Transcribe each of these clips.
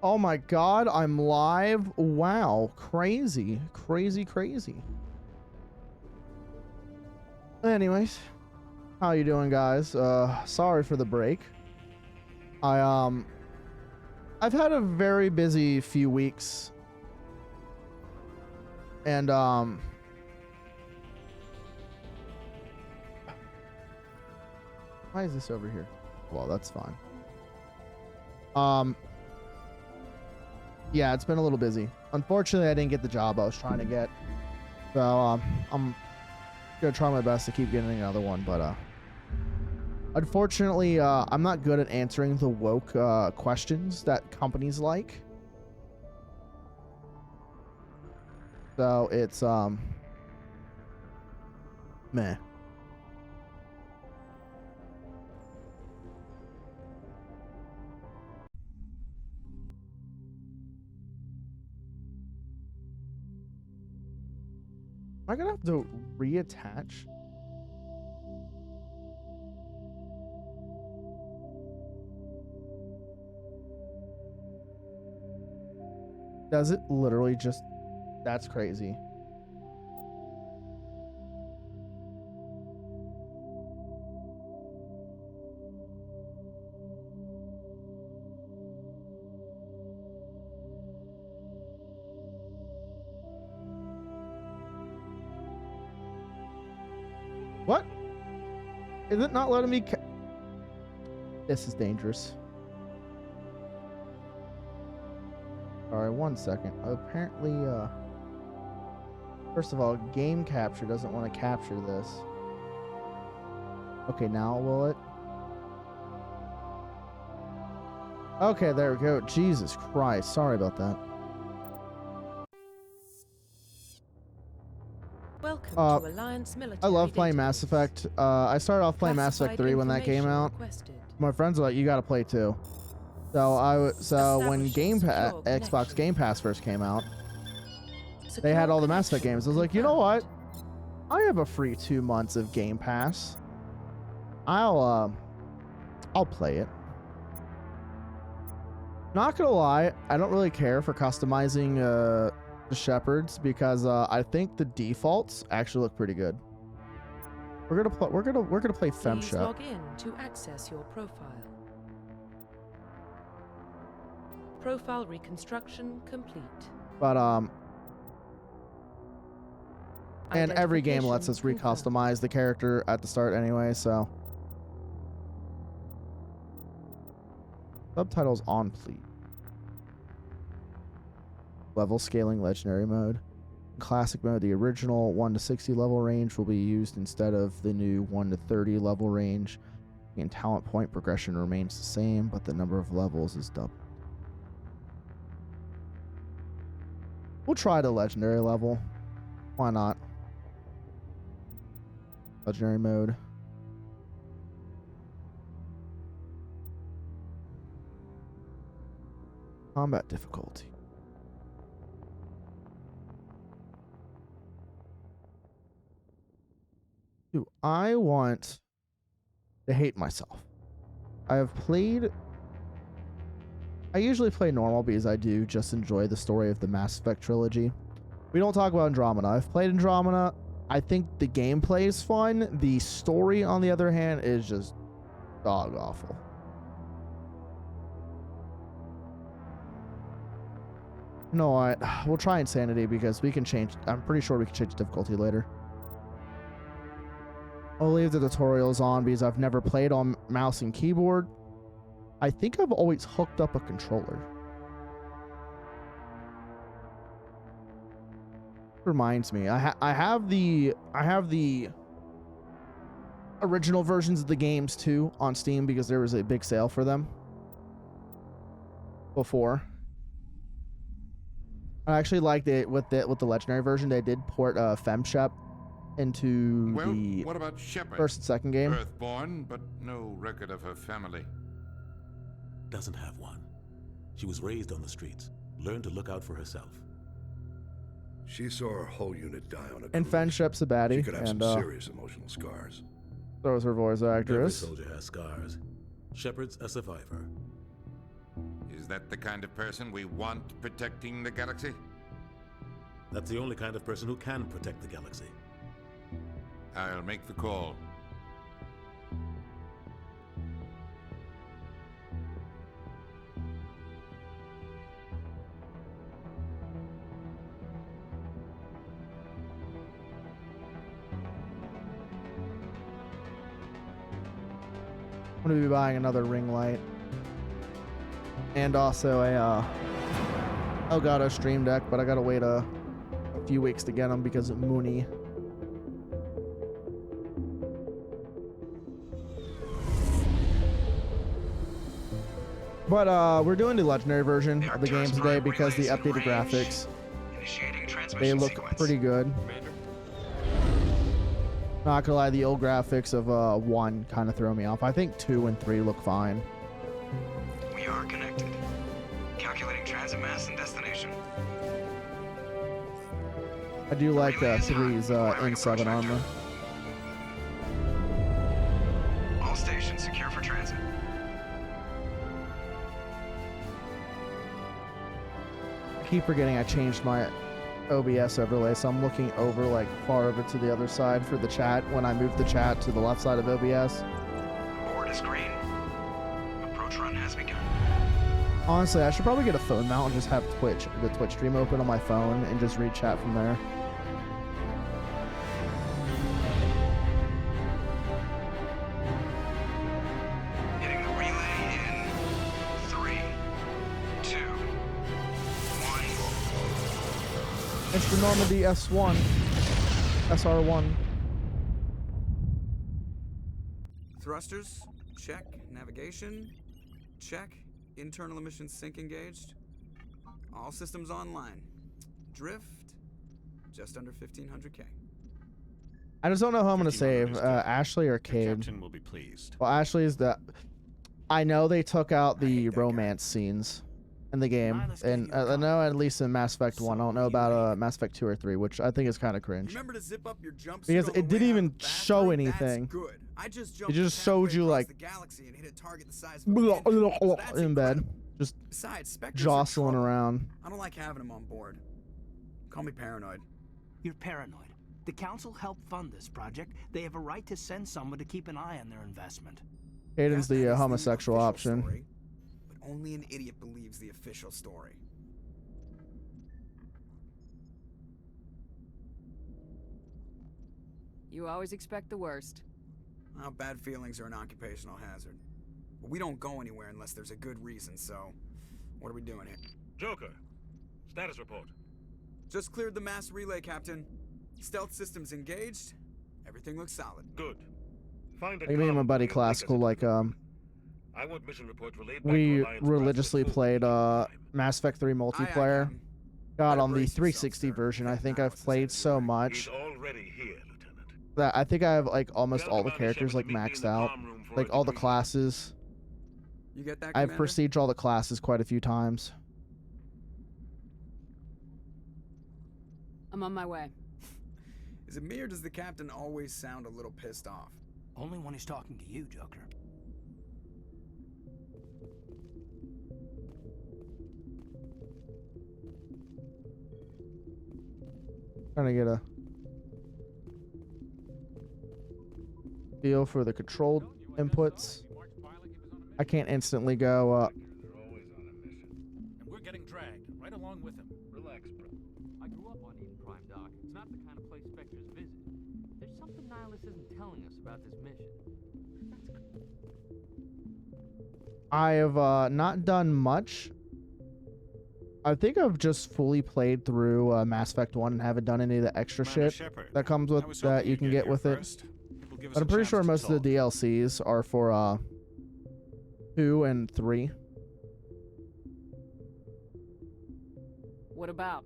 Oh my god, I'm live. Wow, crazy, crazy, crazy. Anyways, how you doing, guys? Sorry for the break. I I've had a very busy few weeks, and why is this over here? Well, that's fine. Yeah, it's been a little busy. Unfortunately, I didn't get the job I was trying to get, so I'm gonna try my best to keep getting another one, but unfortunately, I'm not good at answering the woke questions that companies like. So it's meh. Am I gonna have to reattach? Does it literally just? That's crazy. What? Is it not letting me? This is dangerous. All right, one second. Apparently, first of all, game capture doesn't want to capture this. Okay, now will it? Okay, there we go. Jesus Christ. Sorry about that. Welcome to Alliance Military. I love playing Mass Effect. I started off playing Mass Effect 3 when that came out. My friends were like, "You got to play 2." So when Xbox Game Pass first came out, they had all the Mass Effect games. I was like, you know what? I have a free 2 months of Game Pass. I'll play it. Not gonna lie, I don't really care for customizing the Shepards because I think the defaults actually look pretty good. We're gonna play Fem Please Shep. log in to access your profile. Profile reconstruction complete. But and every game lets us recustomize the character at the start anyway, so subtitles on, please. Level scaling legendary mode. Classic mode, the original 1 to 60 level range will be used instead of the new 1 to 30 level range. And talent point progression remains the same, but the number of levels is doubled. We'll try the legendary level. Why not? Legendary mode. Combat difficulty. Do I want to hate myself? I usually play normal because I do just enjoy the story of the Mass Effect trilogy. We don't talk about Andromeda. I've played Andromeda. I think the gameplay is fun. The story, on the other hand, is just dog awful. You know what? We'll try Insanity because we can change. I'm pretty sure we can change difficulty later. I'll leave the tutorials on because I've never played on mouse and keyboard. I think I've always hooked up a controller. Reminds me, I have the original versions of the games too on Steam because there was a big sale for them before. I actually liked it with the legendary version. They did port Fem Shep into the what about Shepard? first and second game. Earthborn, but no record of her family. Doesn't have one. She was raised on the streets, learned to look out for herself. She saw her whole unit die on a And Fem Shep's a baddie. She could have and, some serious emotional scars. So is her voice Every actress. soldier has scars. Shepard's a survivor. Is that the kind of person we want protecting the galaxy? That's the only kind of person who can protect the galaxy. I'll make the call. I'm gonna be buying another ring light. And also a Elgato Stream Deck, but I gotta wait a few weeks to get them because of Mooney. But we're doing the legendary version of the game today because the updated graphics, they look pretty good. Not gonna lie, the old graphics of 1 kind of throw me off. I think 2 and 3 look fine. We are connected. Calculating transit mass and destination. I do like 3's N7 armor. All stations secure for transit. I keep forgetting I changed my OBS overlay, so I'm looking over, like, far over to the other side for the chat when I move the chat to the left side of OBS. Board is green. Approach run has begun. Honestly, I should probably get a phone mount and just have the Twitch stream open on my phone and just read chat from there. Hitting the relay in 3, 2, 1. It's the Normandy S1. SR1. Thrusters, check. Navigation, check. Internal emissions sync engaged. All systems online. Drift, just under 1500K. I just don't know who I'm gonna save, Ashley or Cade. Captain will be pleased. Well, Ashley is the... I know they took out the romance scenes in the game, and I know at least in Mass Effect 1. I don't know about Mass Effect 2 or 3, which I think is kind of cringe. Remember to zip up your jumpsuit Because on the it didn't way out even of the show bathroom? anything. That's good. I just It jumped just showed you, like, the galaxy and hit a target the size of a pin. So that's in bed, incredible. just Besides, Spectres are jostling trouble. around. I don't like having them on board. Call me paranoid. You're paranoid. The Council helped fund this project. They have a right to send someone to keep an eye on their investment. Aiden's That the is homosexual official option. story, but only an idiot believes the official story. You always expect the worst. Well, bad feelings are an occupational hazard. But we don't go anywhere unless there's a good reason, so what are we doing here? Joker, status report. Just cleared the mass relay, Captain. Stealth systems engaged. Everything looks solid. Good. Find I mean, my buddy Classical, like, I want mission report relayed back we to Alliance religiously Branch played full time. Mass Effect 3 Aye, aye, multiplayer. Captain. God, Better on the brace yourself, 360 sir. version, I think I've Analysis played is so right. much He's already here, Lieutenant. that I think I have, like, almost Tell all the Commander characters, Shepard like, to meet me in maxed the out. comm room for Like, a all the debriefing. classes. You get that, I've Commander? prestiged all the classes quite a few times. I'm on my way. Is it me or does the captain always sound a little pissed off? Only when he's talking to you, Joker. Trying to get a feel for the controlled inputs. I can't instantly go And we're getting dragged right along with him. Relax, bro. I grew up on Eden Prime, Doc. It's not the kind of place Spectres visit. There's something Nihilus isn't telling us about this mission. I have not done much. I think I've just fully played through Mass Effect 1 and haven't done any of the extra Commander shit Shepard, that comes I with was that hoping you you'd can get get here with it. first. It'll give us But I'm a pretty chance sure to most of the talk. DLCs are for 2 and 3. What about?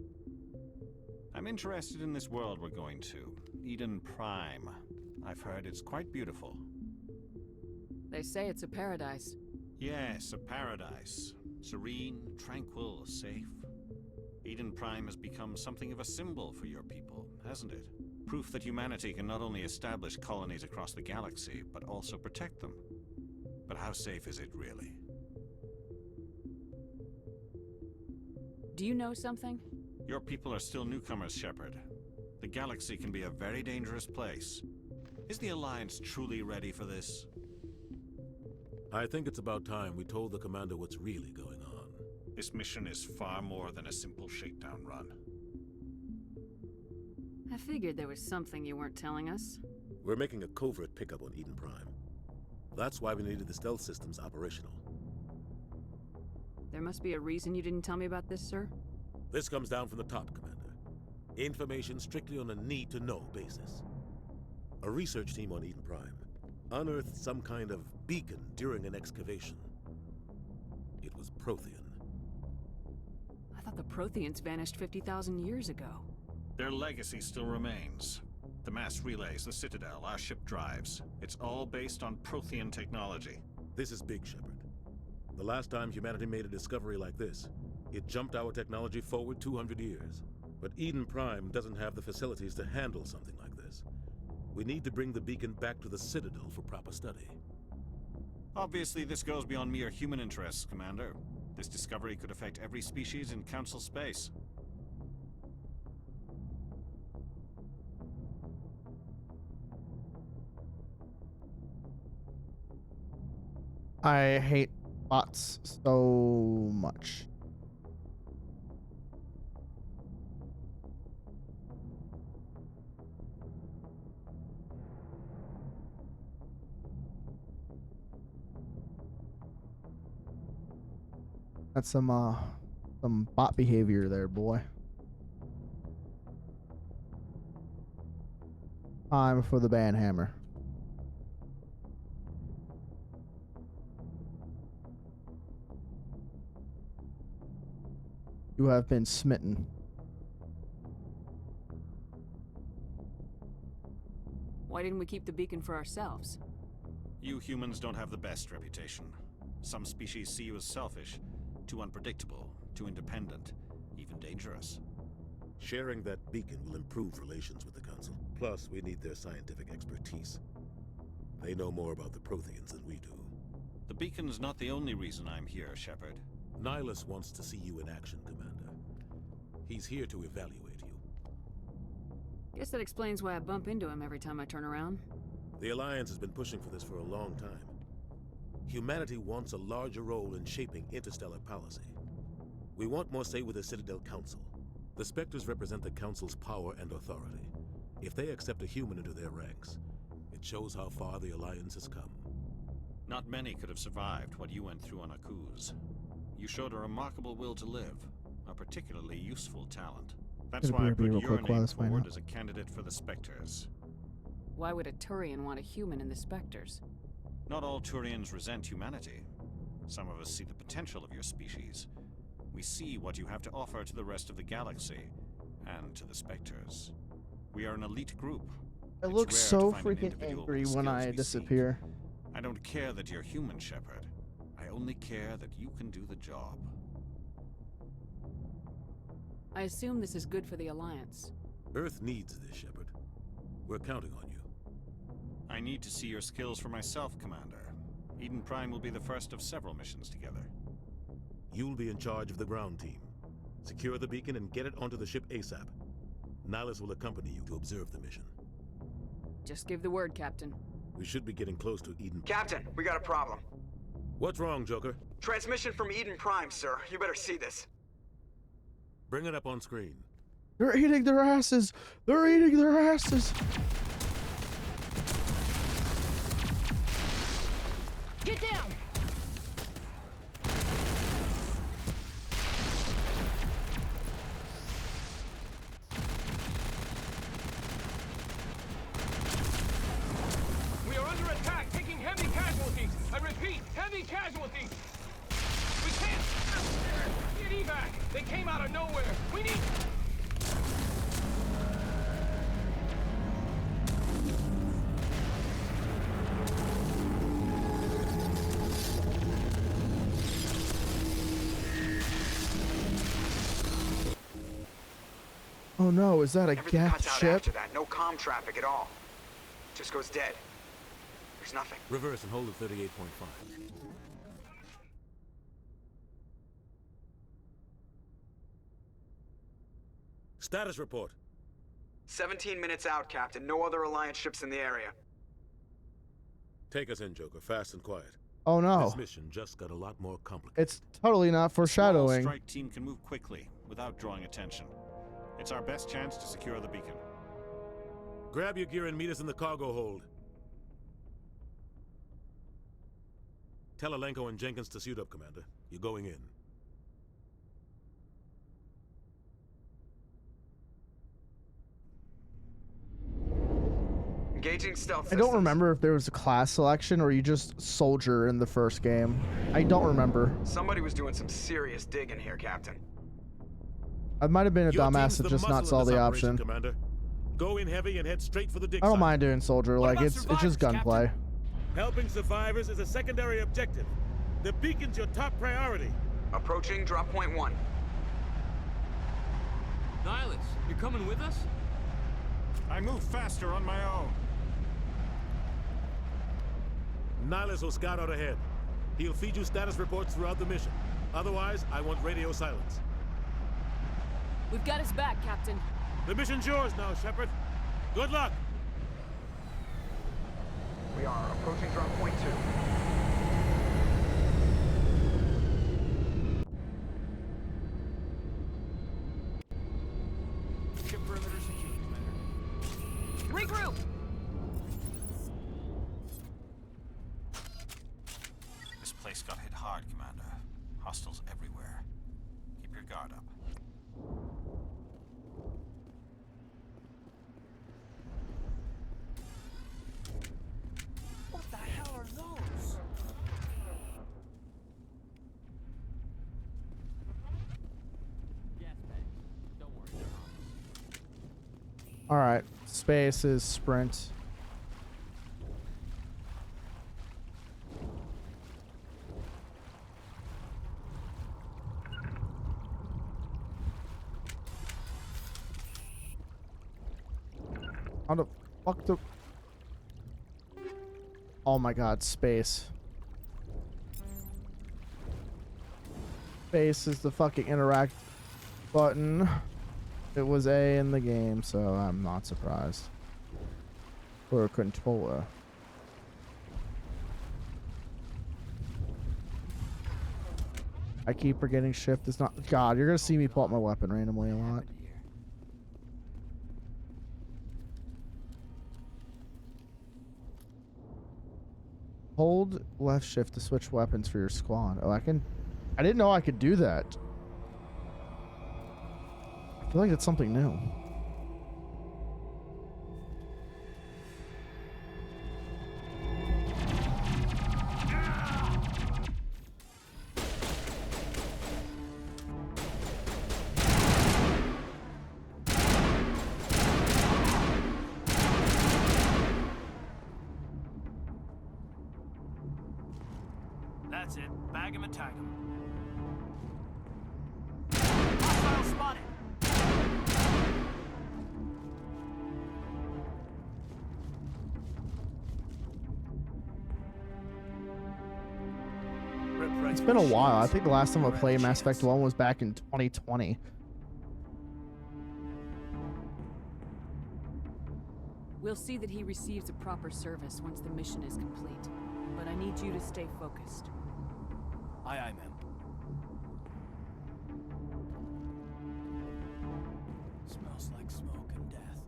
I'm interested in this world we're going to. Eden Prime. I've heard it's quite beautiful. They say it's a paradise. Yes, a paradise. Serene, tranquil, safe. Eden Prime has become something of a symbol for your people, hasn't it? Proof that humanity can not only establish colonies across the galaxy, but also protect them. But how safe is it really? Do you know something? Your people are still newcomers, Shepard. The galaxy can be a very dangerous place. Is the Alliance truly ready for this? I think it's about time we told the Commander what's really going on. This mission is far more than a simple shakedown run. I figured there was something you weren't telling us. We're making a covert pickup on Eden Prime. That's why we needed the stealth systems operational. There must be a reason you didn't tell me about this, sir? This comes down from the top, Commander. Information strictly on a need-to-know basis. A research team on Eden Prime unearthed some kind of beacon during an excavation. It was Prothean. I thought the Protheans vanished 50,000 years ago. Their legacy still remains. The mass relays, the Citadel, our ship drives. It's all based on Prothean technology. This is big, Shepard. The last time humanity made a discovery like this, it jumped our technology forward 200 years. But Eden Prime doesn't have the facilities to handle something like this. We need to bring the beacon back to the Citadel for proper study. Obviously, this goes beyond mere human interests, Commander. This discovery could affect every species in Council space. I hate bots so much. That's some bot behavior there, boy. Time for the banhammer. You have been smitten. Why didn't we keep the beacon for ourselves? You humans don't have the best reputation. Some species see you as selfish, too unpredictable, too independent, even dangerous. Sharing that beacon will improve relations with the Council. Plus, we need their scientific expertise. They know more about the Protheans than we do. The beacon's not the only reason I'm here, Shepard. Nihilus wants to see you in action, Commander. He's here to evaluate you. Guess that explains why I bump into him every time I turn around. The Alliance has been pushing for this for a long time. Humanity wants a larger role in shaping interstellar policy. We want more say with the Citadel Council. The Spectres represent the Council's power and authority. If they accept a human into their ranks, it shows how far the Alliance has come. Not many could have survived what you went through on Akuz. You showed a remarkable will to live, a particularly useful talent. That's why I put your name forward as a candidate for the Spectres. Why would a Turian want a human in the Spectres? Not all Turians resent humanity. Some of us see the potential of your species. We see what you have to offer to the rest of the galaxy, and to the Spectres. We are an elite group. I look so freaking angry when I disappear. I don't care that you're human, Shepard. I only care that you can do the job. I assume this is good for the Alliance. Earth needs this, Shepard. We're counting on you. I need to see your skills for myself, Commander. Eden Prime will be the first of several missions together. You'll be in charge of the ground team. Secure the beacon and get it onto the ship ASAP. Nihilus will accompany you to observe the mission. Just give the word, Captain. We should be getting close to Eden. Captain, we got a problem. What's wrong, Joker? Transmission from Eden Prime, sir. You better see this. Bring it up on screen. They're eating their asses! They're eating their asses! Get down! We are under attack, taking heavy casualties. I repeat, heavy casualties. We can't get evac. They came out of nowhere. We need... Oh no, is that a Everything gas cuts out ship? after that. No comm traffic at all. Just goes dead. There's nothing. Reverse and hold at 38.5. Status report. 17 minutes out, Captain. No other Alliance ships in the area. Take us in, Joker. Fast and quiet. Oh no. This mission just got a lot more complicated. It's totally not foreshadowing. The strike team can move quickly without drawing attention. It's our best chance to secure the beacon. Grab your gear and meet us in the cargo hold. Tell Alenko and Jenkins to suit up, Commander. You're going in. Engaging stealth I systems. don't remember if there was a class selection or you just soldier in the first game. I don't remember. Somebody was doing some serious digging here, Captain. I might have been a Your dumbass team's that the just not muscle saw in this the operation, option. Commander. Go in heavy and head straight for the dig I don't site. mind doing soldier. What Like about it's just gunplay. Helping survivors is a secondary objective. The beacon's your top priority. Approaching drop point 1. Nihilus, you're coming with us? I move faster on my own. Nihilus will scout out ahead. He'll feed you status reports throughout the mission. Otherwise, I want radio silence. We've got his back, Captain. The mission's yours now, Shepard. Good luck! We are approaching drop point 2. Ship perimeter secure, Commander. Regroup! This place got hit hard, Commander. Hostiles everywhere. Keep your guard up. What the hell are those? Gas bags. Don't worry, they're harmless. All right, space is sprint. How the fuck the... Oh my god, space. Space is the fucking interact button. It was A in the game, so I'm not surprised. For a controller. I keep forgetting shift is not... God, you're gonna see me pull up my weapon randomly a lot. Hold left shift to switch weapons for your squad. Oh, I didn't know I could do that. I feel like it's something new. That's it. Bag him and tag him. Hostile spotted. It's been a while. I think the last time I played Mass Effect 1 was back in 2020. We'll see that he receives a proper service once the mission is complete. But I need you to stay focused. Aye, aye, ma'am. Smells like smoke and death.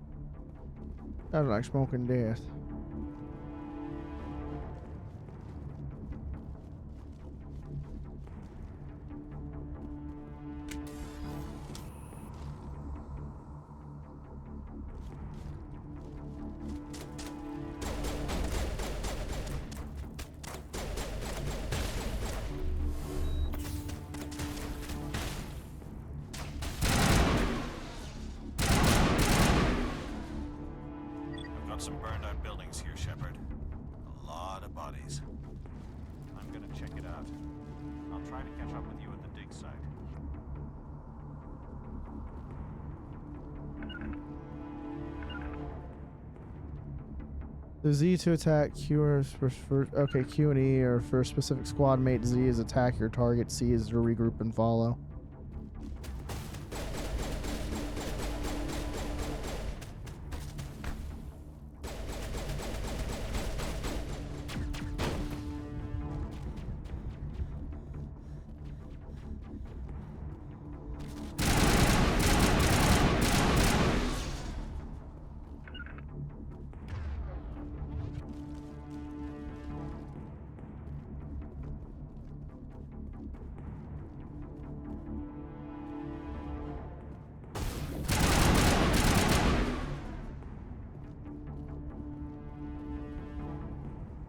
Sounds like smoking death. Some burned out buildings here, Shepard. A lot of bodies. I'm gonna check it out. I'll try to catch up with you at the dig site. The Z to attack, Q is for okay, Q and E are for specific squad mate. Z is attack your target. C is to regroup and follow.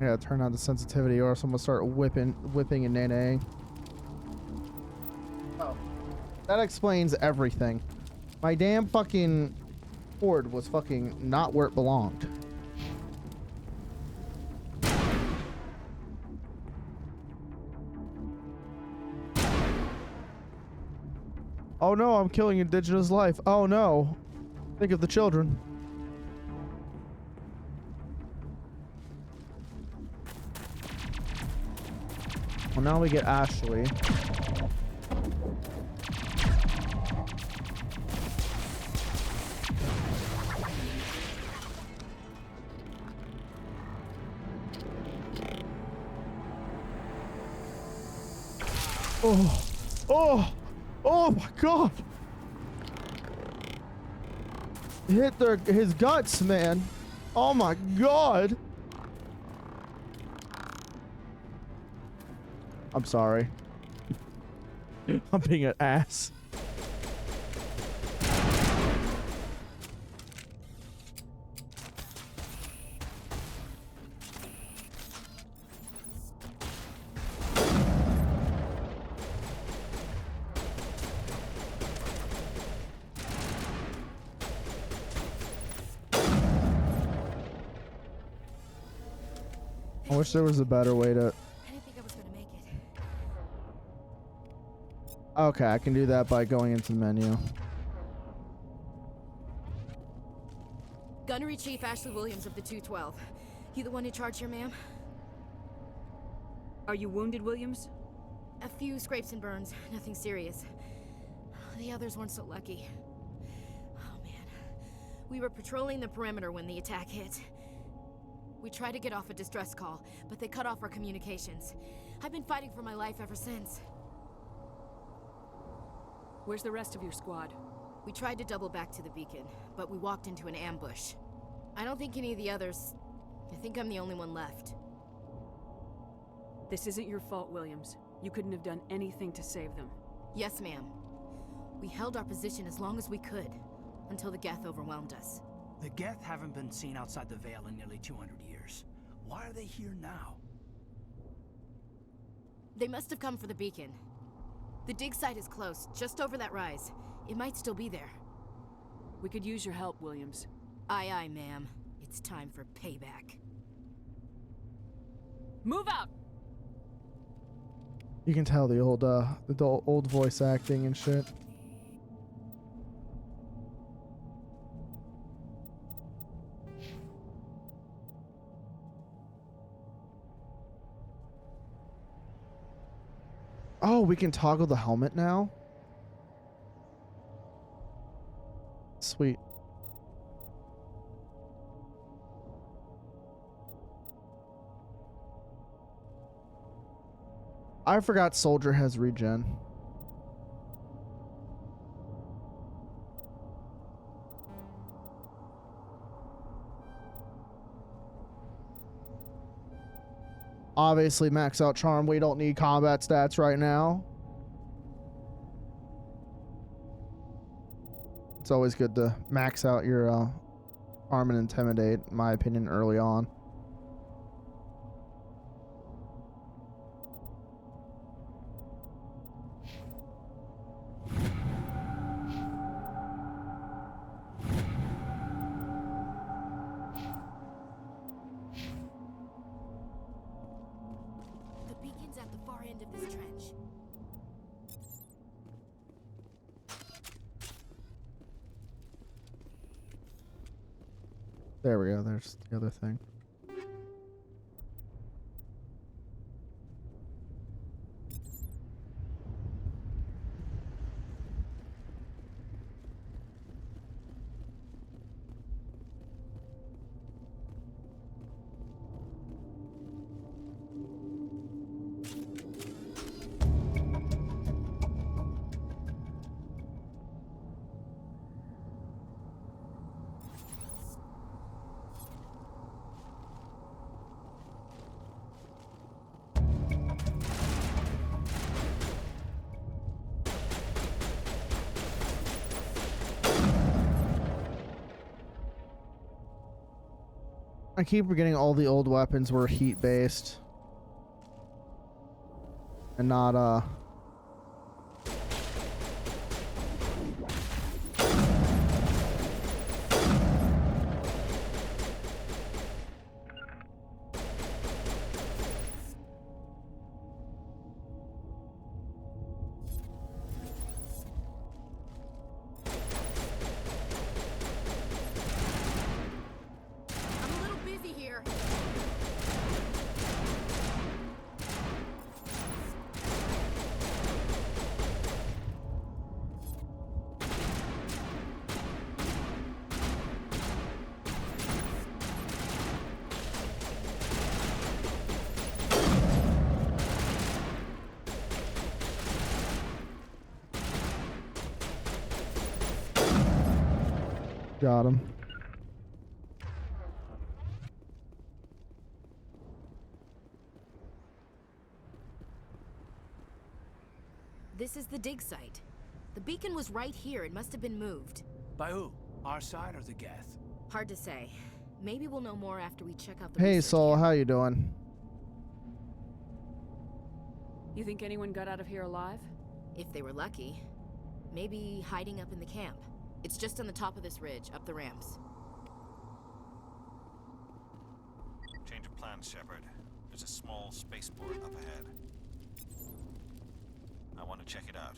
Yeah, turn on the sensitivity or someone start whipping and nay-naying. Oh. That explains everything. My damn fucking board was fucking not where it belonged. Oh no, I'm killing indigenous life. Oh no. Think of the children. Well, now we get Ashley. Oh, oh, oh my God. Hit his guts, man. Oh my God. I'm sorry. I'm being an ass. I wish there was a better way to... Okay, I can do that by going into the menu. Gunnery Chief Ashley Williams of the 212. You the one in charge here, ma'am? Are you wounded, Williams? A few scrapes and burns, nothing serious. The others weren't so lucky. Oh man. We were patrolling the perimeter when the attack hit. We tried to get off a distress call, but they cut off our communications. I've been fighting for my life ever since. Where's the rest of your squad? We tried to double back to the beacon, but we walked into an ambush. I don't think any of the others... I think I'm the only one left. This isn't your fault, Williams. You couldn't have done anything to save them. Yes, ma'am. We held our position as long as we could, until the Geth overwhelmed us. The Geth haven't been seen outside the Veil in nearly 200 years. Why are they here now? They must have come for the beacon. The dig site is close, just over that rise. It might still be there. We could use your help, Williams. Aye, aye, ma'am. It's time for payback. Move out! You can tell the old voice acting and shit. Oh, we can toggle the helmet now? Sweet. I forgot Soldier has regen. Obviously, max out charm. We don't need combat stats right now. It's always good to max out your arm and intimidate, in my opinion, early on. There we go. There's the other thing. I keep forgetting all the old weapons were heat based and not got him. This is the dig site. The beacon was right here. It must have been moved. By who? Our side or the Geth? Hard to say. Maybe we'll know more after we check out the Hey research Soul, camp. how you doing? You think anyone got out of here alive? If they were lucky. Maybe hiding up in the camp. It's just on the top of this ridge, up the ramps. Change of plans, Shepard. There's a small spaceport up ahead. I want to check it out.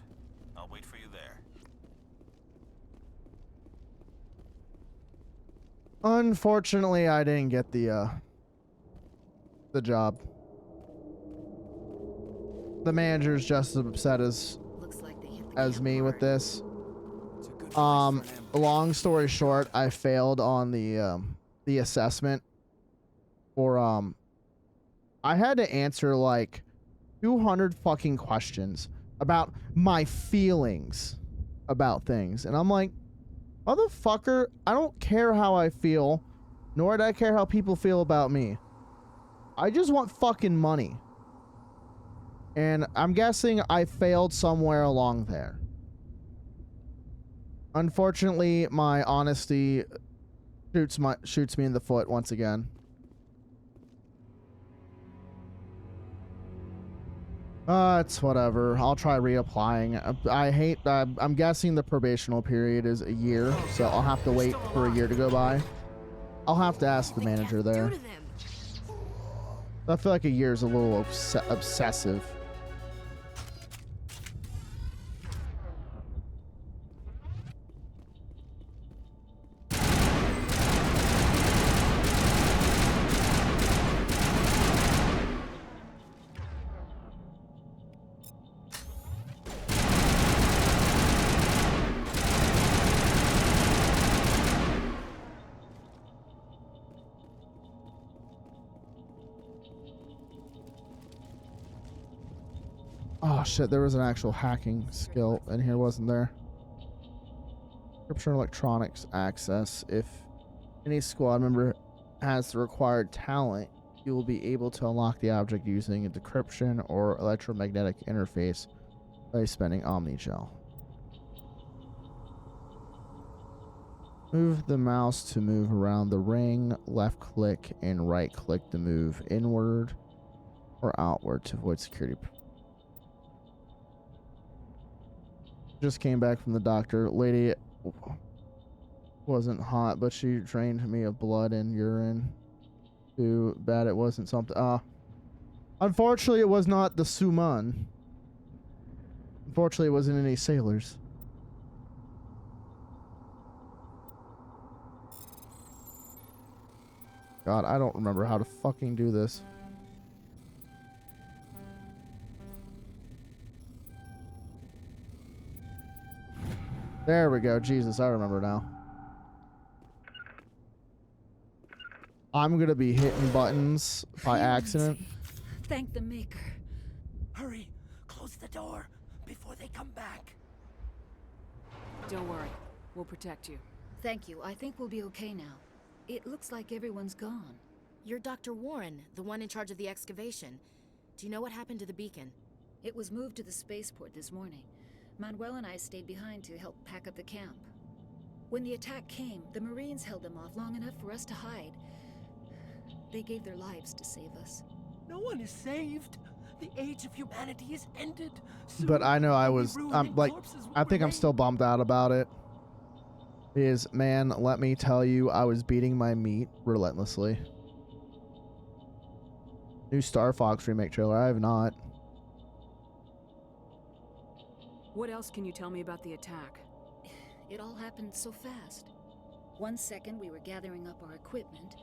I'll wait for you there. Unfortunately, I didn't get the job. The manager's just as upset as me with this. Long story short, I failed on the assessment for I had to answer like 200 fucking questions about my feelings about things, and I'm like, motherfucker, I don't care how I feel, nor do I care how people feel about me. I just want fucking money. And I'm guessing I failed somewhere along there. Unfortunately, my honesty shoots me in the foot once again. It's whatever. I'll try reapplying. I'm guessing the probational period is a year, so I'll have to wait for a year to go by. I'll have to ask the manager there. I feel like a year is a little obsessive. Oh shit, there was an actual hacking skill in here, wasn't there? Encryption electronics access. If any squad member has the required talent, you will be able to unlock the object using a decryption or electromagnetic interface by spending Omni-Gel. Move the mouse to move around the ring, left click and right click to move inward or outward to avoid security. Just came back from the doctor. Lady wasn't hot, but she drained me of blood and urine. Too bad it wasn't something. Unfortunately, it was not the Suman. Unfortunately, it wasn't any sailors. God, I don't remember how to fucking do this. There we go. Jesus, I remember now. I'm gonna be hitting buttons by accident. Thank the Maker. Hurry! Close the door before they come back. Don't worry. We'll protect you. Thank you. I think we'll be okay now. It looks like everyone's gone. You're Dr. Warren, the one in charge of the excavation. Do you know what happened to the beacon? It was moved to the spaceport this morning. Manuel and I stayed behind to help pack up the camp. When the attack came, the Marines held them off long enough for us to hide. They gave their lives to save us. No one is saved. The age of humanity is ended. But I know I was, I think I'm still bummed out about it. Man, let me tell you, I was beating my meat relentlessly. New Star Fox remake trailer, I have not. What else can you tell me about the attack? It all happened so fast. 1 second we were gathering up our equipment.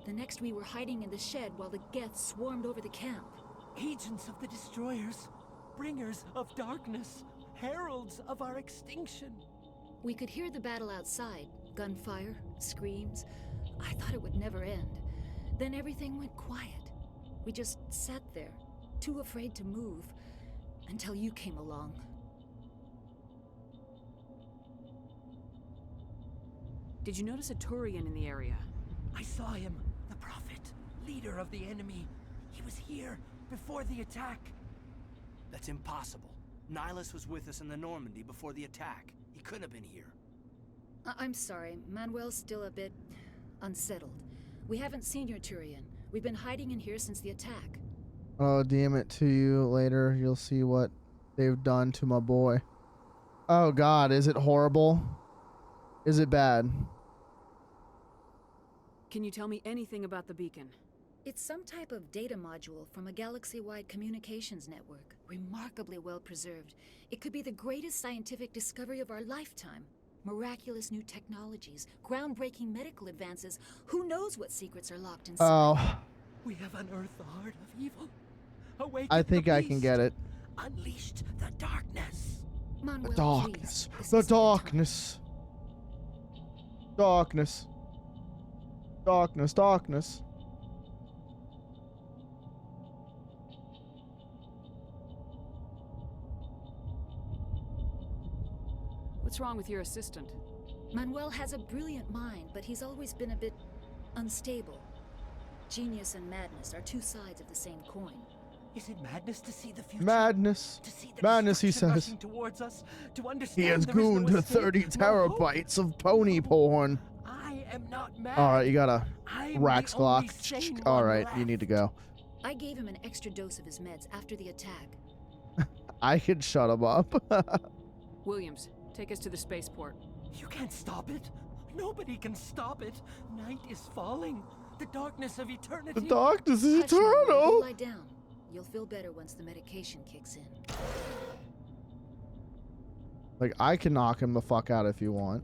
The next we were hiding in the shed while the Geth swarmed over the camp. Agents of the Destroyers, bringers of darkness, heralds of our extinction. We could hear the battle outside. Gunfire, screams. I thought it would never end. Then everything went quiet. We just sat there, too afraid to move, until you came along. Did you notice a Turian in the area? I saw him, the Prophet, leader of the enemy. He was here before the attack. That's impossible. Nihilus was with us in the Normandy before the attack. He couldn't have been here. I'm sorry, Manuel's still a bit unsettled. We haven't seen your Turian. We've been hiding in here since the attack. I'll DM it to you later. You'll see what they've done to my boy. Oh God, is it horrible? Is it bad? Can you tell me anything about the beacon? It's some type of data module from a galaxy-wide communications network. Remarkably well preserved. It could be the greatest scientific discovery of our lifetime. Miraculous new technologies, groundbreaking medical advances. Who knows what secrets are locked inside? Oh. We have unearthed the heart of evil. Awakened I think the I can get it. Unleashed the darkness. Manuel, The darkness. please, The darkness. Darkness. Darkness. Darkness. What's wrong with your assistant? Manuel has a brilliant mind, but he's always been a bit unstable. Genius and madness are two sides of the same coin. Is it madness to see the future? Madness. To see the Madness, he destruction says. rushing towards us, to understand He has there is no gooned to escape, 30 no hope? terabytes of pony porn. I am not mad. Alright, you gotta I'm Rax the only Glock. sane one Alright, left. you need to go. I gave him an extra dose of his meds after the attack. I could shut him up. Williams, take us to the spaceport. You can't stop it. Nobody can stop it. Night is falling. The darkness of eternity. The darkness is Hush, Manuel, go eternal. lie down. You'll feel better once the medication kicks in. Like, I can knock him the fuck out if you want.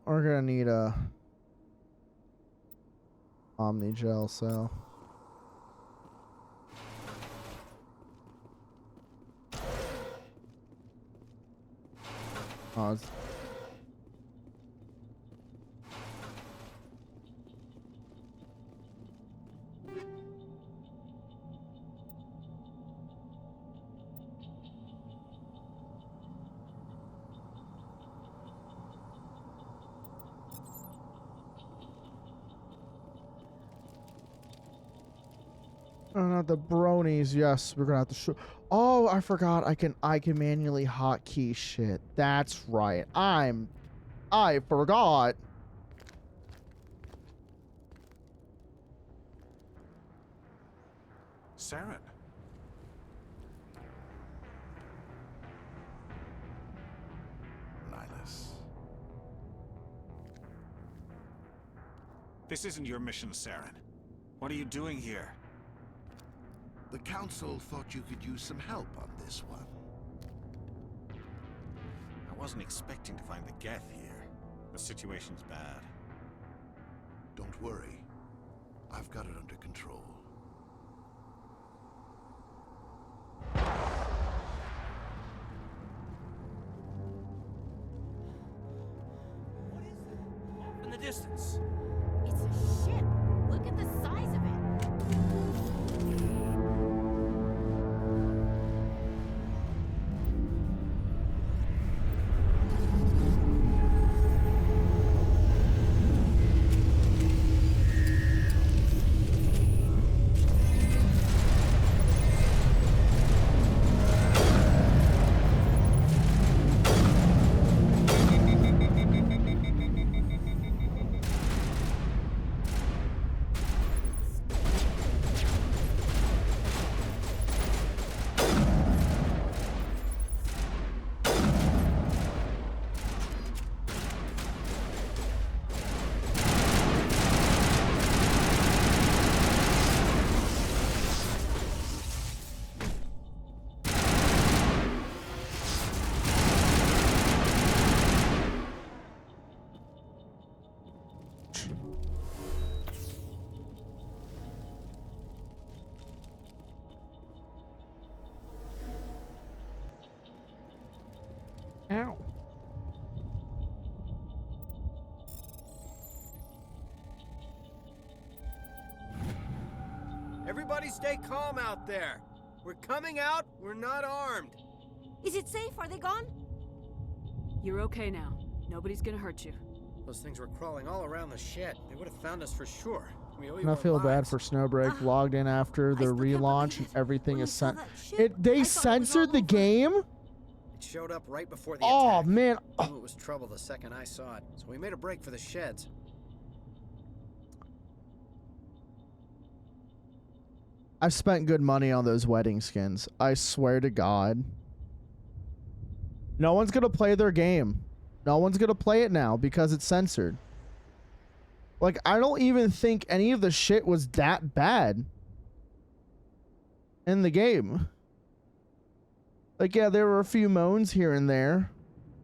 We're gonna need a Omni gel, so it's oh, not the bronies. Yes, we're gonna have to show. Oh, I forgot. I can manually hotkey shit. That's right. I forgot. Saren. Nihilus. This isn't your mission, Saren. What are you doing here? The Council thought you could use some help on this one. I wasn't expecting to find the Geth here. The situation's bad. Don't worry. I've got it under control. In the distance. It's a ship. Look at the size of it. Ow. Everybody stay calm out there. We're coming out, we're not armed. Is it safe? Are they gone? You're okay now. Nobody's gonna hurt you. Those things were crawling all around the shed. They would have found us for sure. We owe you I our feel bad lives. for Snowbreak. Logged in after the relaunch and everything is sent. They I thought censored the game? It showed up right before the Oh, attack. man. I knew it was trouble the second I saw it, so we made a break for the sheds. I spent good money on those wedding skins. I swear to God. No one's gonna play their game. No one's gonna play it now because it's censored. Like, I don't even think any of the shit was that bad in the game. Like, yeah, there were a few moans here and there.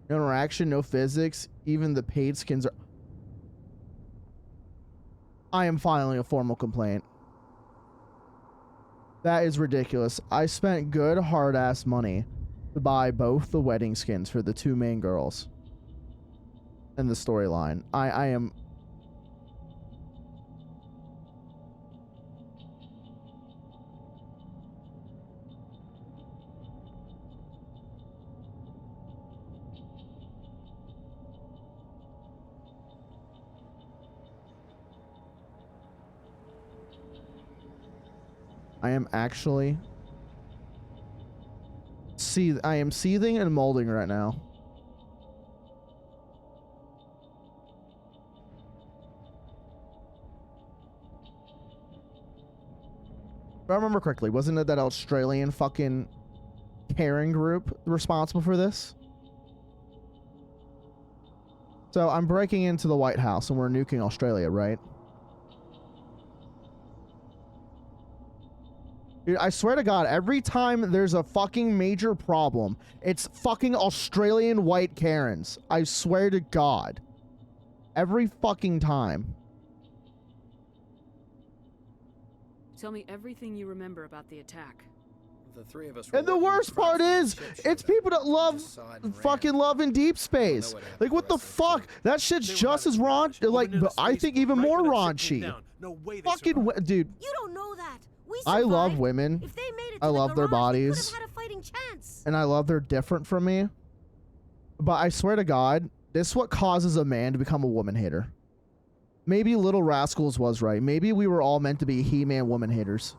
No interaction, no physics. Even the paid skins are... I am filing a formal complaint. That is ridiculous. I spent good hard-ass money to buy both the wedding skins for the two main girls in the storyline. I am... I am actually... I am seething and molding right now. If I remember correctly, wasn't it that Australian fucking caring group responsible for this? So I'm breaking into the White House and we're nuking Australia, right? Dude, I swear to God, every time there's a fucking major problem, it's fucking Australian white Karens. I swear to God. Every fucking time. Tell me everything you remember about the attack. The three of us And the worst part is, it's people that love, fucking love in Deep Space. Like, what the fuck? That shit's just as raunchy, like, but I think even more raunchy. Fucking, dude. You don't know that. I love women. If they made it I love their bodies. had a fighting chance. And I love they're different from me. But I swear to God, this is what causes a man to become a woman hater. Maybe Little Rascals was right. Maybe we were all meant to be He-Man woman haters.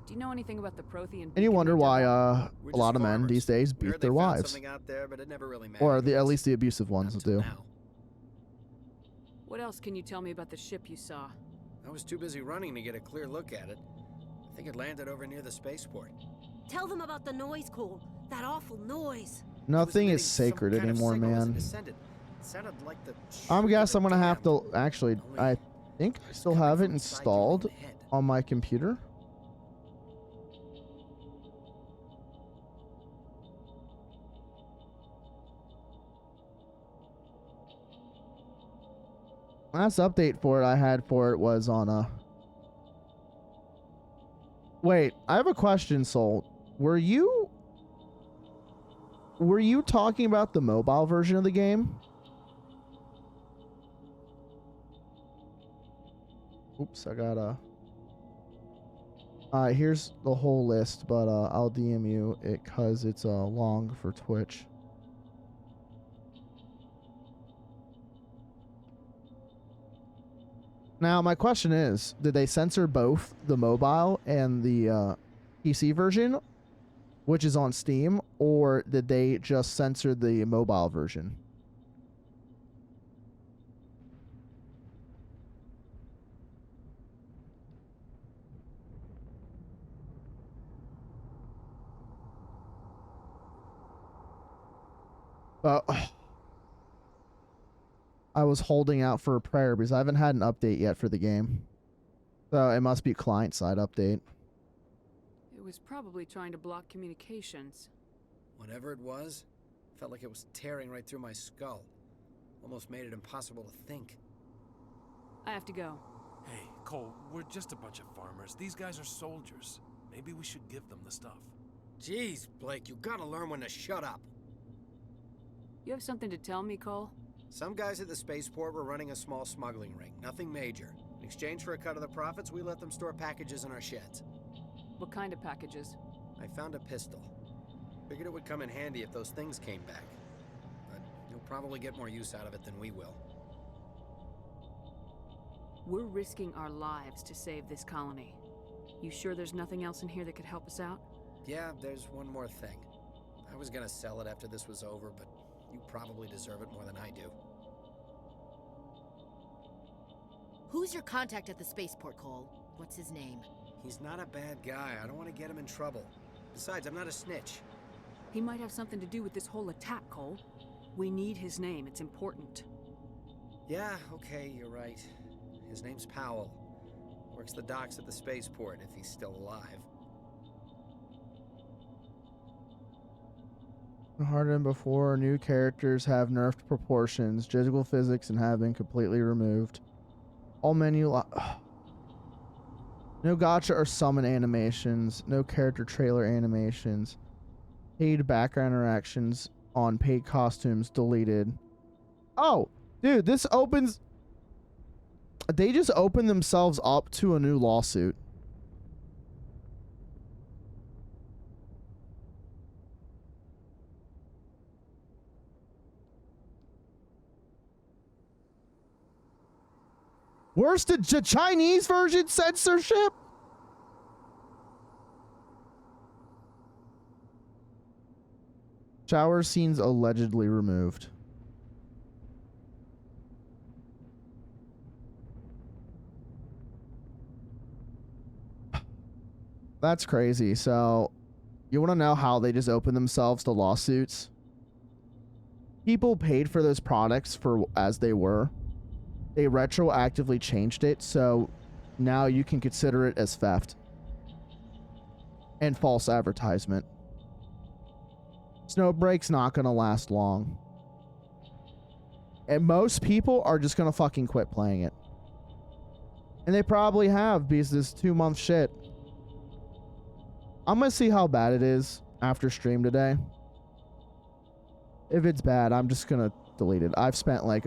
Do you know anything about the Prothean? And you wonder why a lot of men these days beat their wives. There, but it never really Or at least the abusive ones do. What else can you tell me about the ship you saw? I was too busy running to get a clear look at it. I think it landed over near the spaceport. Tell them about the noise, Cole. That awful noise. Nothing is sacred anymore, man. I'm guessing I'm gonna have to actually. I think I still have it installed on my computer. Last update for it I had for it was on Wait, I have a question, Soul. Were you talking about the mobile version of the game? Oops, I gotta. Alright, here's the whole list, but I'll DM you it because it's long for Twitch. Now, my question is, did they censor both the mobile and the PC version, which is on Steam, or did they just censor the mobile version? I was holding out for a prayer because I haven't had an update yet for the game. So it must be a client-side update. It was probably trying to block communications. Whatever it was, felt like it was tearing right through my skull. Almost made it impossible to think. I have to go. Hey, Cole, we're just a bunch of farmers. These guys are soldiers. Maybe we should give them the stuff. Jeez, Blake, you gotta learn when to shut up. You have something to tell me, Cole? Some guys at the spaceport were running a small smuggling ring. Nothing major. In exchange for a cut of the profits, we let them store packages in our sheds. What kind of packages? I found a pistol. Figured it would come in handy if those things came back. But you'll probably get more use out of it than we will. We're risking our lives to save this colony. You sure there's nothing else in here that could help us out? Yeah, there's one more thing. I was gonna sell it after this was over, but you probably deserve it more than I do. Who's your contact at the spaceport, Cole? What's his name? He's not a bad guy. I don't want to get him in trouble. Besides, I'm not a snitch. He might have something to do with this whole attack, Cole. We need his name. It's important. Yeah, okay, you're right. His name's Powell. Works the docks at the spaceport, if he's still alive. Harder than before, new characters have nerfed proportions, jiggle physics, and have been completely removed. All menu no gotcha or summon animations, no character trailer animations, paid background interactions on paid costumes deleted. Oh, dude, this opens... They just opened themselves up to a new lawsuit. Where's the Chinese version censorship? Shower scenes allegedly removed. That's crazy. So, you want to know how they just opened themselves to lawsuits? People paid for those products for as they were. They retroactively changed it, so now you can consider it as theft and false advertisement. Snowbreak's not going to last long. And most people are just going to fucking quit playing it. And they probably have, because this 2-month shit. I'm going to see how bad it is after stream today. If it's bad, I'm just going to delete it. I've spent like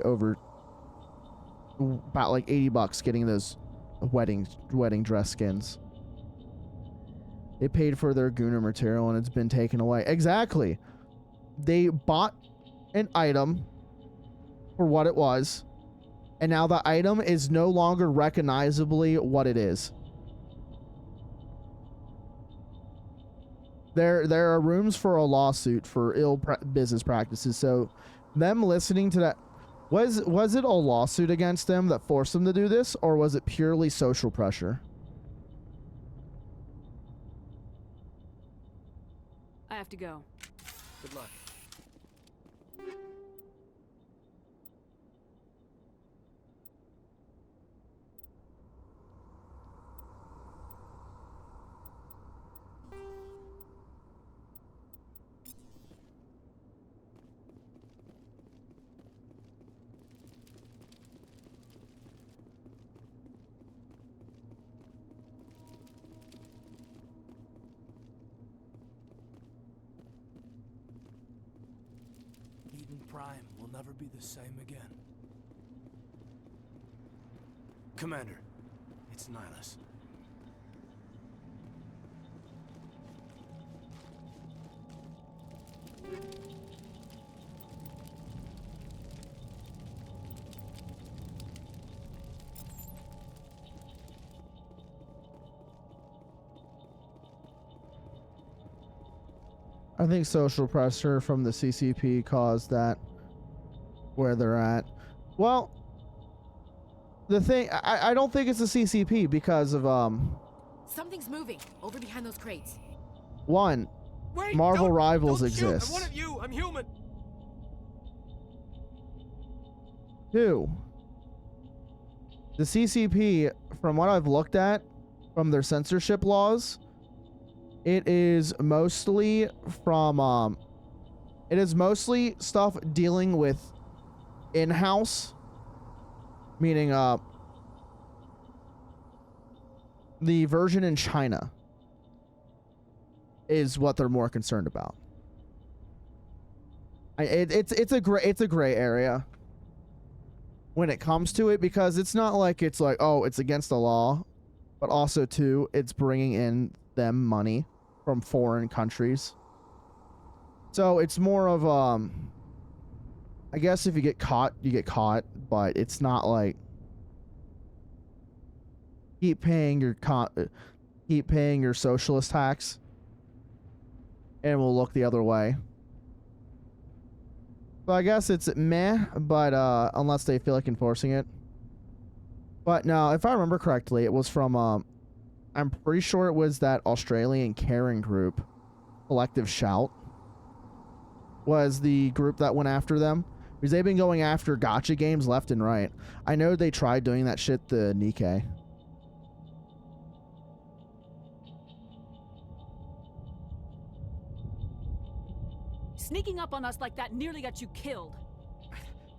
about like $80 getting those wedding dress skins. They paid for their Gooner material and it's been taken away. Exactly. They bought an item for what it was, and now the item is no longer recognizably what it is. There are rooms for a lawsuit for ill business practices. So them listening to that, was it a lawsuit against them that forced them to do this, or was it purely social pressure? I have to go. Good luck. Prime will never be the same again. Commander, It's Nihilus. I think social pressure from the CCP caused that where they're at. Well, the thing, I don't think it's the CCP because of Something's moving over behind those crates. One, Wait, Marvel Rivals don't shoot. exists. I'm one of you. I'm human. Two, the CCP, from what I've looked at, from their censorship laws, it is mostly from it is mostly stuff dealing with in-house, meaning the version in China is what they're more concerned about. It's a gray area when it comes to it, because it's not like it's like, oh, it's against the law, but also too, it's bringing in them money from foreign countries. So it's more of I guess if you get caught, you get caught, but it's not like keep paying your socialist tax and we'll look the other way. So I guess it's meh, but unless they feel like enforcing it. But no, if I remember correctly, it was from I'm pretty sure it was that Australian caring group, Collective Shout, was the group that went after them. Because they've been going after gacha games left and right. I know they tried doing that shit to Nikkei. Sneaking up on us like that nearly got you killed.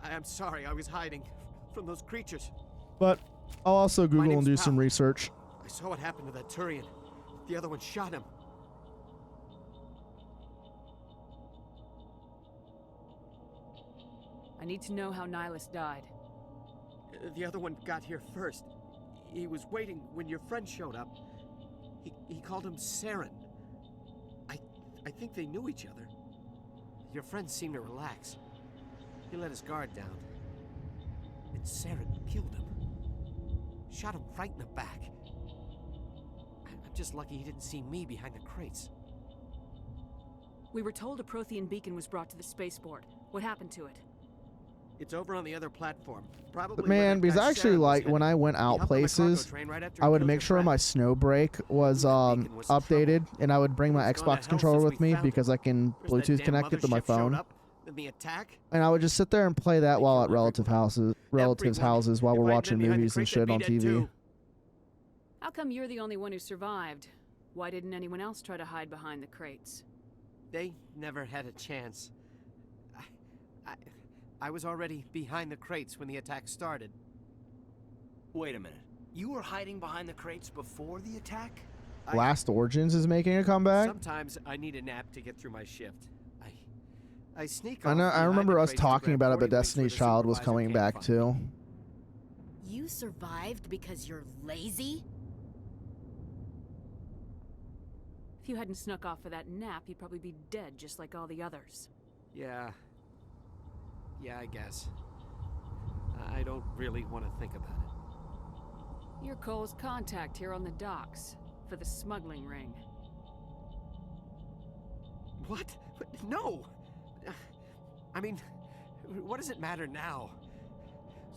I'm sorry, I was hiding from those creatures. But I'll also Google and do name's some Powell. research. I saw what happened to that Turian. The other one shot him. I need to know how Nihilus died. The other one got here first. He was waiting when your friend showed up. He called him Saren. I think they knew each other. Your friend seemed to relax. He let his guard down. And Saren killed him. Shot him right in the back. I'm just lucky he didn't see me behind the crates. We were told a Prothean beacon was brought to the spaceport. What happened to it? It's over on the other platform. Probably. But man, because actually, like, when I went out places, I would make sure my snow brake was updated, and I would bring my Xbox controller with me because I can Bluetooth connect it to my phone. And I would just sit there and play that while at relatives' houses while we're watching movies and shit on TV. How come you're the only one who survived? Why didn't anyone else try to hide behind the crates? They never had a chance. I was already behind the crates when the attack started. Wait a minute. You were hiding behind the crates before the attack? Last Origins is making a comeback. Sometimes I need a nap to get through my shift. I sneak I off know. I behind remember the us crates to talking grab about it, but 40 links Destiny's where the Child was supervisor coming can't back find too. You survived because you're lazy? If you hadn't snuck off for that nap, you'd probably be dead just like all the others. Yeah, I guess. I don't really want to think about it. You're Cole's contact here on the docks for the smuggling ring. What? No! I mean, what does it matter now?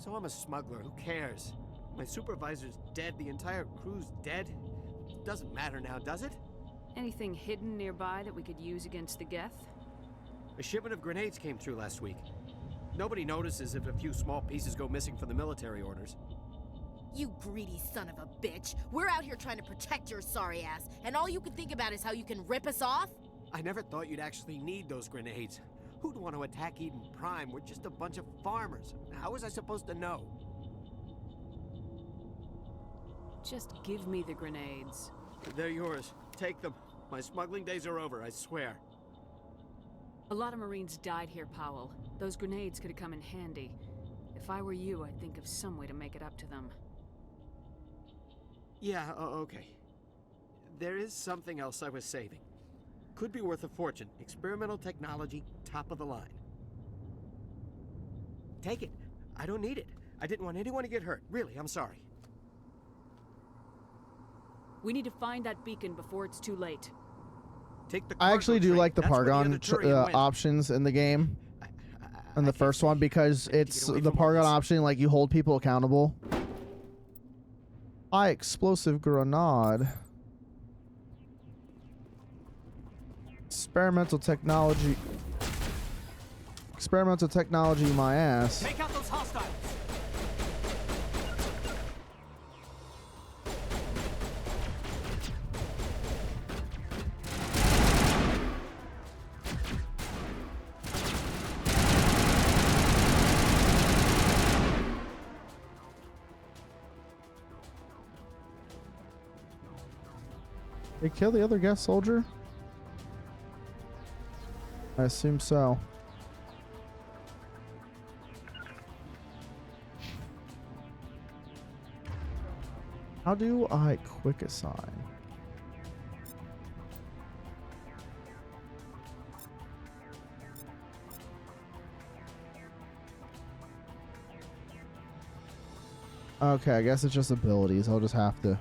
So I'm a smuggler, who cares? My supervisor's dead, the entire crew's dead. It doesn't matter now, does it? Anything hidden nearby that we could use against the Geth? A shipment of grenades came through last week. Nobody notices if a few small pieces go missing from the military orders. You greedy son of a bitch. We're out here trying to protect your sorry ass, and all you can think about is how you can rip us off? I never thought you'd actually need those grenades. Who'd want to attack Eden Prime? We're just a bunch of farmers. How was I supposed to know? Just give me the grenades. They're yours. Take them. My smuggling days are over, I swear. A lot of Marines died here, Powell. Those grenades could have come in handy. If I were you, I'd think of some way to make it up to them. Yeah, okay. There is something else I was saving. Could be worth a fortune. Experimental technology, top of the line. Take it. I don't need it. I didn't want anyone to get hurt. Really, I'm sorry. We need to find that beacon before it's too late. Take the I actually do train. like the That's where the Pargon other Turian went. options in the game. In the first one, because it's the Pargon option, like you hold people accountable. High explosive grenade. Experimental technology. Experimental technology, my ass. Take out those hostiles. They kill the other guest soldier? I assume so. How do I quick assign? Okay, I guess it's just abilities. I'll just have to.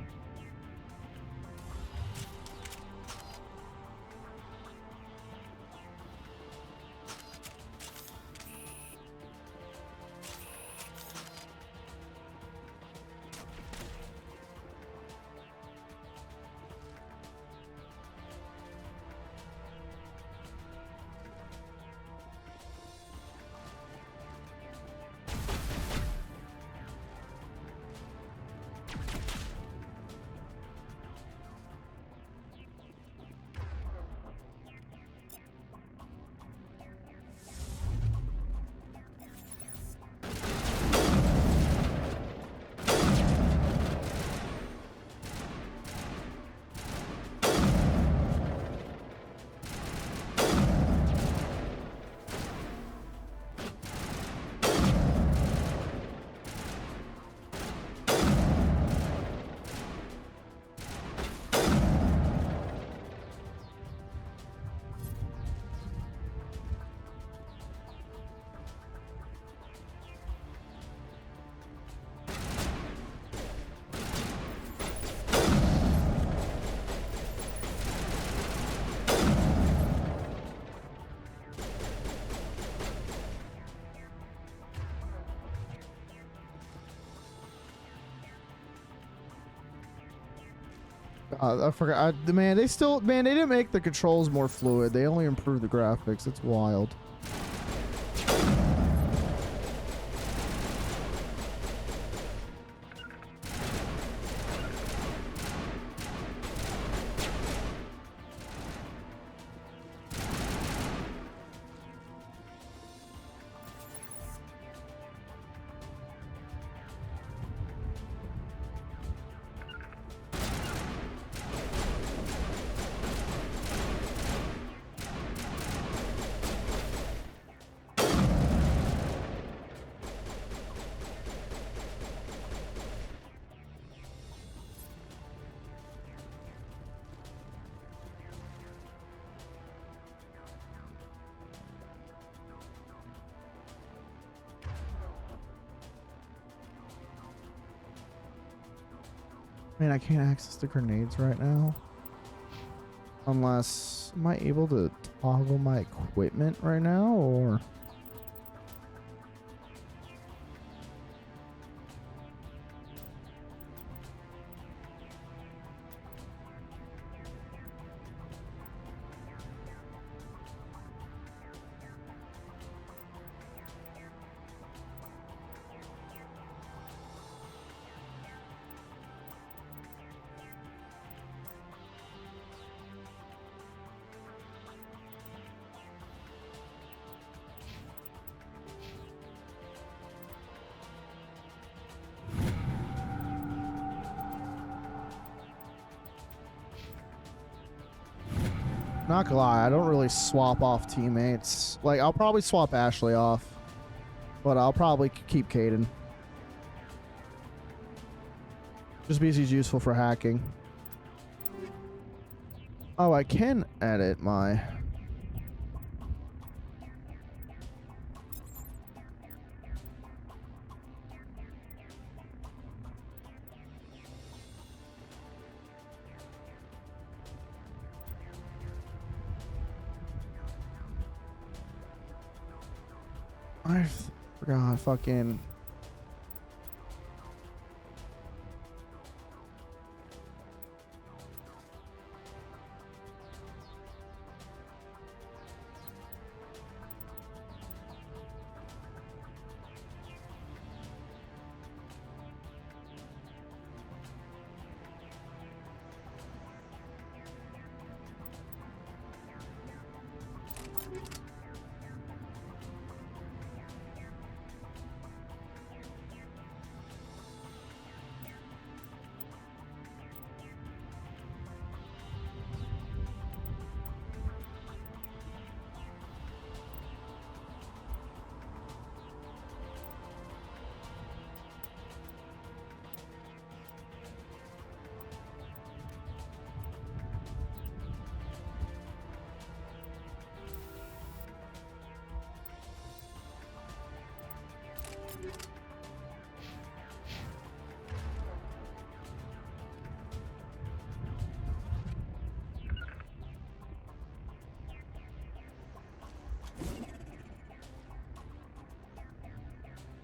I forgot. Man, they didn't make the controls more fluid. They only improved the graphics. It's wild. Man, I can't access the grenades right now. Unless, am I able to toggle my equipment right now, or? Not gonna lie, I don't really swap off teammates. Like, I'll probably swap Ashley off, but I'll probably keep Caden. Just because he's useful for hacking. Oh, I can edit my... I forgot fucking...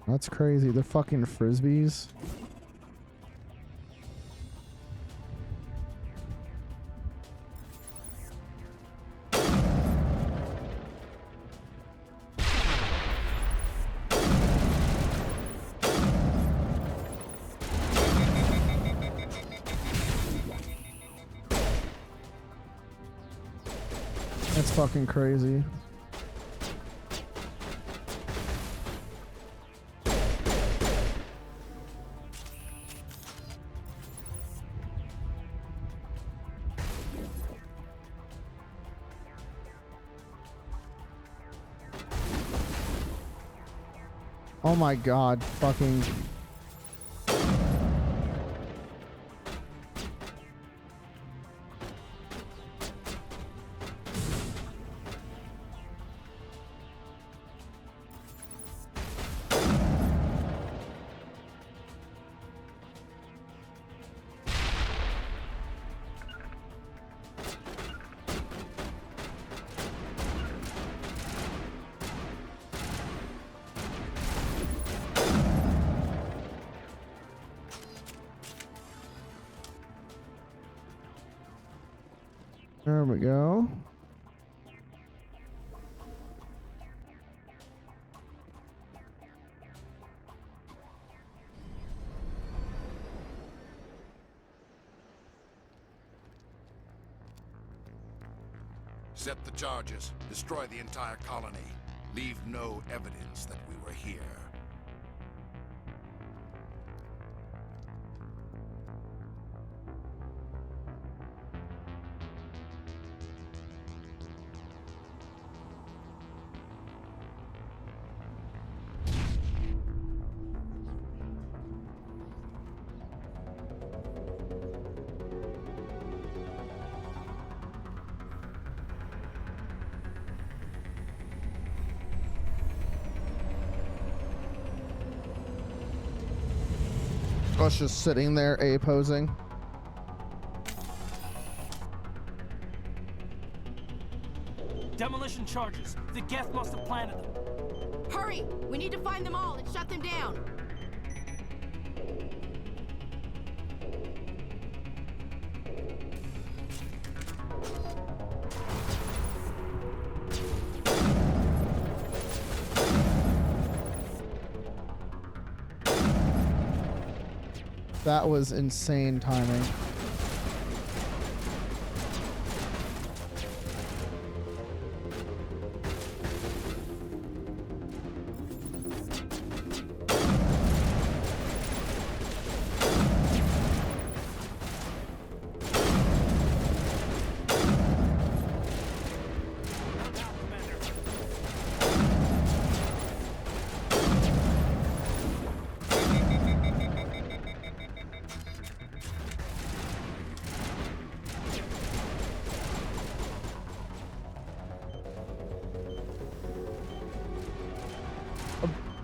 That's crazy. They're fucking frisbees. That's fucking crazy. Oh my god, fucking... There we go. Set the charges. Destroy the entire colony. Leave no evidence that we were here. Us just sitting there, A posing. Demolition charges. The Geth must have planted them. Hurry! We need to find them all and shut them down. That was insane timing.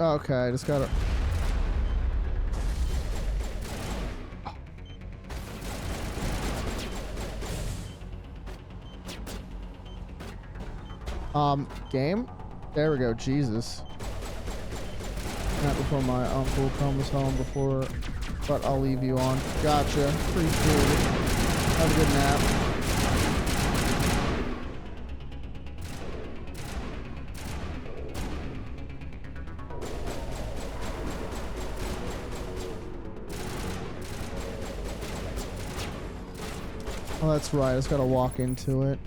Okay, I just gotta... Game? There we go, Jesus. Not before my uncle comes home before, but I'll leave you on. Gotcha. Appreciate it. Have a good nap. Oh, that's right. I just gotta walk into it.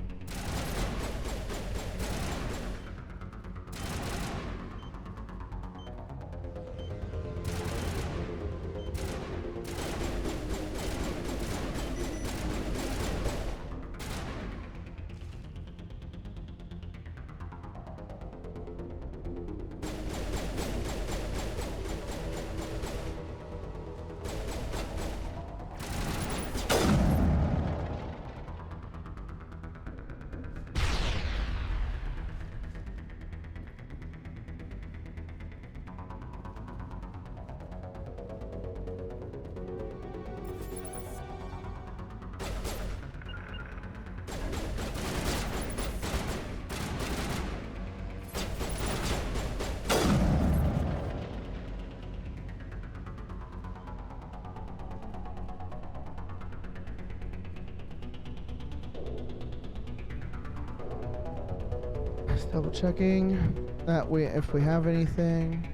Double checking that way if we have anything.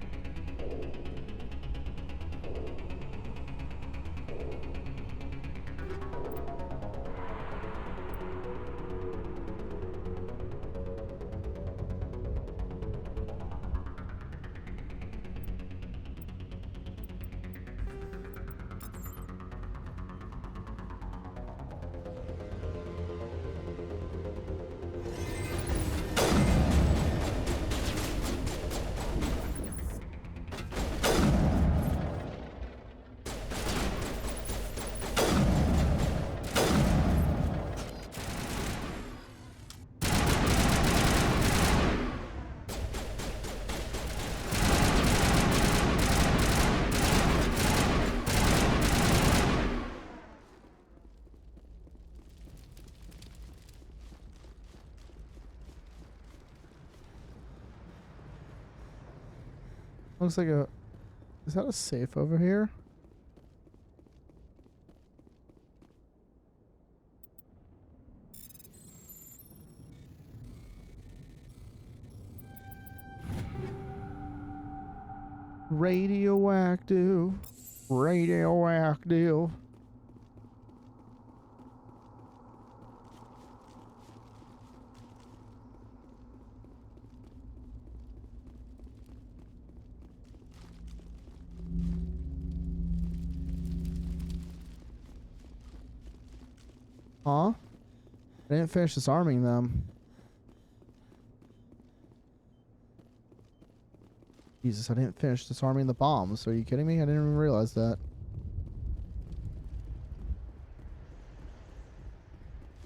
Looks like a... Is that a safe over here? Radioactive. Radioactive. Huh? I didn't finish disarming them. Jesus, I didn't finish disarming the bombs. Are you kidding me? I didn't even realize that.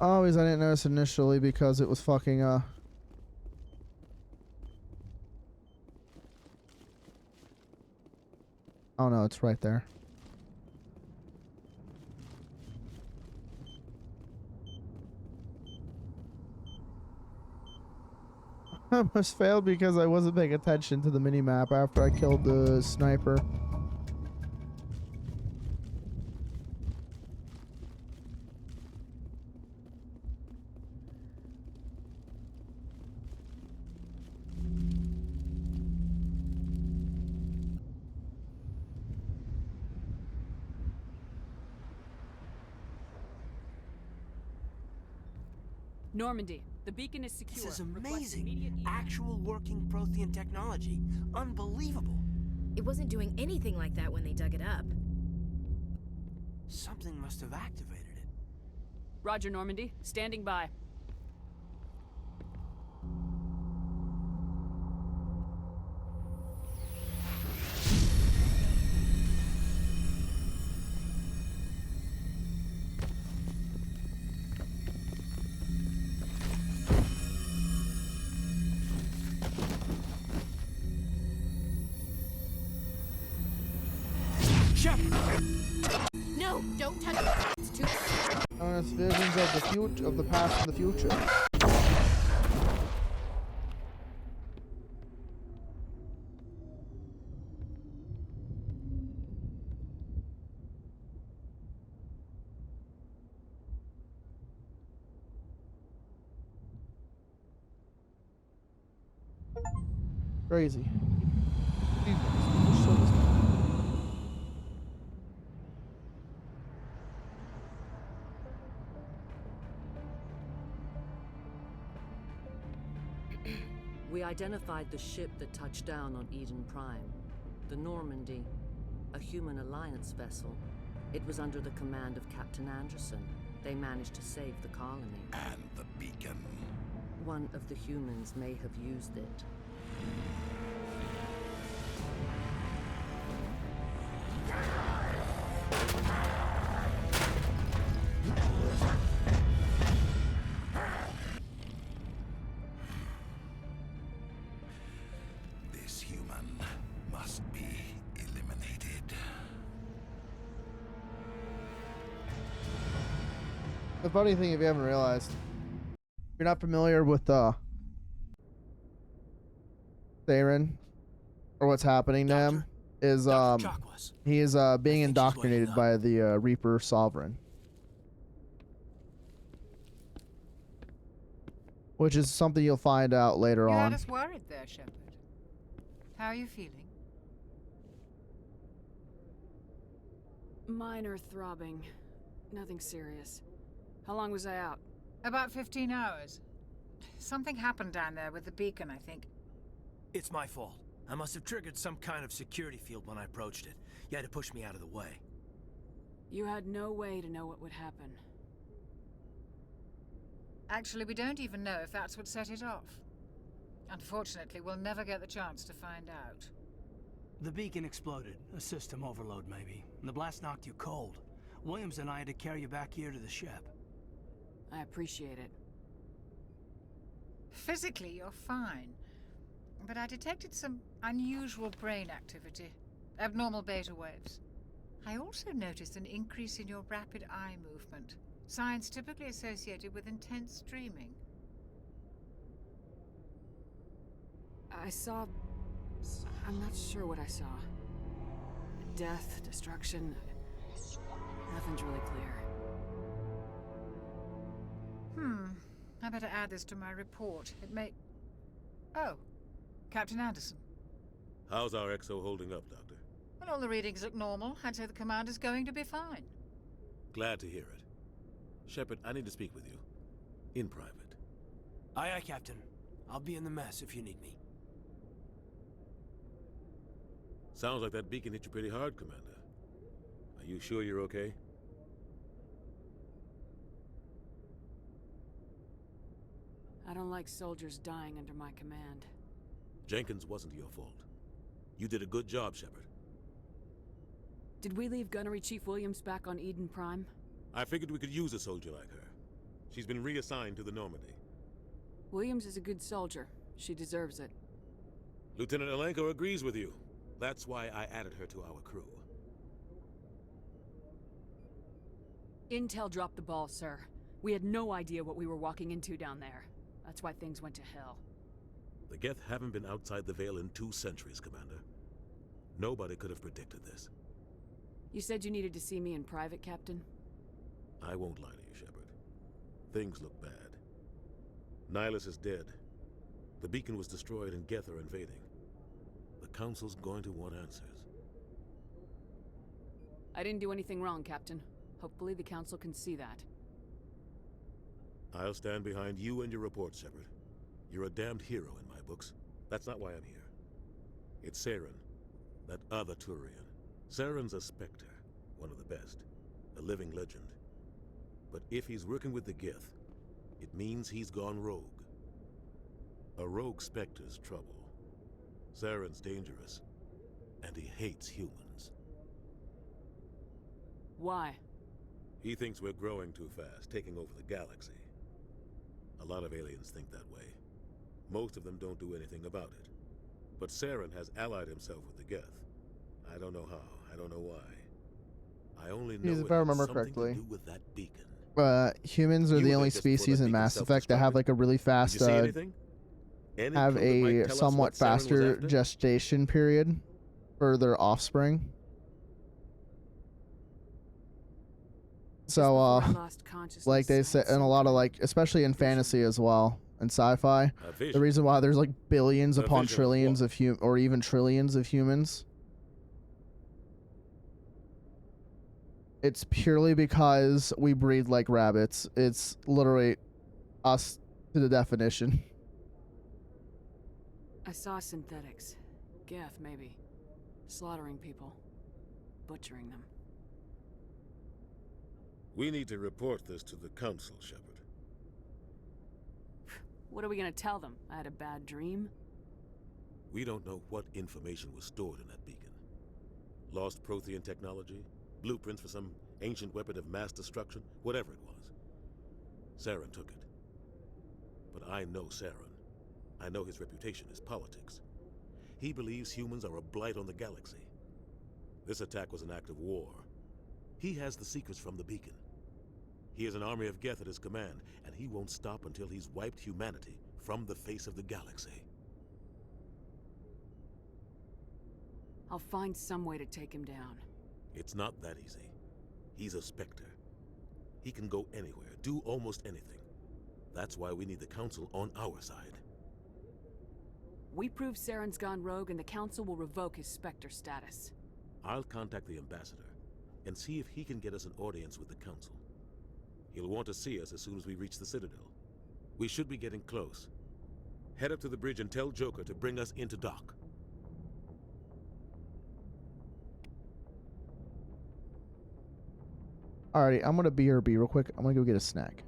Oh, I didn't notice initially because it was fucking, Oh no, it's right there. I almost failed because I wasn't paying attention to the mini-map after I killed the sniper. Normandy, the beacon is secure. This is amazing. Actual working Prothean technology. Unbelievable. It wasn't doing anything like that when they dug it up. Something must have activated it. Roger, Normandy. Standing by. No, don't touch it. It's too. It's visions of the future, of the past and the future. Crazy. We identified the ship that touched down on Eden Prime. The Normandy. A human alliance vessel. It was under the command of Captain Anderson. They managed to save the colony. And the beacon. One of the humans may have used it. This human must be eliminated. The funny thing, if you haven't realized, if you're not familiar with Theron or what's happening to him, is he is being indoctrinated by the Reaper Sovereign, which is something you'll find out later You on. had us worried there, Shepard. How are you feeling? Minor throbbing. Nothing serious. How long was I out? About 15 hours. Something happened down there with the beacon, I think. It's my fault. I must have triggered some kind of security field when I approached it. You had to push me out of the way. You had no way to know what would happen. Actually, we don't even know if that's what set it off. Unfortunately, we'll never get the chance to find out. The beacon exploded. A system overload, maybe. The blast knocked you cold. Williams and I had to carry you back here to the ship. I appreciate it. Physically, you're fine. But I detected some unusual brain activity. Abnormal beta waves. I also noticed an increase in your rapid eye movement. Signs typically associated with intense dreaming. I saw... I'm not sure what I saw. Death, destruction... Nothing's really clear. I better add this to my report. It may... Oh. Captain Anderson. How's our XO holding up, Doctor? Well, all the readings look normal. I'd say the commander's going to be fine. Glad to hear it. Shepard, I need to speak with you. In private. Aye, aye, Captain. I'll be in the mess if you need me. Sounds like that beacon hit you pretty hard, Commander. Are you sure you're okay? I don't like soldiers dying under my command. Jenkins wasn't your fault. You did a good job, Shepard. Did we leave Gunnery Chief Williams back on Eden Prime? I figured we could use a soldier like her. She's been reassigned to the Normandy. Williams is a good soldier. She deserves it. Lieutenant Alenko agrees with you. That's why I added her to our crew. Intel dropped the ball, sir. We had no idea what we were walking into down there. That's why things went to hell. The Geth haven't been outside the Veil in 2 centuries, Commander. Nobody could have predicted this. You said you needed to see me in private, Captain? I won't lie to you, Shepard. Things look bad. Nihilus is dead. The beacon was destroyed and Geth are invading. The Council's going to want answers. I didn't do anything wrong, Captain. Hopefully the Council can see that. I'll stand behind you and your report, Shepard. You're a damned hero in my books. That's not why I'm here. It's Saren, that other Turian. Saren's a Spectre, one of the best, a living legend. But if he's working with the Geth, it means he's gone rogue. A rogue Spectre's trouble. Saren's dangerous, and he hates humans. Why? He thinks we're growing too fast, taking over the galaxy. A lot of aliens think that way. Most of them don't do anything about it. But Saren has allied himself with the Geth. I don't know how, I don't know why. I only know If I remember something correctly. to do with that beacon. Humans are You the were only there just before species that in beacon Mass Effect that have like a really fast, Did you see anything? Any have clue that might a tell us somewhat what Saren was faster after? gestation period for their offspring. So, before I lost consciousness, like they I say, had and a some lot of kind like, especially in fantasy as well, and sci-fi, A vision. the reason why there's like billions A upon vision of trillions of or even trillions of humans, it's purely because we breed like rabbits. It's literally us to the definition. I saw synthetics. Geth, maybe. Slaughtering people. Butchering them. We need to report this to the Council, Shepard. What are we gonna tell them? I had a bad dream? We don't know what information was stored in that beacon. Lost Prothean technology, blueprints for some ancient weapon of mass destruction, whatever it was. Saren took it. But I know Saren. I know his reputation is politics. He believes humans are a blight on the galaxy. This attack was an act of war. He has the secrets from the beacon. He has an army of Geth at his command, and he won't stop until he's wiped humanity from the face of the galaxy. I'll find some way to take him down. It's not that easy. He's a Spectre. He can go anywhere, do almost anything. That's why we need the Council on our side. We prove Saren's gone rogue and the Council will revoke his Spectre status. I'll contact the Ambassador and see if he can get us an audience with the Council. He'll want to see us as soon as we reach the Citadel. We should be getting close. Head up to the bridge and tell Joker to bring us into dock. Alrighty, I'm gonna BRB real quick. I'm gonna go get a snack.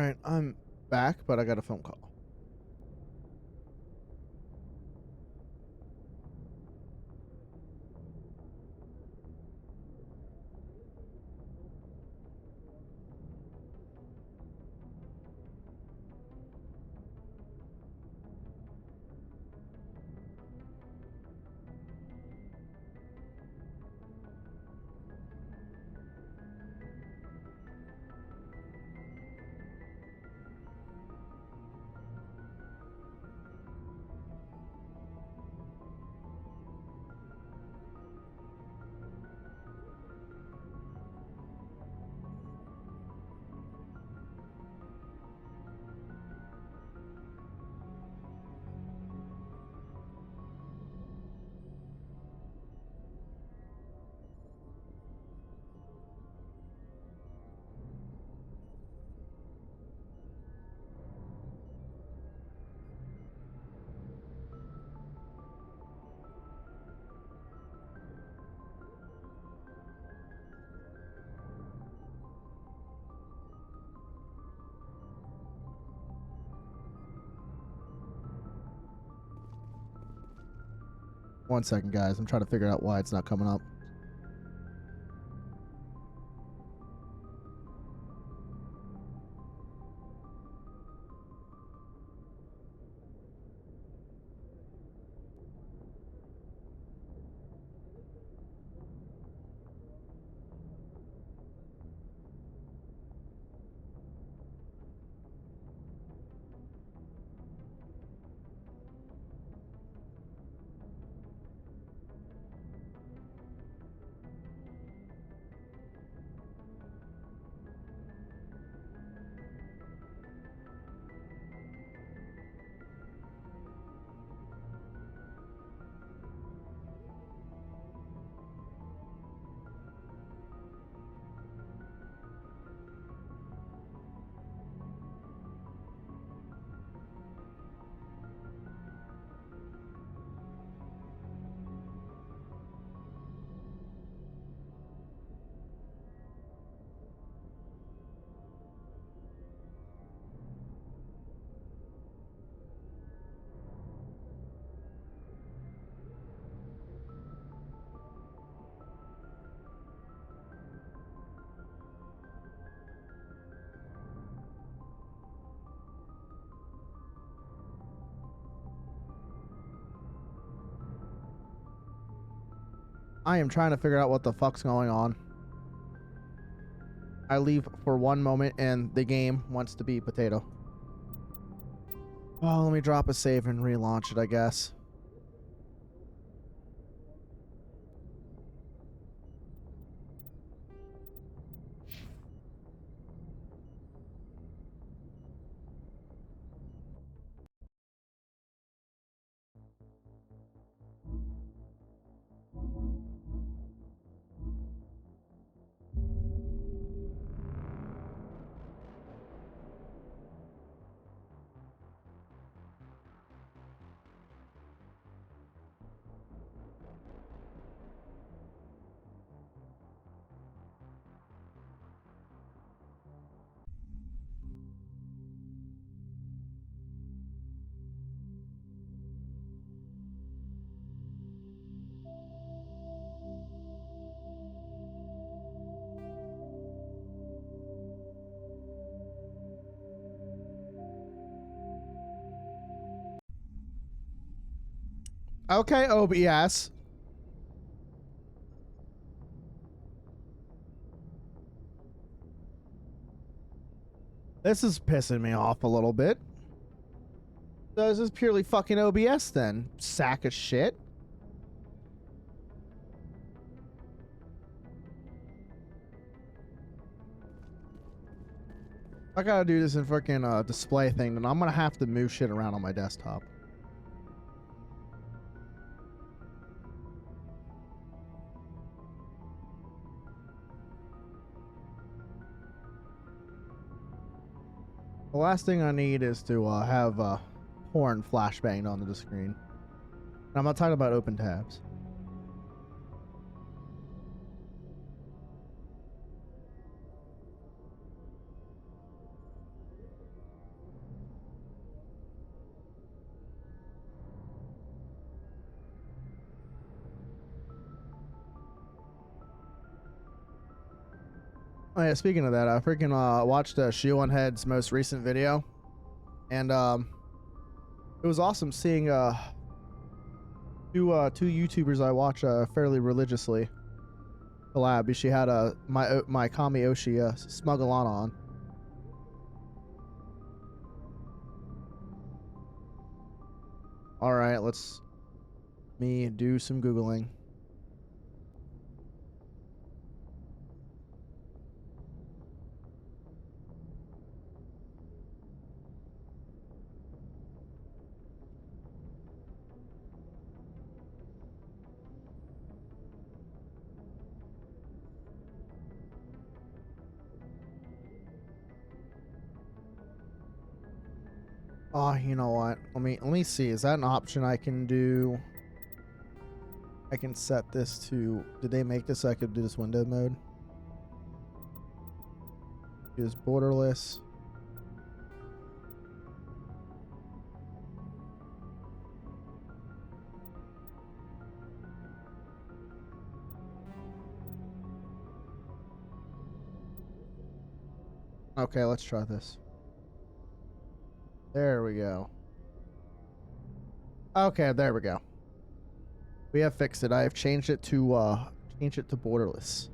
Alright, I'm back, but I got a phone call. One second, guys. I'm trying to figure out why it's not coming up. I am trying to figure out what the fuck's going on. I leave for one moment and the game wants to be potato. Oh, let me drop a save and relaunch it, I guess. Okay, OBS. This is pissing me off a little bit. So this is purely fucking OBS then, sack of shit. I gotta do this in freaking display thing, then I'm gonna have to move shit around on my desktop. The last thing I need is to have porn flashbanged onto the screen. And I'm not talking about open tabs. Oh yeah, speaking of that, I freaking watched Shion Head's most recent video, and it was awesome seeing two YouTubers I watch fairly religiously collab. She had my Kami Oshi Smuggleon on. All right, let's me do some Googling. Oh, you know what? Let me see. Is that an option I can do? I can set this to. Did they make this so I could do this window mode? Use borderless. Okay, let's try this. There we go. Okay, there we go. We have fixed it. I have changed it to borderless.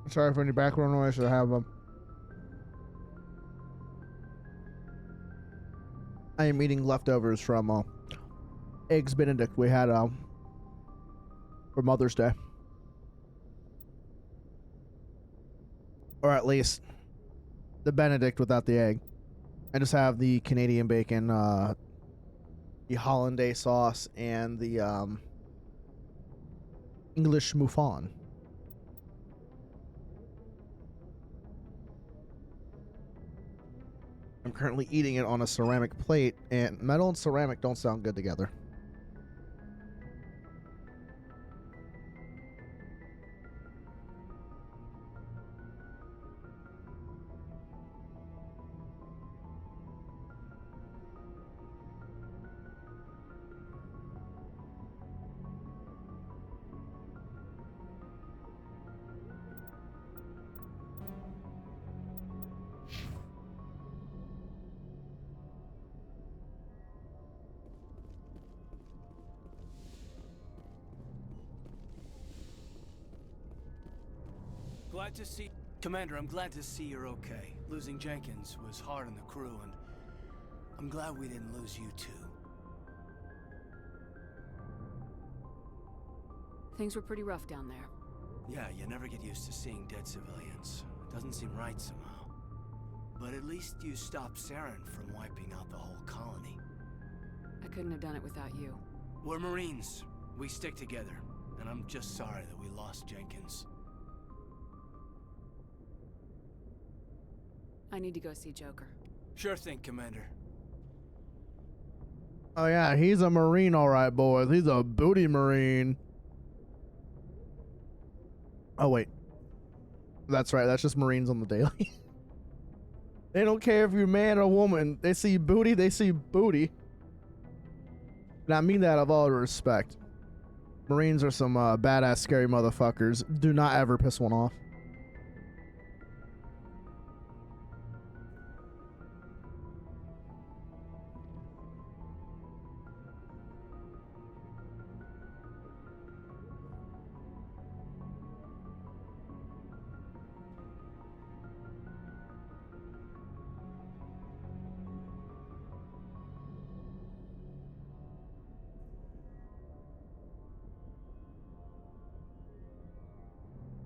Sorry for any background noise. I have them. I am eating leftovers from Eggs Benedict we had for Mother's Day. Or at least the Benedict without the egg. I just have the Canadian bacon, the hollandaise sauce, and the English mouflon. I'm currently eating it on a ceramic plate, and metal and ceramic don't sound good together. Glad to see... Commander, I'm glad to see you're okay. Losing Jenkins was hard on the crew, and I'm glad we didn't lose you too. Things were pretty rough down there. Yeah, you never get used to seeing dead civilians. It doesn't seem right somehow. But at least you stopped Saren from wiping out the whole colony. I couldn't have done it without you. We're Marines. We stick together. And I'm just sorry that we lost Jenkins. I need to go see Joker. Sure thing, Commander. Oh yeah, he's a Marine, all right, boys. He's a booty Marine. Oh wait, that's right. That's just Marines on the daily. They don't care if you're man or woman. They see booty, they see booty. And I mean that of all respect. Marines are some badass, scary motherfuckers. Do not ever piss one off.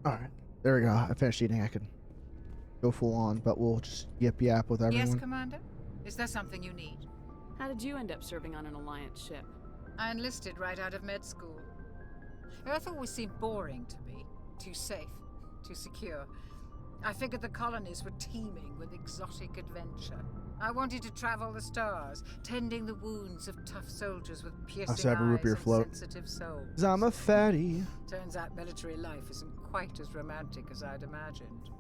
Alright, there we go. I finished eating. I could go full on, but we'll just yap with everyone. Yes, Commander? Is there something you need? How did you end up serving on an Alliance ship? I enlisted right out of med school. Earth always seemed boring to me. Too safe, too secure. I figured the colonies were teeming with exotic adventure. I wanted to travel the stars, tending the wounds of tough soldiers with piercing eyes and sensitive souls. 'Cause I'm a fatty. Turns out military life isn't quite as romantic as I'd imagined.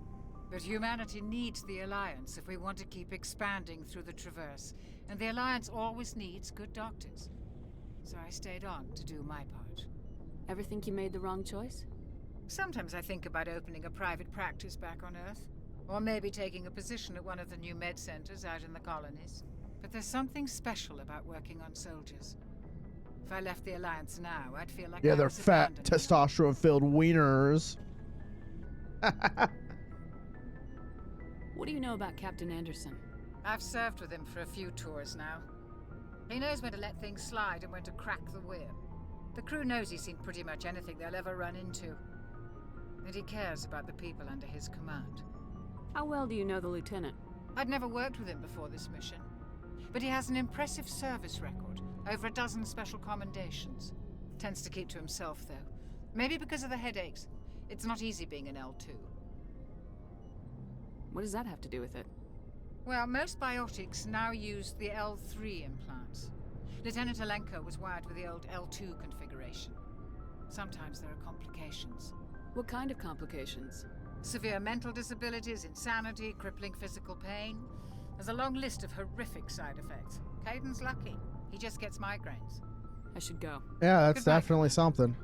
But humanity needs the Alliance if we want to keep expanding through the Traverse. And the Alliance always needs good doctors. So I stayed on to do my part. Ever think you made the wrong choice? Sometimes I think about opening a private practice back on Earth. Or maybe taking a position at one of the new med centers out in the colonies. But there's something special about working on soldiers. If I left the Alliance now, I'd feel like Yeah, I they're was fat, abandoned. testosterone-filled wieners. What do you know about Captain Anderson? I've served with him for a few tours now. He knows when to let things slide and when to crack the whip. The crew knows he's seen pretty much anything they'll ever run into. And he cares about the people under his command. How well do you know the lieutenant? I'd never worked with him before this mission. But he has an impressive service record. Over a dozen special commendations. Tends to keep to himself, though. Maybe because of the headaches. It's not easy being an L2. What does that have to do with it? Well, most biotics now use the L3 implants. Lieutenant Alenko was wired with the old L2 configuration. Sometimes there are complications. What kind of complications? Severe mental disabilities, insanity, crippling physical pain. There's a long list of horrific side effects. Caden's lucky. He just gets migraines. I should go. Yeah, that's Goodbye. definitely something.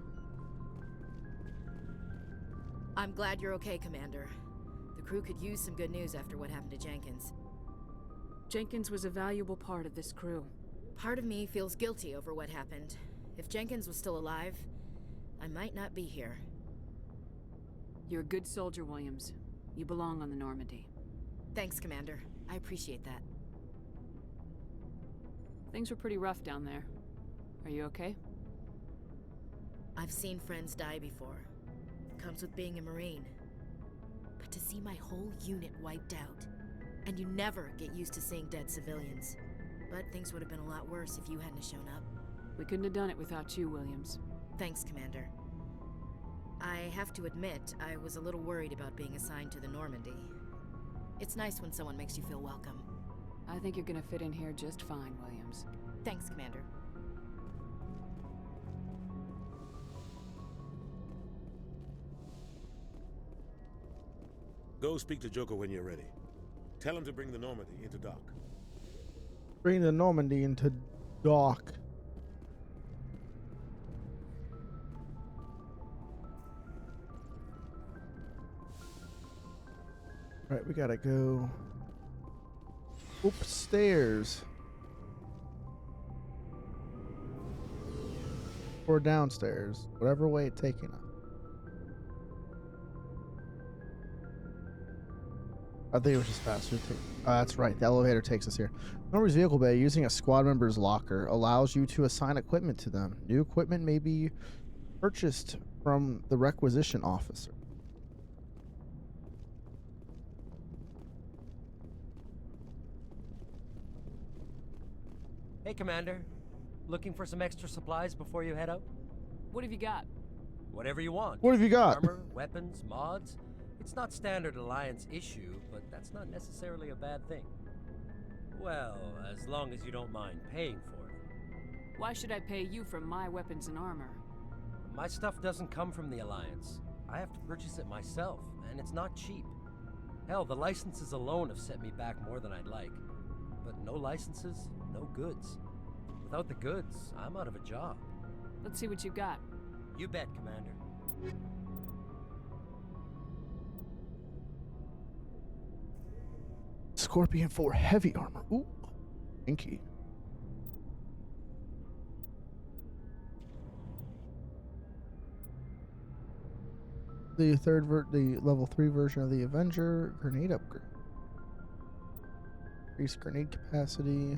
I'm glad you're okay, Commander. The crew could use some good news after what happened to Jenkins. Jenkins was a valuable part of this crew. Part of me feels guilty over what happened. If Jenkins was still alive, I might not be here. You're a good soldier, Williams. You belong on the Normandy. Thanks, Commander. I appreciate that. Things were pretty rough down there. Are you okay? I've seen friends die before. Comes with being a Marine. But to see my whole unit wiped out, and you never get used to seeing dead civilians. But things would have been a lot worse if you hadn't shown up. We couldn't have done it without you, Williams. Thanks, Commander. I have to admit, I was a little worried about being assigned to the Normandy. It's nice when someone makes you feel welcome. I think you're gonna fit in here just fine, Williams. Thanks, Commander. Go speak to Joker when you're ready. Tell him to bring the Normandy into dock. Bring the Normandy into dock. Right, we gotta go upstairs. Or downstairs, whatever way it's taking us. I think it was just faster. That's right. The elevator takes us here. Normandy's vehicle bay, using a squad member's locker, allows you to assign equipment to them. New equipment may be purchased from the requisition officer. Hey, Commander. Looking for some extra supplies before you head out? What have you got? Whatever you want. What have you got? Armor, weapons, mods. It's not standard Alliance issue, but that's not necessarily a bad thing. Well, as long as you don't mind paying for it. Why should I pay you for my weapons and armor? My stuff doesn't come from the Alliance. I have to purchase it myself, and it's not cheap. Hell, the licenses alone have set me back more than I'd like. But no licenses, no goods. Without the goods, I'm out of a job. Let's see what you got. You bet, Commander. Scorpion 4 heavy armor. Ooh, inky. The the level 3 version of the Avenger grenade upgrade. Increase grenade capacity.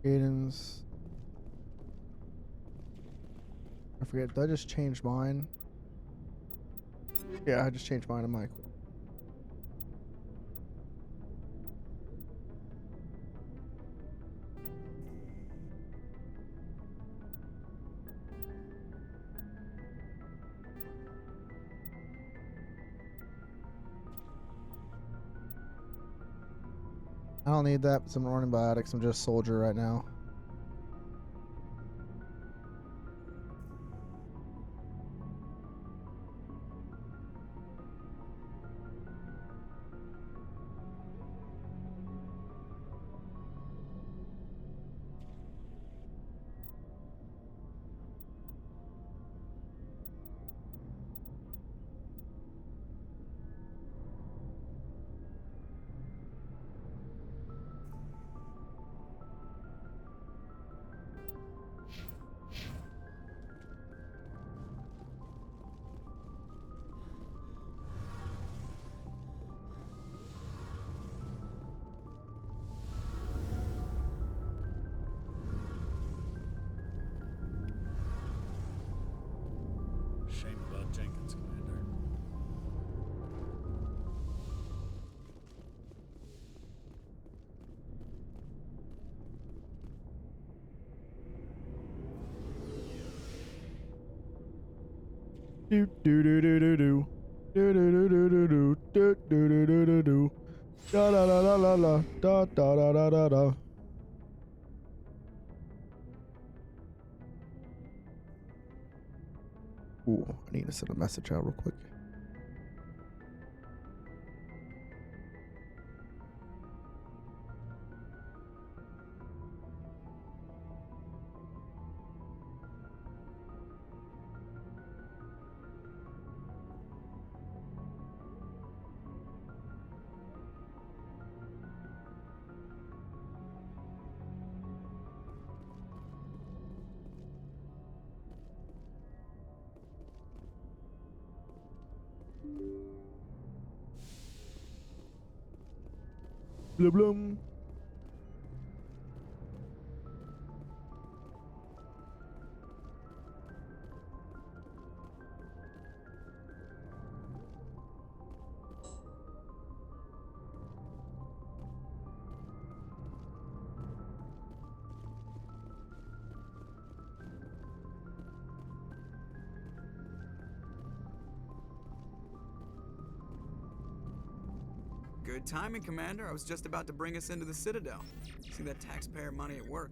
Cadence. I forget, did I just change mine? Yeah, I just changed mine to my equipment. I don't need that, but I'm running biotics. I'm just soldier right now. Shame about Jenkins, Commander. Do do do do do do do do do do do do do do do do do da da da da da da da da da da da. Ooh, I need to send a message out real quick. Blah, blah. Good timing, Commander. I was just about to bring us into the Citadel. See that taxpayer money at work.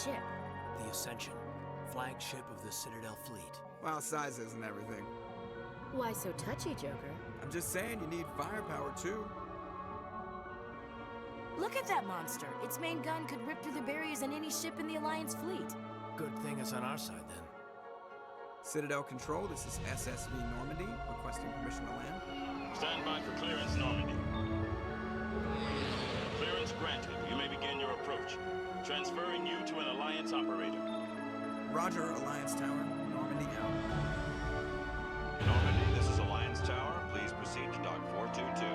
Ship. The Ascension, flagship of the Citadel fleet. Well, size isn't everything. Why so touchy, Joker? I'm just saying you need firepower, too. Look at that monster. Its main gun could rip through the barriers in any ship in the Alliance fleet. Good thing it's on our side, then. Citadel Control, this is SSV Normandy, requesting permission to land. Stand by for clearance, Normandy. Clearance granted. You may begin your approach. Transferring you to an Alliance operator. Roger, Alliance Tower. Normandy out. Normandy, this is Alliance Tower. Please proceed to Dock 422.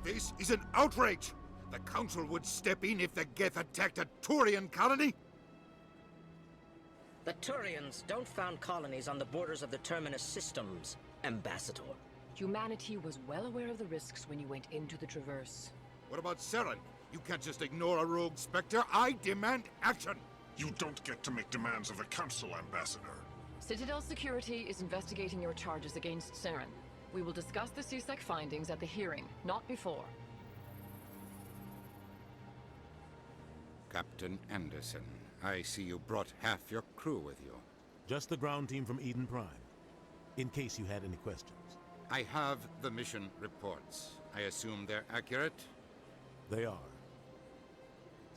This is an outrage! The Council would step in if the Geth attacked a Turian colony? The Turians don't found colonies on the borders of the Terminus systems, Ambassador. Humanity was well aware of the risks when you went into the Traverse. What about Saren? You can't just ignore a rogue Spectre. I demand action! You don't get to make demands of the Council, Ambassador. Citadel Security is investigating your charges against Saren. We will discuss the CSEC findings at the hearing, not before. Captain Anderson, I see you brought half your crew with you. Just the ground team from Eden Prime, in case you had any questions. I have the mission reports. I assume they're accurate? They are.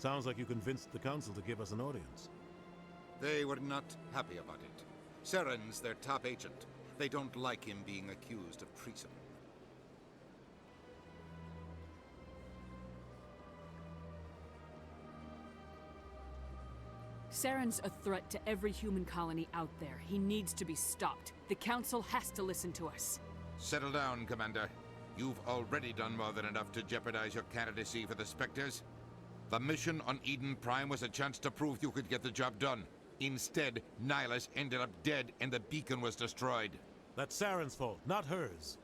Sounds like you convinced the council to give us an audience. They were not happy about it. Saren's their top agent. They don't like him being accused of treason. Saren's a threat to every human colony out there. He needs to be stopped. The Council has to listen to us. Settle down, Commander. You've already done more than enough to jeopardize your candidacy for the Spectres. The mission on Eden Prime was a chance to prove you could get the job done. Instead, Nihilus ended up dead and the beacon was destroyed. That's Saren's fault, not hers.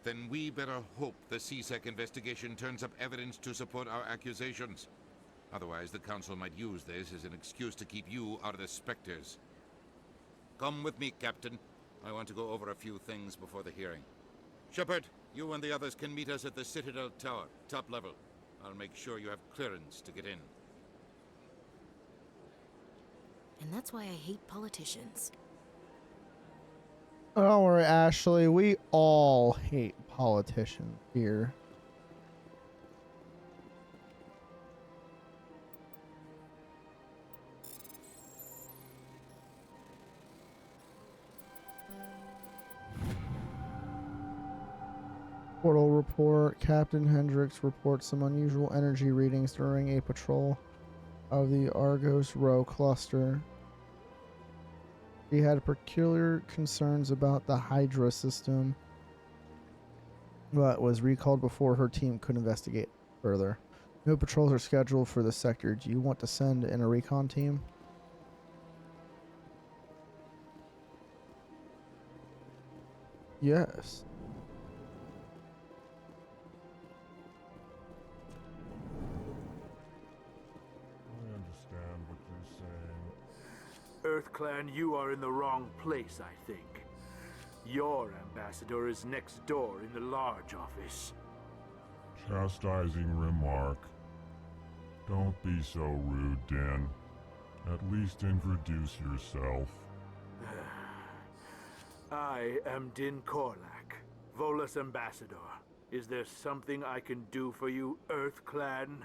Then we better hope the C-Sec investigation turns up evidence to support our accusations. Otherwise, the Council might use this as an excuse to keep you out of the Spectres. Come with me, Captain. I want to go over a few things before the hearing. Shepard, you and the others can meet us at the Citadel Tower, top level. I'll make sure you have clearance to get in. And that's why I hate politicians. Don't worry, Ashley. We all hate politicians here. Portal report. Captain Hendricks reports some unusual energy readings during a patrol of the Argos Rho cluster. He had peculiar concerns about the Hydra system, but was recalled before her team could investigate further. No patrols are scheduled for the sector. Do you want to send in a recon team? Yes. EarthClan, you are in the wrong place, I think. Your ambassador is next door in the large office. Chastising remark. Don't be so rude, Din. At least introduce yourself. I am Din Korlak, Volus ambassador. Is there something I can do for you, EarthClan?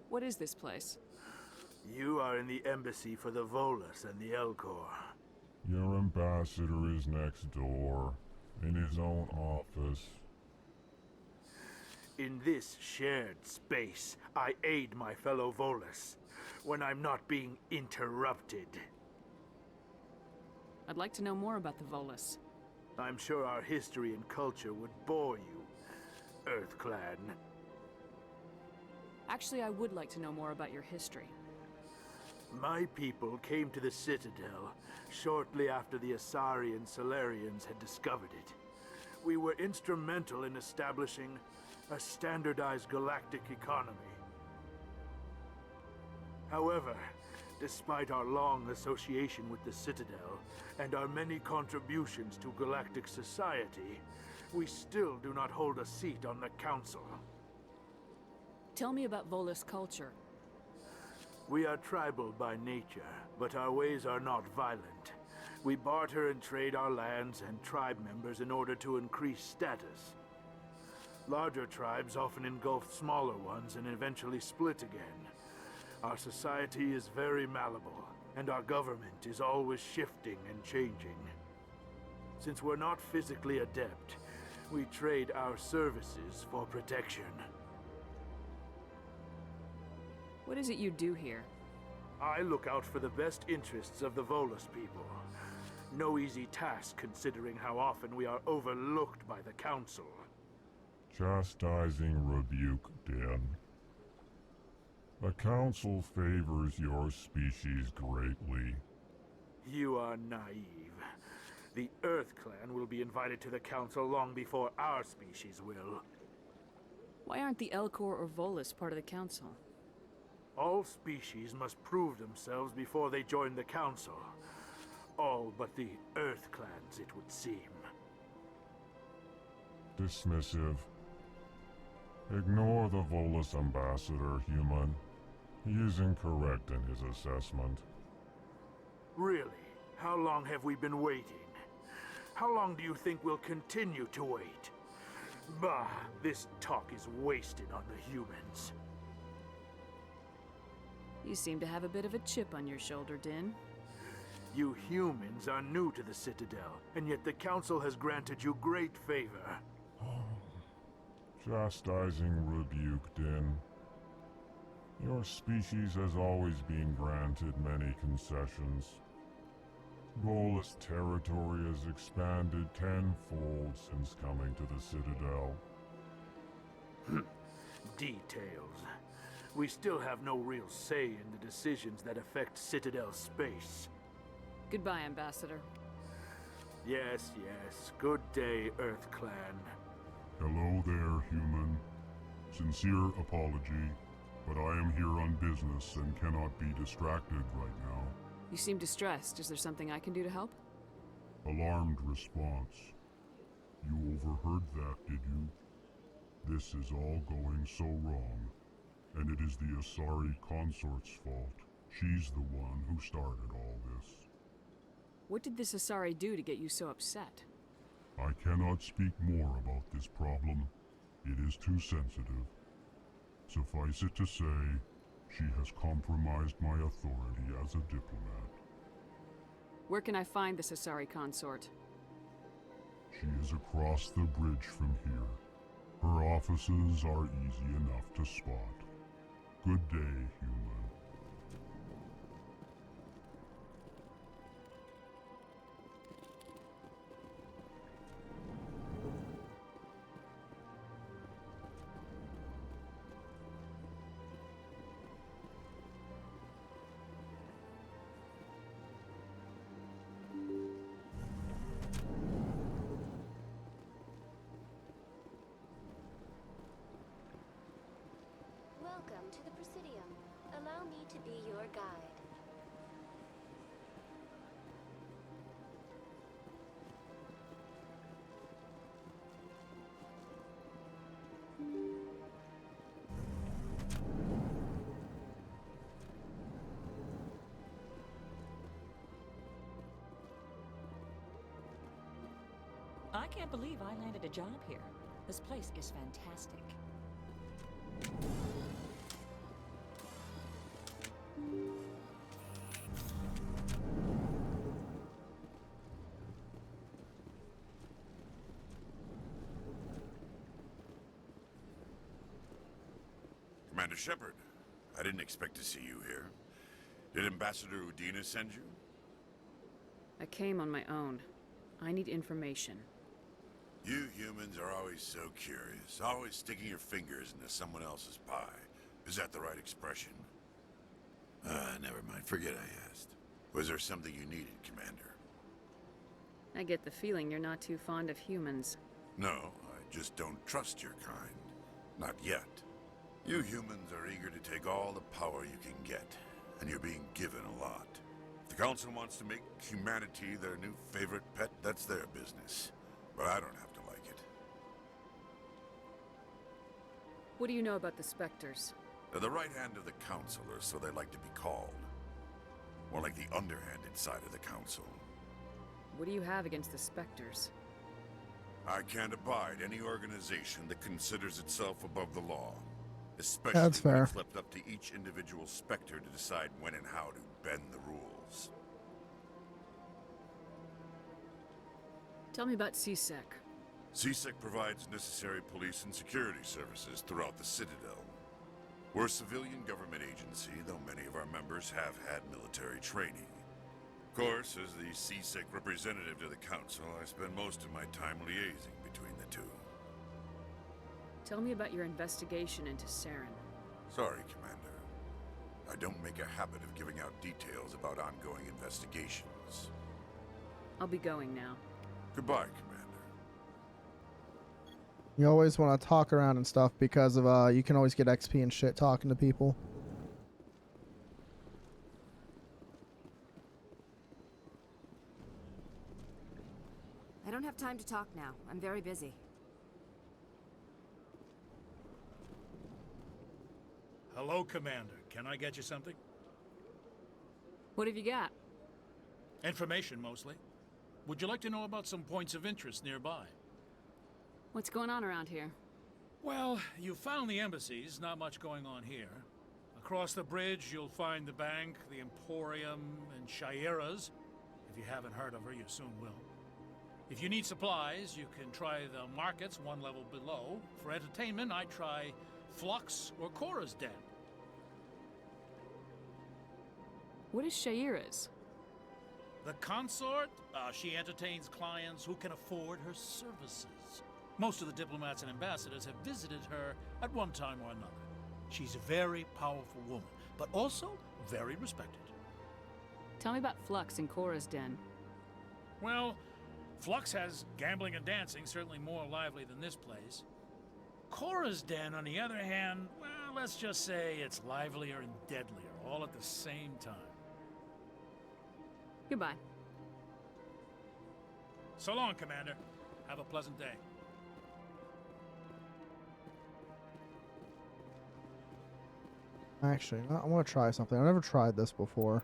What is this place? You are in the embassy for the Volus and the Elcor. Your ambassador is next door, in his own office. In this shared space, I aid my fellow Volus when I'm not being interrupted. I'd like to know more about the Volus. I'm sure our history and culture would bore you, EarthClan. Actually, I would like to know more about your history. My people came to the Citadel shortly after the Asari and Salarians had discovered it. We were instrumental in establishing a standardized galactic economy. However, despite our long association with the Citadel and our many contributions to galactic society, we still do not hold a seat on the Council. Tell me about Volus culture. We are tribal by nature, but our ways are not violent. We barter and trade our lands and tribe members in order to increase status. Larger tribes often engulf smaller ones and eventually split again. Our society is very malleable, and our government is always shifting and changing. Since we're not physically adept, we trade our services for protection. What is it you do here? I look out for the best interests of the Volus people. No easy task considering how often we are overlooked by the Council. Chastising rebuke, Din. The Council favors your species greatly. You are naive. The EarthClan will be invited to the Council long before our species will. Why aren't the Elcor or Volus part of the Council? All species must prove themselves before they join the Council. All but the EarthClans, it would seem. Dismissive. Ignore the Volus ambassador, human. He is incorrect in his assessment. Really? How long have we been waiting? How long do you think we'll continue to wait? Bah, this talk is wasted on the humans. You seem to have a bit of a chip on your shoulder, Din. You humans are new to the Citadel, and yet the Council has granted you great favor. Chastising rebuke, Din. Your species has always been granted many concessions. Volus territory has expanded tenfold since coming to the Citadel. Details. We still have no real say in the decisions that affect Citadel space. Goodbye, Ambassador. Yes, yes. Good day, Earth Clan. Hello there, human. Sincere apology, but I am here on business and cannot be distracted right now. You seem distressed. Is there something I can do to help? Alarmed response. You overheard that, did you? This is all going so wrong, and it is the Asari consort's fault. She's the one who started all this. What did this Asari do to get you so upset? I cannot speak more about this problem. It is too sensitive. Suffice it to say, she has compromised my authority as a diplomat. Where can I find this Asari consort? She is across the bridge from here. Her offices are easy enough to spot. Good day, human. Welcome to the Presidium. Allow me to be your guide. I can't believe I landed a job here. This place is fantastic. Commander Shepard, I didn't expect to see you here. Did Ambassador Udina send you? I came on my own. I need information. You humans are always so curious, always sticking your fingers into someone else's pie. Is that the right expression? Never mind. Forget I asked. Was there something you needed, Commander? I get the feeling you're not too fond of humans. No, I just don't trust your kind. Not yet. You humans are eager to take all the power you can get, and you're being given a lot. If the Council wants to make humanity their new favorite pet, that's their business. But I don't have to like it. What do you know about the Spectres? They're the right hand of the Council, or so they like to be called. More like the underhanded side of the Council. What do you have against the Spectres? I can't abide any organization that considers itself above the law. Especially That's when fair. it's left up to each individual Spectre to decide when and how to bend the rules. Tell me about CSEC. CSEC provides necessary police and security services throughout the Citadel. We're a civilian government agency, though many of our members have had military training. Of course, as the CSEC representative to the Council, I spend most of my time liaising between the two. Tell me about your investigation into Saren. Sorry, Commander. I don't make a habit of giving out details about ongoing investigations. I'll be going now. Goodbye, Commander. You always want to talk around and stuff because of you can always get XP and shit talking to people. I don't have time to talk now. I'm very busy. Hello, Commander. Can I get you something? What have you got? Information, mostly. Would you like to know about some points of interest nearby? What's going on around here? Well, you found the embassies, not much going on here. Across the bridge, you'll find the bank, the Emporium, and Shaira's. If you haven't heard of her, you soon will. If you need supplies, you can try the markets one level below. For entertainment, I try Flux or Cora's Den. What is Shaira's? The consort, she entertains clients who can afford her services. Most of the diplomats and ambassadors have visited her at one time or another. She's a very powerful woman, but also very respected. Tell me about Flux and Cora's Den. Well, Flux has gambling and dancing, certainly more lively than this place. Cora's Den, on the other hand, well, let's just say it's livelier and deadlier, all at the same time. Goodbye. So long, Commander. Have a pleasant day. Actually, I want to try something. I've never tried this before.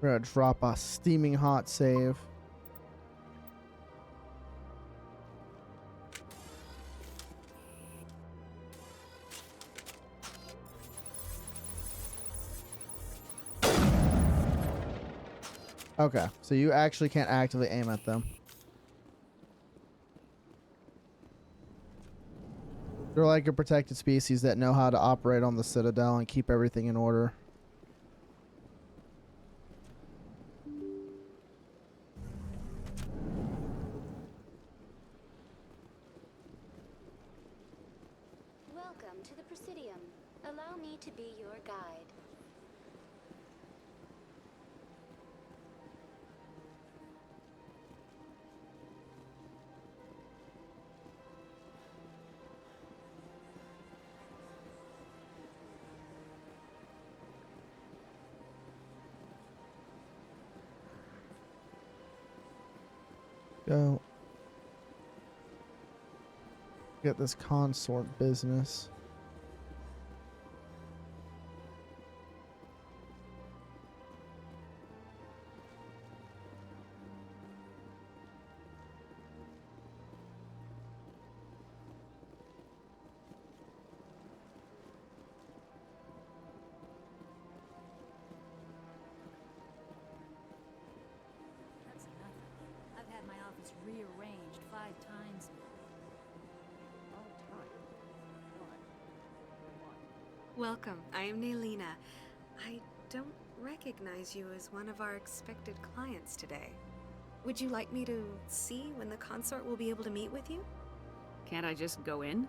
We're gonna drop a steaming hot save. Okay, so you actually can't actively aim at them. They're like a protected species that know how to operate on the Citadel and keep everything in order. Welcome to the Presidium. Allow me to be your guide. Go get this consort business. Rearranged 5 times. Welcome. I am Nelina. I don't recognize you as one of our expected clients today. Would you like me to see when the consort will be able to meet with you? Can't I just go in?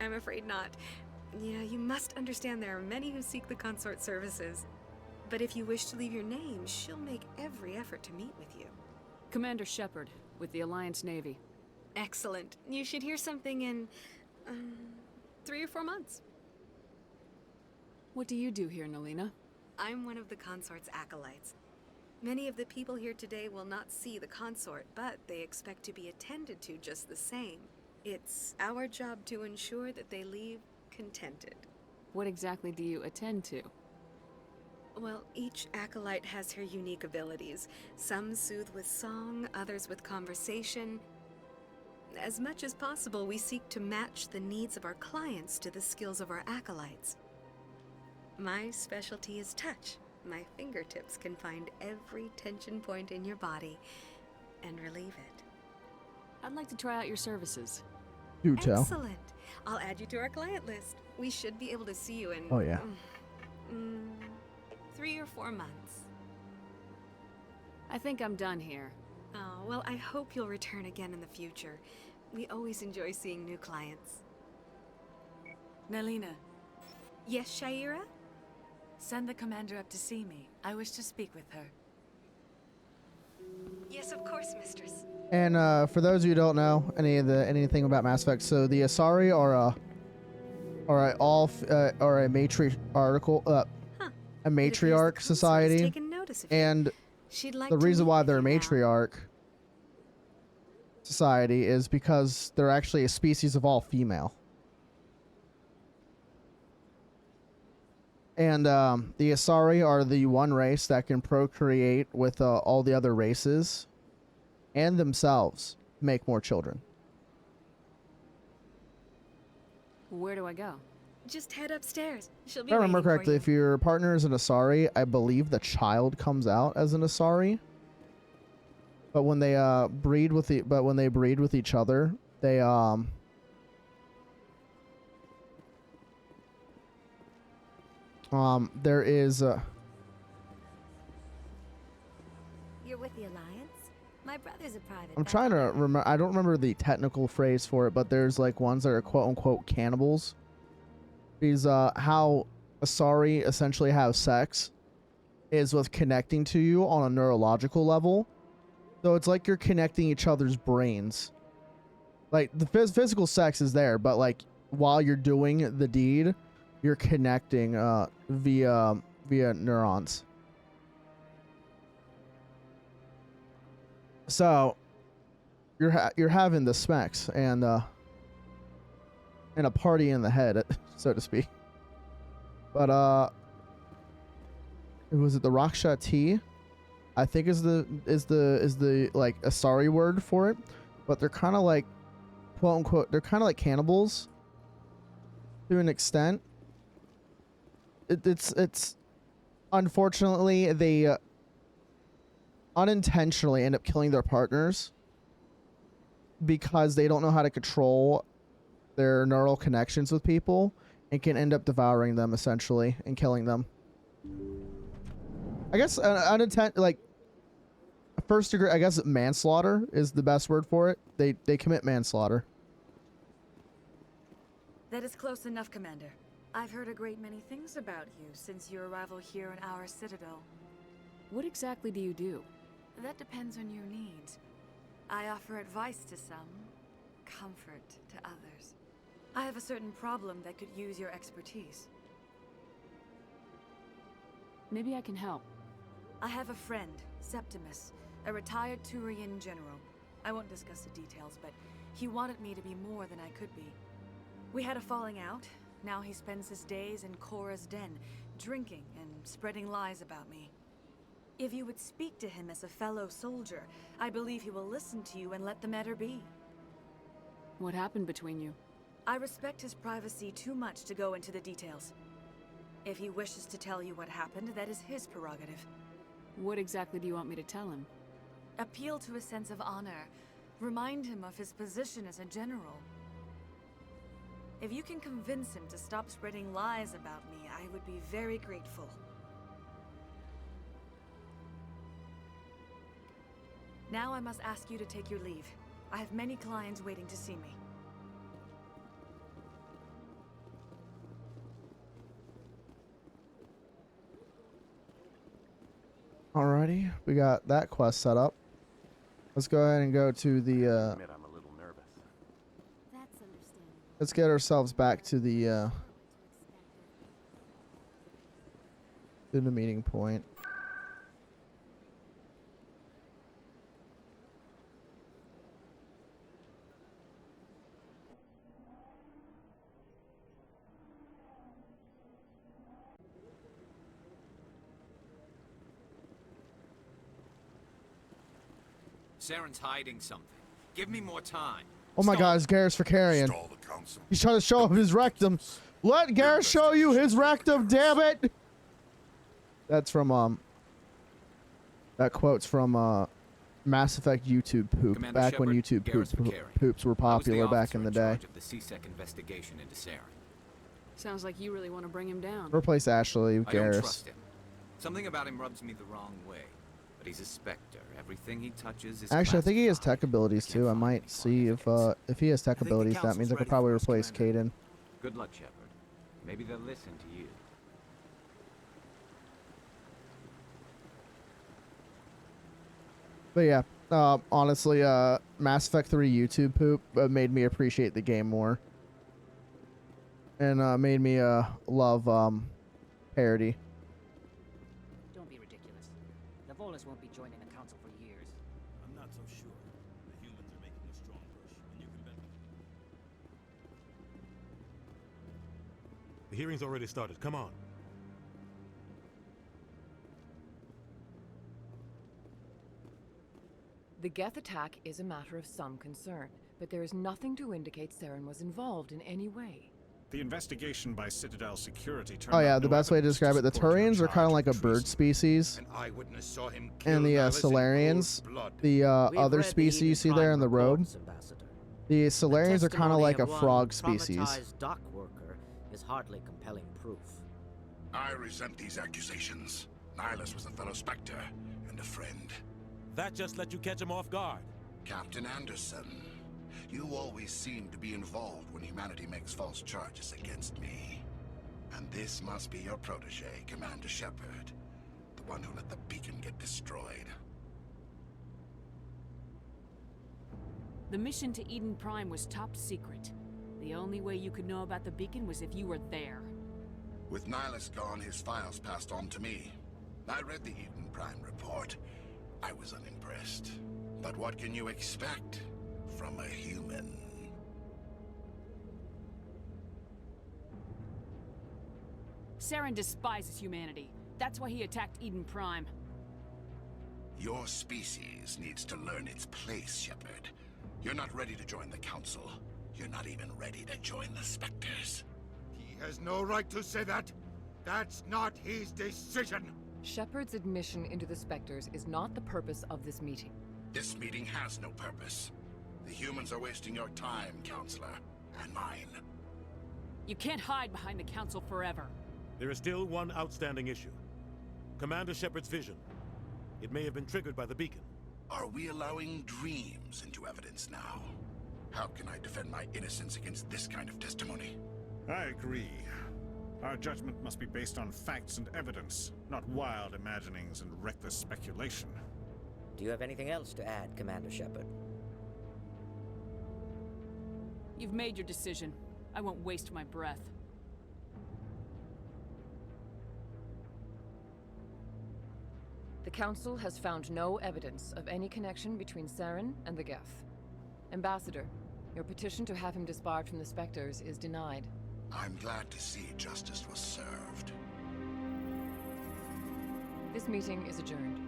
I'm afraid not. Yeah, you must understand there are many who seek the consort services. But if you wish to leave your name, she'll make every effort to meet with you. Commander Shepard, with the Alliance Navy. Excellent. You should hear something in 3 or 4 months. What do you do here, Nelina? I'm one of the consort's acolytes. Many of the people here today will not see the consort, but they expect to be attended to just the same. It's our job to ensure that they leave contented. What exactly do you attend to? Well, each acolyte has her unique abilities. Some soothe with song, others with conversation. As much as possible, we seek to match the needs of our clients to the skills of our acolytes. My specialty is touch. My fingertips can find every tension point in your body and relieve it. I'd like to try out your services. Do tell. Excellent. I'll add you to our client list. We should be able to see you in... Oh, yeah. 3 or 4 months. I think I'm done here. Oh, well, I hope you'll return again in the future. We always enjoy seeing new clients. Nelina. Yes, Shaira? Send the commander up to see me. I wish to speak with her. Yes, of course, mistress. And for those of you who don't know anything about Mass Effect, so the Asari are a matriarch society, and the reason why they're a matriarch society is because they're actually a species of all female. And the Asari are the one race that can procreate with all the other races and themselves make more children. Where do I go? Just head upstairs. She'll be If I remember waiting for correctly, you. if your partner is an Asari, I believe the child comes out as an Asari. But when they breed with each other, they there is You're with the Alliance? My brother's a private. I'm trying to remember. I don't remember the technical phrase for it, but there's like ones that are quote unquote cannibals. These how Asari essentially have sex is with connecting to you on a neurological level. So it's like you're connecting each other's brains. Like the physical sex is there, but like while you're doing the deed, you're connecting via neurons. So you're having the smecks and a party in the head, so to speak. But was it the Raksha T? I think is the like Asari word for it, but they're kind of like quote unquote they're kind of like cannibals to an extent. It's unfortunately they unintentionally end up killing their partners because they don't know how to control their neural connections with people and can end up devouring them essentially and killing them. I guess like first degree, I guess manslaughter is the best word for it. They commit manslaughter. That is close enough, Commander. I've heard a great many things about you since your arrival here in our citadel. What exactly do you do? That depends on your needs. I offer advice to some, comfort to others. I have a certain problem that could use your expertise. Maybe I can help. I have a friend, Septimus, a retired Turian general. I won't discuss the details, but he wanted me to be more than I could be. We had a falling out. Now he spends his days in Korra's den, drinking and spreading lies about me. If you would speak to him as a fellow soldier, I believe he will listen to you and let the matter be. What happened between you? I respect his privacy too much to go into the details. If he wishes to tell you what happened, that is his prerogative. What exactly do you want me to tell him? Appeal to his sense of honor. Remind him of his position as a general. If you can convince him to stop spreading lies about me, I would be very grateful. Now I must ask you to take your leave. I have many clients waiting to see me. Alrighty, we got that quest set up. Let's go ahead and go to the admit I'm a little nervous. That's understandable. let's get ourselves back to the meeting point. Saren's hiding something. Give me more time. Oh my God, it's Garrus for carrying. He's trying to show off his rectum. Let Garrus show you his rectum, damn it! That's from that quote's from Mass Effect YouTube poop. Commander Back when Shepard, YouTube Garrus for carrying. poops were popular back in the day. Of the CSEC investigation into Saren. Sounds like you really want to bring him down. Replace Ashley with I don't Garrus. trust him. Something about him rubs me the wrong way. But he's a Spectre. Everything he touches is Actually, I think he has tech abilities too. I might see if he has tech abilities. That means I could probably replace Kaden. Good luck, Shepard. Maybe they'll listen to you. But yeah, honestly, Mass Effect 3 YouTube poop made me appreciate the game more, and made me love parody. Don't be ridiculous. The Volus won't be joining the council for years. I'm not so sure. The humans are making a strong push, and you can bet. The hearing's already started. Come on. The Geth attack is a matter of some concern, but there is nothing to indicate Saren was involved in any way. The investigation by Citadel Security turned Oh yeah, up the no best way to evidence describe it: the support your Turians are charge kind of of like a treason. bird species, An eyewitness saw him kill and the Nihilus in cold Solarians, blood. the We've other read the species you Eden see Prime there in the robe. reports, Ambassador. The Solarians are kind of Testimony like a of one frog species. traumatized dock worker is hardly compelling proof. I resent these accusations. Nihilus was a fellow Spectre and a friend. That just let you catch him off guard. Captain Anderson, you always seem to be involved when humanity makes false charges against me. And this must be your protege, Commander Shepard, the one who let the beacon get destroyed. The mission to Eden Prime was top secret. The only way you could know about the beacon was if you were there. With Nihilus gone, his files passed on to me. I read the Eden Prime report. I was unimpressed. But what can you expect from a human? Saren despises humanity. That's why he attacked Eden Prime. Your species needs to learn its place, Shepard. You're not ready to join the Council. You're not even ready to join the Spectres. He has no right to say that. That's not his decision. Shepard's admission into the Spectres is not the purpose of this meeting. This meeting has no purpose. The humans are wasting your time, Counselor, and mine. You can't hide behind the Council forever. There is still one outstanding issue. Commander Shepard's vision. It may have been triggered by the beacon. Are we allowing dreams into evidence now? How can I defend my innocence against this kind of testimony? I agree. Our judgment must be based on facts and evidence, not wild imaginings and reckless speculation. Do you have anything else to add, Commander Shepard? You've made your decision. I won't waste my breath. The Council has found no evidence of any connection between Saren and the Geth. Ambassador, your petition to have him disbarred from the Spectres is denied. I'm glad to see justice was served. This meeting is adjourned.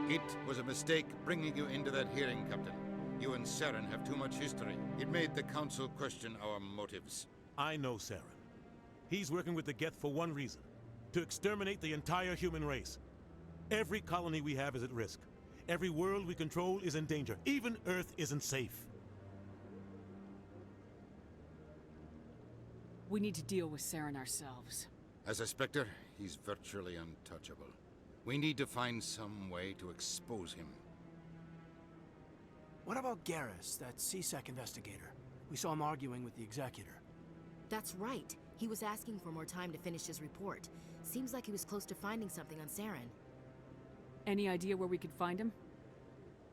It was a mistake bringing you into that hearing, Captain. You and Saren have too much history. It made the Council question our motives. I know Saren. He's working with the Geth for one reason. To exterminate the entire human race. Every colony we have is at risk. Every world we control is in danger. Even Earth isn't safe. We need to deal with Saren ourselves. As a Spectre, he's virtually untouchable. We need to find some way to expose him. What about Garrus, that CSEC investigator? We saw him arguing with the Executor. That's right. He was asking for more time to finish his report. Seems like he was close to finding something on Saren. Any idea where we could find him?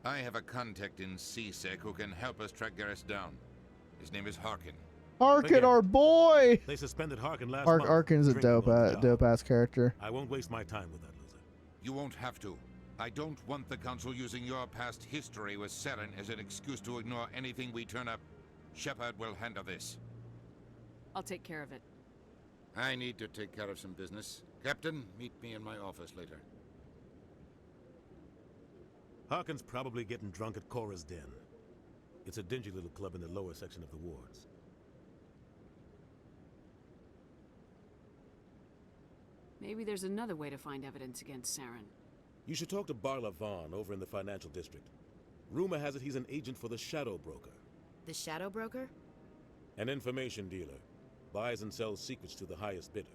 I have a contact in CSEC who can help us track Garrus down. His name is Harkin. Harkin, our boy! They suspended Harkin last month. Harkin's a dope ass character. I won't waste my time with that loser. You won't have to. I don't want the Council using your past history with Saren as an excuse to ignore anything we turn up. Shepard will handle this. I'll take care of it. I need to take care of some business. Captain, meet me in my office later. Harkin's probably getting drunk at Cora's Den. It's a dingy little club in the lower section of the wards. Maybe there's another way to find evidence against Saren. You should talk to Barla Vaughn over in the financial district. Rumor has it he's an agent for the Shadow Broker. The Shadow Broker? An information dealer. Buys and sells secrets to the highest bidder.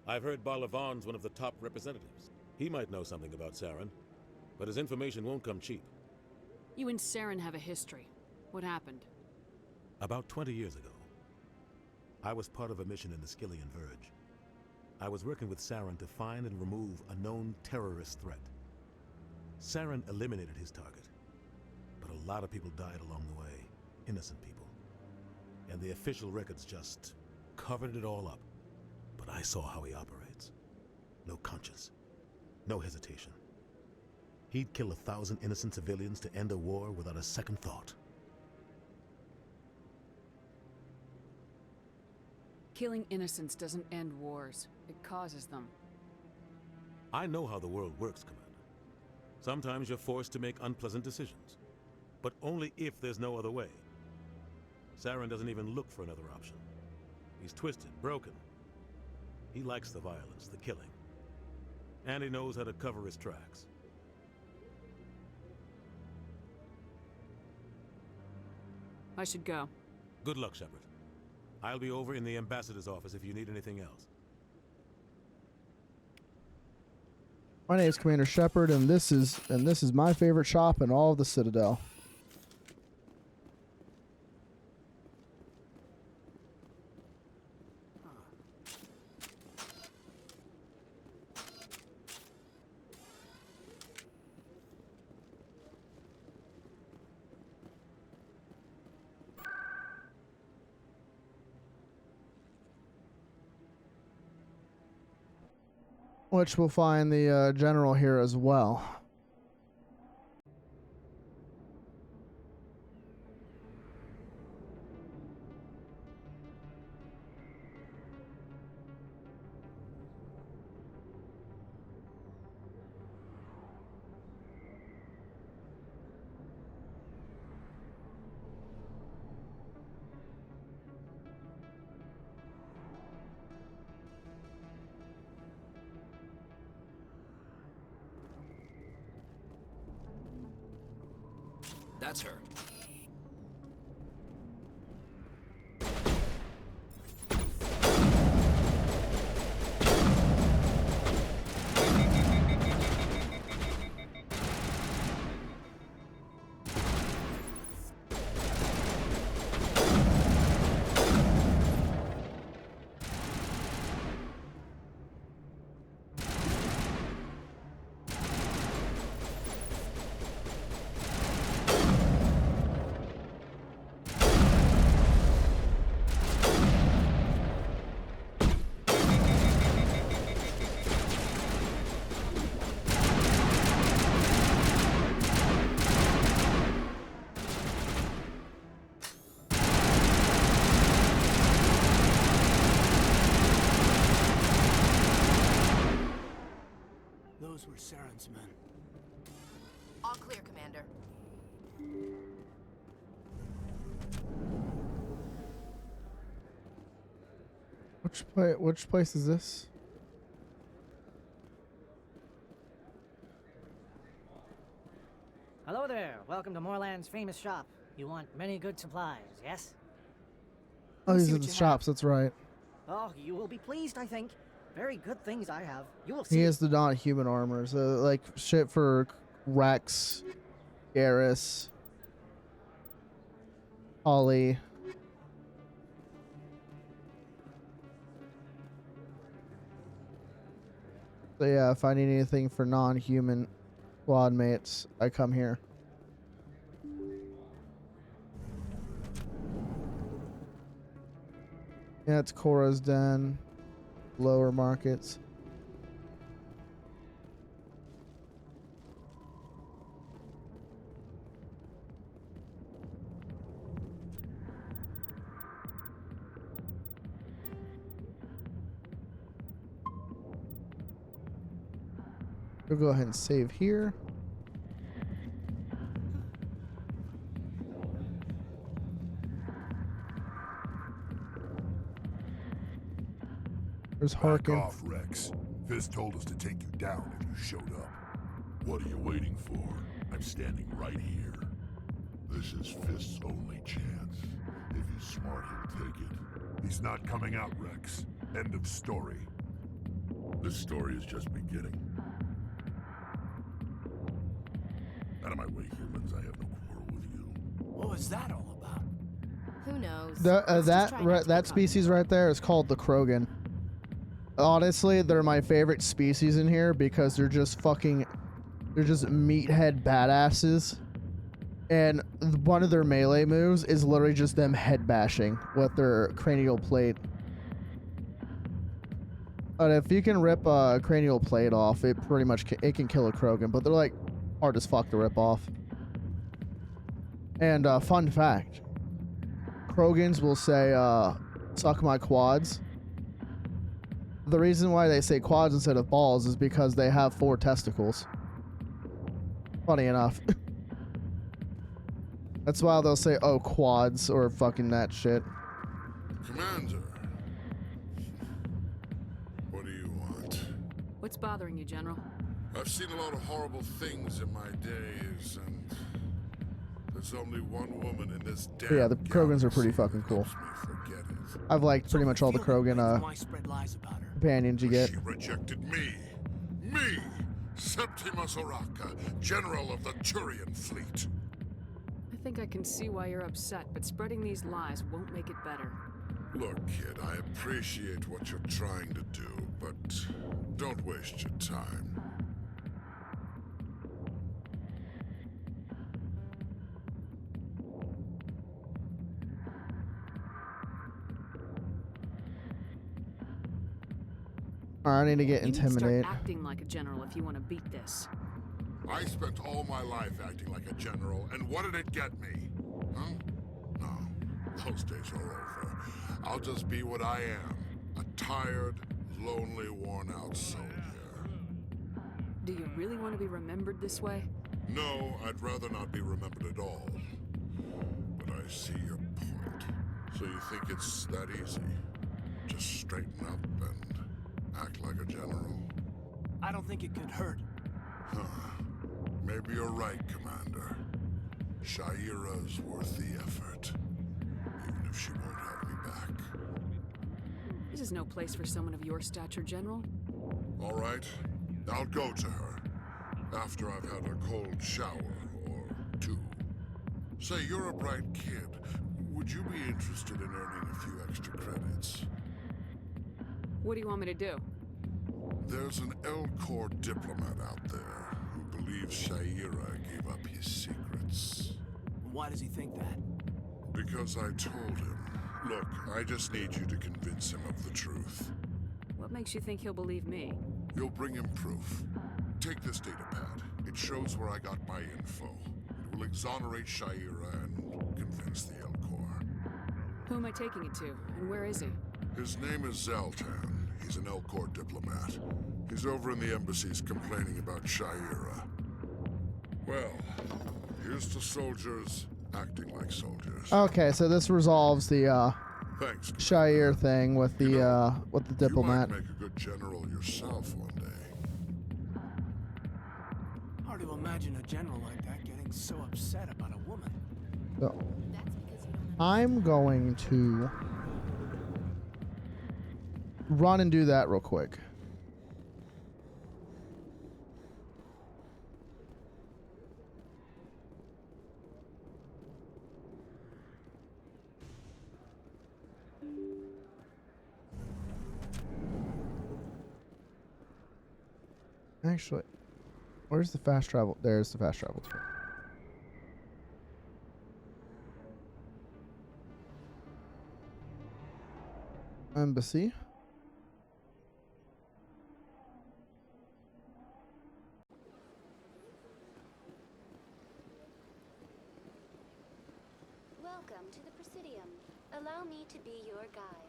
I've heard Barla Vaughn's one of the top representatives. He might know something about Saren, but his information won't come cheap. You and Saren have a history. What happened? About 20 years ago, I was part of a mission in the Skillian Verge. I was working with Saren to find and remove a known terrorist threat. Saren eliminated his target, but a lot of people died along the way, innocent people. And the official records just covered it all up. But I saw how he operates. No conscience, no hesitation. He'd kill 1,000 innocent civilians to end a war without a second thought. Killing innocents doesn't end wars. It causes them. I know how the world works, Commander. Sometimes you're forced to make unpleasant decisions. But only if there's no other way. Saren doesn't even look for another option. He's twisted, broken. He likes the violence, the killing. And he knows how to cover his tracks. I should go. Good luck, Shepard. I'll be over in the ambassador's office if you need anything else. My name is Commander Shepard, and this is my favorite shop in all of the Citadel. Which we'll find the general here as well. That's her. Those were Saren's men. All clear, Commander. Which place is this? Hello there. Welcome to Moorland's famous shop. You want many good supplies, yes? Oh, these are the shops, that's right. Oh, you will be pleased, I think. Very good things I have. You will see. He has the non-human armors, like shit for Rex, Garrus, Ollie. So yeah, if I need anything for non-human squad mates, I come here. Yeah, it's Cora's Den. Lower markets. We'll go ahead and save here. There's Harkin. Back off, Rex. Fist told us to take you down if you showed up. What are you waiting for? I'm standing right here. This is Fist's only chance. If he's smart, he'll take it. He's not coming out, Rex. End of story. This story is just beginning. Out of my way, humans. I have no quarrel with you. What was that all about? Who knows? That species right there is called the Krogan. Honestly, they're my favorite species in here because they're just meathead badasses. And one of their melee moves is literally just them head bashing with their cranial plate. But if you can rip a cranial plate off, it pretty much it can kill a Krogan. But they're like hard as fuck to rip off. And fun fact, Krogans will say, "Suck my quads," The reason why they say quads instead of balls is because they have 4 testicles. Funny enough. That's why they'll say, oh, quads or fucking that shit. Commander. What do you want? What's bothering you, General? I've seen a lot of horrible things in my days, and there's only one woman in this damn But yeah, the Krogans are pretty fucking cool. I've liked pretty much all the Krogan companions you get. She rejected me. Me! Septimus Oraka, General of the Turian Fleet. I think I can see why you're upset, but spreading these lies won't make it better. Look, kid, I appreciate what you're trying to do, but don't waste your time. Alright, I need to get You intimidated. need to start acting like a general if you want to beat this. I spent all my life acting like a general, and what did it get me? Huh? No, those days are over. I'll just be what I am. A tired, lonely, worn-out soldier. Do you really want to be remembered this way? No, I'd rather not be remembered at all. But I see your point. So you think it's that easy? Just straighten up and act like a general? I don't think it could hurt. Huh. Maybe you're right, Commander. Shaira's worth the effort. Even if she won't have me back. This is no place for someone of your stature, General. All right. I'll go to her. After I've had a cold shower or 2. Say, you're a bright kid. Would you be interested in earning a few extra credits? What do you want me to do? There's an Elcor diplomat out there who believes Shaira gave up his secrets. Why does he think that? Because I told him. Look, I just need you to convince him of the truth. What makes you think he'll believe me? You'll bring him proof. Take this data pad. It shows where I got my info. It will exonerate Shaira and convince the Elcor. Who am I taking it to, and where is he? His name is Zaltan. He's an Elcor diplomat. He's over in the embassies complaining about Shaira. Well, here's to soldiers acting like soldiers. Okay, so this resolves the Thanks. Shire thing with the diplomat. You might make a good general yourself one day. Hard to imagine a general like that getting so upset about a woman. So, I'm going to run and do that real quick. Actually, where's the fast travel? There's the fast travel. Embassy. Welcome to the Presidium. Allow me to be your guide.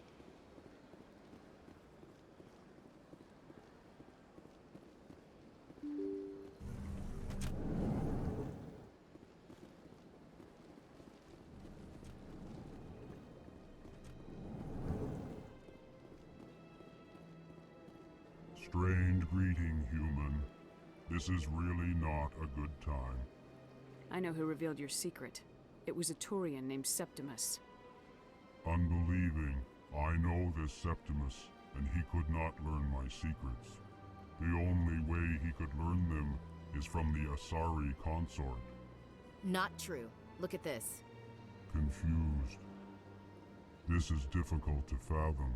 Strained greeting, human. This is really not a good time. I know who revealed your secret. It was a Turian named Septimus. Unbelieving, I know this Septimus, and he could not learn my secrets. The only way he could learn them is from the Asari consort. Not true. Look at this. Confused. This is difficult to fathom.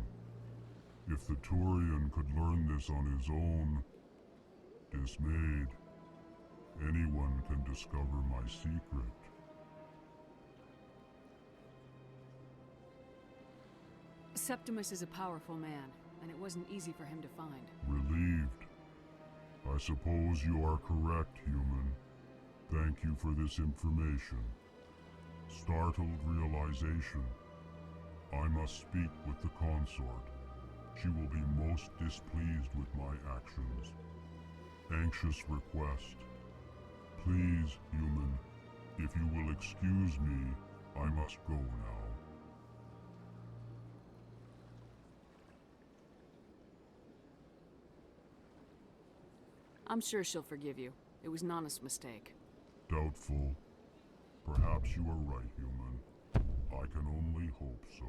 If the Turian could learn this on his own, dismayed, anyone can discover my secret. Septimus is a powerful man, and it wasn't easy for him to find. Relieved. I suppose you are correct, human. Thank you for this information. Startled realization. I must speak with the consort. She will be most most displeased with my actions. Anxious request. Please, human, if you will excuse me, I must go now. I'm sure she'll forgive you. It was an honest mistake. Doubtful. Perhaps you are right, human. I can only hope so.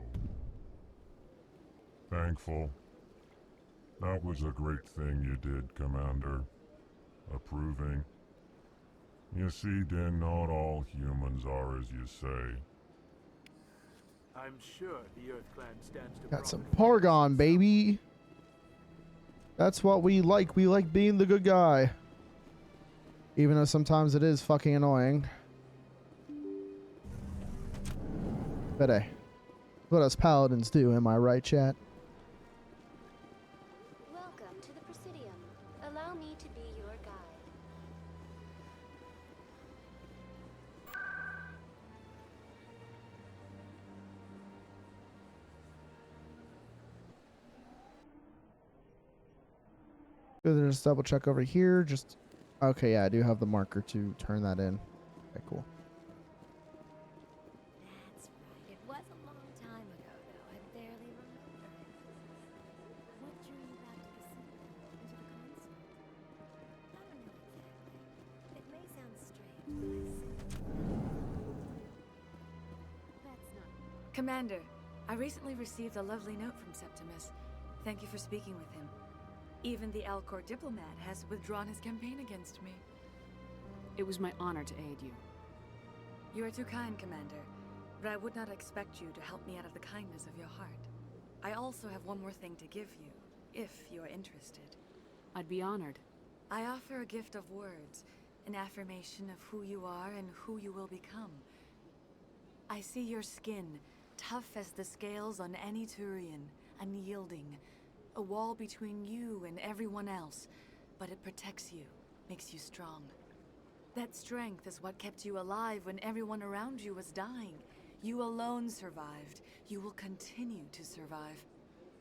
Thankful. That was a great thing you did, Commander. Approving. You see, Din, not all humans are as you say. I'm sure the Earth Clan stands to Got some profit. Pargon, baby. That's what we like. We like being the good guy. Even though sometimes it is fucking annoying. But hey, what us paladins do, am I right, chat? Welcome to the Presidium. Allow me to be your guide. Good, just double check over here. Just okay, yeah, I do have the marker to turn that in. Okay, cool. That's right. It was a long time ago, though. I barely remember. What drew you back to the Citadel? Into the console? I don't know exactly. It may sound strange, but I simply... That's not... Commander, I recently received a lovely note from Septimus. Thank you for speaking with him. Even the Alcor diplomat has withdrawn his campaign against me. It was my honor to aid you. You are too kind, Commander, but I would not expect you to help me out of the kindness of your heart. I also have one more thing to give you, if you are interested. I'd be honored. I offer a gift of words, an affirmation of who you are and who you will become. I see your skin, tough as the scales on any Turian, unyielding. A wall between you and everyone else, but it protects you, makes you strong. That strength is what kept you alive when everyone around you was dying. You alone survived. You will continue to survive.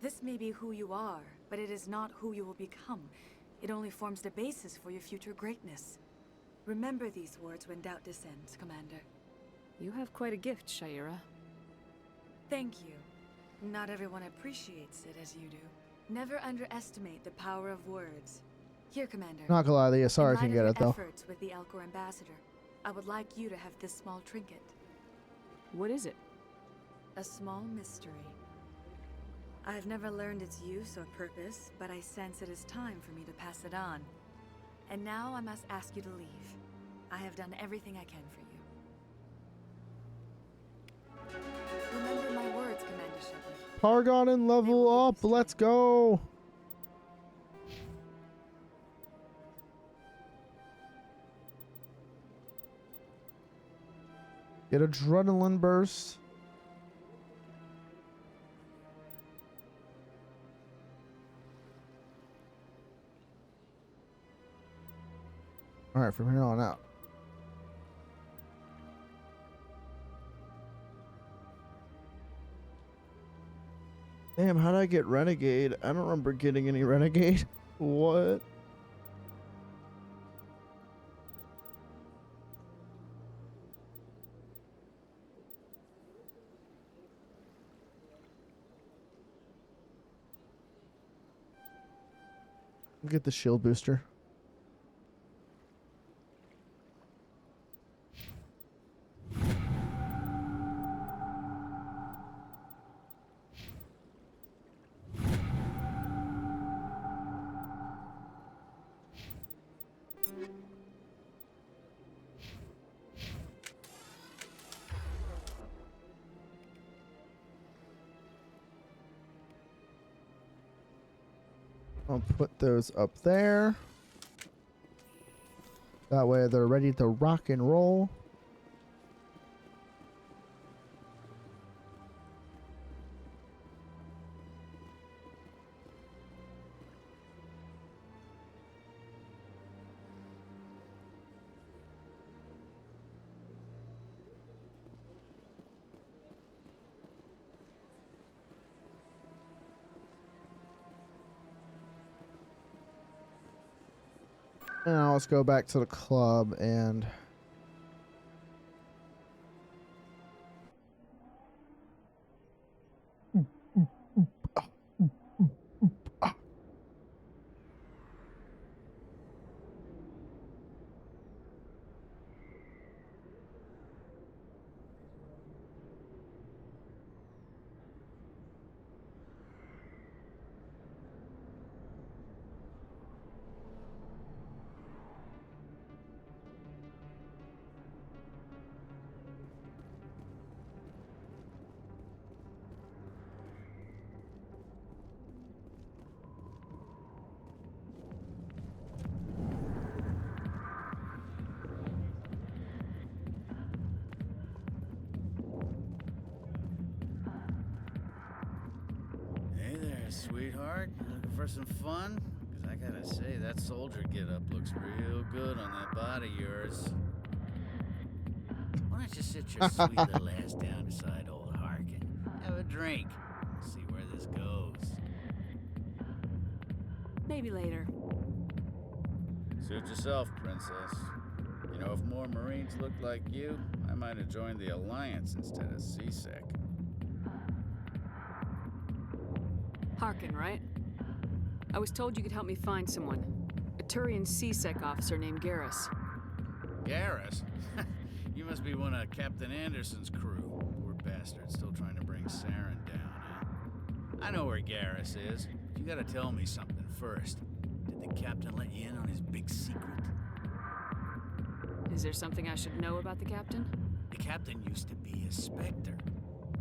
This may be who you are, but it is not who you will become. It only forms the basis for your future greatness. Remember these words when doubt descends, Commander. You have quite a gift, Sha'ira. Thank you. Not everyone appreciates it as you do. Never underestimate the power of words. Here, Commander. Not gonna lie, the Asari can get it though. Efforts with the Alcor ambassador, I would like you to have this small trinket. What is it? A small mystery. I have never learned its use or purpose, but I sense it is time for me to pass it on. And now I must ask you to leave. I have done everything I can for you. Remember my words, Commander Shepard. Pargon and level up. Let's go. Get adrenaline burst. All right, from here on out. Damn, how'd I get Renegade? I don't remember getting any Renegade. What? Get the shield booster. I'll put those up there. That way they're ready to rock and roll. And now let's go back to the club and... Hey there, sweetheart. Looking for some fun? Because I gotta say, that soldier getup looks real good on that body of yours. Why don't you sit your sweet little ass down beside old Harkin? Have a drink. And see where this goes. Maybe later. Suit yourself, princess. You know, if more Marines looked like you, I might have joined the Alliance instead of CSEC. Harkin, right? I was told you could help me find someone. A Turian CSEC officer named Garrus. Garrus? You must be one of Captain Anderson's crew. Poor bastard, still trying to bring Saren down, huh? I know where Garrus is, but you gotta tell me something first. Did the captain let you in on his big secret? Is there something I should know about the captain? The captain used to be a Spectre.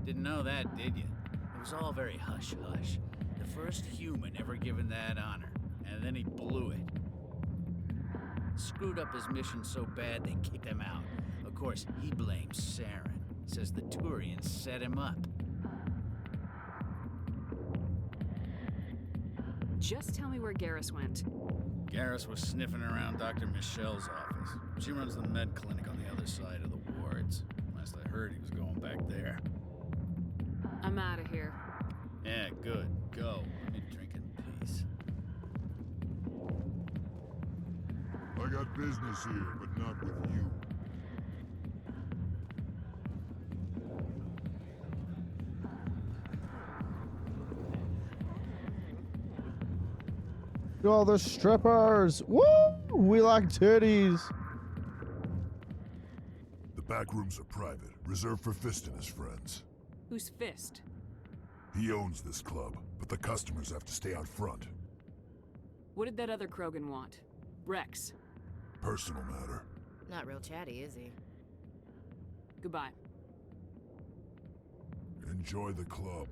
Didn't know that, did you? It was all very hush-hush. The first human ever given that honor, and then he blew it. Screwed up his mission so bad they kicked him out. Of course, he blames Saren. Says the Turians set him up. Just tell me where Garrus went. Garrus was sniffing around Dr. Michelle's office. She runs the med clinic on the other side of the wards. Last I heard, he was going back there. I'm out of here. Yeah, good. Go. Let me drink in peace. I got business here, but not with you. Look at all the strippers! Woo! We like titties! The back rooms are private, reserved for Fist and his friends. Who's Fist? He owns this club, but the customers have to stay out front. What did that other Krogan want? Rex. Personal matter. Not real chatty, is he? Goodbye. Enjoy the club.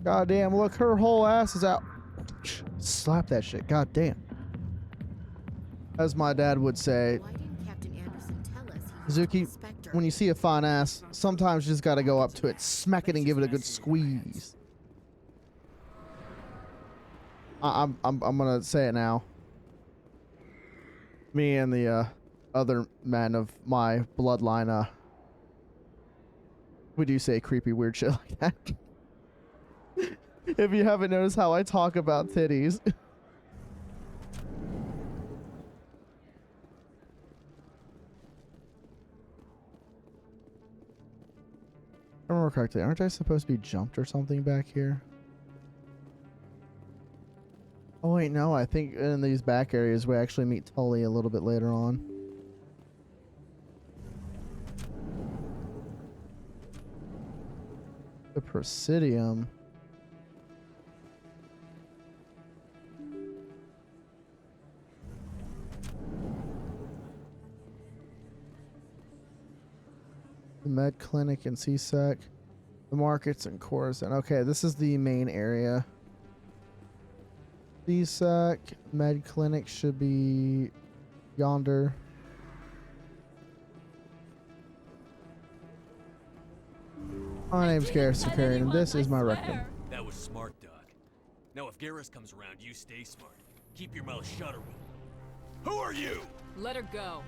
Goddamn, look, her whole ass is out. Slap that shit, goddamn. As my dad would say, Why didn't Captain Anderson tell us he was Zuki, a Spectre? when you see a fine ass, sometimes you just gotta go up to it, smack it, and give it a good squeeze. I'm gonna say it now. Me and the other men of my bloodline, we do say creepy weird shit like that. If you haven't noticed how I talk about titties. I remember correctly, aren't I supposed to be jumped or something back here? Oh wait, no, I think in these back areas we actually meet Tully a little bit later on. The Presidium. The Med Clinic and CSEC. The markets and Coruscant. Okay, this is the main area. CSEC, Med Clinic should be yonder. My name's Garrus Zakarian, and this is my rectum. That was smart, Doc. Now if Garrus comes around, you stay smart. Keep your mouth shut, or we'll... Who are you? Let her go.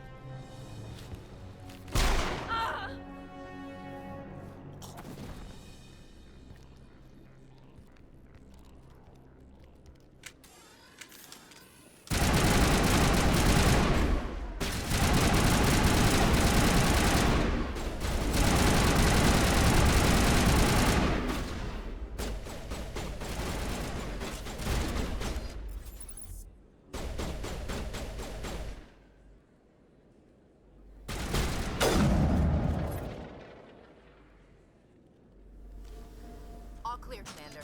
Clear, Commander.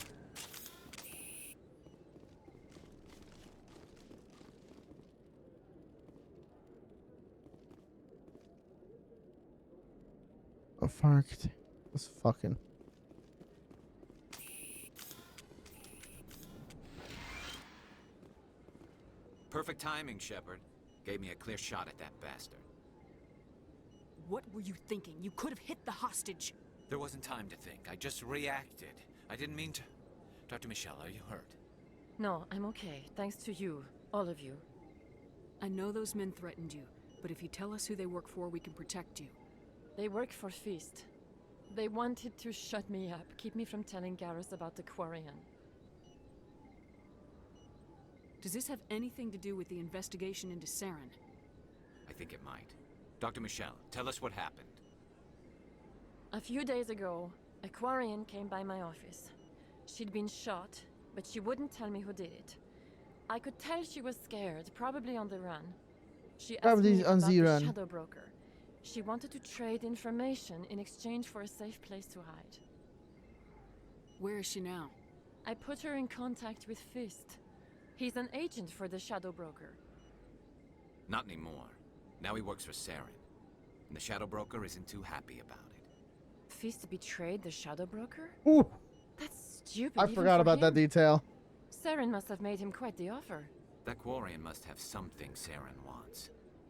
Oh fuck. This fucking. Perfect timing, Shepard. Gave me a clear shot at that bastard. What were you thinking? You could have hit the hostage. There wasn't time to think. I just reacted. I didn't mean to... Dr. Michelle, are you hurt? No, I'm okay. Thanks to you. All of you. I know those men threatened you, but if you tell us who they work for, we can protect you. They work for Feast. They wanted to shut me up, keep me from telling Garrus about the Quarian. Does this have anything to do with the investigation into Saren? I think it might. Dr. Michelle, tell us what happened. A few days ago, a Quarian came by my office. She'd been shot, but she wouldn't tell me who did it. I could tell she was scared, probably on the run. She asked me about the Shadow Broker. She wanted to trade information in exchange for a safe place to hide. Where is she now? I put her in contact with Fist. He's an agent for the Shadow Broker. Not anymore. Now he works for Saren. And the Shadow Broker isn't too happy about it. Fist betrayed the Shadow Broker? Ooh. That's stupid. I forgot about that detail. Saren must have made him quite the offer. That Quarian must have something Saren wants.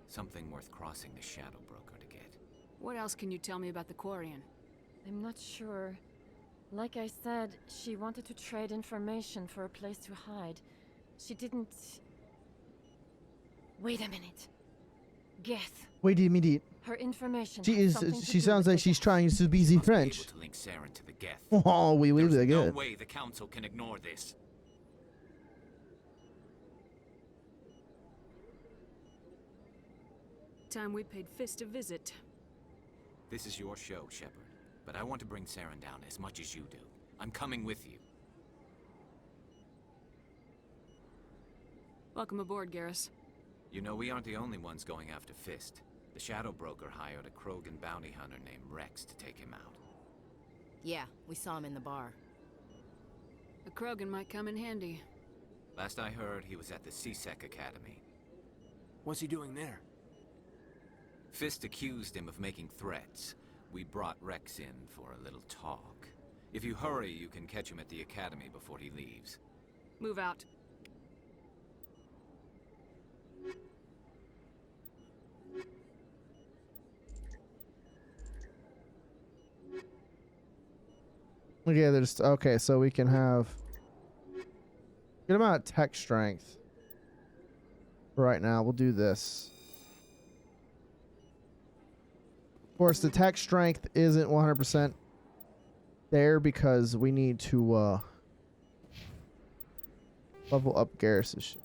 Something worth crossing the Shadow Broker to get. What else can you tell me about the Quarian? I'm not sure. Like I said, she wanted to trade information for a place to hide. She didn't... Wait a minute. Geth. Wait a minute. Her information. She sounds like she's trying to be the French. To link Saren to the Geth. Oh, we will be good. No way the Council can ignore this. Time we paid Fist a visit. This is your show, Shepard. But I want to bring Saren down as much as you do. I'm coming with you. Welcome aboard, Garrus. You know, we aren't the only ones going after Fist. The Shadow Broker hired a Krogan bounty hunter named Rex to take him out. Yeah, we saw him in the bar. A Krogan might come in handy. Last I heard, he was at the C-Sec Academy. What's he doing there? Fist accused him of making threats. We brought Rex in for a little talk. If you hurry, you can catch him at the Academy before he leaves. Move out. Yeah, there's okay, so we can have good amount of tech strength. Right now, we'll do this. Of course, the tech strength isn't 100% there because we need to level up Garrus' shit.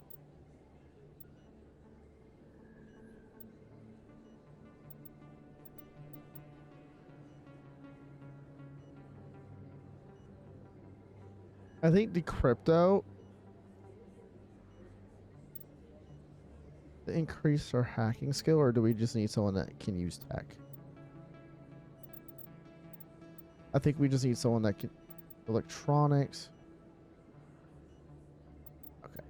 I think Decrypto to increase our hacking skill, or do we just need someone that can use tech? I think we just need someone that can electronics. Okay.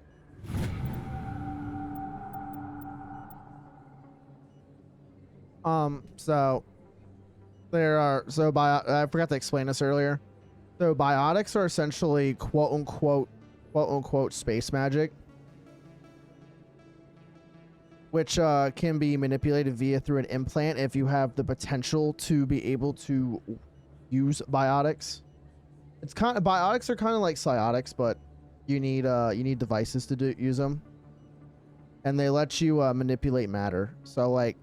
So there are I forgot to explain this earlier. So biotics are essentially quote unquote space magic, which can be manipulated through an implant if you have the potential to be able to use biotics. Biotics are kind of like psiotics, but you need devices to use them, and they let you manipulate matter. So like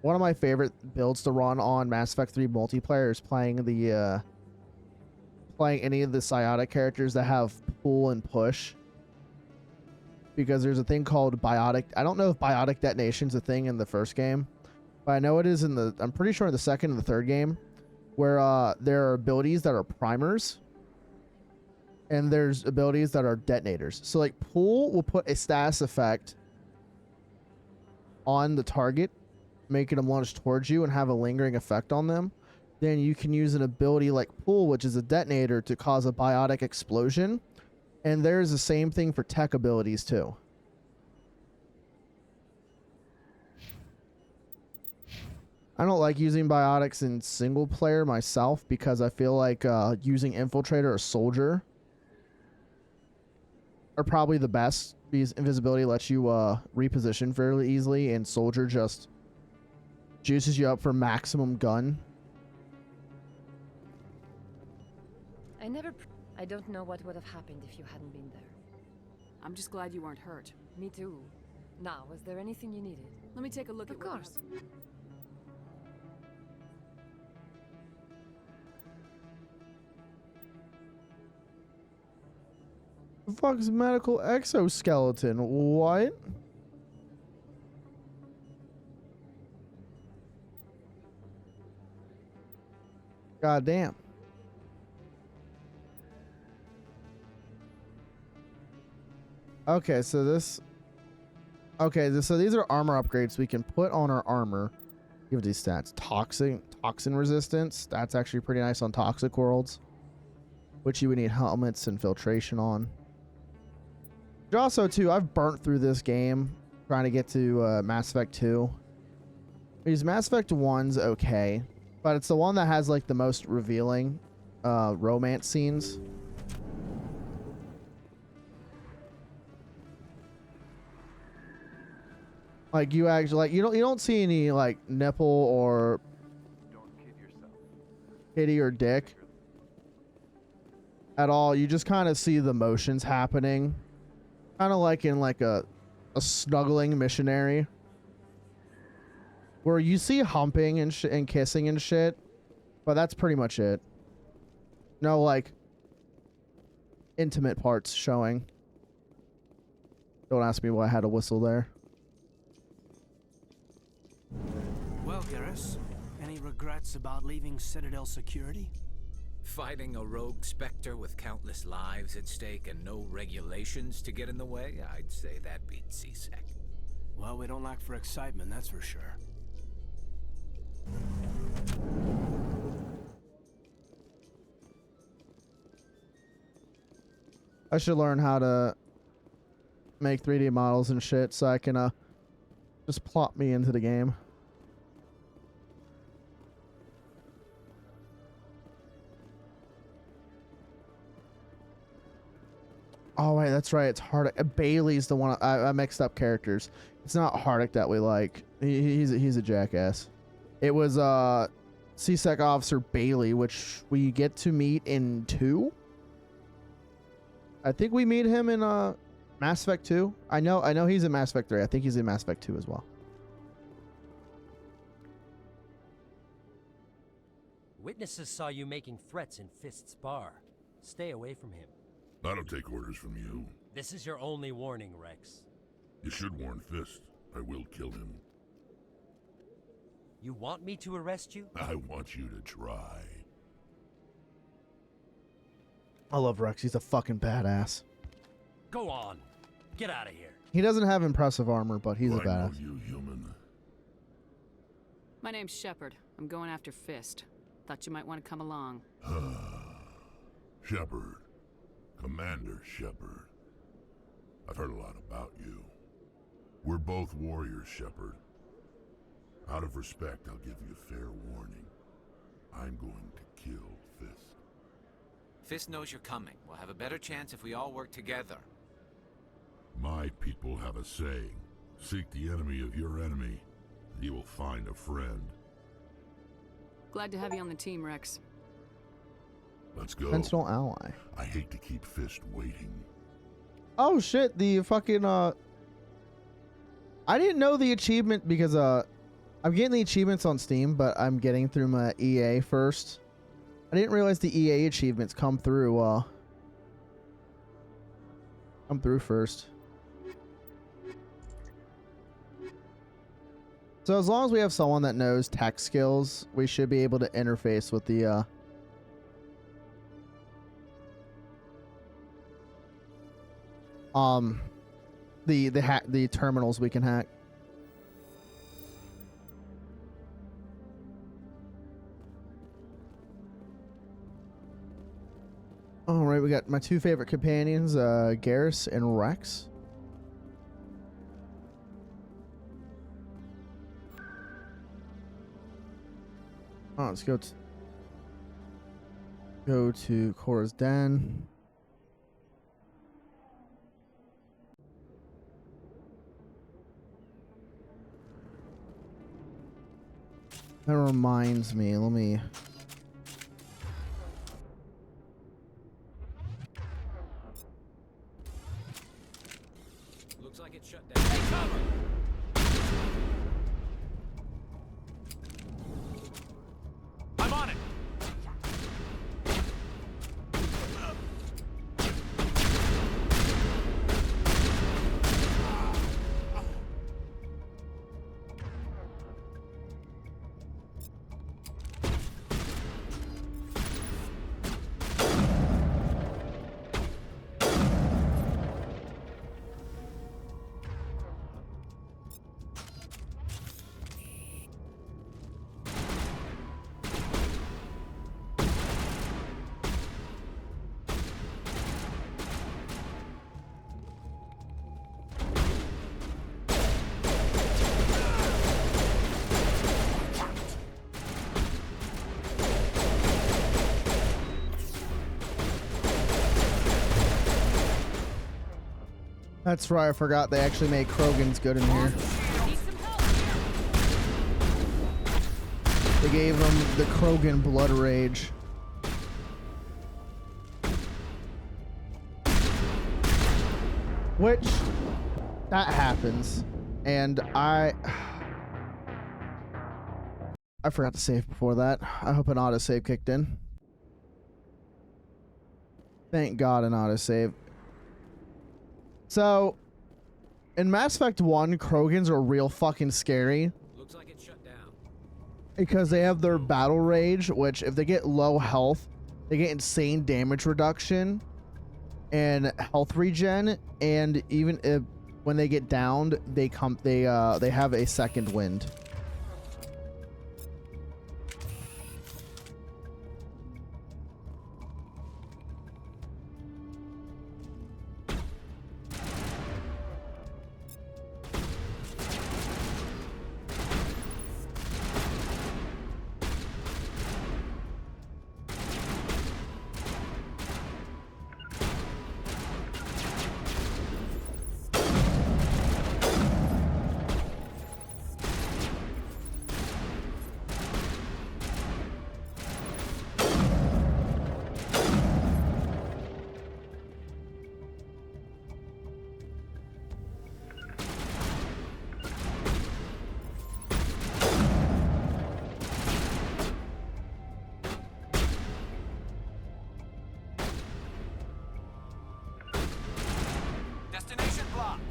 one of my favorite builds to run on Mass Effect 3 multiplayer is playing any of the psiotic characters that have pull and push, because there's a thing called biotic. I don't know if biotic detonation's a thing in the first game, but I know it is I'm pretty sure in the second and the third game, where there are abilities that are primers and there's abilities that are detonators. So like pull will put a status effect on the target, making them launch towards you and have a lingering effect on them. then you can use an ability like Pull, which is a detonator, to cause a biotic explosion. And there's the same thing for tech abilities too. I don't like using biotics in single player myself because I feel like using Infiltrator or Soldier are probably the best, because invisibility lets you reposition fairly easily, and Soldier just juices you up for maximum gun. I don't know what would have happened if you hadn't been there. I'm just glad you weren't hurt. Me too. Now, was there anything you needed? Let me take a look at Of course. The fuck is medical exoskeleton? What? God damn. Okay, so this... Okay, so these are armor upgrades we can put on our armor. Give these stats. Toxin resistance. That's actually pretty nice on toxic worlds, which you would need helmets and filtration on. But also, too, I've burnt through this game trying to get to Mass Effect 2. Because Mass Effect 1's okay, but it's the one that has like the most revealing romance scenes. Like you actually like you don't see any like nipple or titty or dick at all. You just kind of see the motions happening, kind of like in like a snuggling missionary, where you see humping and kissing and shit, but that's pretty much it. No like intimate parts showing. Don't ask me why I had a whistle there. Well, Garrus, any regrets about leaving Citadel security? Fighting a rogue Spectre with countless lives at stake and no regulations to get in the way? I'd say that beats C-Sec. Well, we don't lack for excitement, that's for sure. I should learn how to make 3D models and shit so I can just plop me into the game. Oh wait, that's right. It's Hardick. Bailey's the one. I mixed up characters. It's not Hardick that we like. He's a jackass. It was C-Sec Officer Bailey, which we get to meet in 2. I think we meet him in Mass Effect 2. I know he's in Mass Effect 3. I think he's in Mass Effect 2 as well. Witnesses saw you making threats in Fist's bar. Stay away from him. I don't take orders from you. This is your only warning, Rex. You should warn Fist. I will kill him. You want me to arrest you? I want you to try. I love Rex. He's a fucking badass. Go on. Get out of here. He doesn't have impressive armor, but he's a I know badass. you, human. My name's Shepard. I'm going after Fist. Thought you might want to come along. Shepard. Commander Shepard. I've heard a lot about you. We're both warriors, Shepard. Out of respect, I'll give you fair warning. I'm going to kill Fist. Fist knows you're coming. We'll have a better chance if we all work together. My people have a saying. Seek the enemy of your enemy, and you will find a friend. Glad to have you on the team, Rex. Let's go. Sentinel ally. I hate to keep Fist waiting. Oh shit, the fucking I didn't know the achievement because I'm getting the achievements on Steam, but I'm getting through my EA first. I didn't realize the EA achievements come through first. So as long as we have someone that knows tech skills, we should be able to interface with the the terminals we can hack. right, we got my two favorite companions, Garrus and Rex. Oh, let's go to Cora's Den. That reminds me, let me... Looks like it's shut down. Hey, cover! I'm on it! That's right, I forgot they actually made Krogan's good in here. They gave him the Krogan Blood Rage. Which, that happens. And I forgot to save before that. I hope an autosave kicked in. Thank God an autosave. So, in Mass Effect 1, Krogans are real fucking scary. Looks like it's shut down. Because they have their battle rage, which if they get low health, they get insane damage reduction and health regen, and even if when they get downed, they have a second wind. Destination blocked.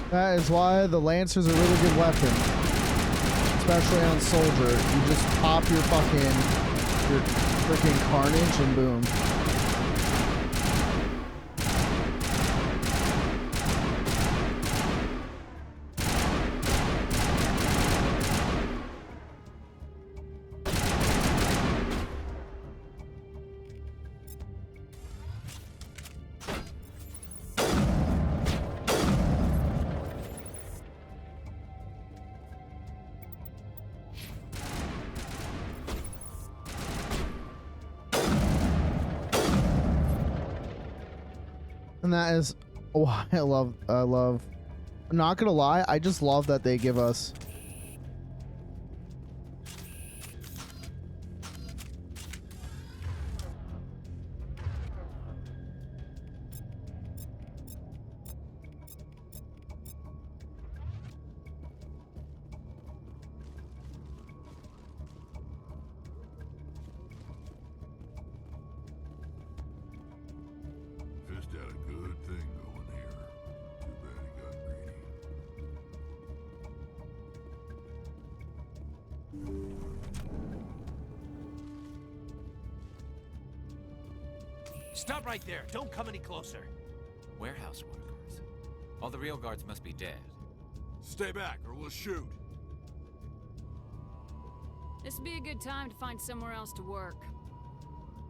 That is why the Lancer's a really good weapon. Especially on Soldier. You just pop your freaking Carnage and boom. And that is why I love, I'm not gonna lie, I just love that they give us Stop right there. Don't come any closer. Warehouse workers. All the real guards must be dead. Stay back or we'll shoot. This would be a good time to find somewhere else to work.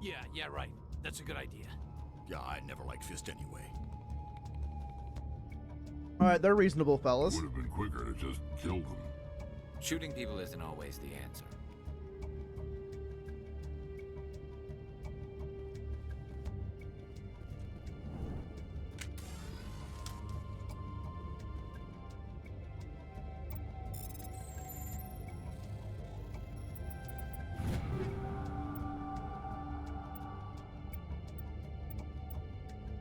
Yeah, right. That's a good idea. Yeah, I never liked Fist anyway. All right, they're reasonable fellas. Would have been quicker to just kill them. Shooting people isn't always the answer.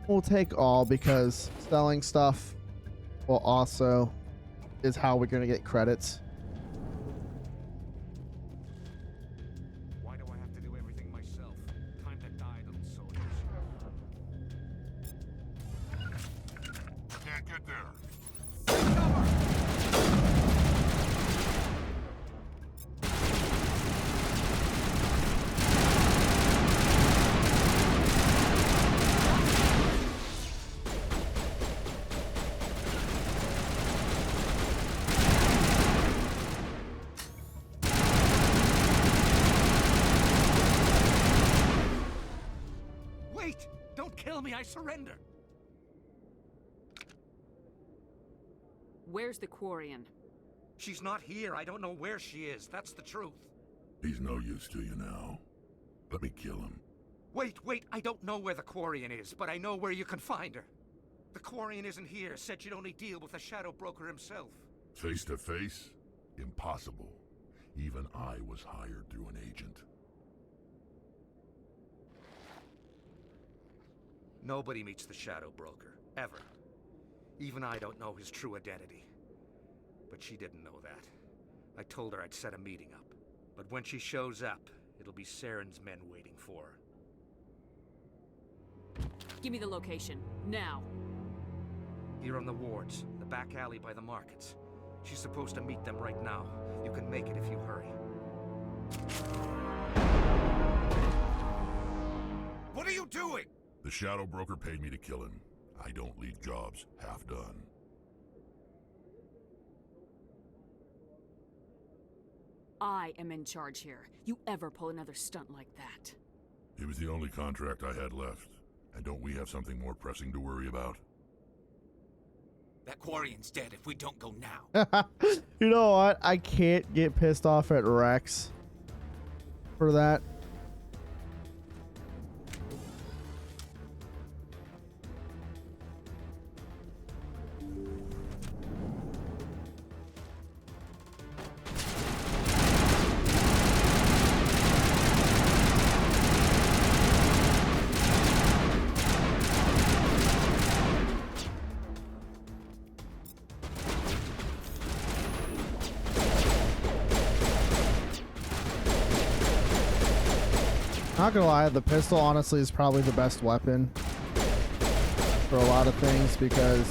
We'll take all because selling stuff will also is how we're going to get credits. Why do I have to do everything myself? Time to die, little soldiers. Can't get there. Wait! Don't kill me, I surrender! Where's the Quarian? She's not here. I don't know where she is. That's the truth. He's no use to you now. Let me kill him. Wait. I don't know where the Quarian is, but I know where you can find her. The Quarian isn't here. Said she'd only deal with the Shadow Broker himself. Face to face? Impossible. Even I was hired through an agent. Nobody meets the Shadow Broker, ever. Even I don't know his true identity. But she didn't know that. I told her I'd set a meeting up. But when she shows up, it'll be Saren's men waiting for her. Give me the location, now. Here on the wards, the back alley by the markets. She's supposed to meet them right now. You can make it if you hurry. What are you doing? The Shadow Broker paid me to kill him. I don't leave jobs half done. I am in charge here. You ever pull another stunt like that? It was the only contract I had left. And don't we have something more pressing to worry about? That Quarian's dead if we don't go now. You know what? I can't get pissed off at Rex for that. Not gonna lie, the pistol honestly is probably the best weapon for a lot of things because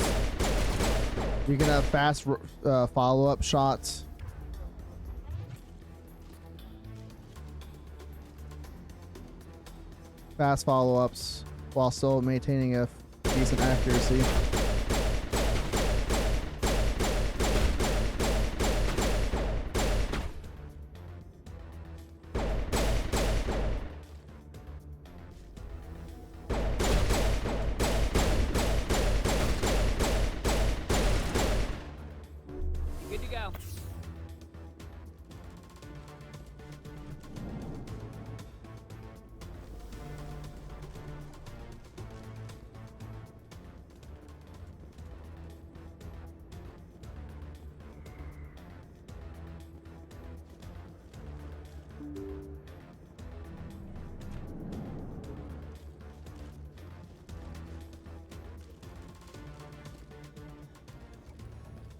you can have fast follow-up shots. Fast follow-ups while still maintaining a decent accuracy. Good to go.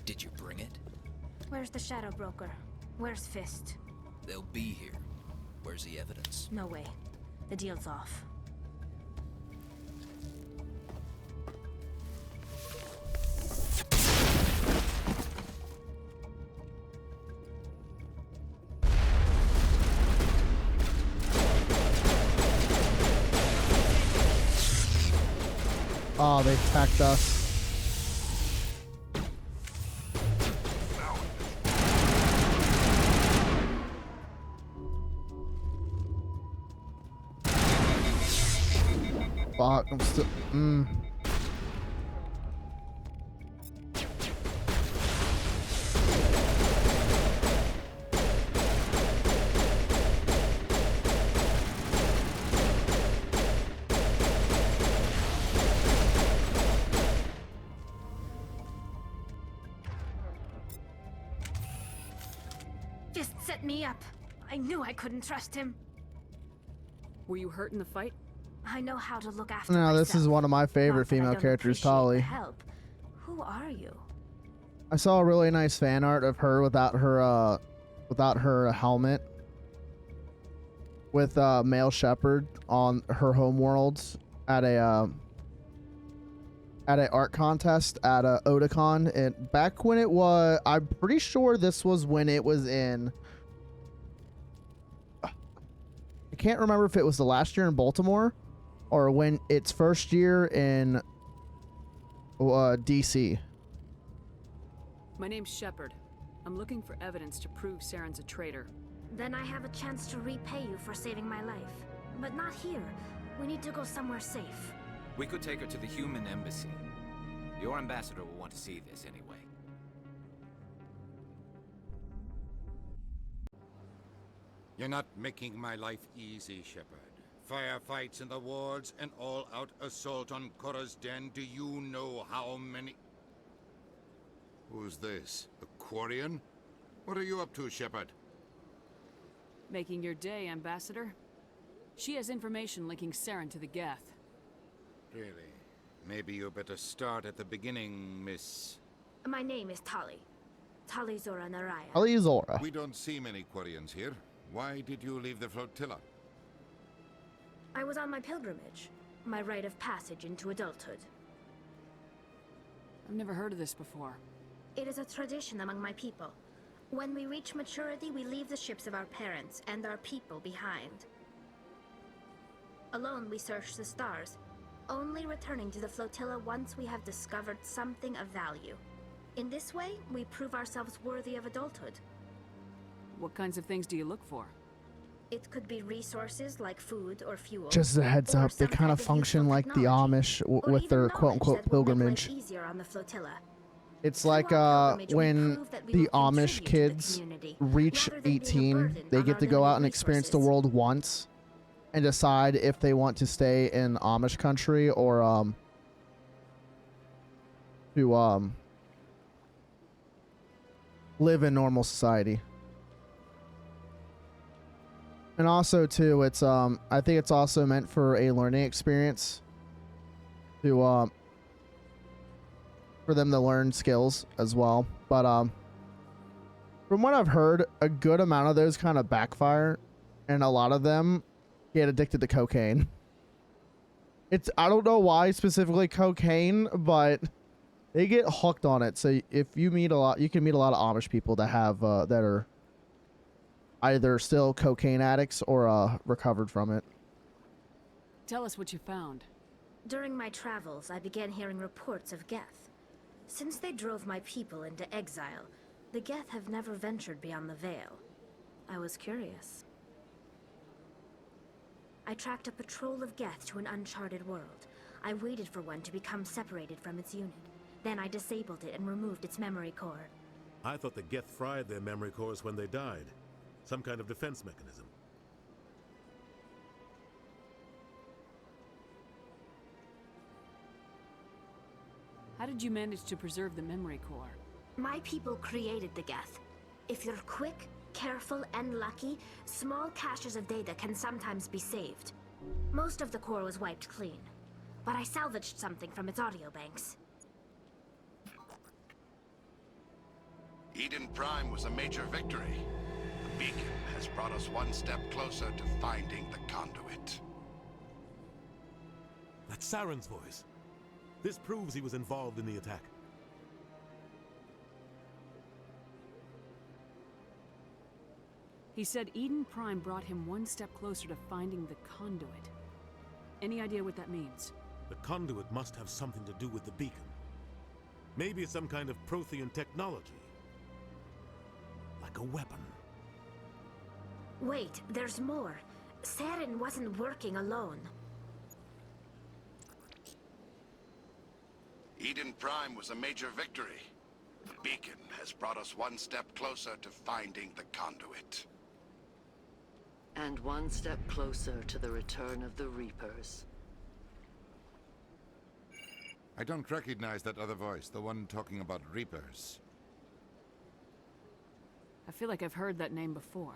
Did you bring it? Where's the Shadow Broker? Where's Fist? They'll be here. Where's the evidence? No way. The deal's off. Oh, they attacked us. Fuck, I'm still. Just set me up. I knew I couldn't trust him. Were you hurt in the fight? I know how to look after No, myself. this is one of my favorite Not that I female don't characters, appreciate Tali. the help. Who are you? I saw a really nice fan art of her without her helmet, with male shepherd on her homeworlds at a art contest at Otakon. And back when it was, I'm pretty sure this was when it was in. I can't remember if it was the last year in Baltimore, or when its first year in DC. My name's Shepard. I'm looking for evidence to prove Saren's a traitor. Then I have a chance to repay you for saving my life. But not here. We need to go somewhere safe. We could take her to the human embassy. Your ambassador will want to see this anyway. You're not making my life easy, Shepard. Firefights in the wards, an all-out assault on Korra's den. Do you know how many... Who's this? A Quarian? What are you up to, Shepard? Making your day, Ambassador. She has information linking Saren to the Geth. Really? Maybe you better start at the beginning, Miss... My name is Tali. Tali Zora Naraya. Tali Zora. We don't see many Quarians here. Why did you leave the flotilla? I was on my pilgrimage. My rite of passage into adulthood. I've never heard of this before. It is a tradition among my people. When we reach maturity, we leave the ships of our parents and our people behind. Alone, we search the stars, only returning to the flotilla once we have discovered something of value. In this way, we prove ourselves worthy of adulthood. What kinds of things do you look for? It could be resources like food or fuel. Just a heads up, they kind of function like the Amish with their quote-unquote pilgrimage. Easier on the flotilla. It's like when the Amish kids reach 18, they get to go out and experience the world once and decide if they want to stay in Amish country or to live in normal society. And also too, it's I think it's also meant for a learning experience to for them to learn skills as well. But from what I've heard, a good amount of those kind of backfire, and a lot of them get addicted to cocaine. It's, I don't know why specifically cocaine, but they get hooked on it. So if you meet a lot, you can meet a lot of Amish people that have that are either still cocaine addicts or recovered from it. Tell us what you found. During my travels, I began hearing reports of Geth. Since they drove my people into exile, the Geth have never ventured beyond the Veil. I was curious. I tracked a patrol of Geth to an uncharted world. I waited for one to become separated from its unit. Then I disabled it and removed its memory core. I thought the Geth fried their memory cores when they died. Some kind of defense mechanism. How did you manage to preserve the memory core? My people created the Geth. If you're quick, careful, and lucky, small caches of data can sometimes be saved. Most of the core was wiped clean, but I salvaged something from its audio banks. Eden Prime was a major victory. The beacon has brought us one step closer to finding the conduit. That's Saren's voice. This proves he was involved in the attack. He said Eden Prime brought him one step closer to finding the conduit. Any idea what that means? The conduit must have something to do with the beacon. Maybe it's some kind of Prothean technology. Like a weapon. Wait, there's more. Saren wasn't working alone. Eden Prime was a major victory. The beacon has brought us one step closer to finding the conduit. And one step closer to the return of the Reapers. I don't recognize that other voice, the one talking about Reapers. I feel like I've heard that name before.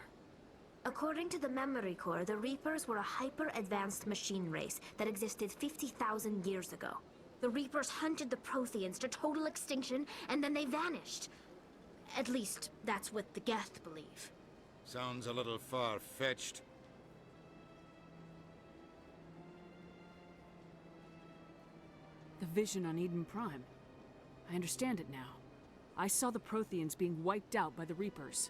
According to the Memory Core, the Reapers were a hyper-advanced machine race that existed 50,000 years ago. The Reapers hunted the Protheans to total extinction, and then they vanished. At least, that's what the Geth believe. Sounds a little far-fetched. The vision on Eden Prime. I understand it now. I saw the Protheans being wiped out by the Reapers.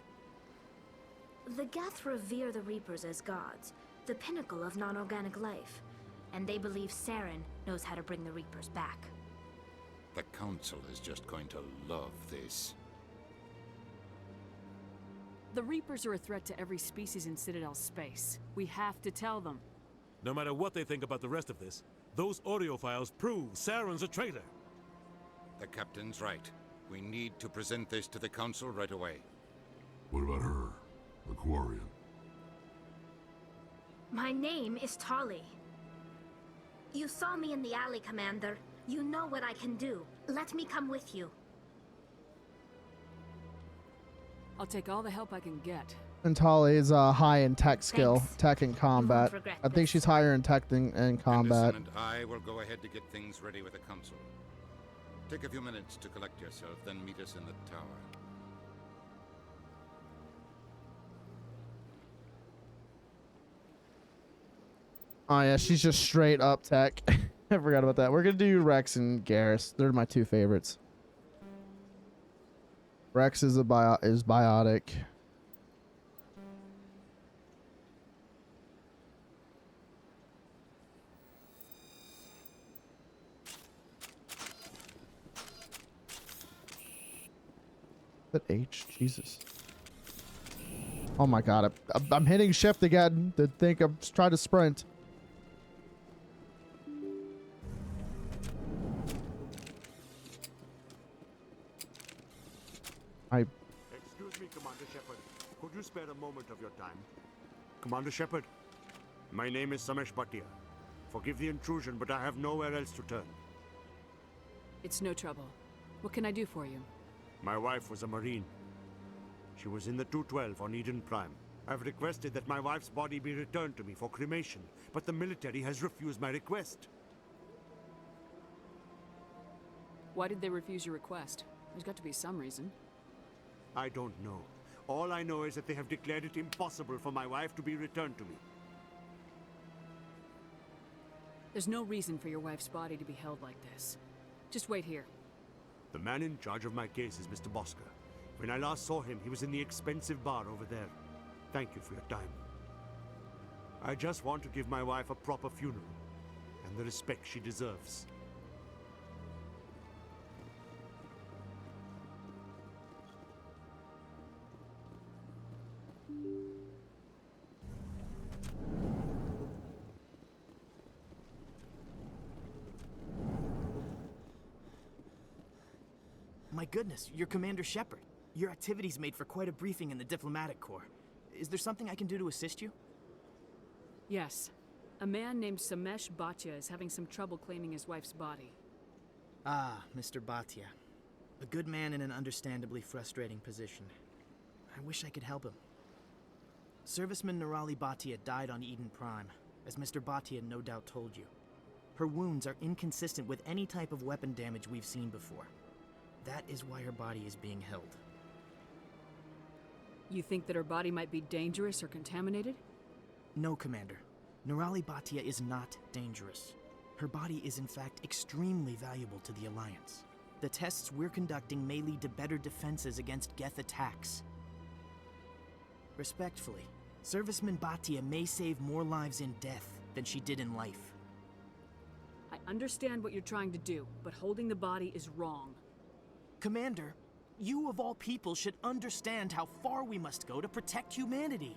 The Geth revere the Reapers as gods, the pinnacle of non-organic life. And they believe Saren knows how to bring the Reapers back. The Council is just going to love this. The Reapers are a threat to every species in Citadel space. We have to tell them. No matter what they think about the rest of this, those audiophiles prove Saren's a traitor. The Captain's right. We need to present this to the Council right away. What about her? The Quarian? My name is Tali. You saw me in the alley, Commander. You know what I can do. Let me come with you. I'll take all the help I can get. And Tali is high in tech skill, Thanks. tech and combat. regret I think she's higher in tech than in combat. Anderson and I will go ahead to get things ready with the Council. Take a few minutes to collect yourself, then meet us in the tower. Oh yeah, she's just straight up tech. I forgot about that. We're gonna do Rex and Garrus. They're my two favorites. Rex is biotic. That H, Jesus. Oh my God, I'm hitting shift again to think I'm trying to sprint. Excuse me, Commander Shepard. Could you spare a moment of your time? Commander Shepard, my name is Samesh Bhatia. Forgive the intrusion, but I have nowhere else to turn. It's no trouble. What can I do for you? My wife was a Marine. She was in the 212 on Eden Prime. I've requested that my wife's body be returned to me for cremation, but the military has refused my request. Why did they refuse your request? There's got to be some reason. I don't know. All I know is that they have declared it impossible for my wife to be returned to me. There's no reason for your wife's body to be held like this. Just wait here. The man in charge of my case is Mr. Bosker. When I last saw him, he was in the expensive bar over there. Thank you for your time. I just want to give my wife a proper funeral, and the respect she deserves. My goodness, you're Commander Shepard. Your activities made for quite a briefing in the Diplomatic Corps. Is there something I can do to assist you? Yes. A man named Samesh Bhatia is having some trouble claiming his wife's body. Ah, Mr. Bhatia. A good man in an understandably frustrating position. I wish I could help him. Serviceman Nirali Bhatia died on Eden Prime, as Mr. Bhatia no doubt told you. Her wounds are inconsistent with any type of weapon damage we've seen before. That is why her body is being held. You think that her body might be dangerous or contaminated? No, Commander. Nirali Bhatia is not dangerous. Her body is in fact extremely valuable to the Alliance. The tests we're conducting may lead to better defenses against Geth attacks. Respectfully, Serviceman Bhatia may save more lives in death than she did in life. understand what you're trying to do, but holding the body is wrong. Commander, you of all people should understand how far we must go to protect humanity.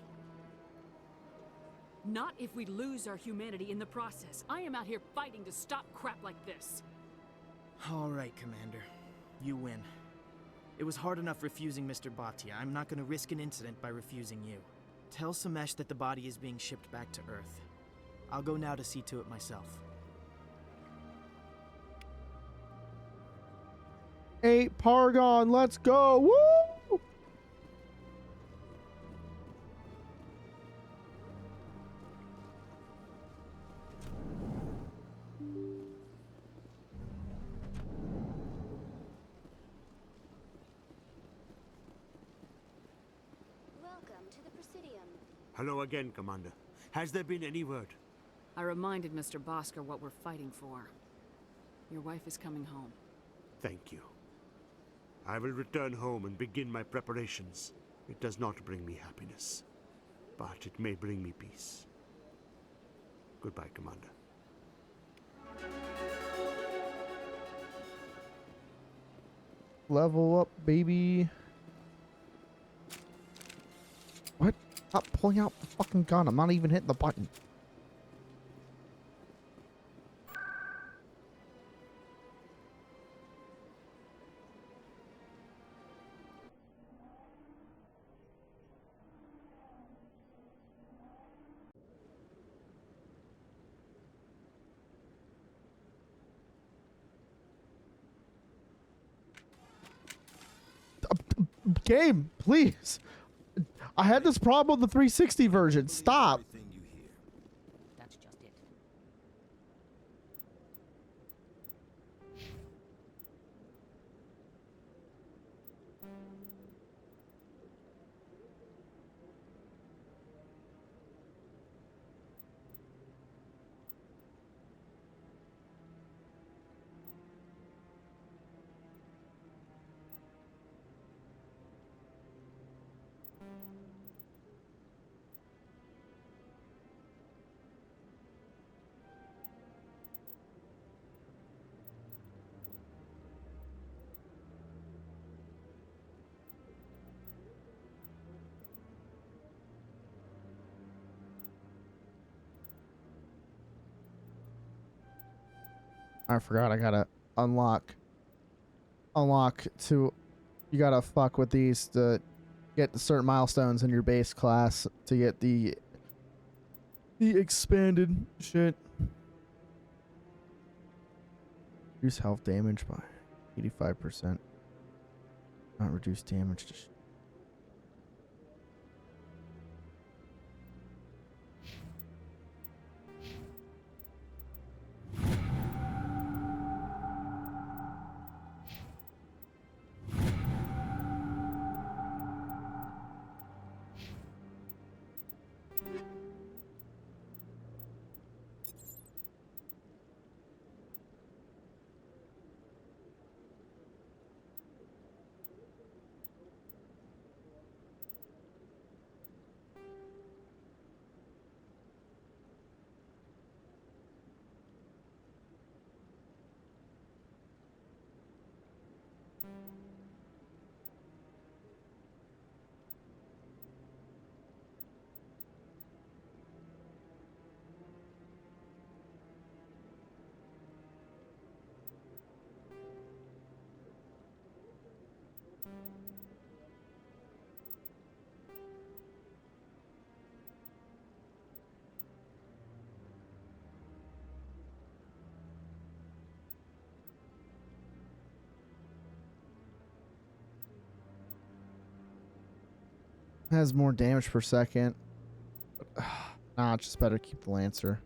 Not if we lose our humanity in the process. I am out here fighting to stop crap like this. All right, Commander. You win. It was hard enough refusing Mr. Bhatia. I'm not going to risk an incident by refusing you. Tell Samesh that the body is being shipped back to Earth. I'll go now to see to it myself. 8 Paragon, let's go! Woo! Welcome to the Presidium. Hello again, Commander. Has there been any word? I reminded Mr. Bosker what we're fighting for. Your wife is coming home. Thank you. I will return home and begin my preparations. It does not bring me happiness, but it may bring me peace. Goodbye, Commander. Level up, baby. What? Stop pulling out the fucking gun. I'm not even hitting the button. Game, please. I had this problem with the 360 version. Stop. That's just it. I forgot I gotta unlock to, you gotta fuck with these to get certain milestones in your base class to get the expanded shit. Reduce health damage by 85%. Not reduce damage to has more damage per second. Nah, it's just better keep the Lancer.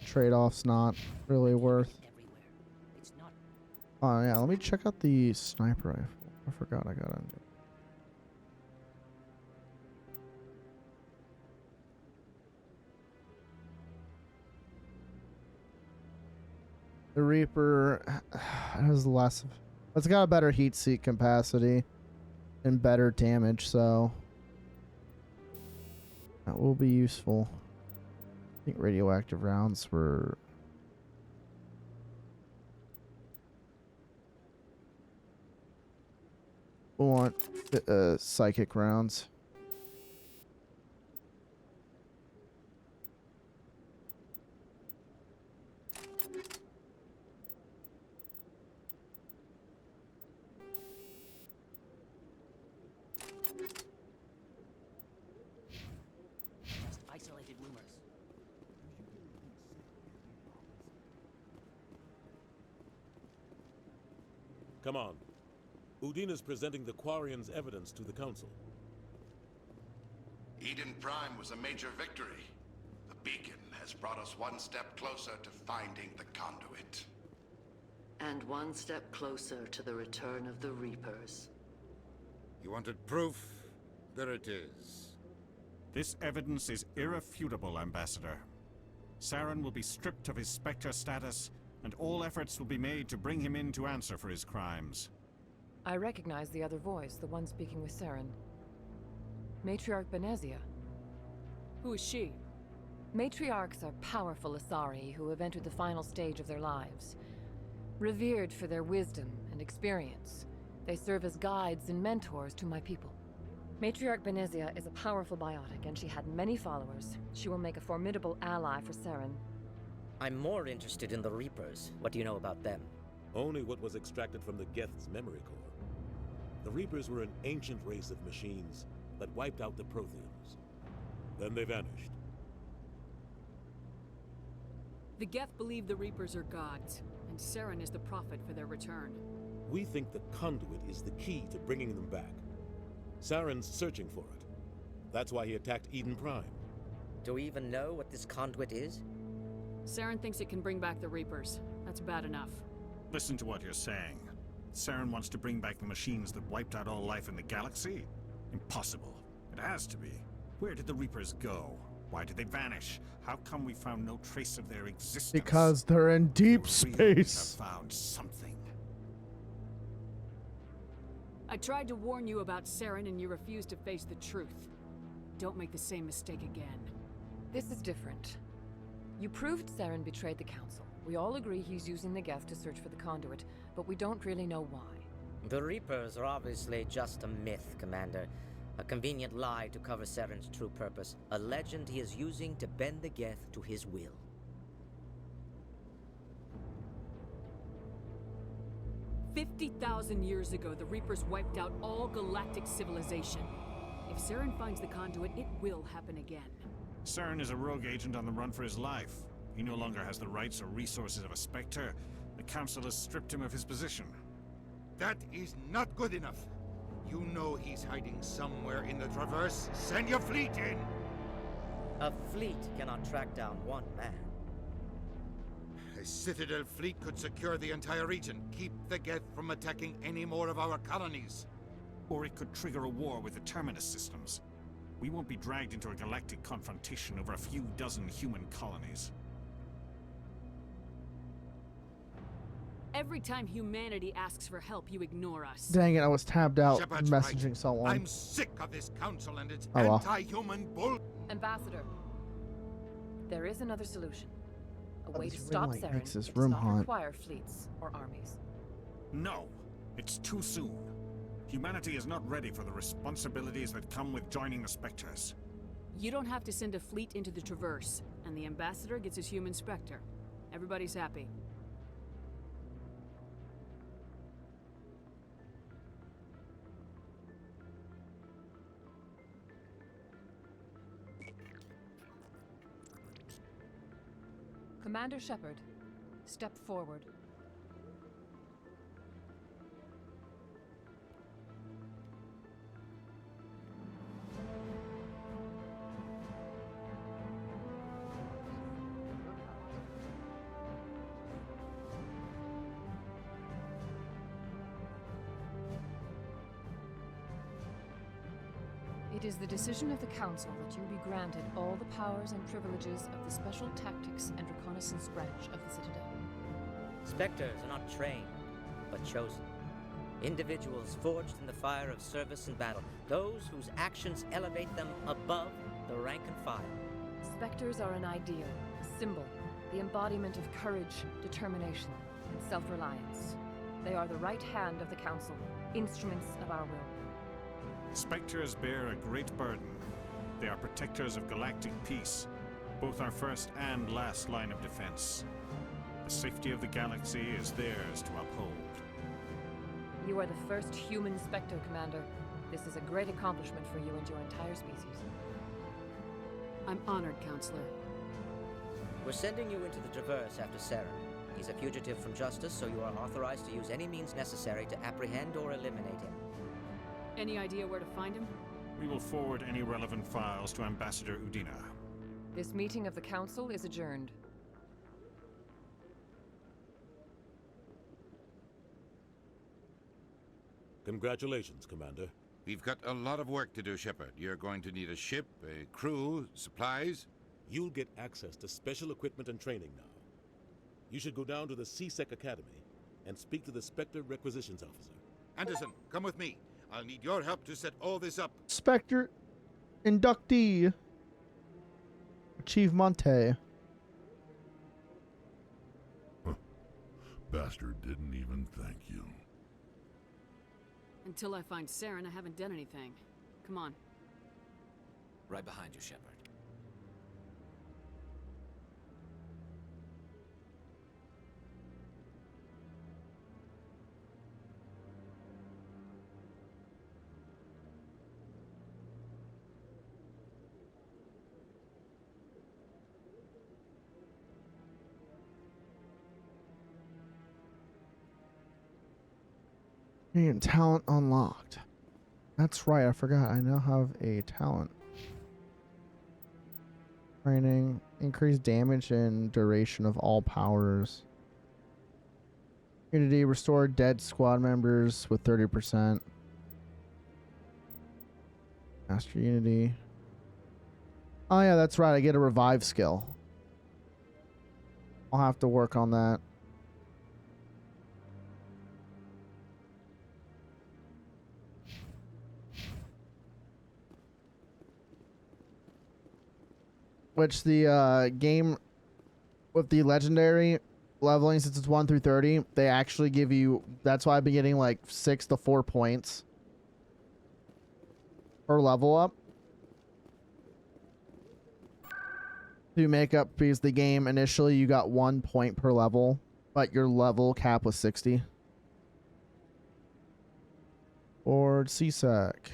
Trade-off's not really worth. Oh yeah, let me check out the sniper rifle. I forgot I got it. The Reaper has less. It's got a better heat seek capacity and better damage, so That will be useful. I think radioactive rounds were... We'll want psychic rounds. Just isolated rumors. Come on. Udine is presenting the Quarian's evidence to the Council. Eden Prime was a major victory. The beacon has brought us one step closer to finding the conduit. And one step closer to the return of the Reapers. You wanted proof? There it is. This evidence is irrefutable, Ambassador. Saren will be stripped of his Spectre status, and all efforts will be made to bring him in to answer for his crimes. I recognize the other voice, the one speaking with Saren. Matriarch Benezia. Who is she? Matriarchs are powerful Asari who have entered the final stage of their lives. Revered for their wisdom and experience, they serve as guides and mentors to my people. Matriarch Benezia is a powerful biotic, and she had many followers. She will make a formidable ally for Saren. I'm more interested in the Reapers. What do you know about them? Only what was extracted from the Geth's memory core. The Reapers were an ancient race of machines that wiped out the Protheans. Then they vanished. The Geth believe the Reapers are gods, and Saren is the prophet for their return. We think the conduit is the key to bringing them back. Saren's searching for it. That's why he attacked Eden Prime. Do we even know what this conduit is? Saren thinks it can bring back the Reapers. That's bad enough. Listen to what you're saying. Saren wants to bring back the machines that wiped out all life in the galaxy? Impossible. It has to be. Where did the Reapers go? Why did they vanish? How come we found no trace of their existence? Because they're in deep space. Have found something. I tried to warn you about Saren and you refused to face the truth. Don't make the same mistake again. This is different. You proved Saren betrayed the Council. We all agree he's using the Geth to search for the conduit, but we don't really know why. The Reapers are obviously just a myth, Commander. A convenient lie to cover Saren's true purpose. A legend he is using to bend the Geth to his will. "50,000 years ago, the Reapers wiped out all galactic civilization. If Saren finds the conduit, it will happen again. Saren is a rogue agent on the run for his life. He no longer has the rights or resources of a Spectre. The Council has stripped him of his position. That is not good enough. You know he's hiding somewhere in the Traverse. Send your fleet in! A fleet cannot track down one man. A Citadel fleet could secure the entire region, keep the Geth from attacking any more of our colonies. Or it could trigger a war with the Terminus systems. We won't be dragged into a galactic confrontation over a few dozen human colonies. Every time humanity asks for help, you ignore us. Dang it, I was tabbed out Shepard's messaging right. someone. I'm sick of this council and its Oh, well. anti-human bull. Ambassador, there is another solution. A way to this stop ring light Saren makes this that room does not hot. require fleets or armies. No, it's too soon. Humanity is not ready for the responsibilities that come with joining the Spectres. You don't have to send a fleet into the Traverse, and the Ambassador gets his human Spectre. Everybody's happy. Commander Shepard, step forward. It is the decision of the Council that you be granted all the powers and privileges of the Special Tactics and Reconnaissance branch of the Citadel. Spectres are not trained, but chosen. Individuals forged in the fire of service and battle. Those whose actions elevate them above the rank and file. Spectres are an ideal, a symbol, the embodiment of courage, determination, and self-reliance. They are the right hand of the Council, instruments of our will. Spectres bear a great burden. They are protectors of galactic peace, both our first and last line of defense. The safety of the galaxy is theirs to uphold. You are the first human Spectre, Commander. This is a great accomplishment for you and your entire species. I'm honored, Counselor. We're sending you into the Traverse after Saren. He's a fugitive from justice, so you are authorized to use any means necessary to apprehend or eliminate him. Any idea where to find him? We will forward any relevant files to Ambassador Udina. This meeting of the Council is adjourned. Congratulations, Commander. We've got a lot of work to do, Shepard. You're going to need a ship, a crew, supplies. You'll get access to special equipment and training now. You should go down to the C-Sec Academy and speak to the Spectre Requisitions Officer. Anderson, come with me. I'll need your help to set all this up. Spectre inductee. Achievement. Bastard didn't even thank you. Until I find Saren, I haven't done anything. Come on. Right behind you, Shepard. Talent unlocked. That's right, I forgot. I now have a talent. Training. Increased damage and duration of all powers. Unity. Restore dead squad members with 30%. Master Unity. Oh yeah, that's right. I get a revive skill. I'll have to work on that. Which the game with the legendary leveling, since it's 1 through 30, they actually give you, that's why I've been getting like 6 to 4 points per level up to make up, because the game initially you got 1 point per level, but your level cap was 60. Or C-Sec.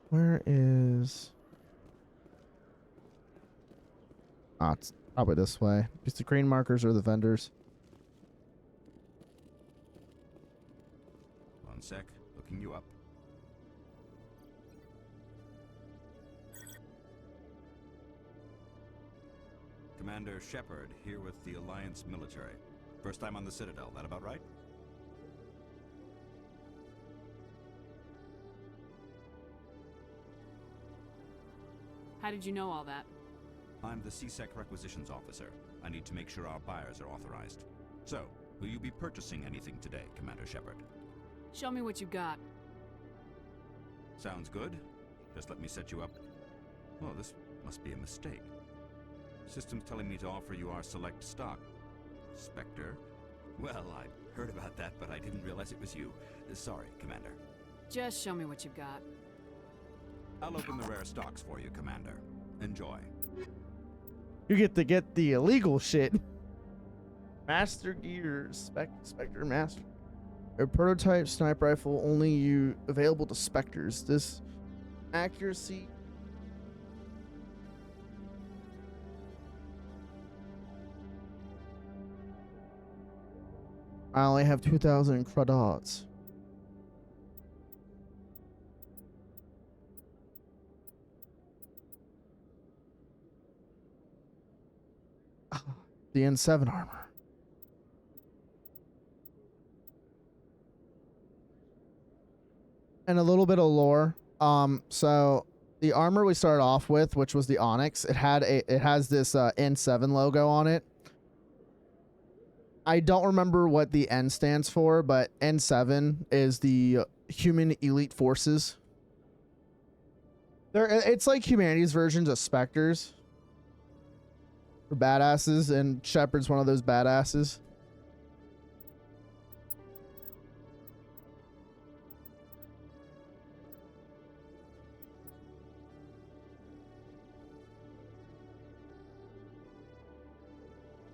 Where is... Ah, it's probably this way. Because the green markers are the vendors. One sec. Looking you up. Commander Shepard, here with the Alliance military. First time on the Citadel, that about right? How did you know all that? I'm the C-Sec Requisitions Officer. I need to make sure our buyers are authorized. So, will you be purchasing anything today, Commander Shepard? Show me what you got. Sounds good. Just let me set you up. Oh, this must be a mistake. System's telling me to offer you our select stock. Spectre? Well, I heard about that, but I didn't realize it was you. Sorry, Commander. Just show me what you've got. I'll open the rare stocks for you, Commander. Enjoy. You get to get the illegal shit. Master Gears. Spectre Master. A prototype sniper rifle only available to Spectres. This accuracy... I only have 2,000 credits. The N7 armor. and a little bit of lore. So the armor we started off with, which was the Onyx, it has this N7 logo on it. I don't remember what the N stands for, but N7 is the Human Elite Forces. It's like humanity's versions of Spectres. For badasses, and Shepard's one of those badasses.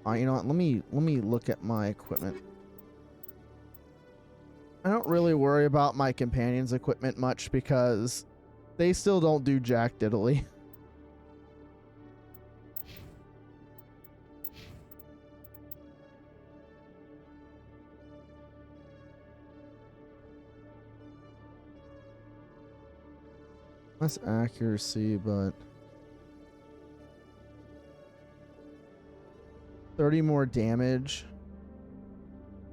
You know what? Let me look at my equipment. I don't really worry about my companions' equipment much because they still don't do jack diddly. Less accuracy, but 30 more damage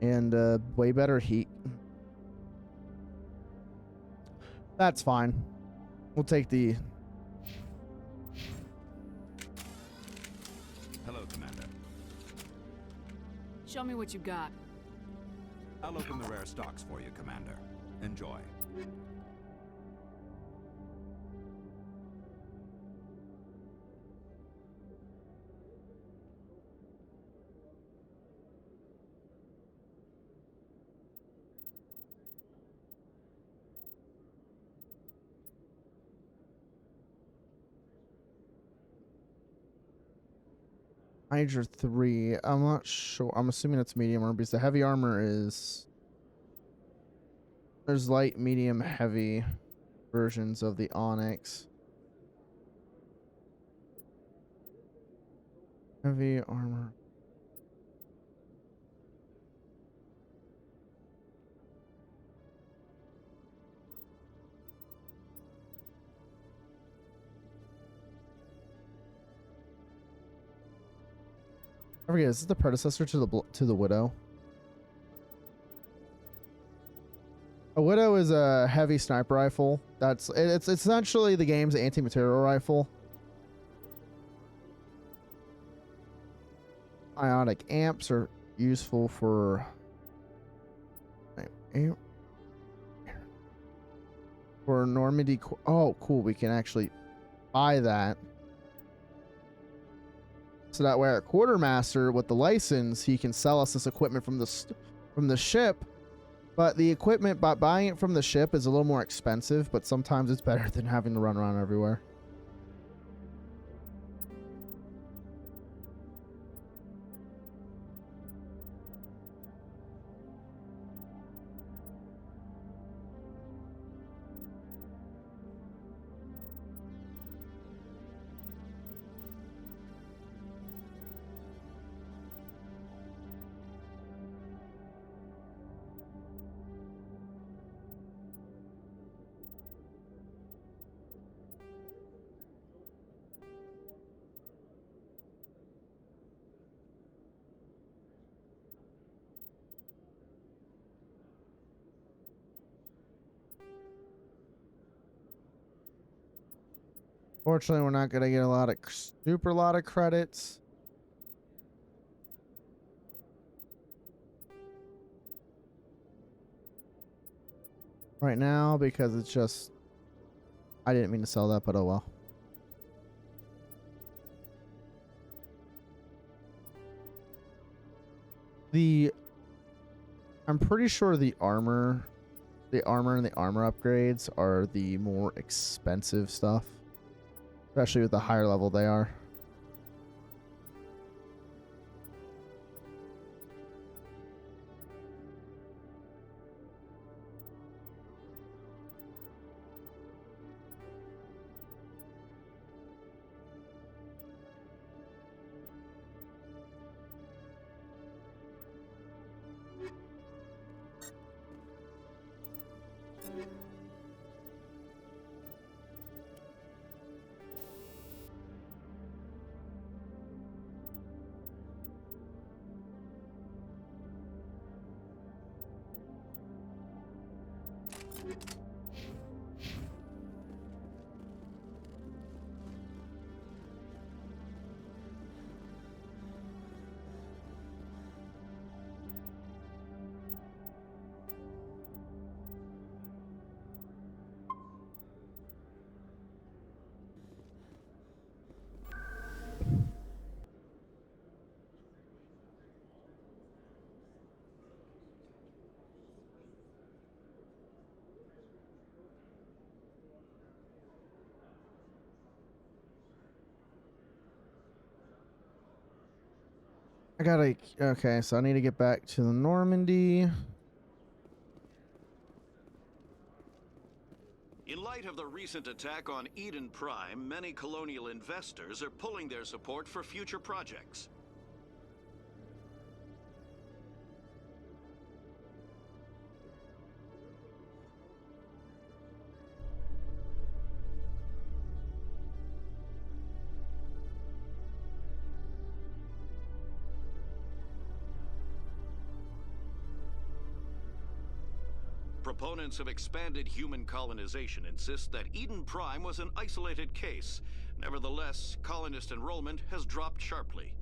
and way better heat. That's fine. We'll take the... Hello, Commander. Show me what you got. I'll open the rare stocks for you, Commander. Enjoy. Hydra 3. I'm not sure. I'm assuming it's medium armor because the heavy armor is... There's light, medium, heavy versions of the Onyx. Heavy armor. I forget, is this the predecessor to the Widow? A Widow is a heavy sniper rifle. It's essentially the game's anti-material rifle. Ionic amps are useful for Normandy. Oh, cool! We can actually buy that. So that way our quartermaster with the license, he can sell us this equipment from the ship. But the equipment, by buying it from the ship, is a little more expensive, but sometimes it's better than having to run around everywhere. Fortunately, we're not going to get a super lot of credits. Right now, because it's just... I didn't mean to sell that, but oh well. I'm pretty sure the armor and the armor upgrades are the more expensive stuff. Especially with the higher level they are. I gotta... Okay, so I need to get back to the Normandy. In light of the recent attack on Eden Prime, many colonial investors are pulling their support for future projects. Proponents of expanded human colonization insist that Eden Prime was an isolated case. Nevertheless, colonist enrollment has dropped sharply.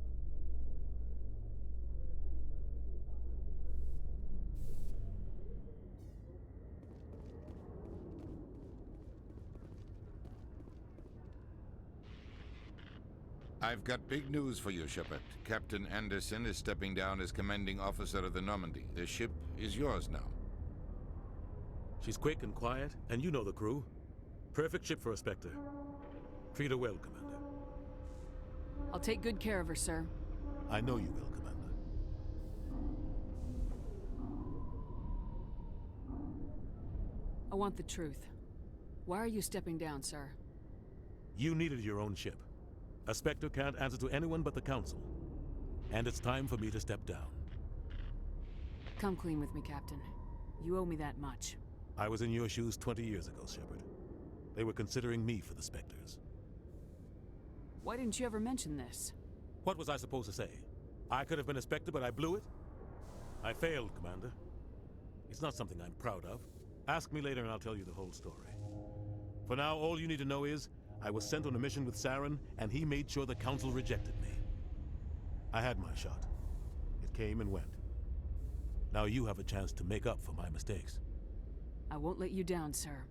I've got big news for you, Shepard. Captain Anderson is stepping down as commanding officer of the Normandy. The ship is yours now. She's quick and quiet, and you know the crew. Perfect ship for a Spectre. Treat her well, Commander. I'll take good care of her, sir. I know you will, Commander. I want the truth. Why are you stepping down, sir? You needed your own ship. A Spectre can't answer to anyone but the Council. And it's time for me to step down. Come clean with me, Captain. You owe me that much. I was in your shoes 20 years ago, Shepard. They were considering me for the Spectres. Why didn't you ever mention this? What was I supposed to say? I could have been a Spectre, but I blew it? I failed, Commander. It's not something I'm proud of. Ask me later and I'll tell you the whole story. For now, all you need to know is, I was sent on a mission with Saren, and he made sure the Council rejected me. I had my shot. It came and went. Now you have a chance to make up for my mistakes. I won't let you down, sir.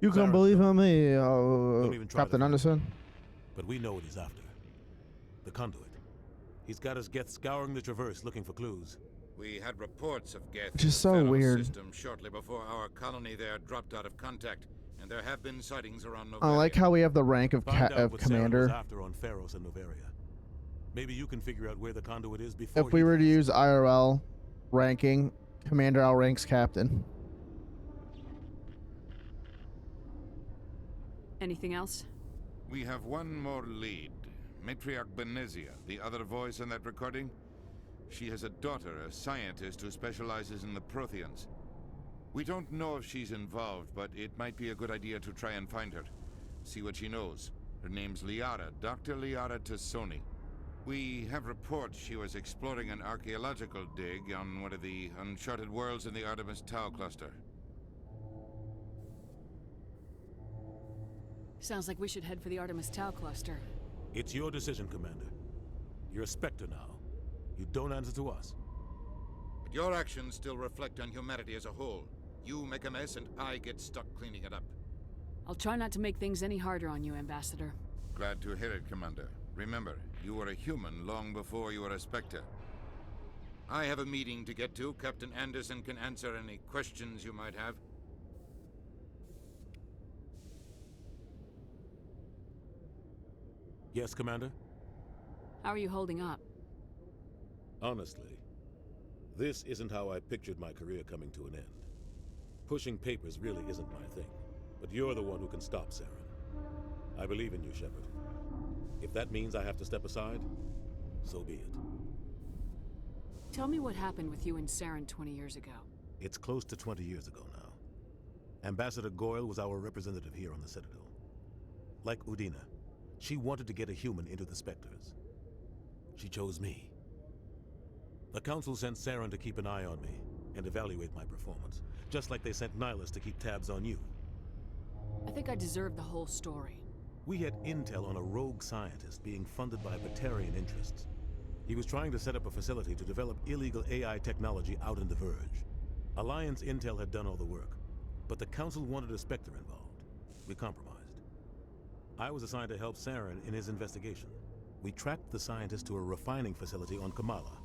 You can believe in me, even try Captain to- Anderson. But we know what he's after. The Conduit. He's got us Geth scouring the Traverse looking for clues. We had reports of Geth Which is in the so Pharaoh weird. system shortly before our colony there dropped out of contact, and there have been sightings around I like how we have the rank of, Find out what Saren commander. was after on Pharos and Noveria. Maybe you can figure out where the Conduit is before If we were to use IRL ranking, commander outranks captain. Anything else? We have one more lead. Matriarch Benezia, the other voice in that recording. She has a daughter, a scientist who specializes in the Protheans. We don't know if she's involved, but it might be a good idea to try and find her. See what she knows. Her name's Liara, Dr. Liara Tassoni. We have reports she was exploring an archaeological dig on one of the uncharted worlds in the Artemis Tau cluster. Sounds like we should head for the Artemis Tau cluster. It's your decision, Commander. You're a Spectre now. You don't answer to us. But your actions still reflect on humanity as a whole. You make a mess and I get stuck cleaning it up. I'll try not to make things any harder on you, Ambassador. Glad to hear it, Commander. Remember, you were a human long before you were a Spectre. I have a meeting to get to. Captain Anderson can answer any questions you might have. Yes, Commander? How are you holding up? Honestly, this isn't how I pictured my career coming to an end. Pushing papers really isn't my thing, but you're the one who can stop Saren. I believe in you, Shepard. If that means I have to step aside, so be it. Tell me what happened with you and Saren 20 years ago. It's close to 20 years ago now. Ambassador Goyle was our representative here on the Citadel. Like Udina, she wanted to get a human into the Spectres. She chose me. The Council sent Saren to keep an eye on me and evaluate my performance, just like they sent Nihilus to keep tabs on you. I think I deserve the whole story. We had intel on a rogue scientist being funded by Batarian interests. He was trying to set up a facility to develop illegal AI technology out in the Verge. Alliance intel had done all the work, but the Council wanted a Spectre involved. We compromised. I was assigned to help Saren in his investigation. We tracked the scientist to a refining facility on Kamala.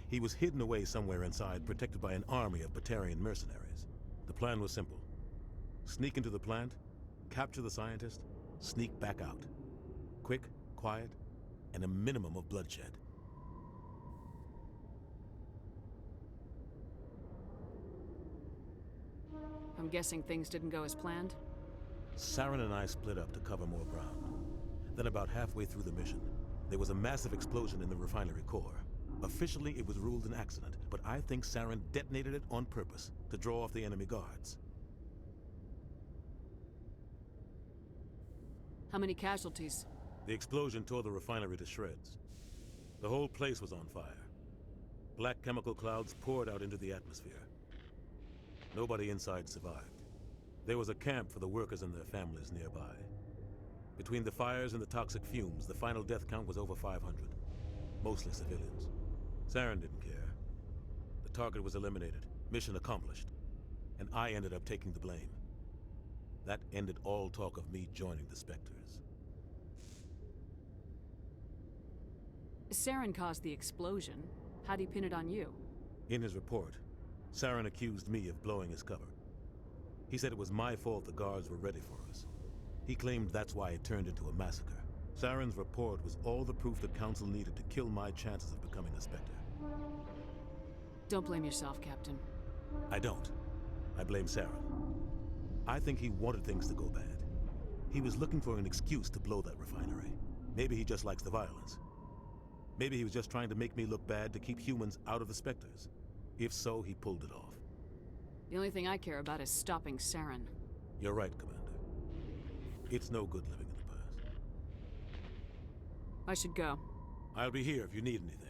He was hidden away somewhere inside, protected by an army of Batarian mercenaries. The plan was simple. Sneak into the plant, capture the scientist, sneak back out. Quick, quiet, and a minimum of bloodshed. I'm guessing things didn't go as planned? Saren and I split up to cover more ground. Then about halfway through the mission, there was a massive explosion in the refinery core. Officially, it was ruled an accident, but I think Saren detonated it on purpose to draw off the enemy guards. How many casualties? The explosion tore the refinery to shreds. The whole place was on fire. Black chemical clouds poured out into the atmosphere. Nobody inside survived. There was a camp for the workers and their families nearby. Between the fires and the toxic fumes, the final death count was over 500. Mostly civilians. Saren didn't care. The target was eliminated, mission accomplished, and I ended up taking the blame. That ended all talk of me joining the Spectres. Saren caused the explosion. How'd he pin it on you? In his report, Saren accused me of blowing his cover. He said it was my fault the guards were ready for us. He claimed that's why it turned into a massacre. Saren's report was all the proof the Council needed to kill my chances of becoming a Spectre. Don't blame yourself, Captain. I don't. I blame Saren. I think he wanted things to go bad. He was looking for an excuse to blow that refinery. Maybe he just likes the violence. Maybe he was just trying to make me look bad to keep humans out of the Spectres. If so, he pulled it off. The only thing I care about is stopping Saren. You're right, Commander. It's no good living in the past. I should go. I'll be here if you need anything.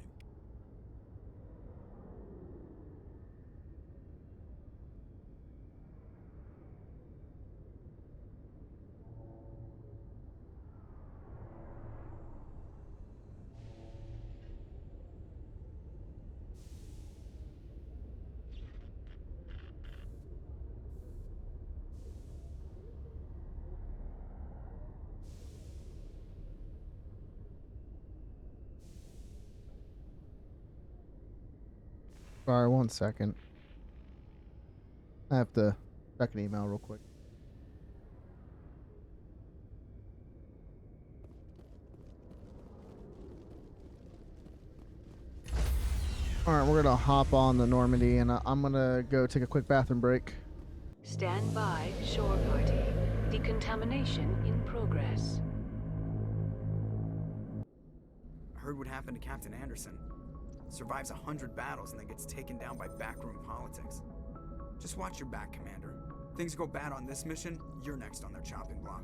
Sorry, 1 second. I have to check an email real quick. Alright, we're gonna hop on the Normandy and I'm gonna go take a quick bathroom break. Stand by, shore party. Decontamination in progress. I heard what happened to Captain Anderson. Survives 100 battles and then gets taken down by backroom politics. Just watch your back, Commander. Things go bad on this mission, you're next on their chopping block.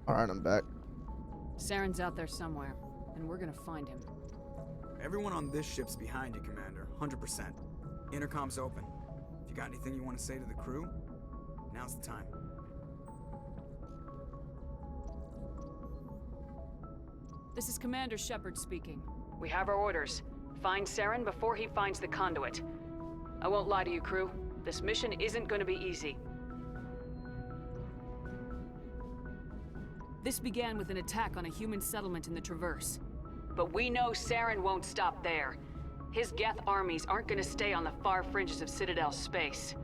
Alright, I'm back. Saren's out there somewhere, and we're gonna find him. Everyone on this ship's behind you, Commander. 100%. Intercom's open. If you got anything you want to say to the crew, now's the time. This is Commander Shepard speaking. We have our orders. Find Saren before he finds the conduit. I won't lie to you, crew. This mission isn't gonna be easy. This began with an attack on a human settlement in the Traverse. But we know Saren won't stop there. His Geth armies aren't gonna stay on the far fringes of Citadel space.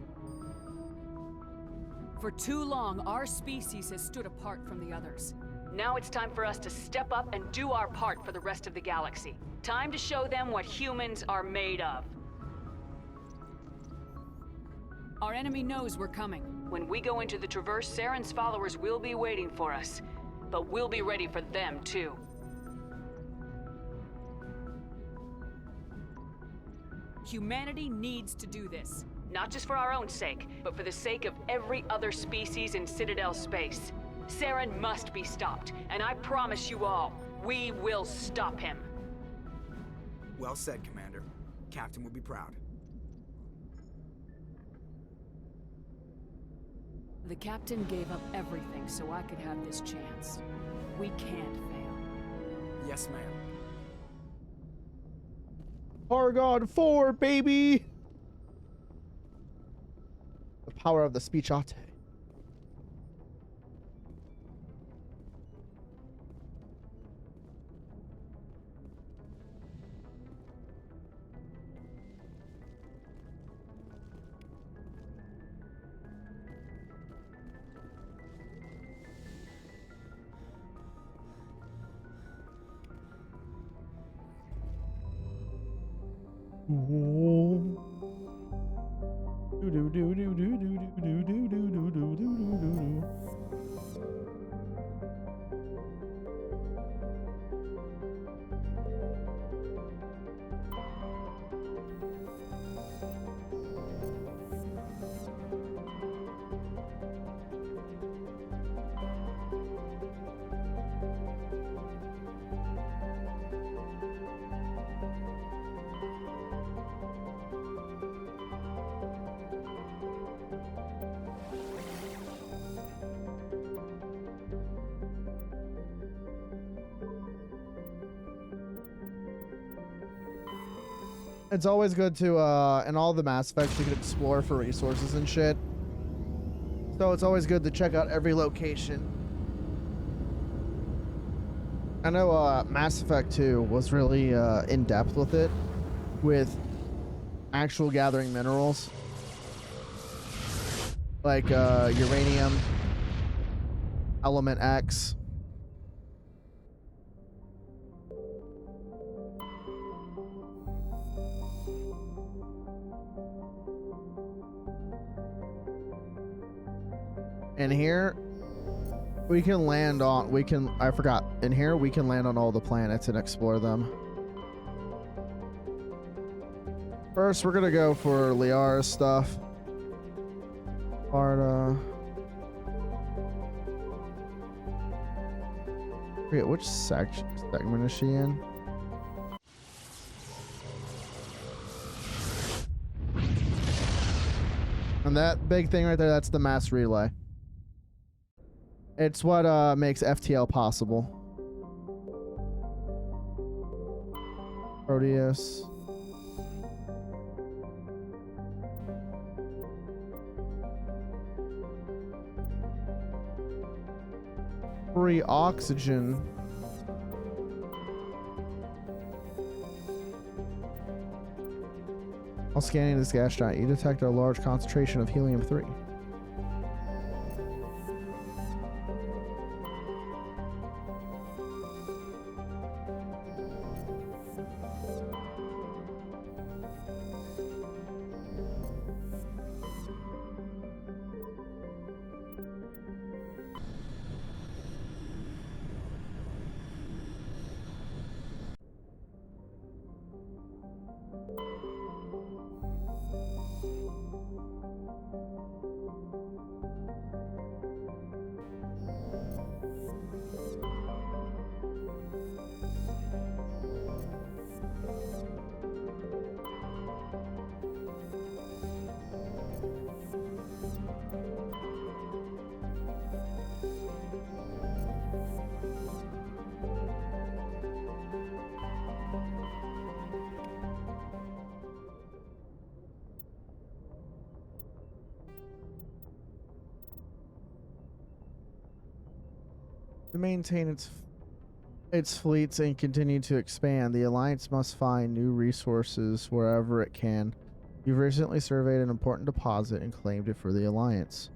For too long, our species has stood apart from the others. Now it's time for us to step up and do our part for the rest of the galaxy. Time to show them what humans are made of. Our enemy knows we're coming. When we go into the Traverse, Saren's followers will be waiting for us. But we'll be ready for them, too. Humanity needs to do this. Not just for our own sake, but for the sake of every other species in Citadel space. Saren must be stopped, and I promise you all, we will stop him. Well said, Commander. Captain would be proud. The Captain gave up everything so I could have this chance. We can't fail. Yes, ma'am. Paragon 4, baby! The power of the speechate. It's always good to, in all the Mass Effects, you can explore for resources and shit. So it's always good to check out every location. I know Mass Effect 2 was really in-depth with it, with actual gathering minerals. Like uranium, Element X. And here we can land on, I forgot, in here we can land on all the planets and explore them. First, we're gonna go for Liara's stuff. Sparta. I forget which segment is she in? And that big thing right there, that's the mass relay. It's what makes FTL possible. Proteus. Free oxygen. While scanning this gas giant, you detect a large concentration of helium-3. To maintain its its fleets and continue to expand. The Alliance must find new resources wherever it can. You've recently surveyed an important deposit and claimed it for the Alliance.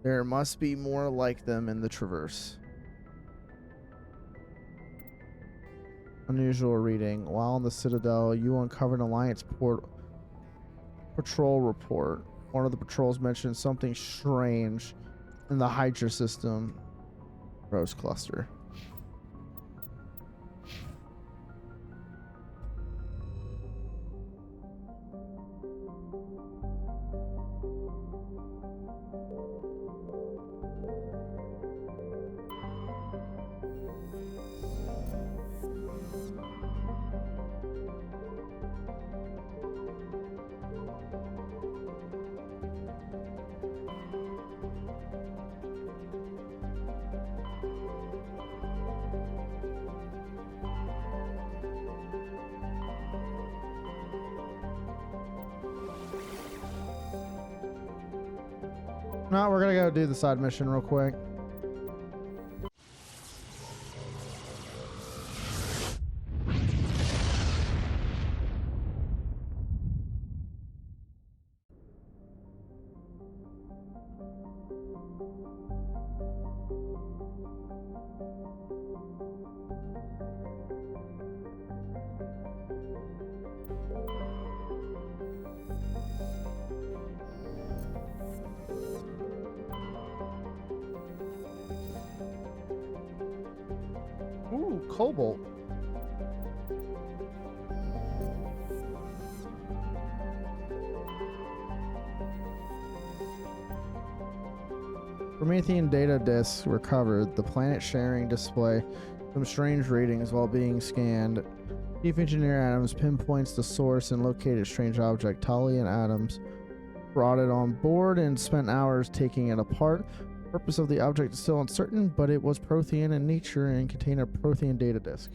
There must be more like them in the Traverse. Unusual reading. While in the Citadel, you uncovered an Alliance patrol report. One of the patrols mentioned something strange in the Hydra system. Rose Cluster. No, we're gonna go do the side mission real quick. Ooh, Cobalt. Promethean data disks recovered. The planet sharing display some strange readings while being scanned. Chief Engineer Adams pinpoints the source and located a strange object. Tali and Adams brought it on board and spent hours taking it apart. The purpose of the object is still uncertain, but it was Prothean in nature and contained a Prothean data disk.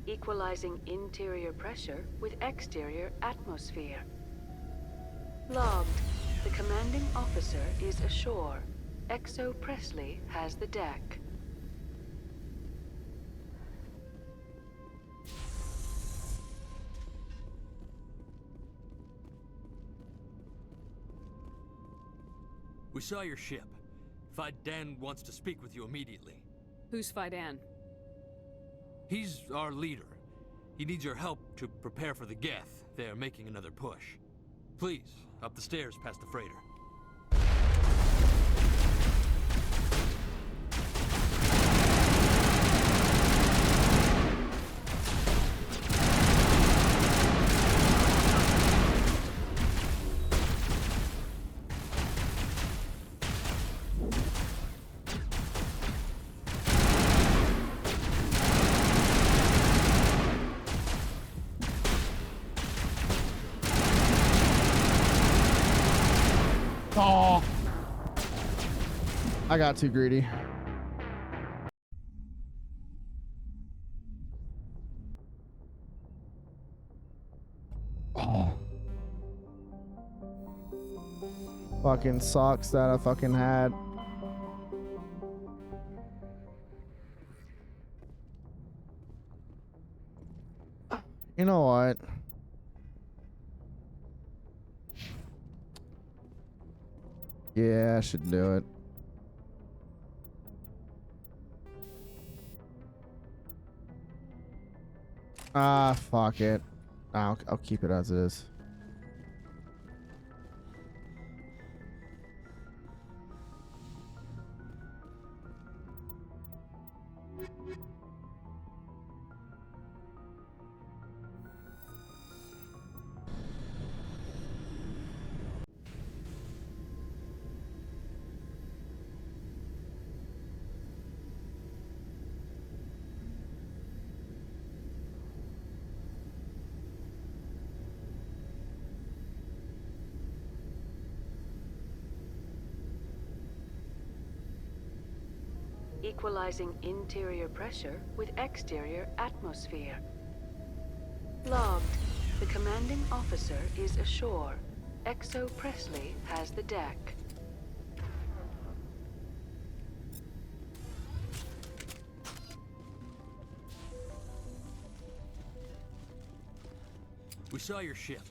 Equalizing interior pressure with exterior atmosphere. Logged. The commanding officer is ashore. Exo Presley has the deck. We saw your ship. Faidan wants to speak with you immediately. Who's Faidan? He's our leader. He needs your help to prepare for the Geth. They're making another push. Please, up the stairs past the freighter. Oh, I got too greedy. Oh. Fucking socks that I fucking had. You know what? Yeah, I should do it. Ah, fuck it. I'll keep it as it is. Equalizing interior pressure with exterior atmosphere. Logged. The commanding officer is ashore. Exo Presley has the deck. We saw your ship.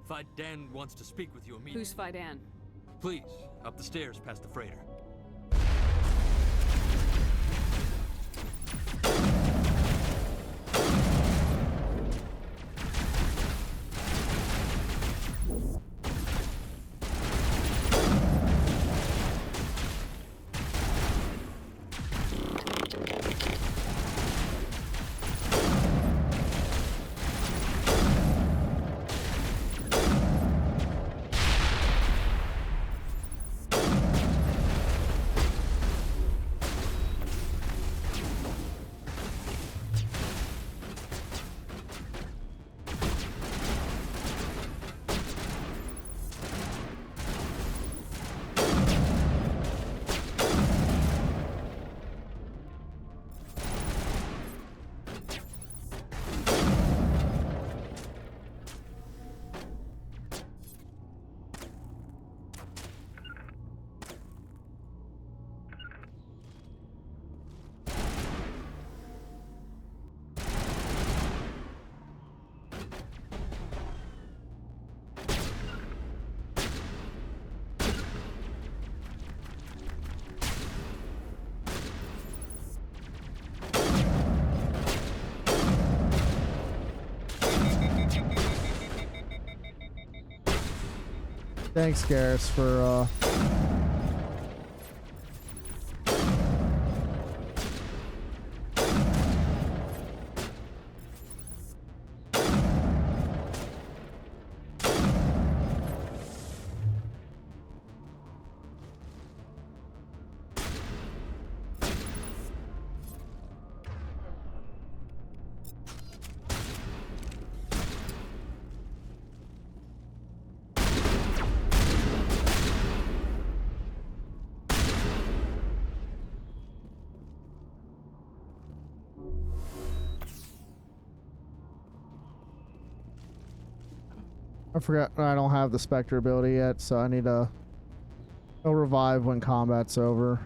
Fi Dan wants to speak with you immediately. Who's Fi Dan? Please, up the stairs past the freighter. Thanks, Garrus, for I forgot I don't have the Spectre ability yet, so I need to go revive when combat's over.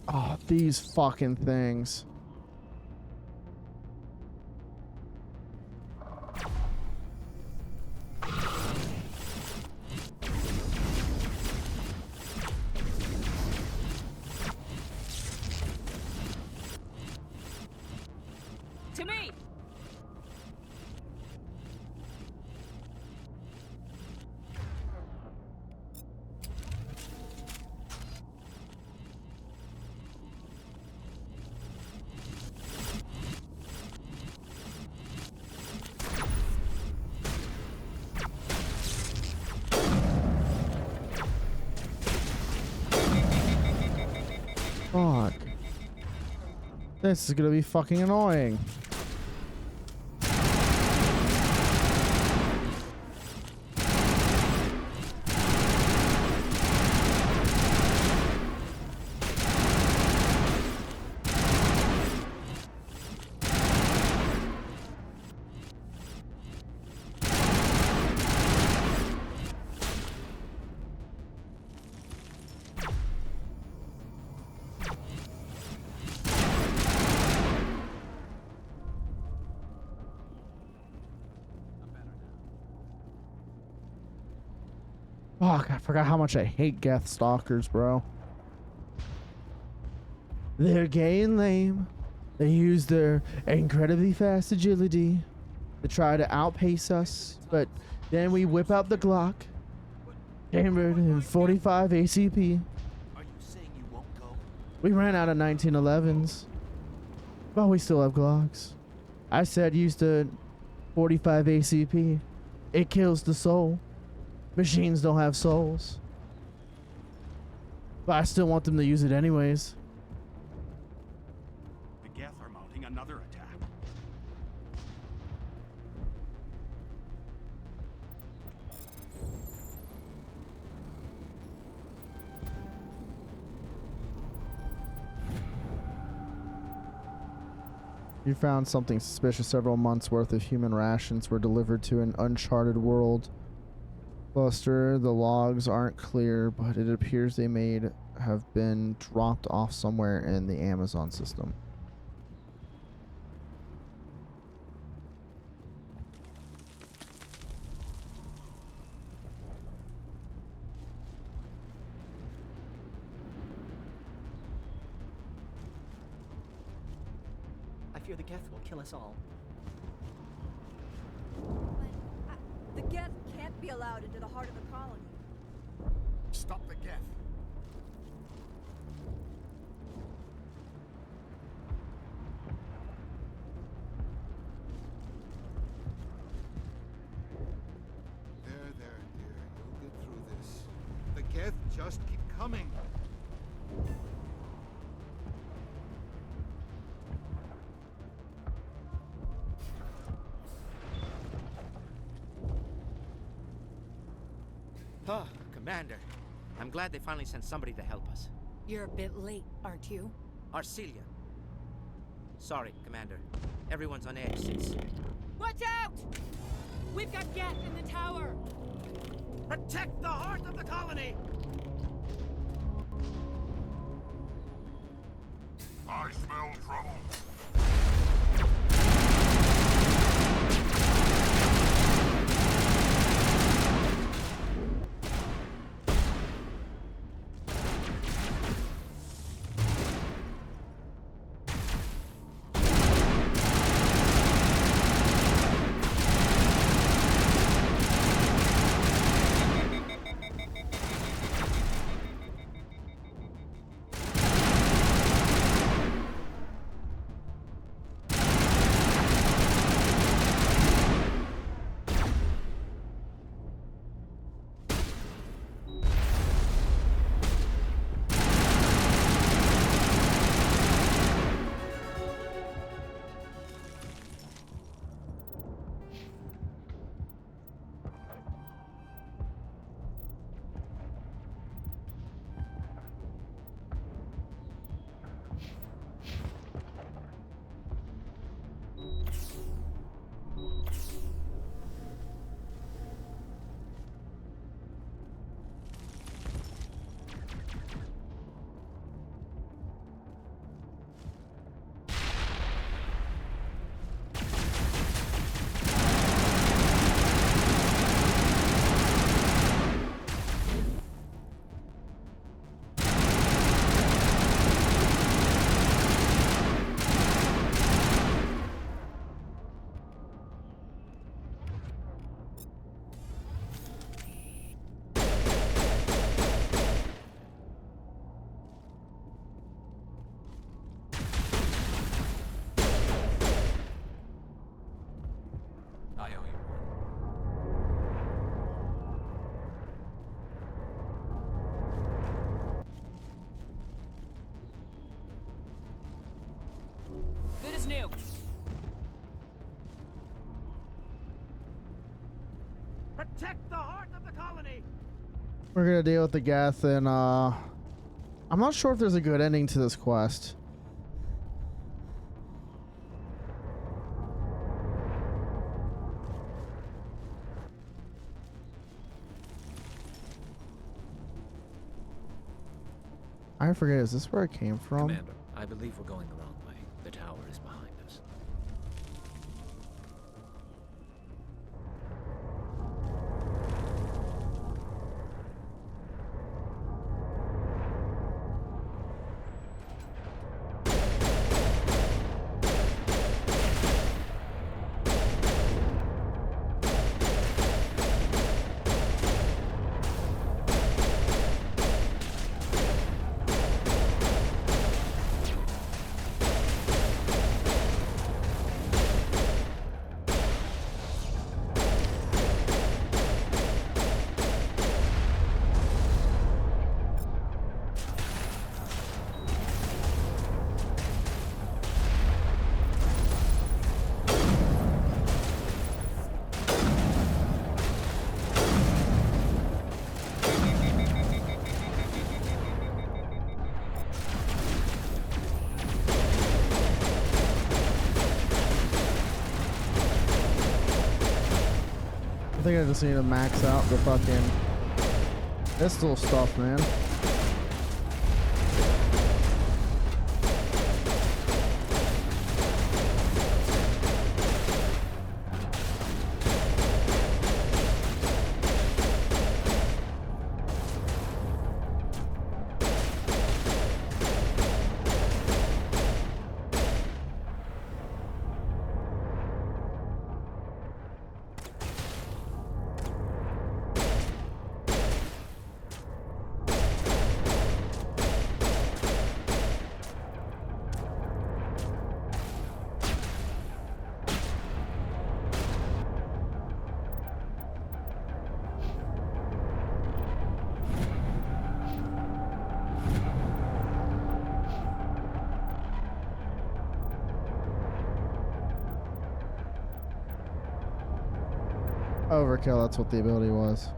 Oh, these fucking things. To me! Fuck. This is gonna be fucking annoying. Fuck, I forgot how much I hate Geth stalkers, bro. They're gay and lame. They use their incredibly fast agility to try to outpace us, but then we whip out the Glock, chambered in 45 ACP. We ran out of 1911s, but we still have Glocks. I said use the 45 ACP. It kills the soul. Machines don't have souls. But I still want them to use it anyways. The Geth are mounting another attack. You found something suspicious. Several months worth of human rations were delivered to an uncharted world. Buster, the logs aren't clear, but it appears they may have been dropped off somewhere in the Amazon system. I fear the Geth will kill us all. The Geth can't be allowed into the heart of the colony. Stop the Geth. There, dear. You'll get through this. The Geth just keep coming. Oh, Commander. I'm glad they finally sent somebody to help us. You're a bit late, aren't you? Arcelia. Sorry, Commander. Everyone's on edge since... Watch out! We've got Geth in the tower! Protect the heart of the colony! I smell trouble. New. Protect the heart of the colony. We're gonna deal with the Geth, and I'm not sure if there's a good ending to this quest. I forget, is this where it came from? Commander, I believe we're going the wrong way. The tower is behind us. think I just need to max out the fucking pistol stuff, man. Overkill, that's what the ability was.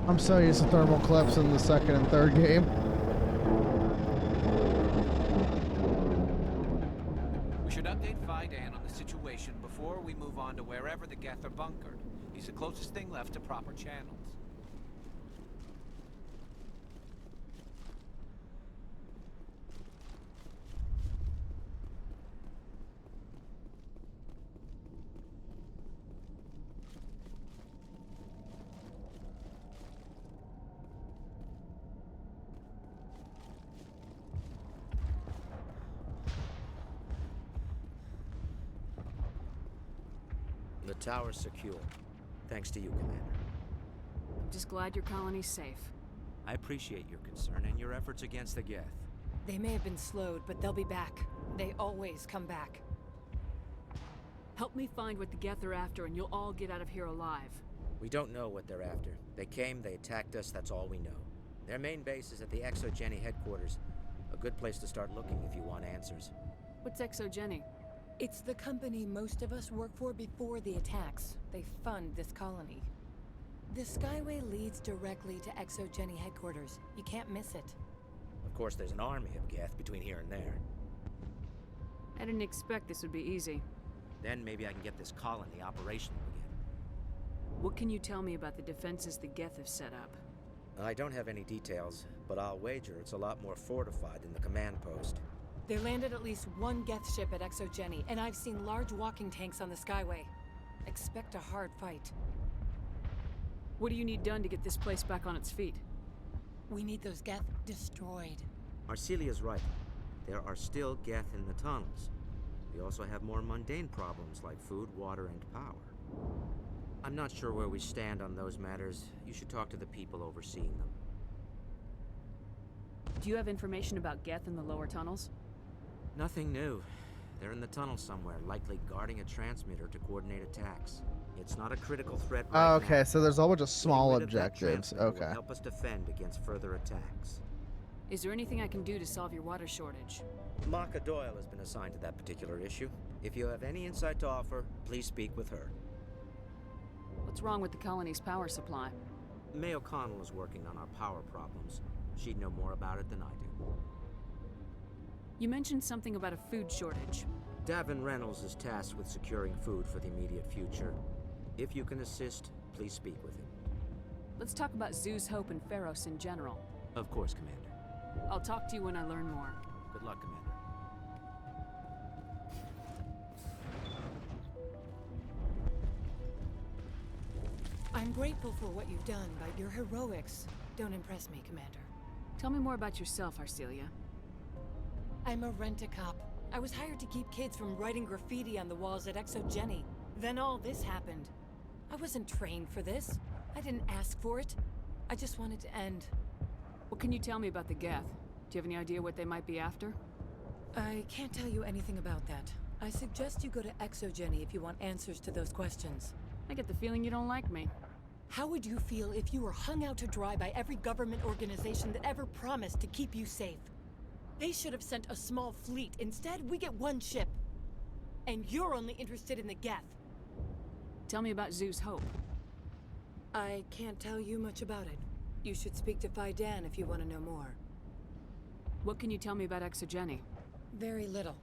I'm so used to thermal clips in the second and third game. We should update Fidan on the situation before we move on to wherever the Geth are bunkered. He's the closest thing left to proper channels. The tower's secure. Thanks to you, Commander. I'm just glad your colony's safe. I appreciate your concern and your efforts against the Geth. They may have been slowed, but they'll be back. They always come back. Help me find what the Geth are after, and you'll all get out of here alive. We don't know what they're after. They came, they attacked us, that's all we know. Their main base is at the ExoGeni headquarters. A good place to start looking if you want answers. What's ExoGeni? It's the company most of us work for before the attacks. They fund this colony. The Skyway leads directly to ExoGeni headquarters. You can't miss it. Of course, there's an army of Geth between here and there. I didn't expect this would be easy. Then maybe I can get this colony operational again. What can you tell me about the defenses the Geth have set up? I don't have any details, but I'll wager it's a lot more fortified than the command post. They landed at least one Geth ship at ExoGeni, and I've seen large walking tanks on the Skyway. Expect a hard fight. What do you need done to get this place back on its feet? We need those Geth destroyed. Marcelia's right. There are still Geth in the tunnels. We also have more mundane problems like food, water, and power. I'm not sure where we stand on those matters. You should talk to the people overseeing them. Do you have information about Geth in the lower tunnels? Nothing new. They're in the tunnel somewhere, likely guarding a transmitter to coordinate attacks. It's not a critical threat right now. Okay, so there's a whole bunch of small objectives. Will Okay. help us defend against further attacks. Is there anything I can do to solve your water shortage? Maka Doyle has been assigned to that particular issue. If you have any insight to offer, please speak with her. What's wrong with the colony's power supply? May O'Connell is working on our power problems. She'd know more about it than I do. You mentioned something about a food shortage. Davin Reynolds is tasked with securing food for the immediate future. If you can assist, please speak with him. Let's talk about Zeus, Hope, and Pharos in general. Of course, Commander. I'll talk to you when I learn more. Good luck, Commander. I'm grateful for what you've done, but your heroics don't impress me, Commander. Tell me more about yourself, Arcelia. I'm a rent-a-cop. I was hired to keep kids from writing graffiti on the walls at ExoGeni. Then all this happened. I wasn't trained for this. I didn't ask for it. I just wanted to end. What can you tell me about the Geth? you have any idea what they might be after? I can't tell you anything about that. I suggest you go to ExoGeni if you want answers to those questions. I get the feeling you don't like me. How would you feel if you were hung out to dry by every government organization that ever promised to keep you safe? They should have sent a small fleet. Instead, we get one ship. And you're only interested in the Geth. Tell me about Zeus Hope. I can't tell you much about it. You should speak to Phi Dan if you want to know more. What can you tell me about ExoGeni? Very little.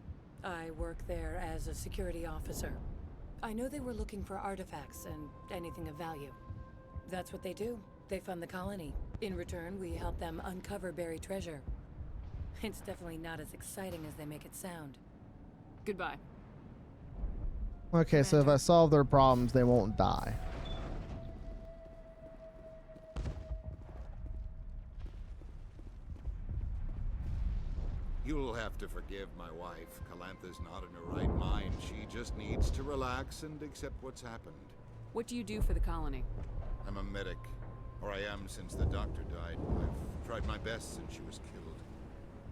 I work there as a security officer. I know they were looking for artifacts and anything of value. That's what they do. They fund the colony. In return, we help them uncover buried treasure. It's definitely not as exciting as they make it sound. Goodbye. Okay, so if I solve their problems, they won't die. You'll have to forgive my wife. Calantha's not in her right mind. She just needs to relax and accept what's happened. What do you do for the colony? I'm a medic. Or I am since the doctor died. I've tried my best since she was killed.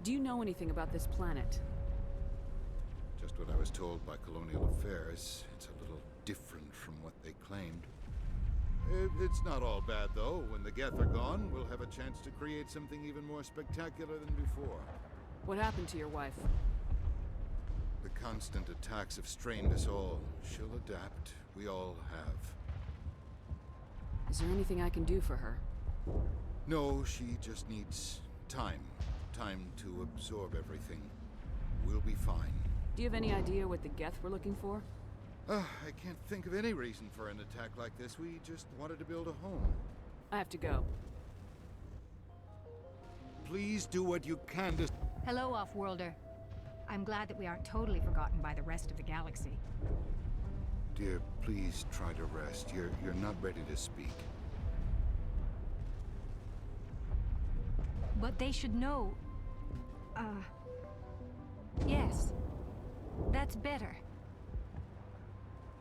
Do you know anything about this planet? Just what I was told by Colonial Affairs. It's a little different from what they claimed. It's not all bad, though. When the Geth are gone, we'll have a chance to create something even more spectacular than before. What happened to your wife? The constant attacks have strained us all. She'll adapt. We all have. Is there anything I can do for her? No, she just needs time. Time to absorb everything. We'll be fine. Do you have any idea what the Geth were looking for? I can't think of any reason for an attack like this. We just wanted to build a home. I have to go. Please do what you can to... Hello, Offworlder. I'm glad that we aren't totally forgotten by the rest of the galaxy. Dear, please try to rest. You're not ready to speak. But they should know... Yes. That's better.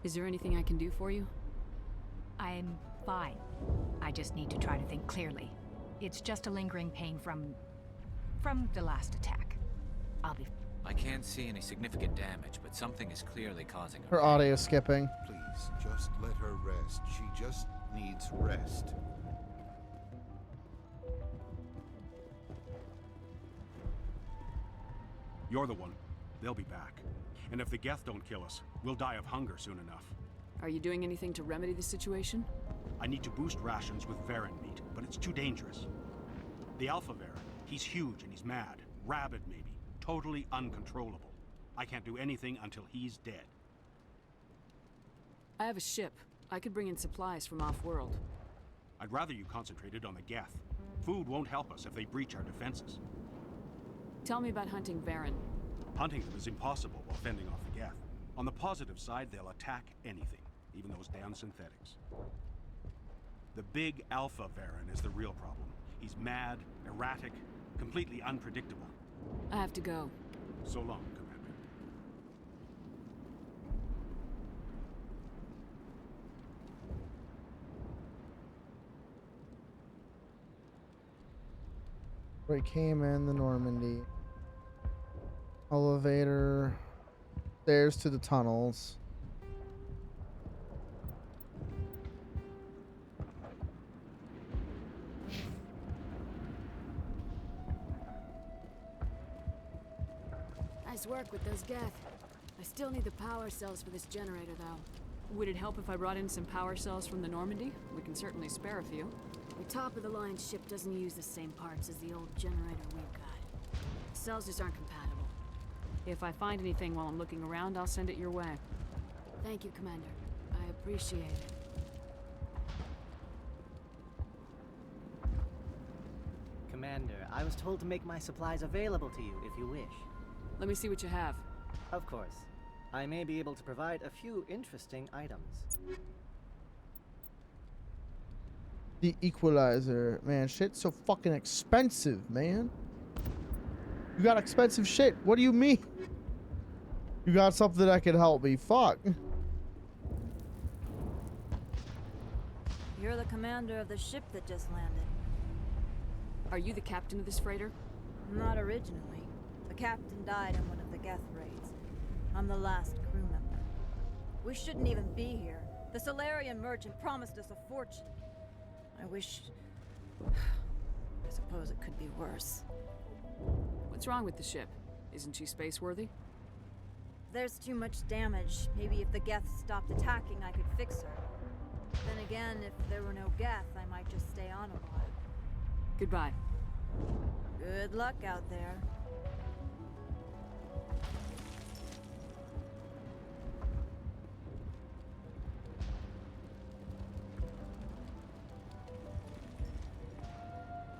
Is there anything I can do for you? I'm fine. I just need to try to think clearly. It's just a lingering pain from the last attack. I'll be... I can't see any significant damage, but something is clearly causing her. Her audio skipping. Please, just let her rest. She just needs rest. You're the one. They'll be back. And if the Geth don't kill us, we'll die of hunger soon enough. Are you doing anything to remedy the situation? I need to boost rations with Varen meat, but it's too dangerous. The Alpha Varen, he's huge and he's mad. Rabid, maybe. Totally uncontrollable. I can't do anything until he's dead. I have a ship. I could bring in supplies from off-world. I'd rather you concentrated on the Geth. Food won't help us if they breach our defenses. Tell me about hunting Varen. Hunting them is impossible while fending off the Geth. On the positive side, they'll attack anything, even those damn synthetics. The big Alpha Varen is the real problem. He's mad, erratic, completely unpredictable. I have to go. So long, Commander. We came in the Normandy. Elevator. Stairs to the tunnels. Nice work with those Geth. I still need the power cells for this generator, though. Would it help if I brought in some power cells from the Normandy? We can certainly spare a few. The top-of-the-line ship doesn't use the same parts as the old generator we've got. The cells just aren't compatible. If I find anything while I'm looking around, I'll send it your way. Thank you, Commander. I appreciate it. Commander, I was told to make my supplies available to you if you wish. Let me see what you have. Of course. I may be able to provide a few interesting items. The Equalizer. Man, shit's so fucking expensive, man. You got expensive shit. What do you mean? You got something that could help me. Fuck. You're the commander of the ship that just landed. Are you the captain of this freighter? Not originally. The captain died in one of the Geth raids. I'm the last crew member. We shouldn't even be here. The Solarian merchant promised us a fortune. I wish... I suppose it could be worse. What's wrong with the ship? Isn't she space-worthy? There's too much damage. Maybe if the Geth stopped attacking, I could fix her. Then again, if there were no Geth, I might just stay on a while. Goodbye. Good luck out there.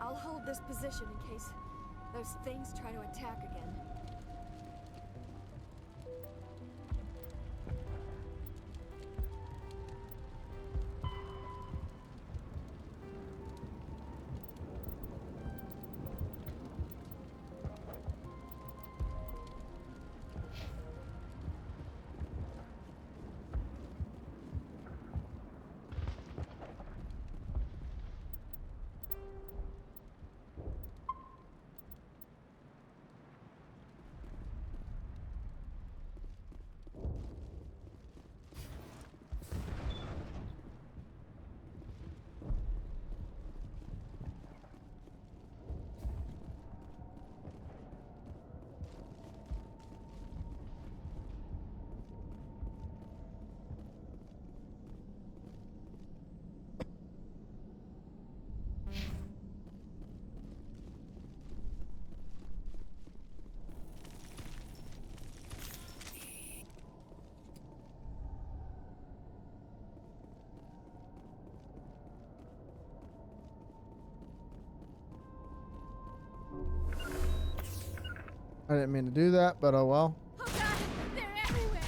I'll hold this position in case those things try to attack again. I didn't mean to do that, but oh well. Oh god, they're everywhere!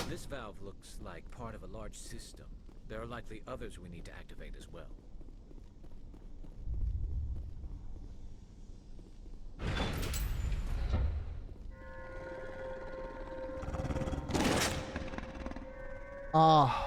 This valve looks like part of a large system. There are likely others we need to activate as well. Ah.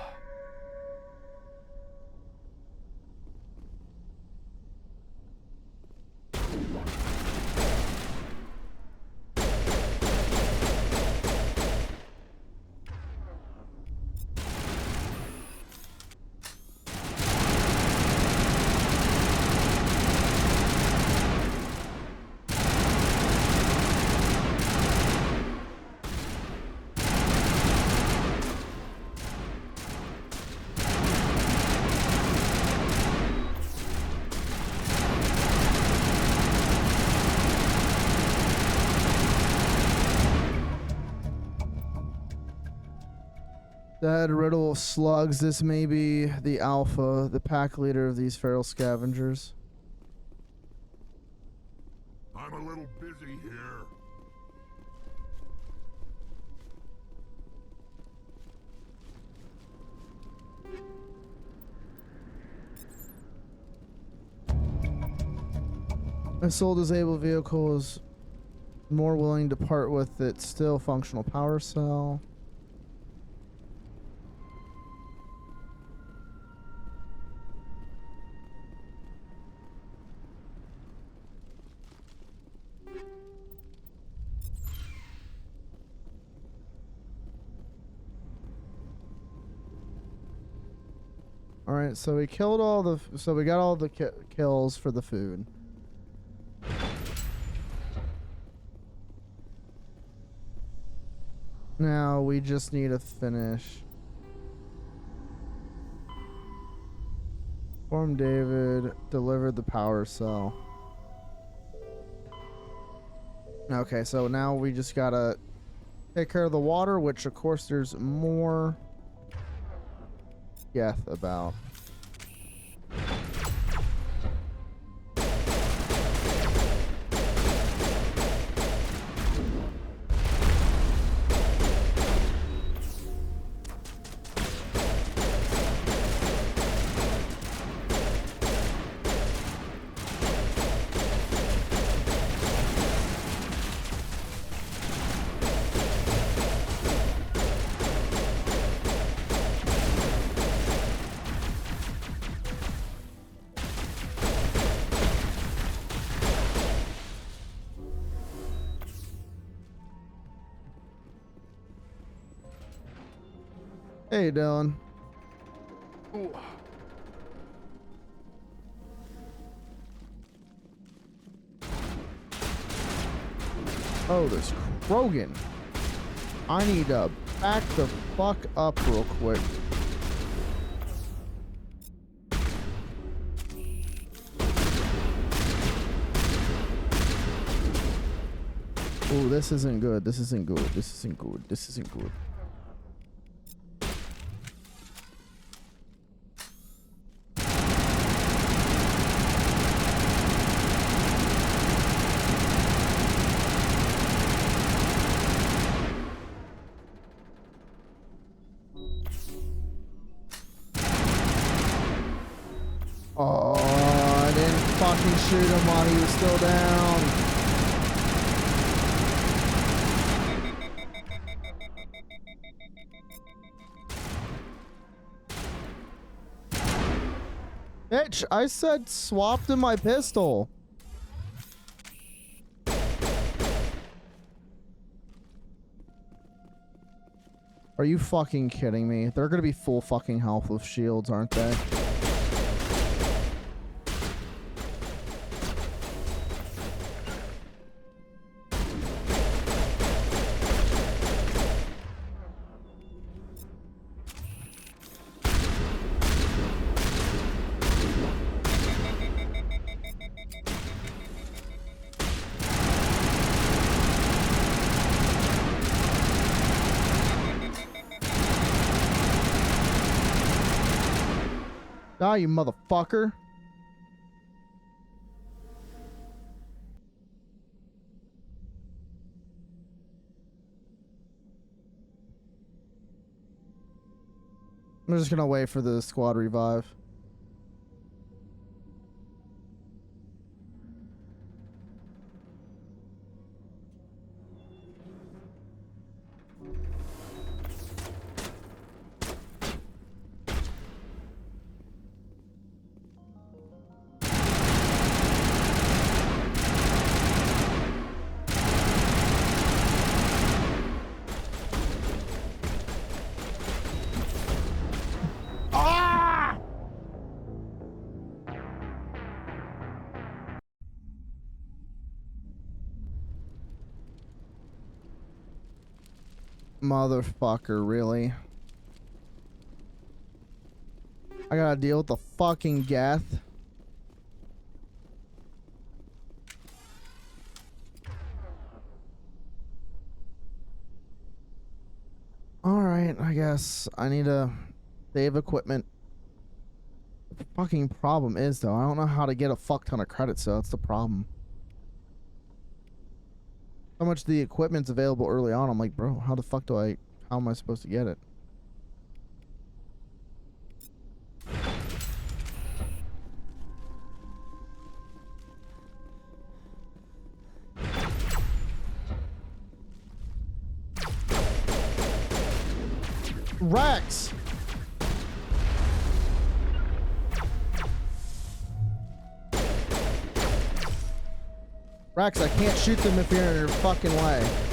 Dead riddle of slugs. This may be the Alpha, the pack leader of these feral scavengers. I'm a little busy here. A soul disabled vehicle is more willing to part with its still functional power cell. All right, so we killed all the. So we got all the kills for the food. Now we just need to finish. Form David delivered the power cell. Okay, so now we just gotta take care of the water, which of course there's more Geth about. Hey, Dylan. Ooh. Oh, this Krogan. I need to back the fuck up real quick. Oh, this isn't good. This isn't good. This isn't good. This isn't good. Oh, I didn't fucking shoot him while he was still down. Bitch, I said swapped in my pistol. Are you fucking kidding me? They're gonna be full fucking health with shields, aren't they? Die, you motherfucker. I'm just gonna wait for the squad revive. Motherfucker, really? I gotta deal with the fucking Geth. Alright, Alright, I guess I need to save equipment. The fucking problem is, though, I don't know how to get a fuck ton of credits, so that's the problem. So much the equipment's available early on, I'm like, bro, how the fuck how am I supposed to get it? Rex! Rex, I can't shoot them if you're in your fucking way.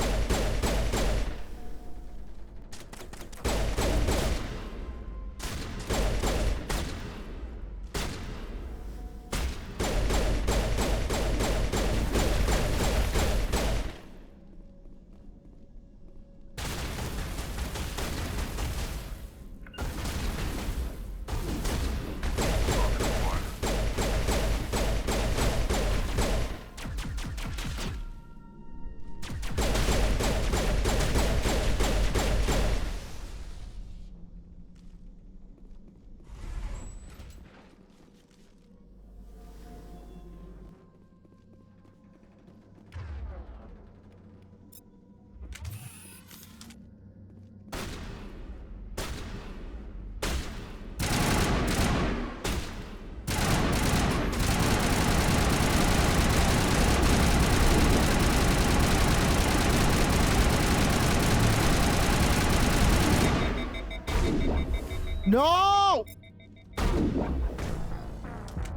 No!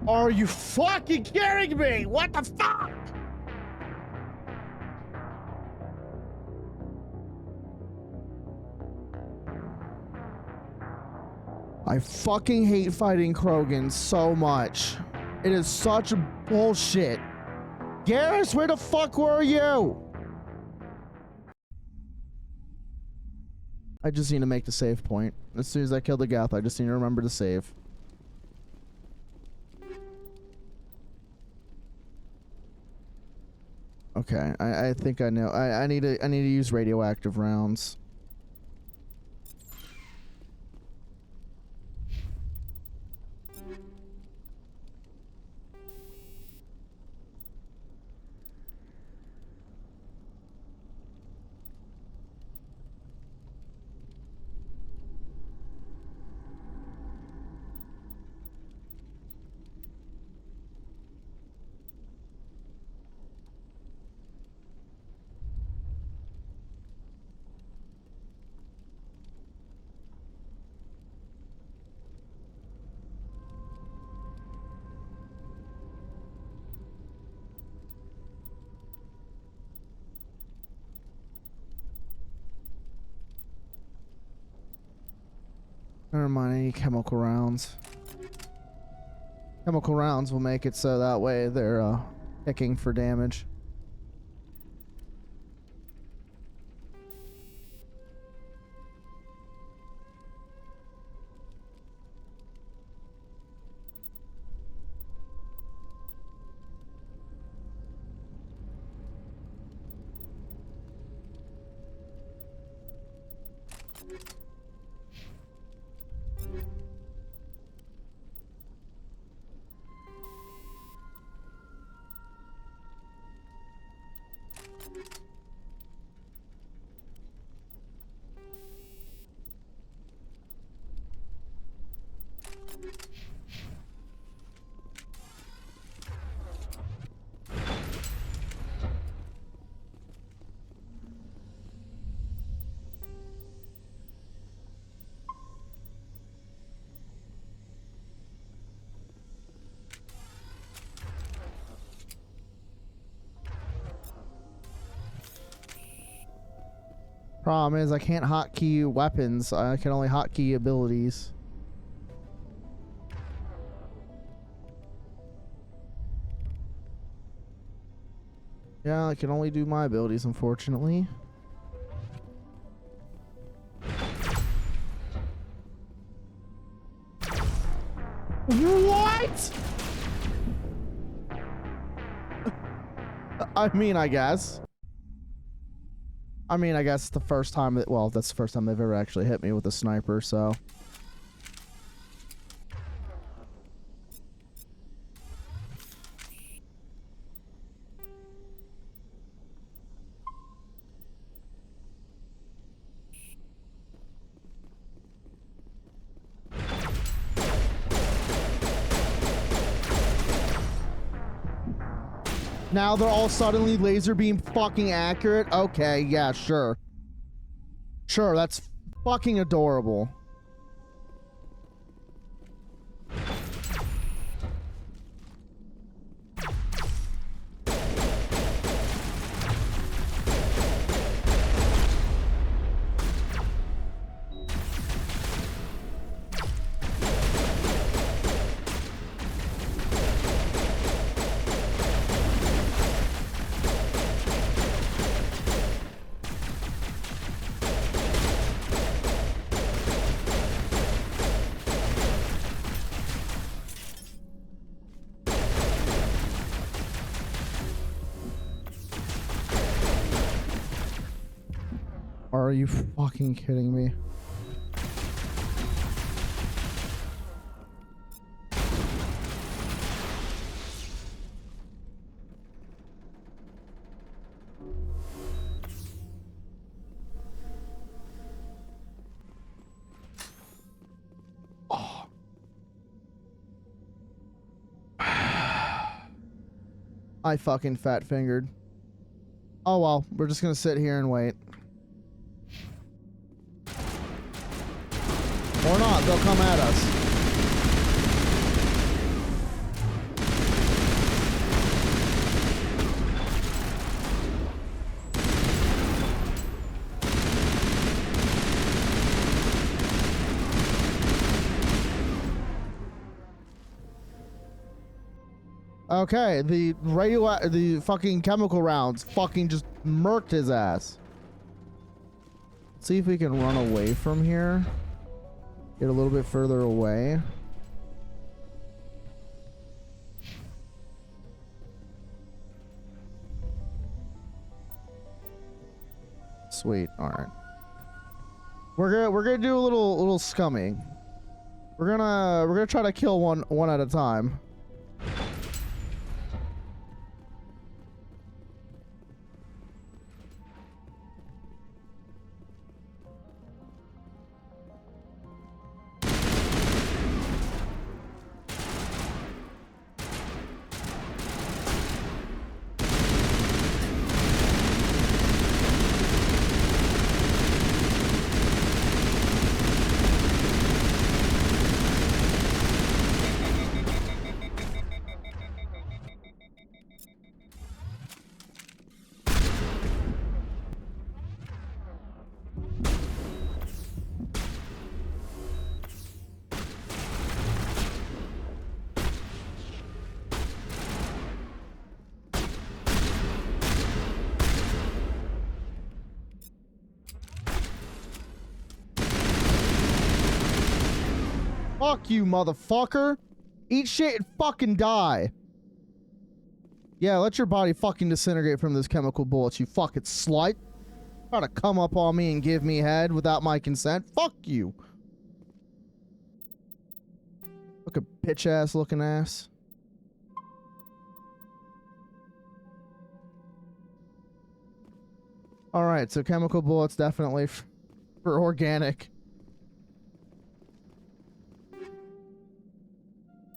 Are you fucking kidding me? What the fuck? I fucking hate fighting Krogan so much. It is such bullshit. Garrus, where the fuck were you? I just need to make the save point. As soon as I kill the Geth, I just need to remember to save. Okay, I think I know. I need to use radioactive rounds. Never mind, any chemical rounds. Chemical rounds will make it so that way they're picking for damage. Problem is I can't hotkey weapons. I can only hotkey abilities. Yeah, I can only do my abilities, unfortunately. What? I mean, I guess. I mean, I guess the first time that, well, that's the first time they've ever actually hit me with a sniper, so. Now they're all suddenly laser beam fucking accurate? Okay, yeah, sure. Sure, that's fucking adorable. Are you fucking kidding me? Oh. I fucking fat fingered. Oh well, we're just gonna sit here and wait. Or not, they'll come at us. Okay, the fucking chemical rounds fucking just murked his ass. Let's see if we can run away from here. Get a little bit further away. Sweet. All right. We're gonna do a little scumming. We're gonna try to kill one at a time. Fuck you, motherfucker. Eat shit and fucking die. Yeah, let your body fucking disintegrate from those chemical bullets, you fucking slut. Try to come up on me and give me head without my consent. Fuck you. Look a bitch ass looking ass. Alright, so chemical bullets definitely for organic.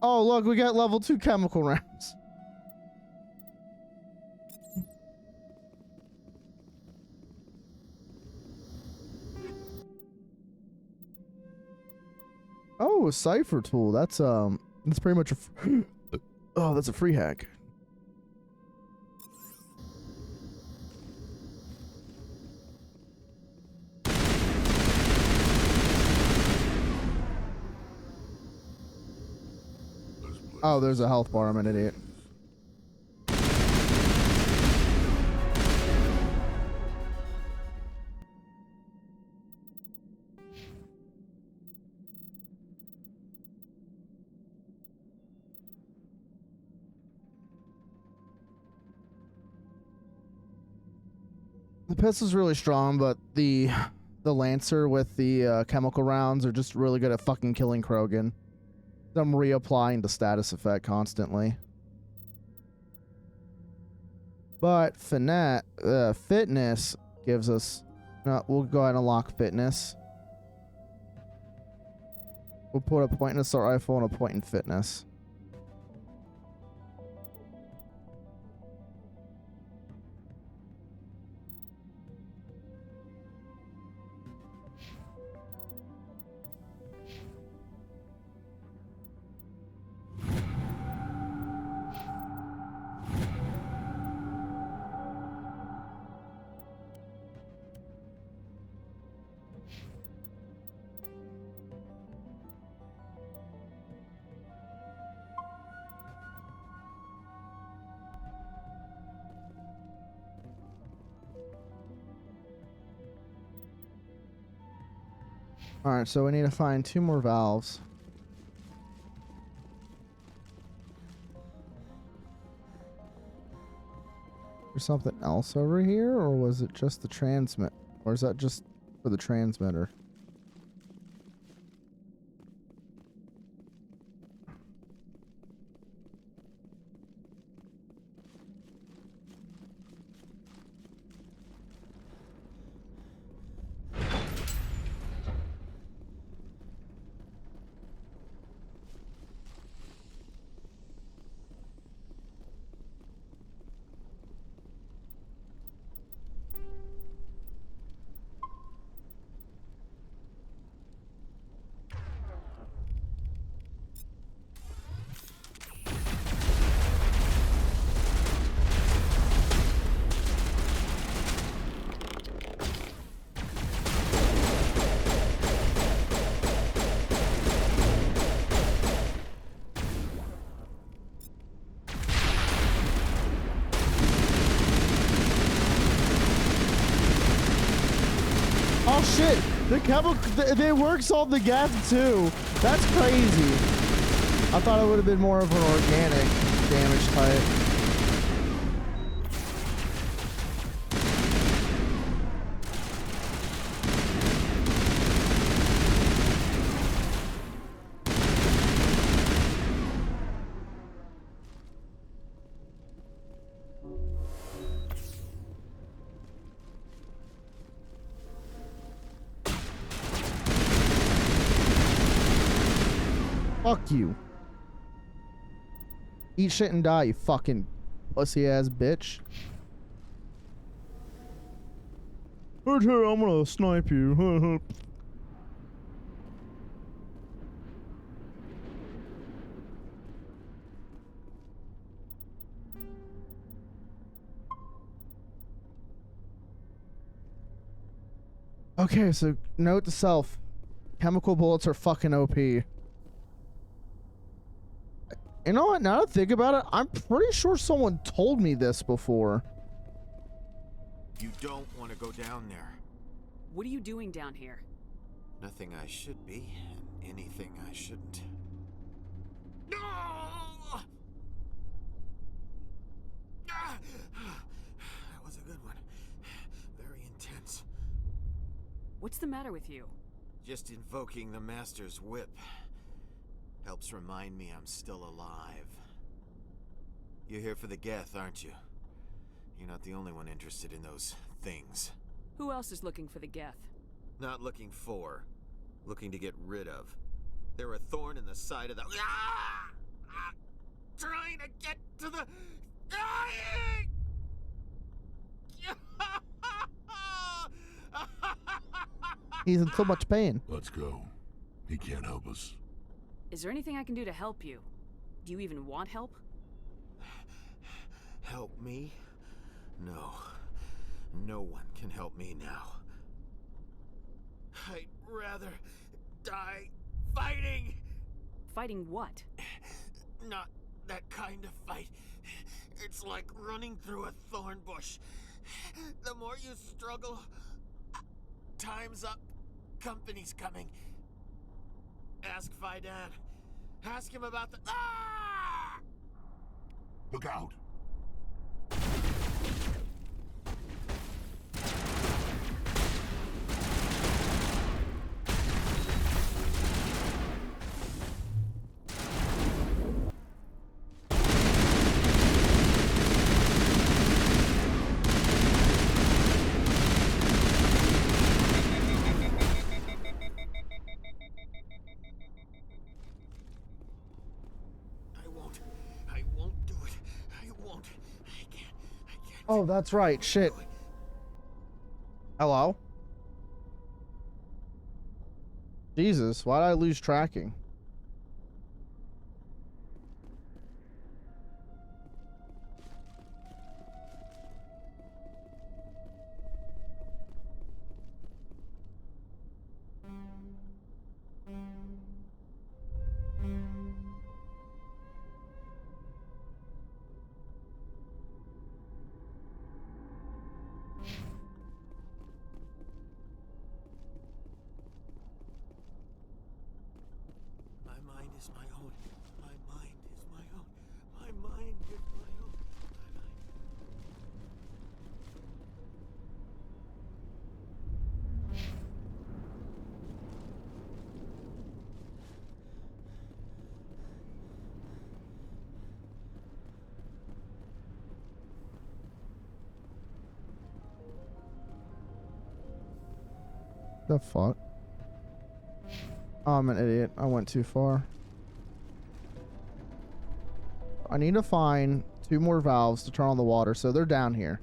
Oh, look, we got level 2 chemical rounds. Oh, a cipher tool. That's pretty much a oh, that's a free hack. Oh, there's a health bar. I'm an idiot. The pistol's really strong, but the Lancer with the chemical rounds are just really good at fucking killing Krogan. I'm reapplying the status effect constantly. But fitness gives us... No, we'll go ahead and unlock fitness. We'll put a point in assault rifle and a point in fitness. Alright, so we need to find 2 more valves. There's something else over here, or was it just the transmit? Or is that just for the transmitter? Oh shit! The chemical, they works on the gas too. That's crazy. I thought it would have been more of an organic damage type. Fuck you. Eat shit and die, you fucking pussy ass bitch. Okay, I'm gonna snipe you. Okay, so note to self. Chemical bullets are fucking OP. You know what? Now that I think about it, I'm pretty sure someone told me this before. You don't want to go down there. What are you doing down here? Nothing I should be, and anything I shouldn't. No! That was a good one. Very intense. What's the matter with you? Just invoking the Master's whip. Helps remind me I'm still alive. You're here for the Geth, aren't you? You're not the only one interested in those things. Who else is looking for the Geth? Not looking for. Looking to get rid of. They're a thorn in the side of the... Trying to get to the... He's in so much pain. Let's go. He can't help us. Is there anything I can do to help you? Do you even want help? Help me? No. No one can help me now. I'd rather die fighting! Fighting what? Not that kind of fight. It's like running through a thorn bush. The more you struggle, time's up. Company's coming. Ask Faidan. Ask him about the... Ah! Look out! Oh, that's right. Shit. Hello? Jesus, why did I lose tracking? The fuck? Oh, I'm an idiot. I went too far. I need to find 2 more valves to turn on the water, so they're down here.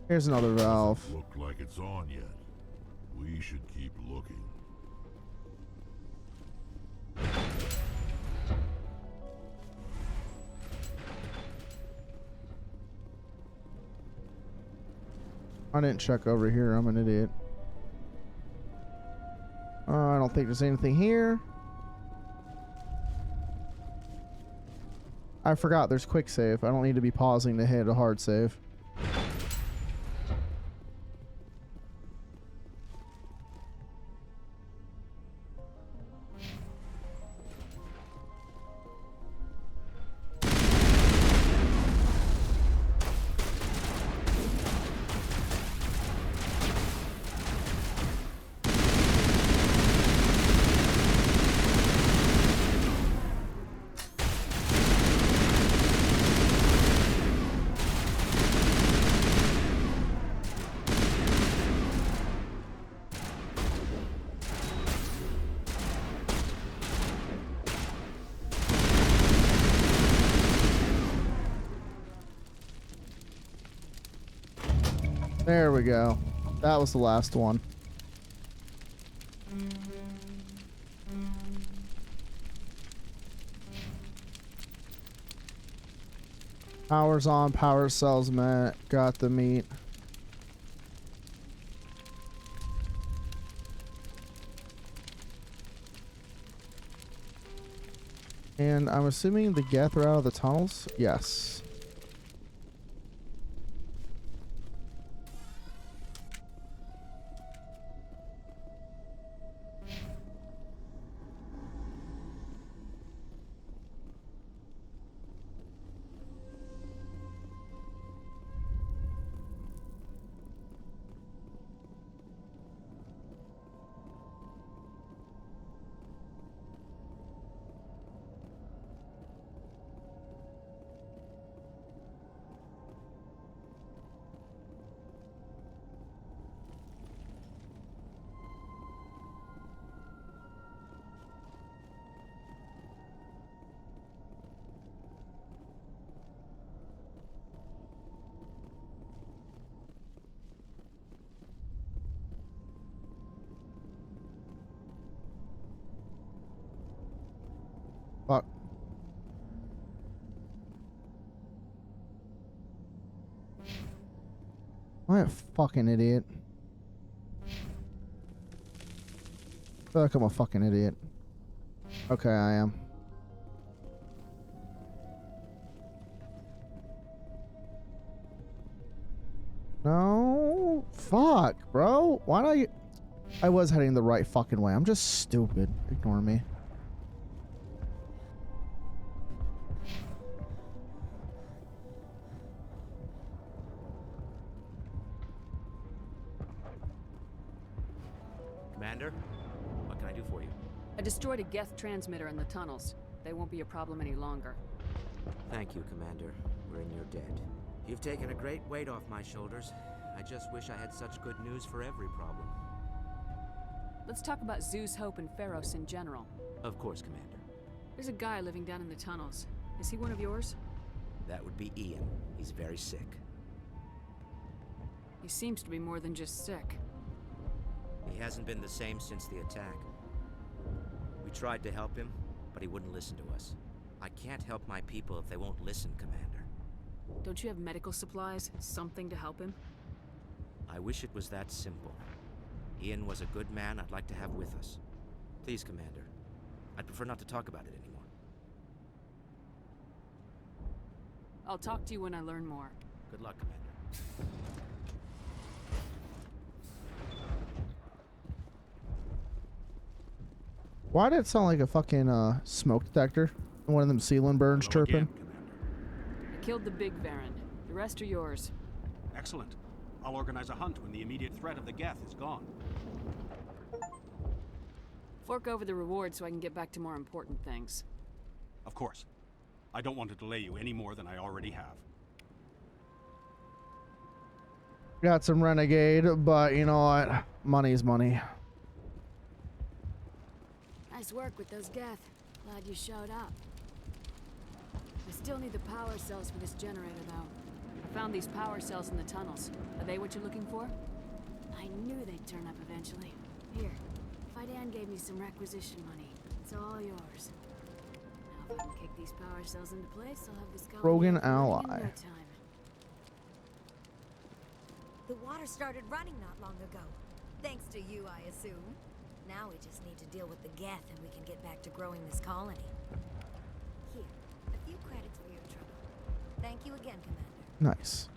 Here's another valve. Doesn't look like it's on yet. We should keep looking. I didn't check over here. I'm an idiot. I don't think there's anything here. I forgot there's quick save. I don't need to be pausing to hit a hard save. There we go. That was the last one. Power's on. Power cells met. Got the meat. And I'm assuming the Geth are out of the tunnels? Yes. Fuck. I'm a fucking idiot. I feel like I'm a fucking idiot. Okay, I am. No. Fuck, bro. Why don't I was heading the right fucking way. I'm just stupid. Ignore me. Commander, what can I do for you? I destroyed a Geth transmitter in the tunnels. They won't be a problem any longer. Thank you, Commander. We're in your debt. You've taken a great weight off my shoulders. I just wish I had such good news for every problem. Let's talk about Zeus, Hope, and Pharos in general. Of course, Commander. There's a guy living down in the tunnels. Is he one of yours? That would be Ian. He's very sick. He seems to be more than just sick. He hasn't been the same since the attack. We tried to help him, but he wouldn't listen to us. I can't help my people if they won't listen, Commander. Don't you have medical supplies? Something to help him? I wish it was that simple. Ian was a good man I'd like to have with us. Please, Commander. I'd prefer not to talk about it anymore. I'll talk to you when I learn more. Good luck, Commander. Why did it sound like a fucking smoke detector? One of them ceiling burns chirping. I killed the big Varren. The rest are yours. Excellent. I'll organize a hunt when the immediate threat of the Geth is gone. Fork over the reward so I can get back to more important things. Of course. I don't want to delay you any more than I already have. Got some renegade, but you know what? Money's money. Nice work with those Geth. Glad you showed up. I still need the power cells for this generator, though. I found these power cells in the tunnels. Are they what you're looking for? I knew they'd turn up eventually. Here, Faidan gave me some requisition money. It's all yours. Now if I can kick these power cells into place, I'll have this colony Rogan up and running ally. in no time. The water started running not long ago. Thanks to you, I assume. Now we just need to deal with the Geth and we can get back to growing this colony. Here, a few credits for your trouble. Thank you again, Commander. Nice.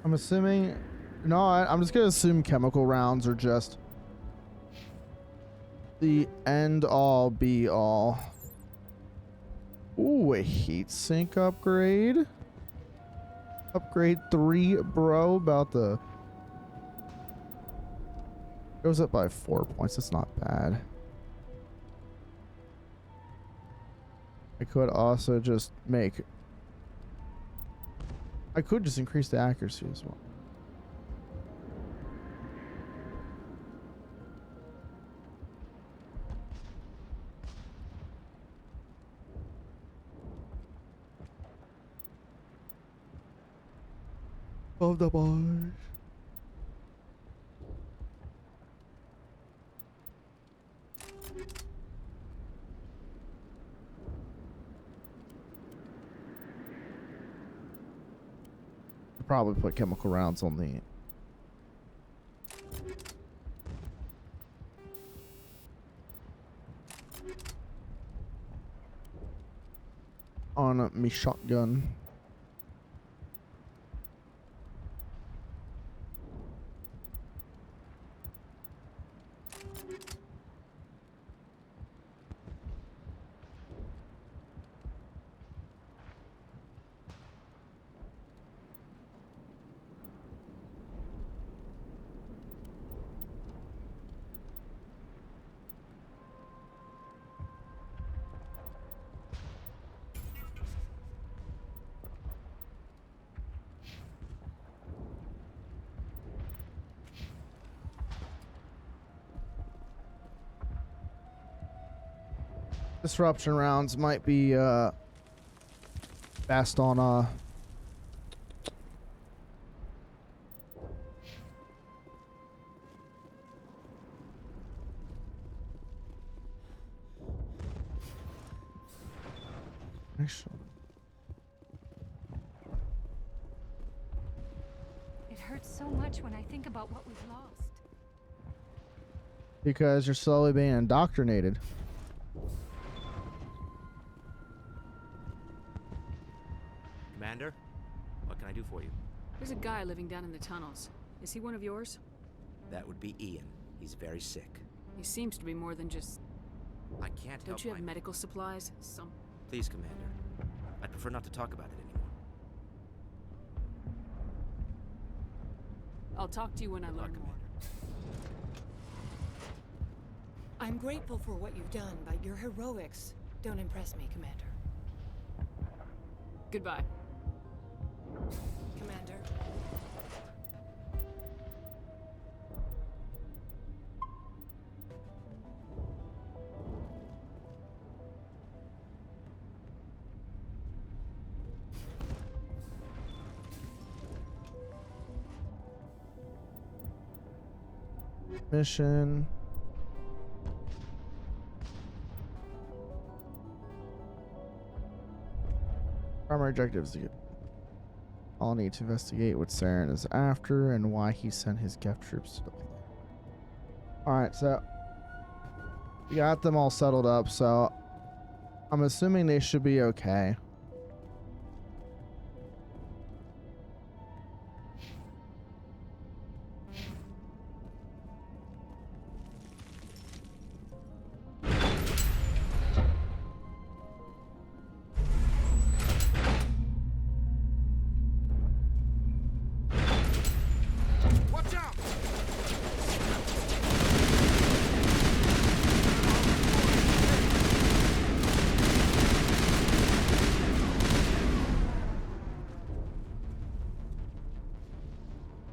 I'm assuming... No, I'm just gonna assume chemical rounds are just the end-all, be-all. Ooh, a heat sink upgrade. Upgrade 3, bro. About the... Goes up by 4 points. That's not bad. I could also just make... I could just increase the accuracy as well. Of the boys. Probably put chemical rounds on the on me shotgun. Disruption rounds might be fast on hurts so much when I think about what we've lost. Because you're slowly being indoctrinated. Commander, what can I do for you? There's a guy living down in the tunnels. Is he one of yours? That would be Ian. He's very sick. He seems to be more than just... I can't help. Don't you have medical supplies? Some... Please, Commander. I'd prefer not to talk about it anymore. I'll talk to you when I learn more. I'm grateful for what you've done, but your heroics don't impress me, Commander. Goodbye. Commander. Mission. Primary objective is to get Colony to investigate what Saren is after and why he sent his Geth troops to the planet. Alright, so we got them all settled up, so I'm assuming they should be okay.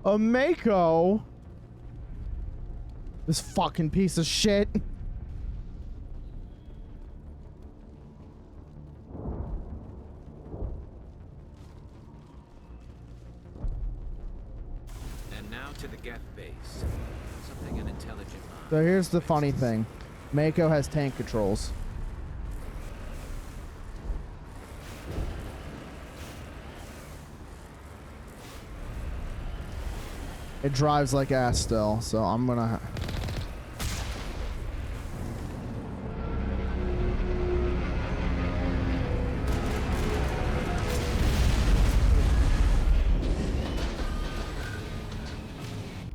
A Mako? This fucking piece of shit. And now to the Geth base. Something an intelligent mind. So here's the funny thing. Mako has tank controls. It drives like ass still, so I'm gonna...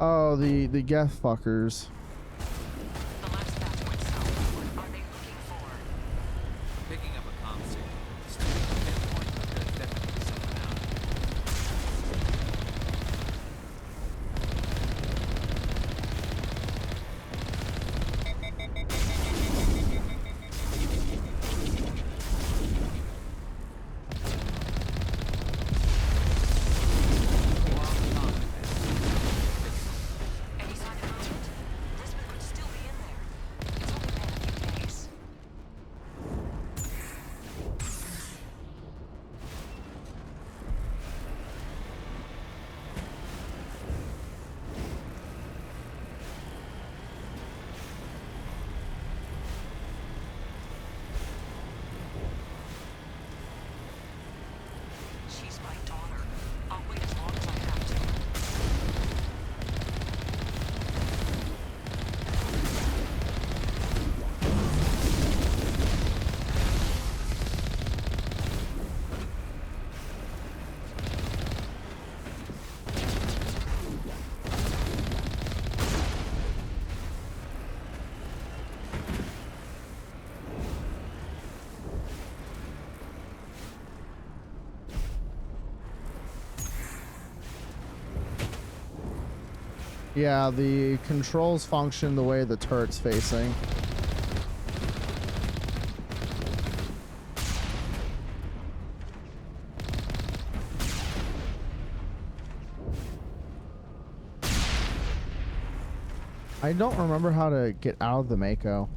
Oh, the Geth fuckers. Picking up a comm signal. Still can't pinpoint, but there's definitely someone out. She's my daughter. I'll wait as long as I have to. Yeah, the controls function the way the turret's facing. I don't remember how to get out of the Mako.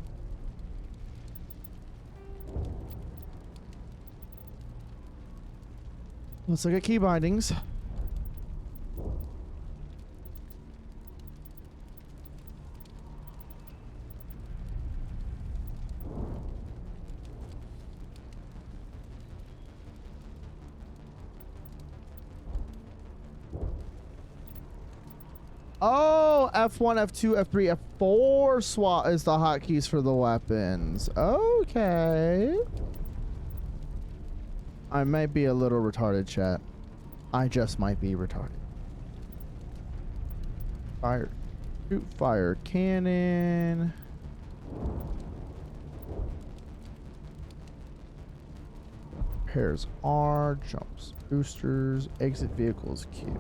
Let's look at key bindings. Oh, F1, F2, F3, F4 SWAT is the hotkeys for the weapons. Okay. I might be a little retarded, chat. I just might be retarded. Fire. Shoot fire cannon. Pairs R, jumps, boosters, exit vehicles Q.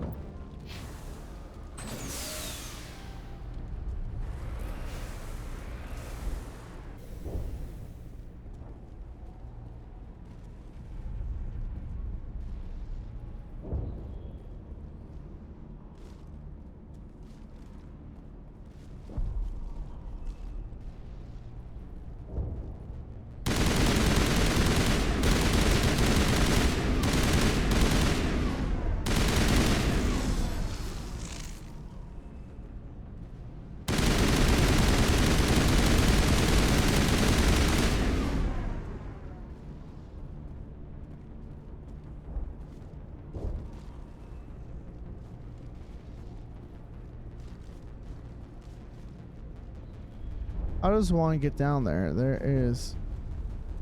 I just want to get down there. There is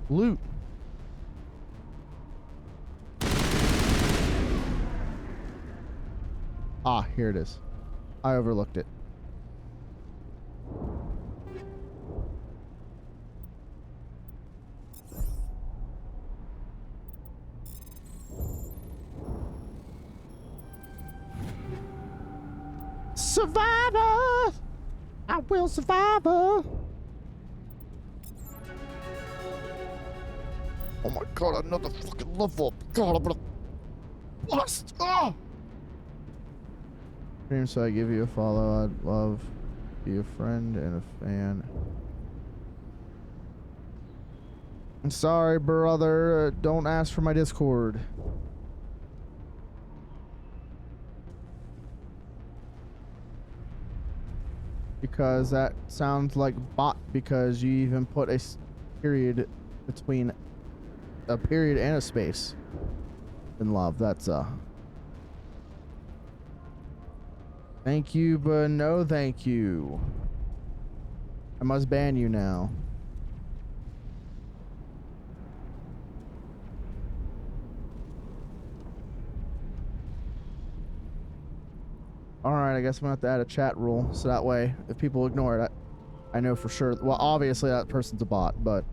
loot. Ah, here it is. I overlooked it. Survivor! I will survive. Oh my god, another fucking level up. God, I'm gonna bust. Oh! So I give you a follow. I'd love to be a friend and a fan. I'm sorry, brother. Don't ask for my Discord. Because that sounds like bot, because you even put a period between a period and a space in love. That's thank you, but no thank you. I must ban you now. Alright, I guess I'm gonna have to add a chat rule, so that way, if people ignore it, I know for sure. Well, obviously that person's a bot, but...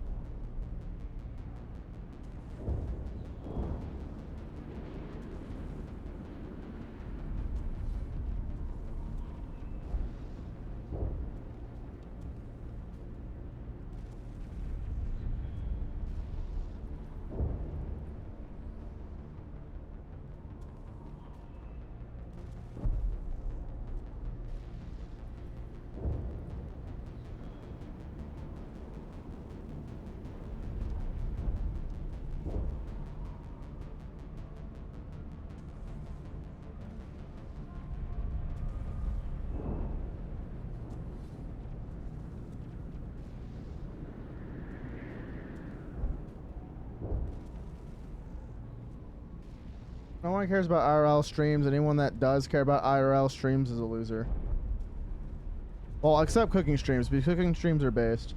No one cares about IRL streams. Anyone that does care about IRL streams is a loser. Well, except cooking streams, because cooking streams are based.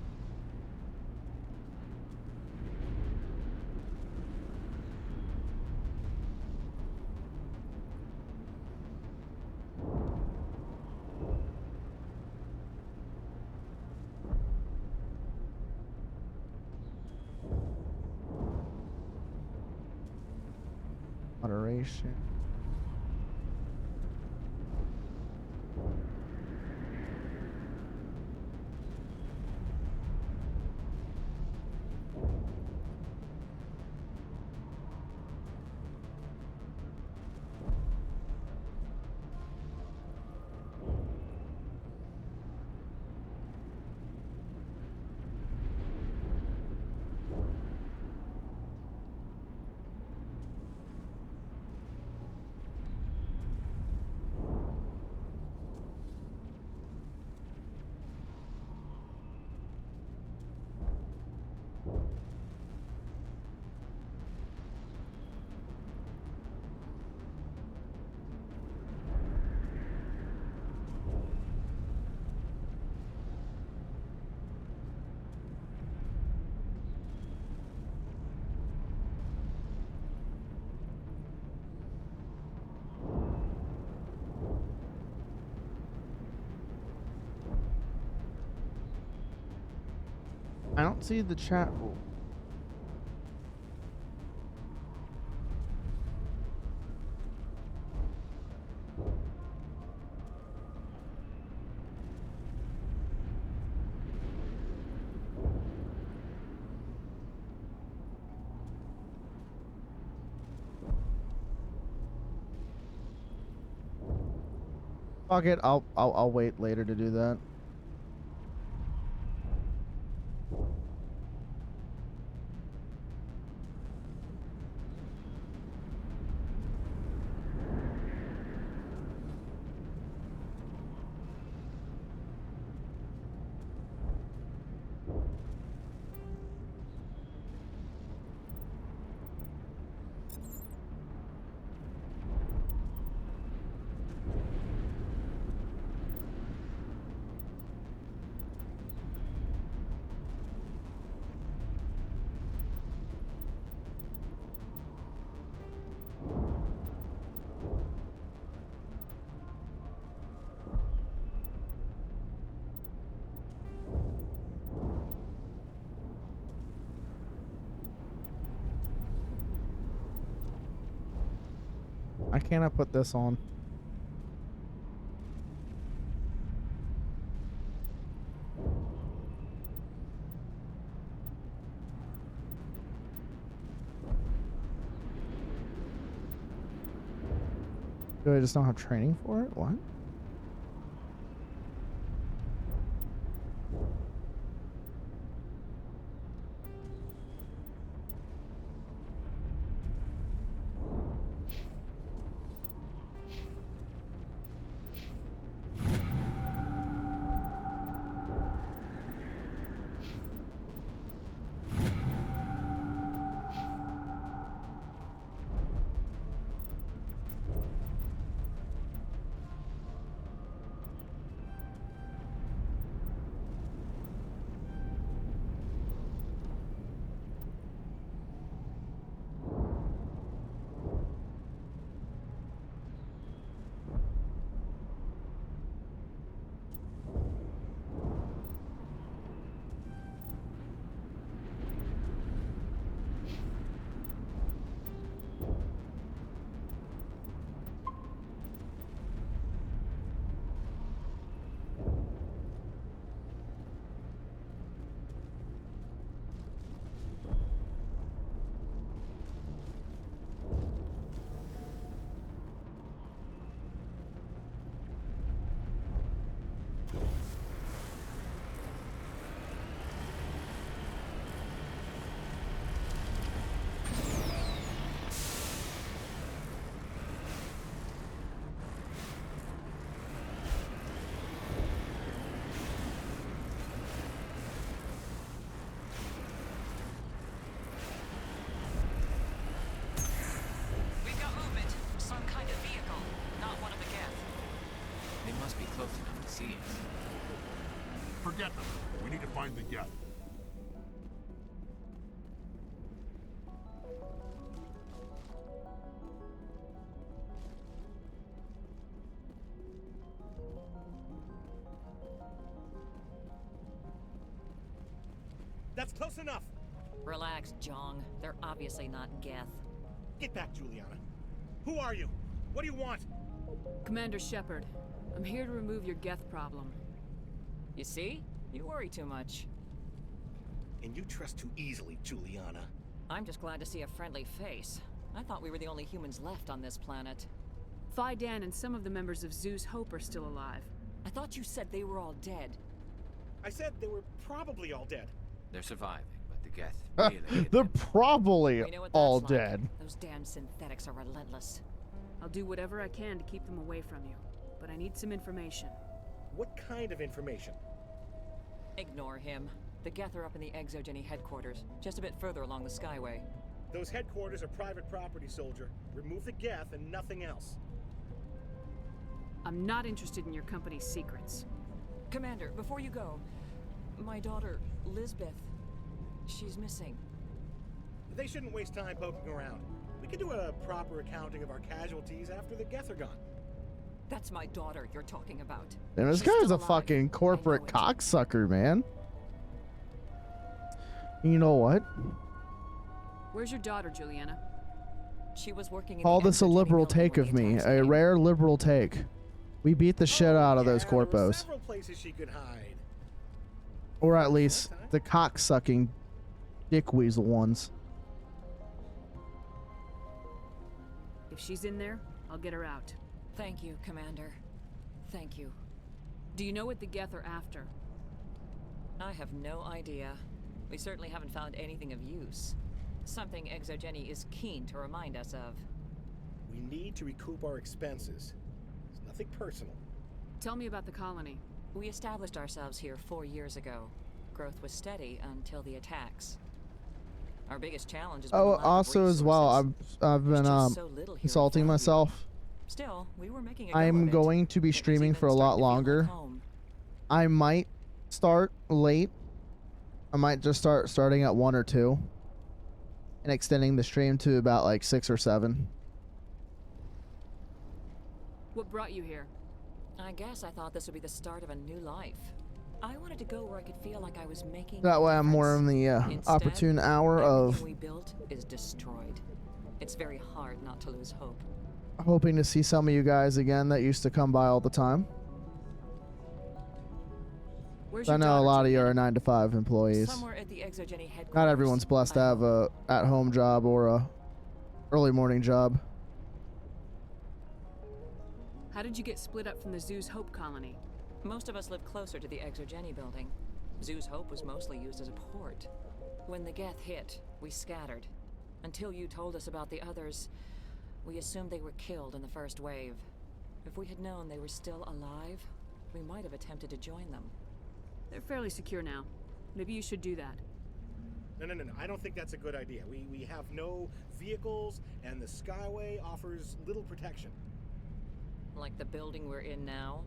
Moderation. I don't see the chat rule. Fuck it, I'll wait later to do that. Why can't I put this on? Do I just don't have training for it? What? Forget them. We need to find the Geth. That's close enough. Relax, Jong. They're obviously not Geth. Get back, Juliana. Who are you? What do you want? Commander Shepard, I'm here to remove your Geth problem. You see? You worry too much. And you trust too easily, Juliana. I'm just glad to see a friendly face. I thought we were the only humans left on this planet. Phi Dan and some of the members of Zoo's Hope are still alive. I thought you said they were all dead. I said they were probably all dead. They're surviving, but the Geth really They're probably all dead. Those damn synthetics are relentless. I'll do whatever I can to keep them away from you, but I need some information. What kind of information? Ignore him. The Geth are up in the Exogeny headquarters, just a bit further along the Skyway. Those headquarters are private property, soldier. Remove the Geth and nothing else. I'm not interested in your company's secrets. Commander, before you go, my daughter, Lisbeth, she's missing. They shouldn't waste time poking around. We can do a proper accounting of our casualties after the Geth are gone. That's my daughter you're talking about. And this guy's a fucking corporate cocksucker, man. You know what? Where's your daughter, Juliana? She was working in Call the this a Exogeny liberal building take when of the me. attacks A came. rare liberal take. We beat the shit out of those There were corpos. several places she could hide. Or at least the cock-sucking dick weasel ones. If she's in there, I'll get her out. Thank you, Commander. Thank you. Do you know what the Geth are after? I have no idea. We certainly haven't found anything of use. Something Exogeny is keen to remind us of. We need to recoup our expenses. It's nothing personal. Tell me about the colony. We established ourselves here 4 years ago. Growth was steady until the attacks. Our biggest challenge is Also as well, I've been consulting myself. Still, we were making a go I'm of it. going to be streaming for a lot longer. I might start late. I might just starting at 1 or 2 and extending the stream to about like 6 or 7. What brought you here? I guess I thought this would be the start of a new life. I wanted to go where I could feel like I was making That way I'm more in the Instead, opportune hour of everything we built is destroyed. It's very hard not to lose hope. hoping to see some of you guys again that used to come by all the time. I know a lot of you are 9-to-5 employees. Somewhere at the Exogeny headquarters. Not everyone's blessed to have a at-home job or a early morning job. How did you get split up from the Zoo's Hope colony? Most of us lived closer to the Exogeny building. Zoo's Hope was mostly used as a port. When the Geth hit, we scattered. Until you told us about the others, we assumed they were killed in the first wave. If we had known they were still alive, we might have attempted to join them. They're fairly secure now. Maybe you should do that. No. I don't think that's a good idea. We have no vehicles, and the Skyway offers little protection. Like the building we're in now?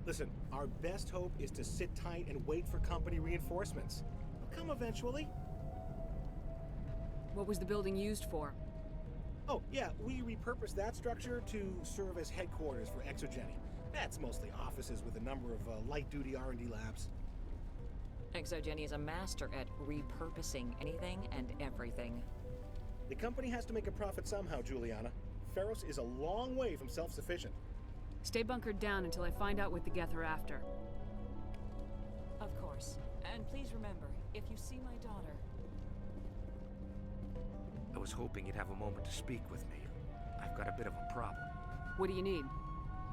Listen, our best hope is to sit tight and wait for company reinforcements. They'll come eventually. What was the building used for? Oh, yeah, we repurposed that structure to serve as headquarters for Exogeny. That's mostly offices with a number of light-duty R&D labs. Exogeny is a master at repurposing anything and everything. The company has to make a profit somehow, Juliana. Feros is a long way from self-sufficient. Stay bunkered down until I find out what the Geth are after. Of course. And please remember, if you see my daughter... I was hoping you'd have a moment to speak with me. I've got a bit of a problem. What do you need?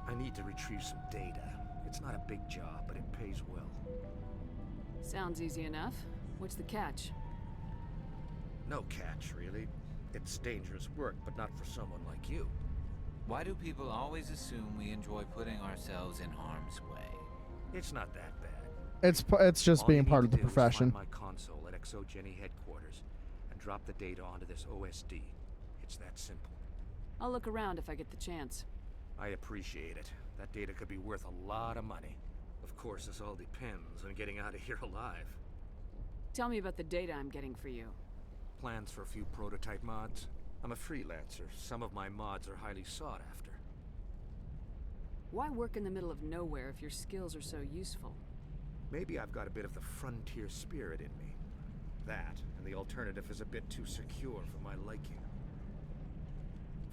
I need to retrieve some data. It's not a big job, but it pays well. Sounds easy enough. What's the catch? No catch, really. It's dangerous work, but not for someone like you. Why do people always assume we enjoy putting ourselves in harm's way? It's not that bad. It's just All being you need part of to the do is profession. find my console at Exogeny headquarters and drop the data onto this OSD. It's that simple. I'll look around if I get the chance. I appreciate it. That data could be worth a lot of money. Of course, this all depends on getting out of here alive. Tell me about the data I'm getting for you. Plans for a few prototype mods? I'm a freelancer. Some of my mods are highly sought after. Why work in the middle of nowhere if your skills are so useful? Maybe I've got a bit of the frontier spirit in me. That, and the alternative is a bit too secure for my liking.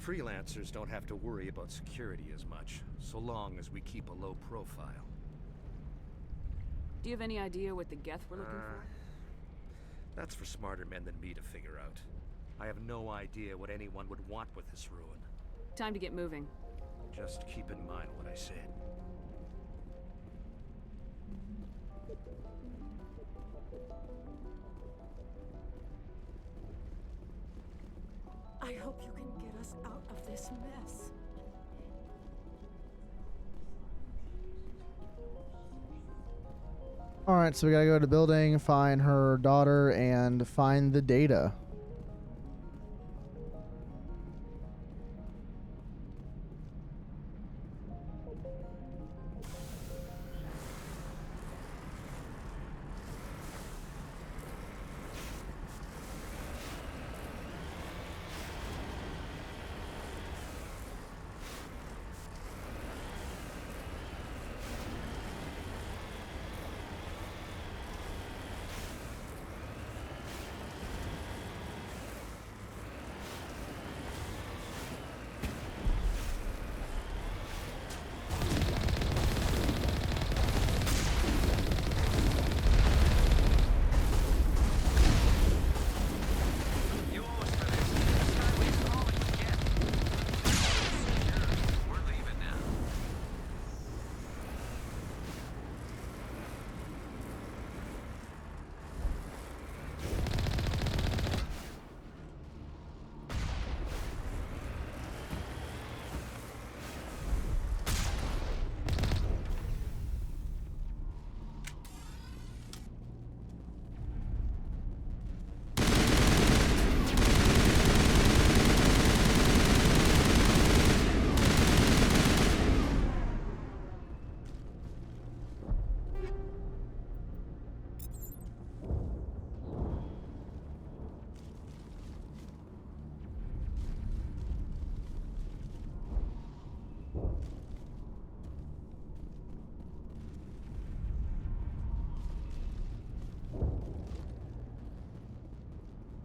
Freelancers don't have to worry about security as much, so long as we keep a low profile. Do you have any idea what the Geth were looking for? That's for smarter men than me to figure out. I have no idea what anyone would want with this ruin. Time to get moving. Just keep in mind what I said. I hope you can get us out of this mess. Alright, so we gotta go to the building, find her daughter, and find the data.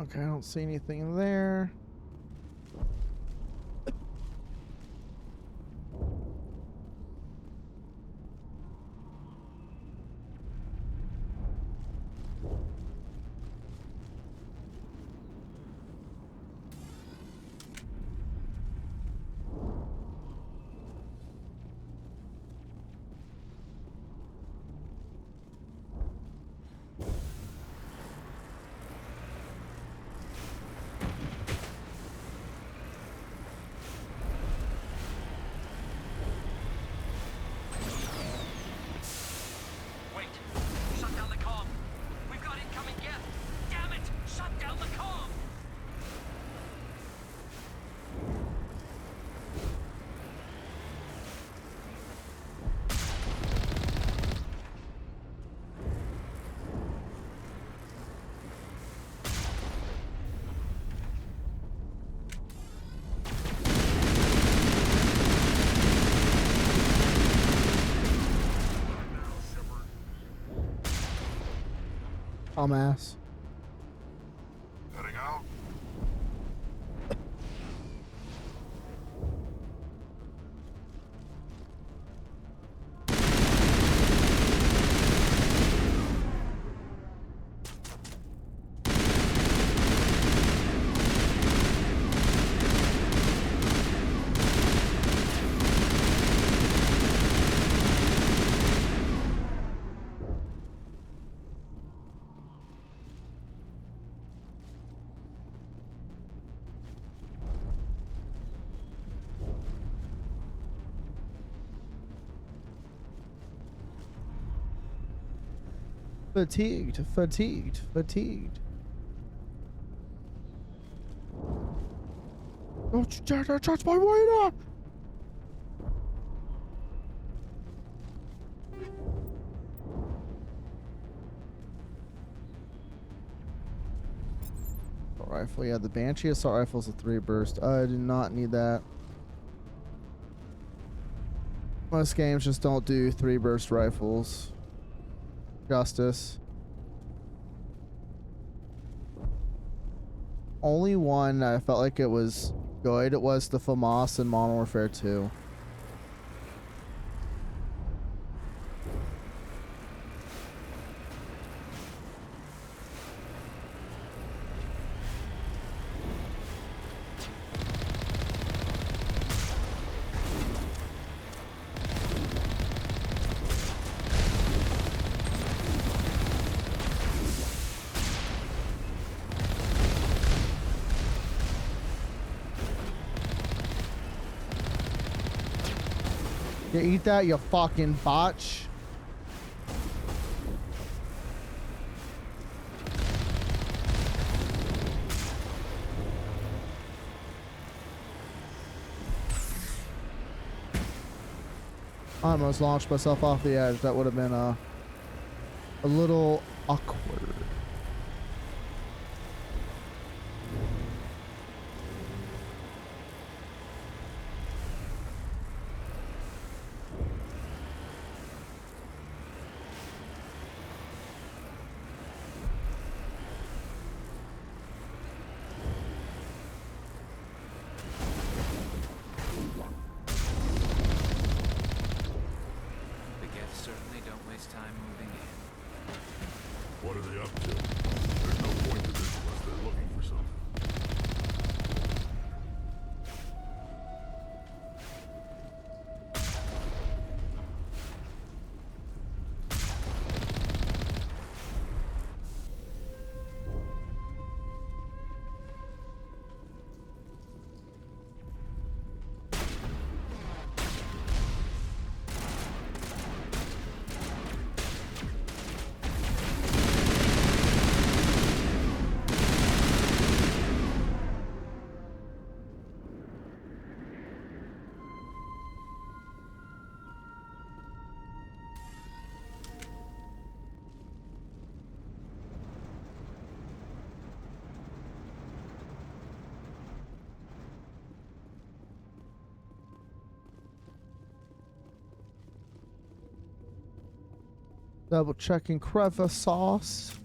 Okay, I don't see anything there. Dumbass. Heading out. Fatigued, fatigued, fatigued. Don't you dare to touch my waiter! Assault rifle, yeah, the Banshee assault rifle is a 3 burst. I do not need that. Most games just don't do 3 burst rifles. Justice. Only one I felt like it was good. It was the FAMAS in Modern Warfare 2. You eat that, you fucking botch. I almost launched myself off the edge. That would have been a little awkward. What are they up to? There's no point to this unless they're looking for something. Double checking crevasses.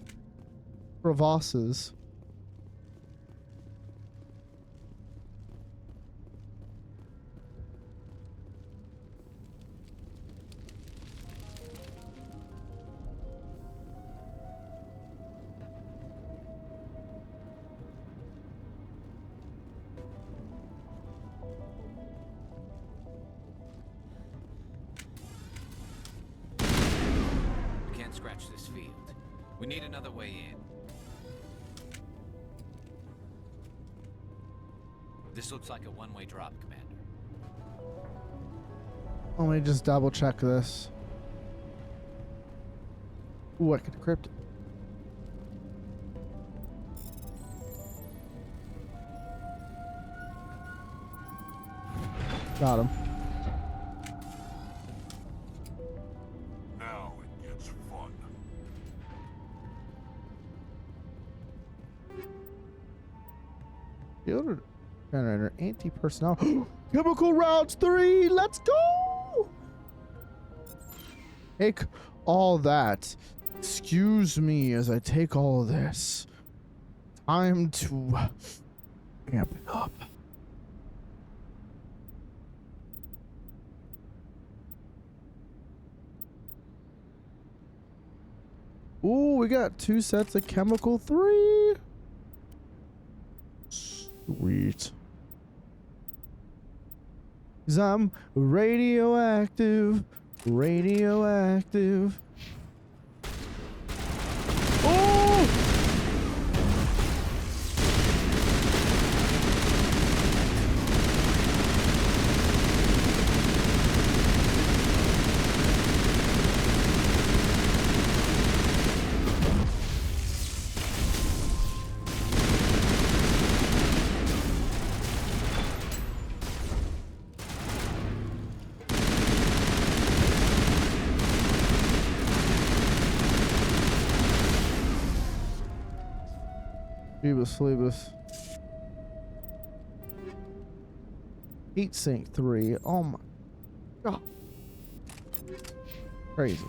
scratch this field. We need another way in. This looks like a one-way drop, Commander. Let me just double check this. Ooh, I could decrypt it. Got him. Now it gets fun. Field generator, anti-personnel. Chemical routes 3. Let's go. Take all that. Excuse me as I take all of this. Time to amp it up. Ooh, we got 2 sets of chemical 3. Sweet. 'Cause I'm radioactive. Radioactive. Oh! Phoebus. Heat sink 3. Oh my god. Crazy.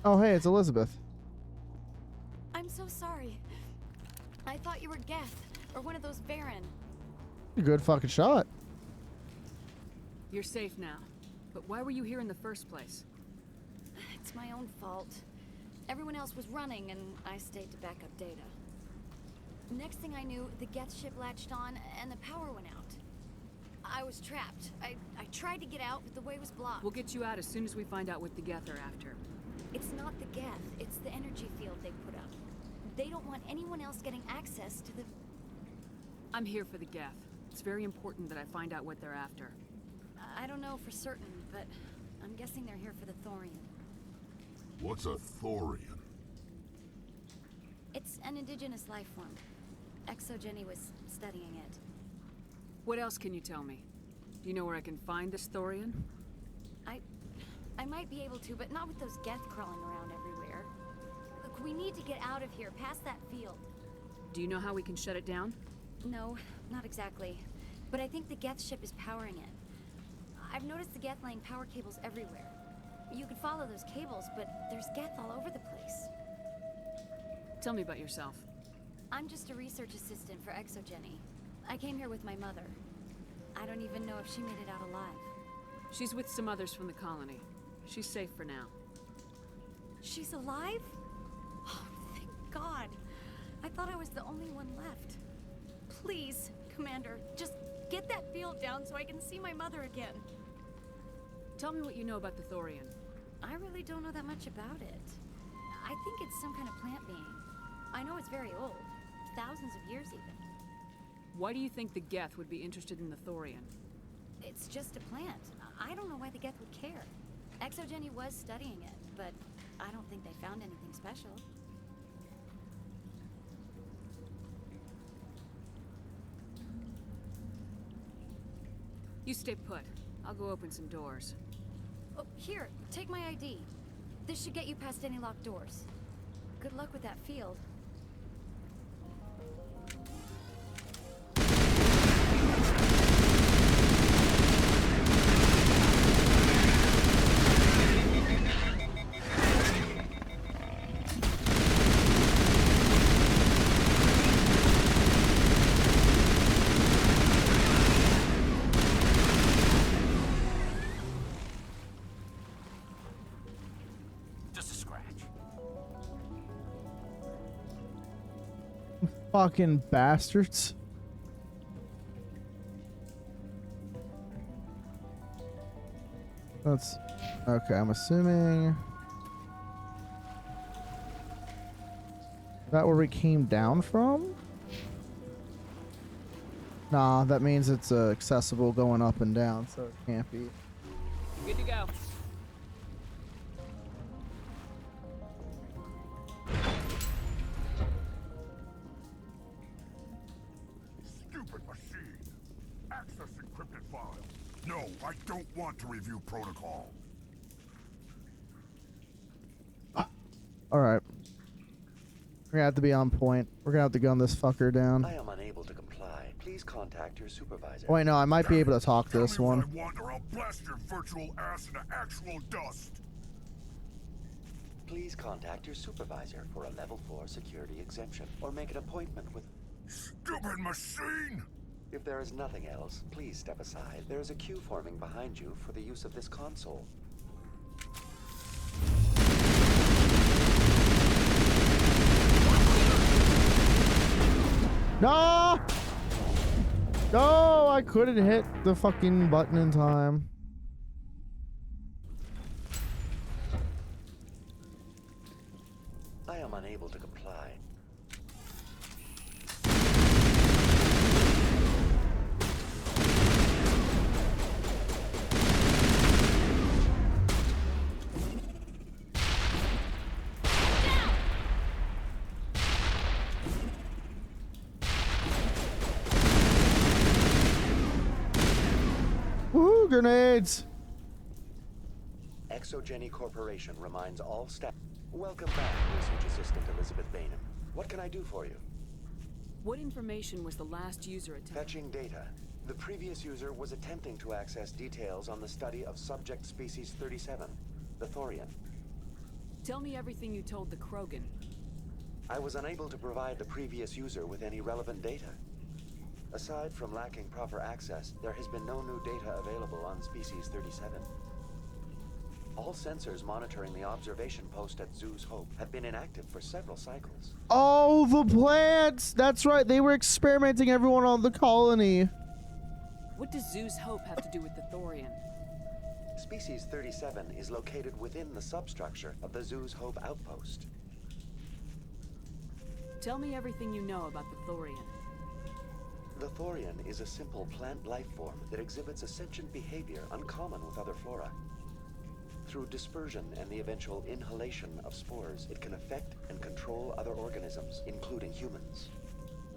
Oh, hey, it's Elizabeth. I'm so sorry. I thought you were Geth, or one of those Baron. Good fucking shot. You're safe now. But why were you here in the first place? It's my own fault. Everyone else was running, and I stayed to back up data. Next thing I knew, the Geth ship latched on, and the power went out. I was trapped. I tried to get out, but the way was blocked. We'll get you out as soon as we find out what the Geth are after. It's not the Geth, it's the energy field they put up. They don't want anyone else getting access to the... I'm here for the Geth. It's very important that I find out what they're after. I don't know for certain, but I'm guessing they're here for the Thorian. What's a Thorian? It's an indigenous life form. Exogeny was studying it. What else can you tell me? Do you know where I can find this Thorian? I might be able to, but not with those Geth crawling around everywhere. Look, we need to get out of here, past that field. Do you know how we can shut it down? No, not exactly. But I think the Geth ship is powering it. I've noticed the Geth laying power cables everywhere. You could follow those cables, but there's Geth all over the place. Tell me about yourself. I'm just a research assistant for Exogeny. I came here with my mother. I don't even know if she made it out alive. She's with some others from the colony. She's safe for now. She's alive? Oh, thank God. I thought I was the only one left. Please, Commander, just get that field down so I can see my mother again. Tell me what you know about the Thorian. I really don't know that much about it. I think it's some kind of plant being. I know it's very old. Thousands of years even. Why do you think the Geth would be interested in the Thorian? It's just a plant. I don't know why the Geth would care. Exogeny was studying it, but I don't think they found anything special. You stay put. I'll go open some doors. Oh, here, take my ID. This should get you past any locked doors. Good luck with that field. Fucking bastards. That's okay. I'm assuming that where we came down from. Nah, that means it's accessible going up and down, so it can't be. Good to go. Stupid machine. Access encrypted file. No, I don't want to review protocol. All right. We're gonna have to be on point. We're gonna have to gun this fucker down. I am unable to comply. Please contact your supervisor. Wait, no, I might be able to talk to this one. I want, or I'll blast your virtual ass into actual dust. Please contact your supervisor for a level 4 security exemption, or make an appointment with... Stupid machine! If there is nothing else, please step aside. There is a queue forming behind you for the use of this console. No! No, I couldn't hit the fucking button in time. I am unable to comply. Woohoo, grenades! Exogeny Corporation reminds all staff. Welcome back, Research Assistant Elizabeth Bainham. What can I do for you? What information was the last user attempting? Fetching data. The previous user was attempting to access details on the study of subject species 37, the Thorian. Tell me everything you told the Krogan. I was unable to provide the previous user with any relevant data. Aside from lacking proper access, there has been no new data available on Species 37. All sensors monitoring the observation post at Zoo's Hope have been inactive for several cycles. Oh, the plants! That's right, they were experimenting everyone on the colony. What does Zoo's Hope have to do with the Thorian? Species 37 is located within the substructure of the Zoo's Hope outpost. Tell me everything you know about the Thorian. The Thorian is a simple plant life form that exhibits a sentient behavior uncommon with other flora. Through dispersion and the eventual inhalation of spores, it can affect and control other organisms, including humans.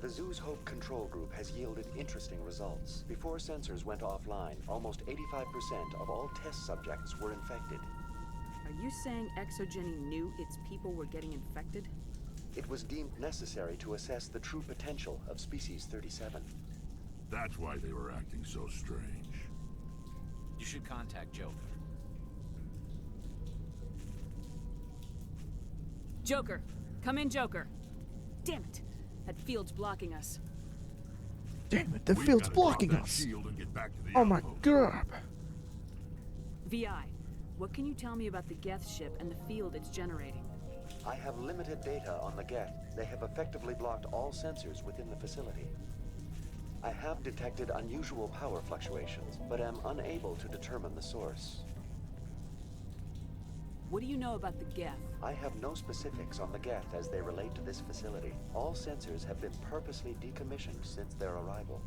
The Zoo's Hope control group has yielded interesting results. Before sensors went offline, almost 85% of all test subjects were infected. Are you saying Exogeny knew its people were getting infected? It was deemed necessary to assess the true potential of Species 37. That's why they were acting so strange. You should contact Joker. Joker! Come in, Joker! Damn it! That field's blocking us. Damn it, the field's blocking us! Oh my god! VI, what can you tell me about the Geth ship and the field it's generating? I have limited data on the Geth. They have effectively blocked all sensors within the facility. I have detected unusual power fluctuations, but am unable to determine the source. What do you know about the Geth? I have no specifics on the Geth as they relate to this facility. All sensors have been purposely decommissioned since their arrival.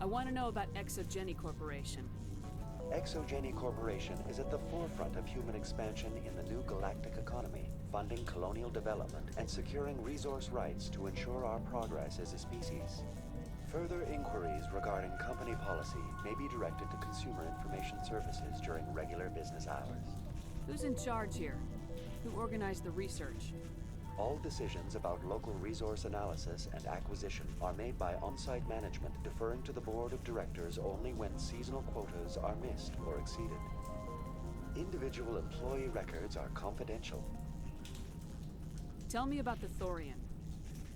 I want to know about Exogeny Corporation. Exogeny Corporation is at the forefront of human expansion in the new galactic economy, funding colonial development and securing resource rights to ensure our progress as a species. Further inquiries regarding company policy may be directed to Consumer Information Services during regular business hours. Who's in charge here? Who organized the research? All decisions about local resource analysis and acquisition are made by on-site management, deferring to the board of directors only when seasonal quotas are missed or exceeded. Individual employee records are confidential. Tell me about the Thorian.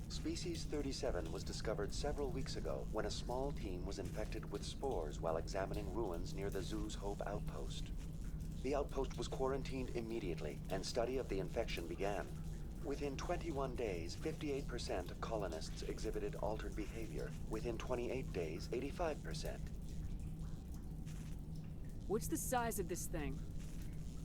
Species 37 was discovered several weeks ago when a small team was infected with spores while examining ruins near the Zoo's Hope outpost. The outpost was quarantined immediately, and study of the infection began. Within 21 days, 58% of colonists exhibited altered behavior. Within 28 days, 85%. What's the size of this thing?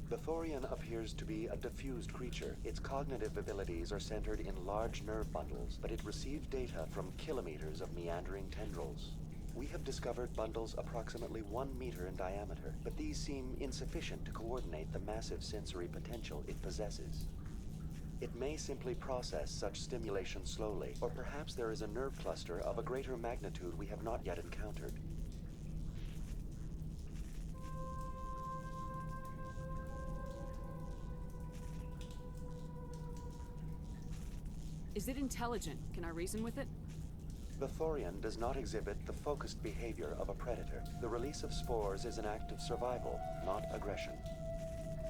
The Thorian appears to be a diffused creature. Its cognitive abilities are centered in large nerve bundles, but it receives data from kilometers of meandering tendrils. We have discovered bundles approximately 1 meter in diameter, but these seem insufficient to coordinate the massive sensory potential it possesses. It may simply process such stimulation slowly, or perhaps there is a nerve cluster of a greater magnitude we have not yet encountered. Is it intelligent? Can I reason with it? The Thorian does not exhibit the focused behavior of a predator. The release of spores is an act of survival, not aggression.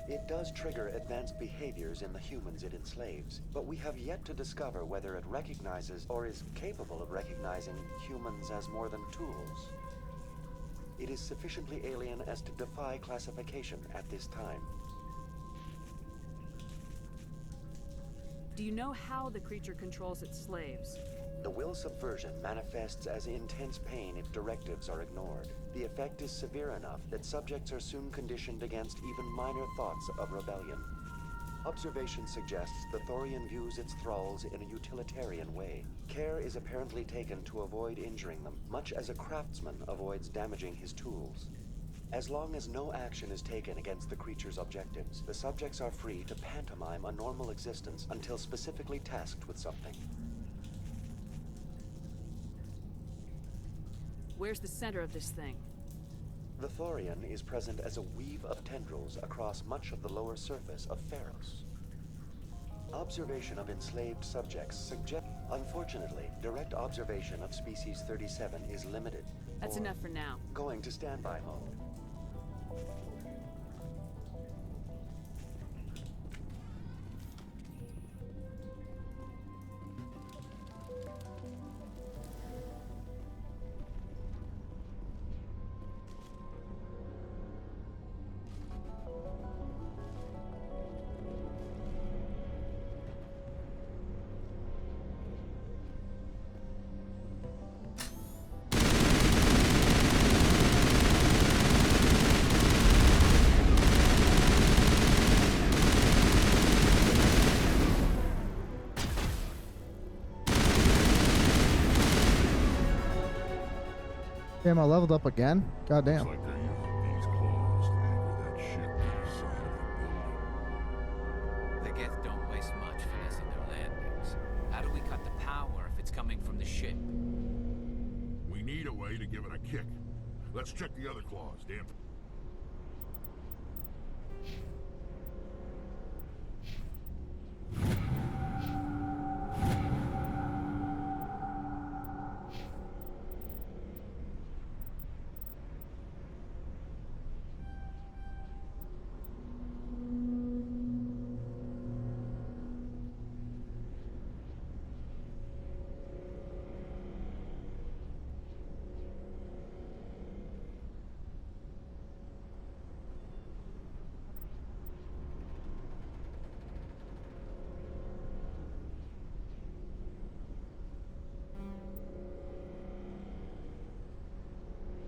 It does trigger advanced behaviors in the humans it enslaves, but we have yet to discover whether it recognizes or is capable of recognizing humans as more than tools. It is sufficiently alien as to defy classification at this time. Do you know how the creature controls its slaves? The will subversion manifests as intense pain if directives are ignored. The effect is severe enough that subjects are soon conditioned against even minor thoughts of rebellion. Observation suggests the Thorian views its thralls in a utilitarian way. Care is apparently taken to avoid injuring them, much as a craftsman avoids damaging his tools. As long as no action is taken against the creature's objectives, the subjects are free to pantomime a normal existence until specifically tasked with something. Where's the center of this thing? The Thorian is present as a weave of tendrils across much of the lower surface of Pharos. Observation of enslaved subjects suggests... Unfortunately, direct observation of Species 37 is limited. That's enough for now. Going to standby mode. Damn, I leveled up again? God damn. Looks like they're using these claws to anchor that ship to the side of the building. The Geth don't waste much finessing their landings. How do we cut the power if it's coming from the ship? We need a way to give it a kick. Let's check the other claws, damn it.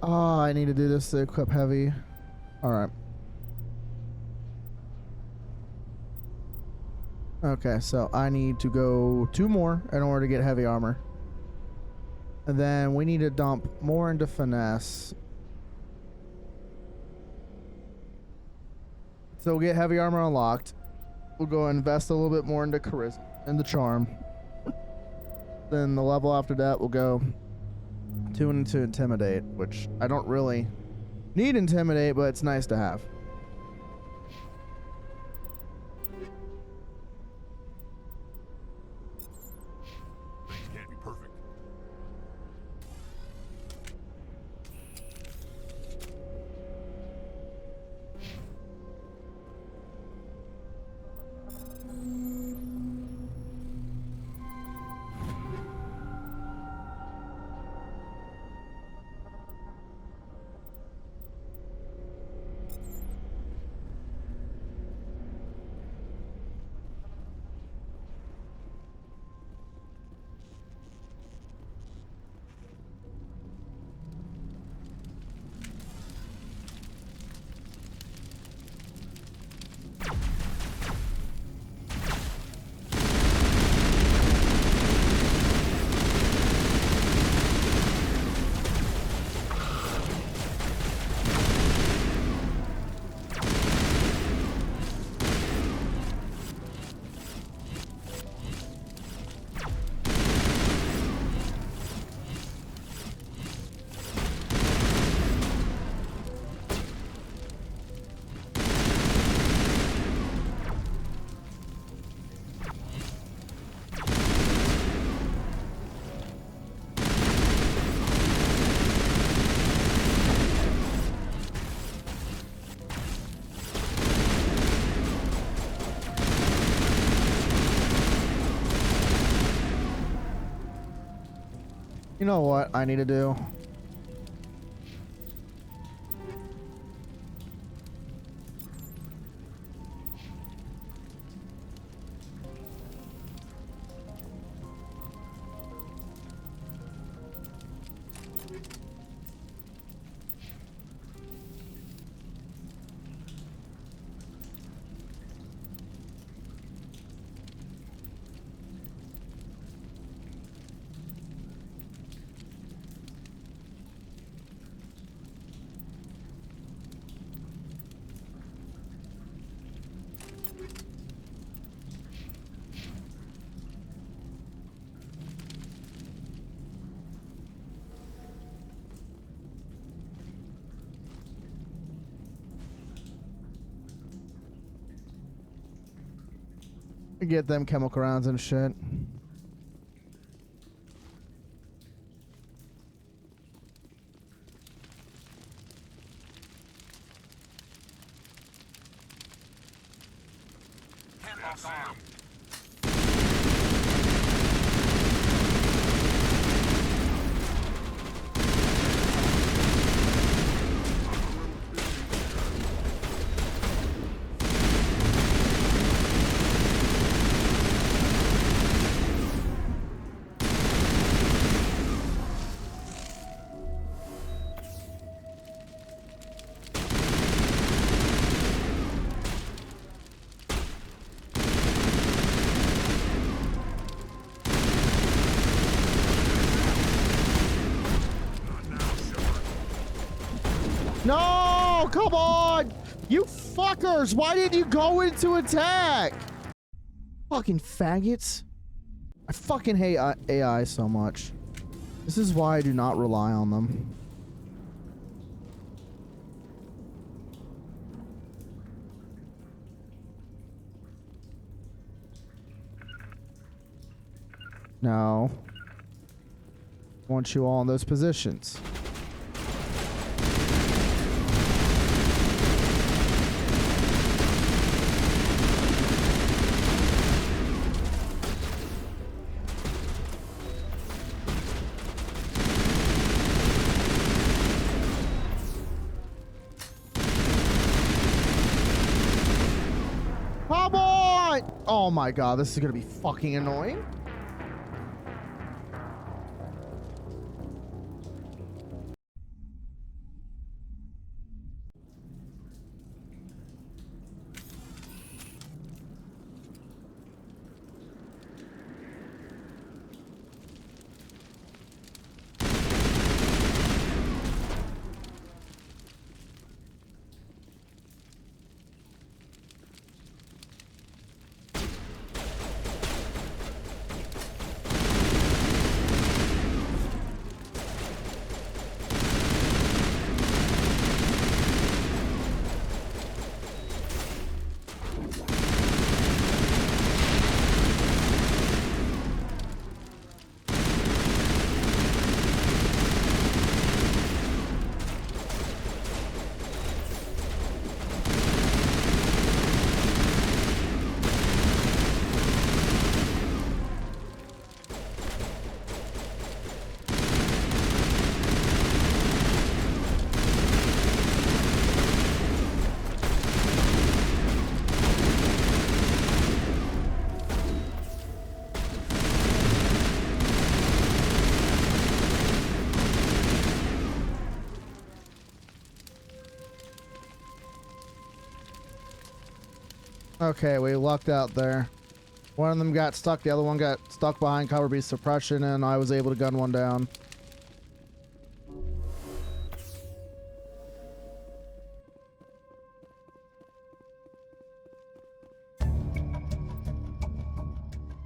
Oh, I need to do this to equip heavy. Alright. Okay, so I need to go 2 more in order to get heavy armor. And then we need to dump more into finesse. So we'll get heavy armor unlocked. We'll go invest a little bit more into charisma and the charm. Then the level after that we'll go 2 into intimidate, which I don't really need intimidate, but it's nice to have. Things can't be perfect. You know what I need to do? Get them chemical rounds and shit. No, come on! You fuckers! Why didn't you go into attack? Fucking faggots. I fucking hate AI so much. This is why I do not rely on them. No. I want you all in those positions. Come on! Oh my god, this is gonna be fucking annoying. Okay, we lucked out there. One of them got stuck, the other one got stuck behind cover beast suppression, and I was able to gun one down.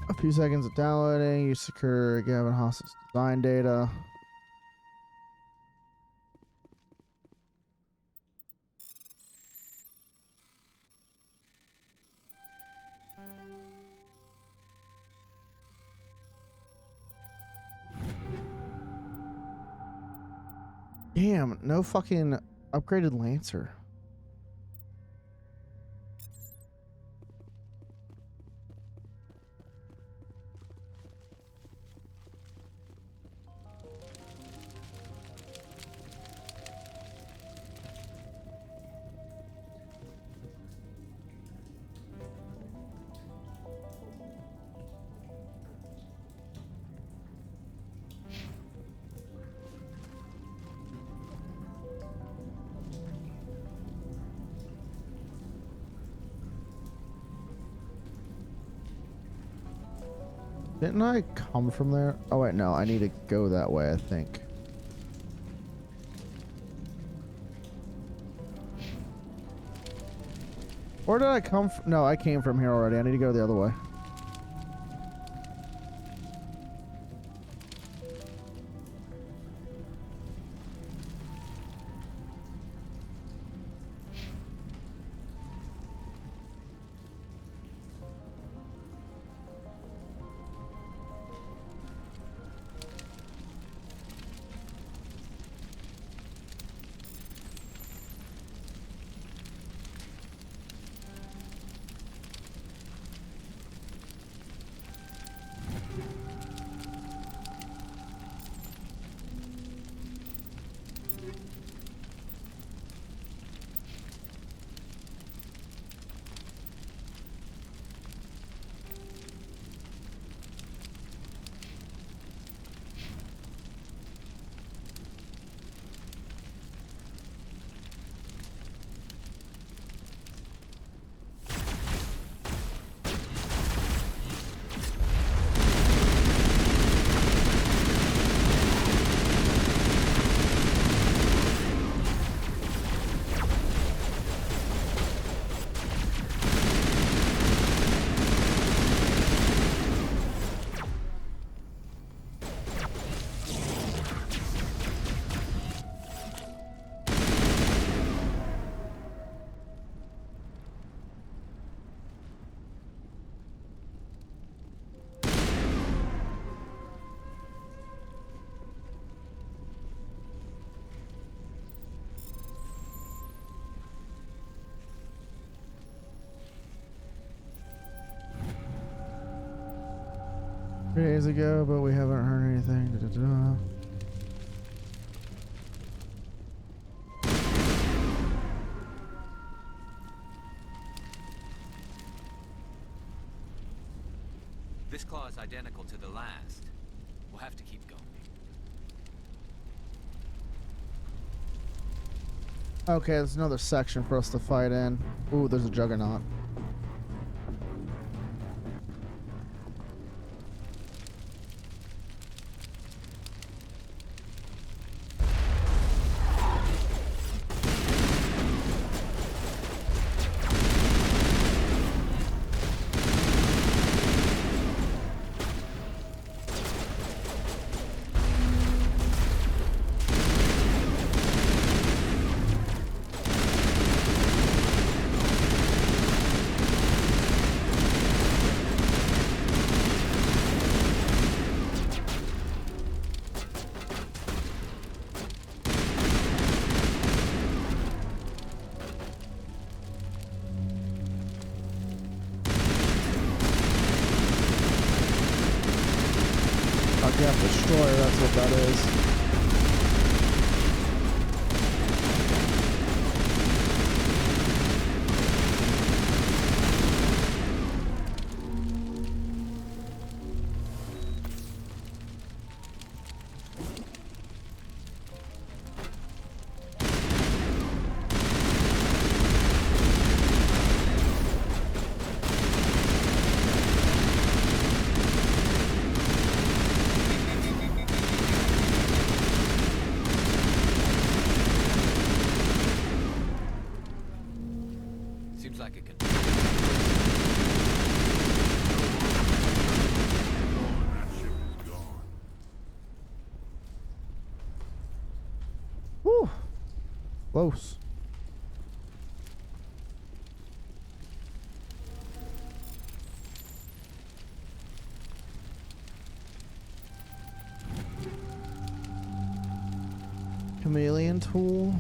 A few seconds of downloading. You secure Gavin Haas's design data. Damn, no fucking upgraded Lancer. Didn't I come from there? Oh wait, no, I need to go that way, I think. Or did I come from? No, I came from here already. I need to go the other way. Days ago, but we haven't heard anything. This claw is identical to the last. We'll have to keep going. Okay, there's another section for us to fight in. Ooh, there's a juggernaut. Geth Destroyer, that's what that is. Seems like it could. Whew. Close. Chameleon tool.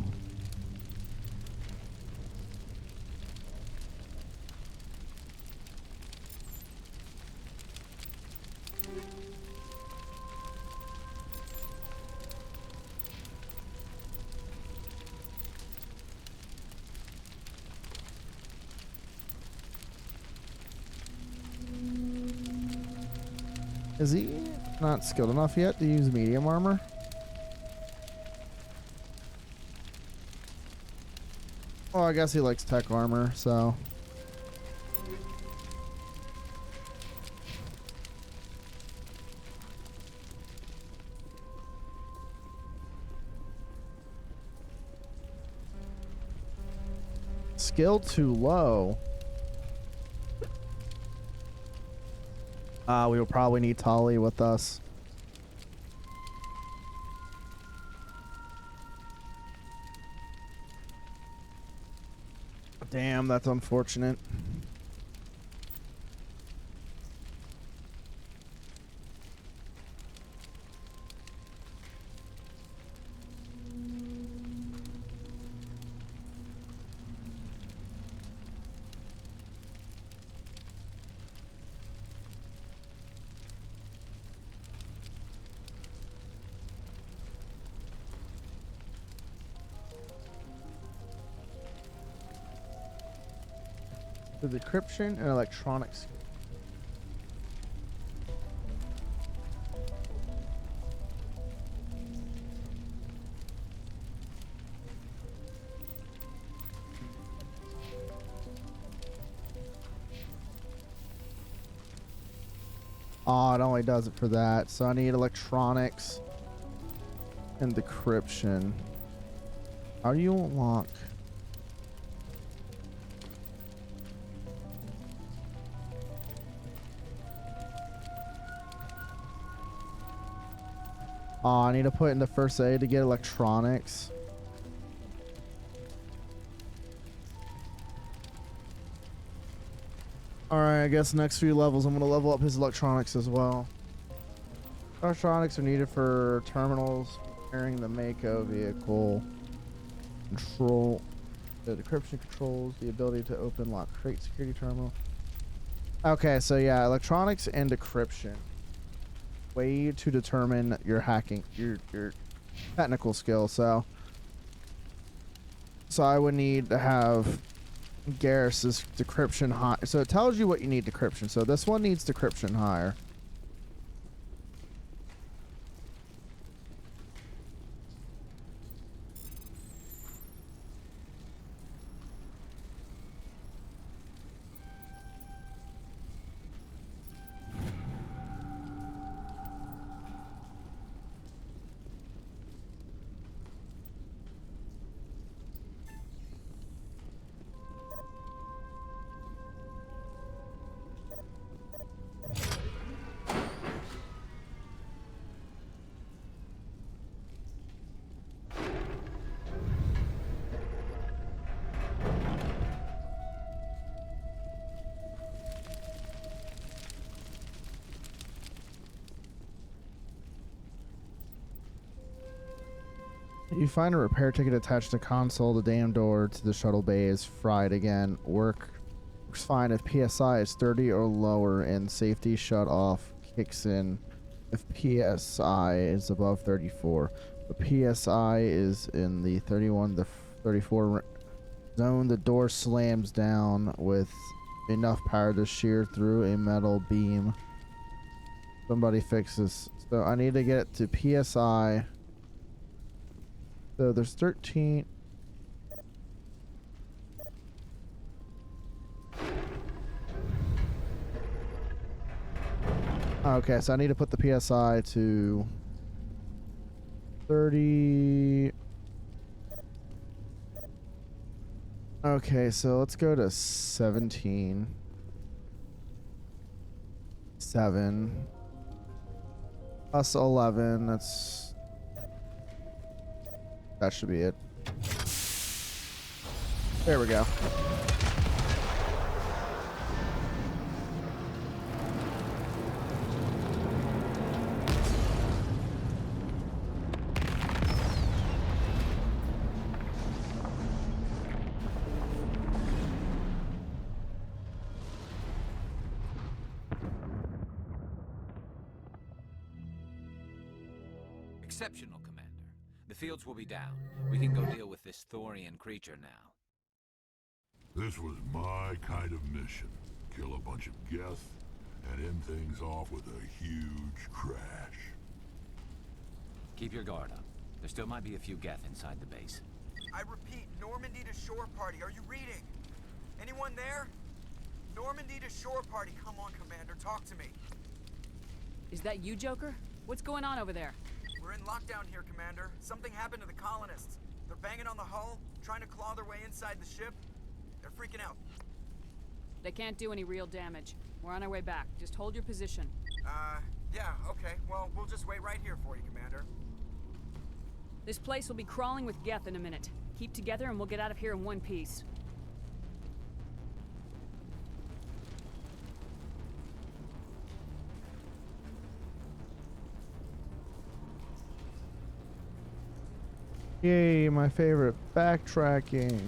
Is he not skilled enough yet to use medium armor? Well, I guess he likes tech armor, so. Skill too low. We will probably need Tali with us. Damn, that's unfortunate. The decryption and electronics. Oh, it only does it for that. So I need electronics and decryption. How do you unlock? Oh, I need to put in the first aid to get electronics. Alright, I guess next few levels I'm going to level up his electronics as well. Electronics are needed for terminals, carrying the Mako vehicle, control, the decryption controls, the ability to open lock crate security terminal. Okay, so yeah, electronics and decryption. Way to determine your hacking, your technical skill. So I would need to have Garrus's decryption high. So it tells you what you need decryption. So this one needs decryption higher. You find a repair ticket attached to console. The damn door to the shuttle bay is fried again. Works fine if PSI is 30 or lower and safety shut off kicks in if PSI is above 34. The PSI is in the 31 to 34 zone. The door slams down with enough power to shear through a metal beam. Somebody fix this. So I need to get it to PSI. So there's 13. Okay, so I need to put the PSI to 30. Okay, so let's go to 17. 7. Plus 11. That should be it. There we go. Exceptional, Commander. The fields will be down. We can go deal with this Thorian creature now. This was my kind of mission. Kill a bunch of Geth and end things off with a huge crash. Keep your guard up. There still might be a few Geth inside the base. I repeat, Normandy to shore party. Are you reading? Anyone there? Normandy to shore party. Come on, Commander. Talk to me. Is that you, Joker? What's going on over there? We're in lockdown here, Commander. Something happened to the colonists. They're banging on the hull, trying to claw their way inside the ship. They're freaking out. They can't do any real damage. We're on our way back. Just hold your position. Yeah, okay. Well, we'll just wait right here for you, Commander. This place will be crawling with Geth in a minute. Keep together and we'll get out of here in one piece. Yay, my favorite, backtracking.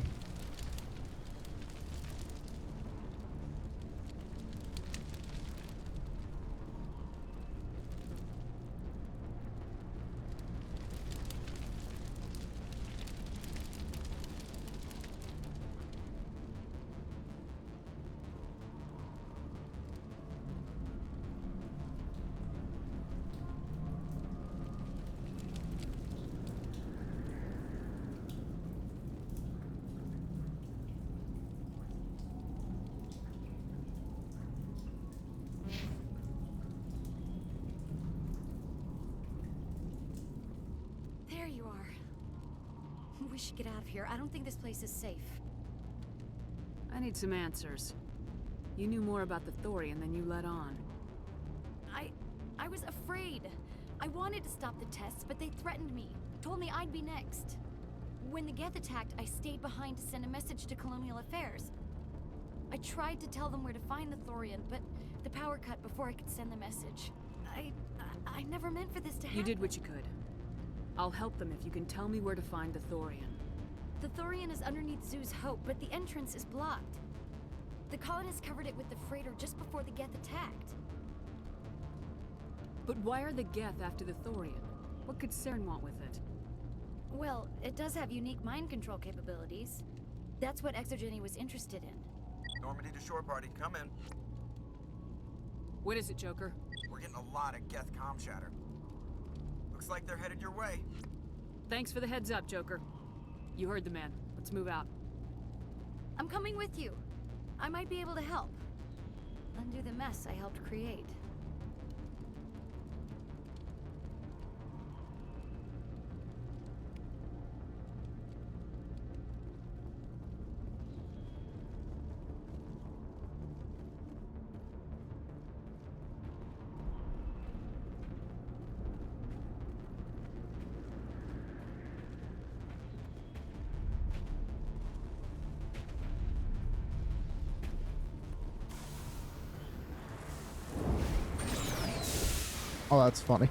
There you are. We should get out of here. I don't think this place is safe. I need some answers. You knew more about the Thorian than you let on. I was afraid. I wanted to stop the tests, but they threatened me. Told me I'd be next. When the Geth attacked, I stayed behind to send a message to Colonial Affairs. I tried to tell them where to find the Thorian, but the power cut before I could send the message. I never meant for this to happen. You did what you could. I'll help them if you can tell me where to find the Thorian. The Thorian is underneath Zoo's Hope, but the entrance is blocked. The colonists covered it with the freighter just before the Geth attacked. But why are the Geth after the Thorian? What could Saren want with it? Well, it does have unique mind control capabilities. That's what Exogeny was interested in. Normandy to shore party, come in. What is it, Joker? We're getting a lot of Geth comm chatter. Looks like they're headed your way. Thanks for the heads up, Joker. You heard the man. Let's move out. I'm coming with you. I might be able to help. Undo the mess I helped create. Oh, that's funny.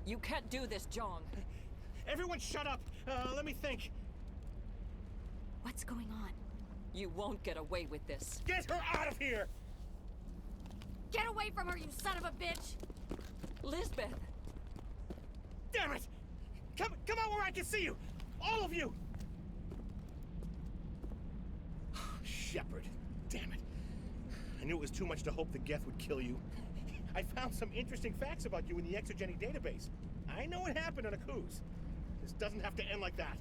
You can't do this, Jong. Everyone shut up! Let me think. What's going on? You won't get away with this. Get her out of here! Get away from her, you son of a bitch! Lisbeth! Damn it! Come out where I can see you! All of you! Shepard, damn it. I knew it was too much to hope the Geth would kill you. I found some interesting facts about you in the Exogeny database. I know what happened on Akuz. This doesn't have to end like that.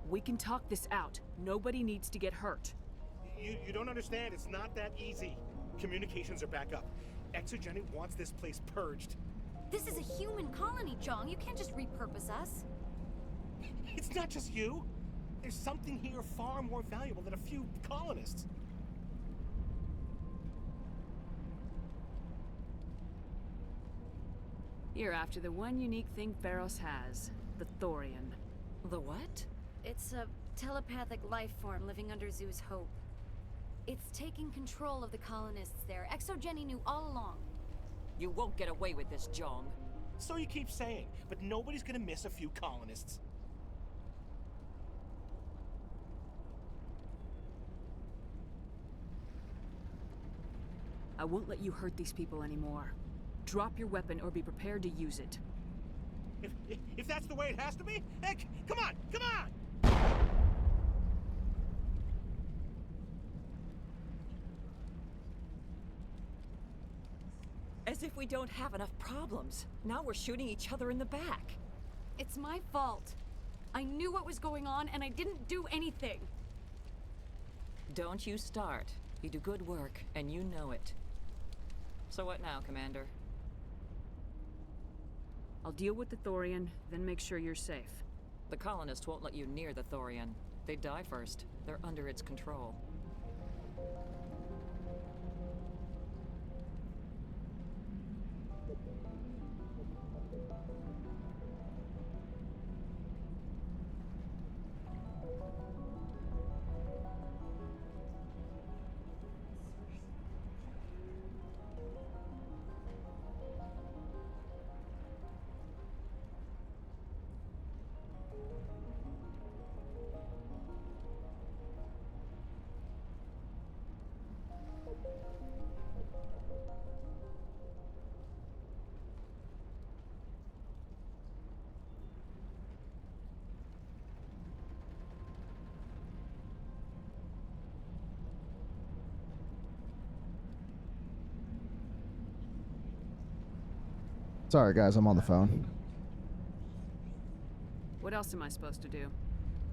We can talk this out. Nobody needs to get hurt. You don't understand. It's not that easy. Communications are back up. Exogeny wants this place purged. This is a human colony, Jong. You can't just repurpose us. It's not just you. There's something here far more valuable than a few colonists. You're after the one unique thing Pharos has, the Thorian. The what? It's a telepathic life form living under Zeus' Hope. It's taking control of the colonists there. Exogeny knew all along. You won't get away with this, Jong. So you keep saying, but nobody's gonna miss a few colonists. I won't let you hurt these people anymore. Drop your weapon or be prepared to use it. If that's the way it has to be, heck, come on, come on! As if we don't have enough problems. Now we're shooting each other in the back. It's my fault. I knew what was going on and I didn't do anything. Don't you start. You do good work, and you know it. So what now, Commander? I'll deal with the Thorian, then make sure you're safe. The colonists won't let you near the Thorian. They die first. They're under its control. Sorry, guys, I'm on the phone. What else am I supposed to do?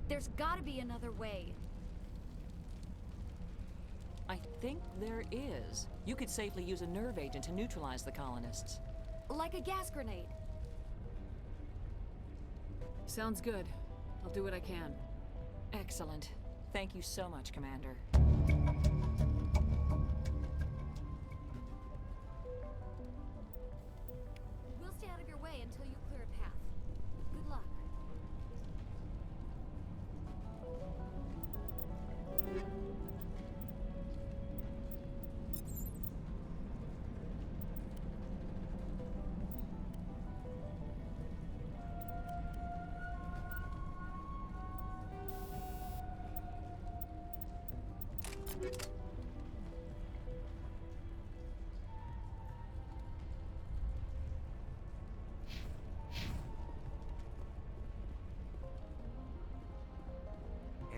There's gotta be another way. I think there is. You could safely use a nerve agent to neutralize the colonists. Like a gas grenade. Sounds good. I'll do what I can. Excellent. Thank you so much, Commander. We'll stay out of your way until you clear a path. Good luck.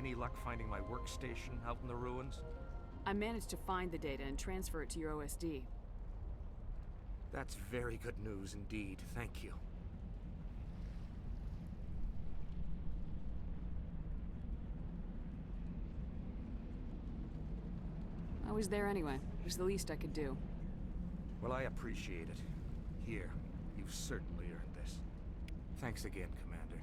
Any luck finding my workstation out in the ruins? I managed to find the data and transfer it to your OSD. That's very good news indeed. Thank you. I was there anyway. It was the least I could do. Well, I appreciate it. Here, you've certainly earned this. Thanks again, Commander.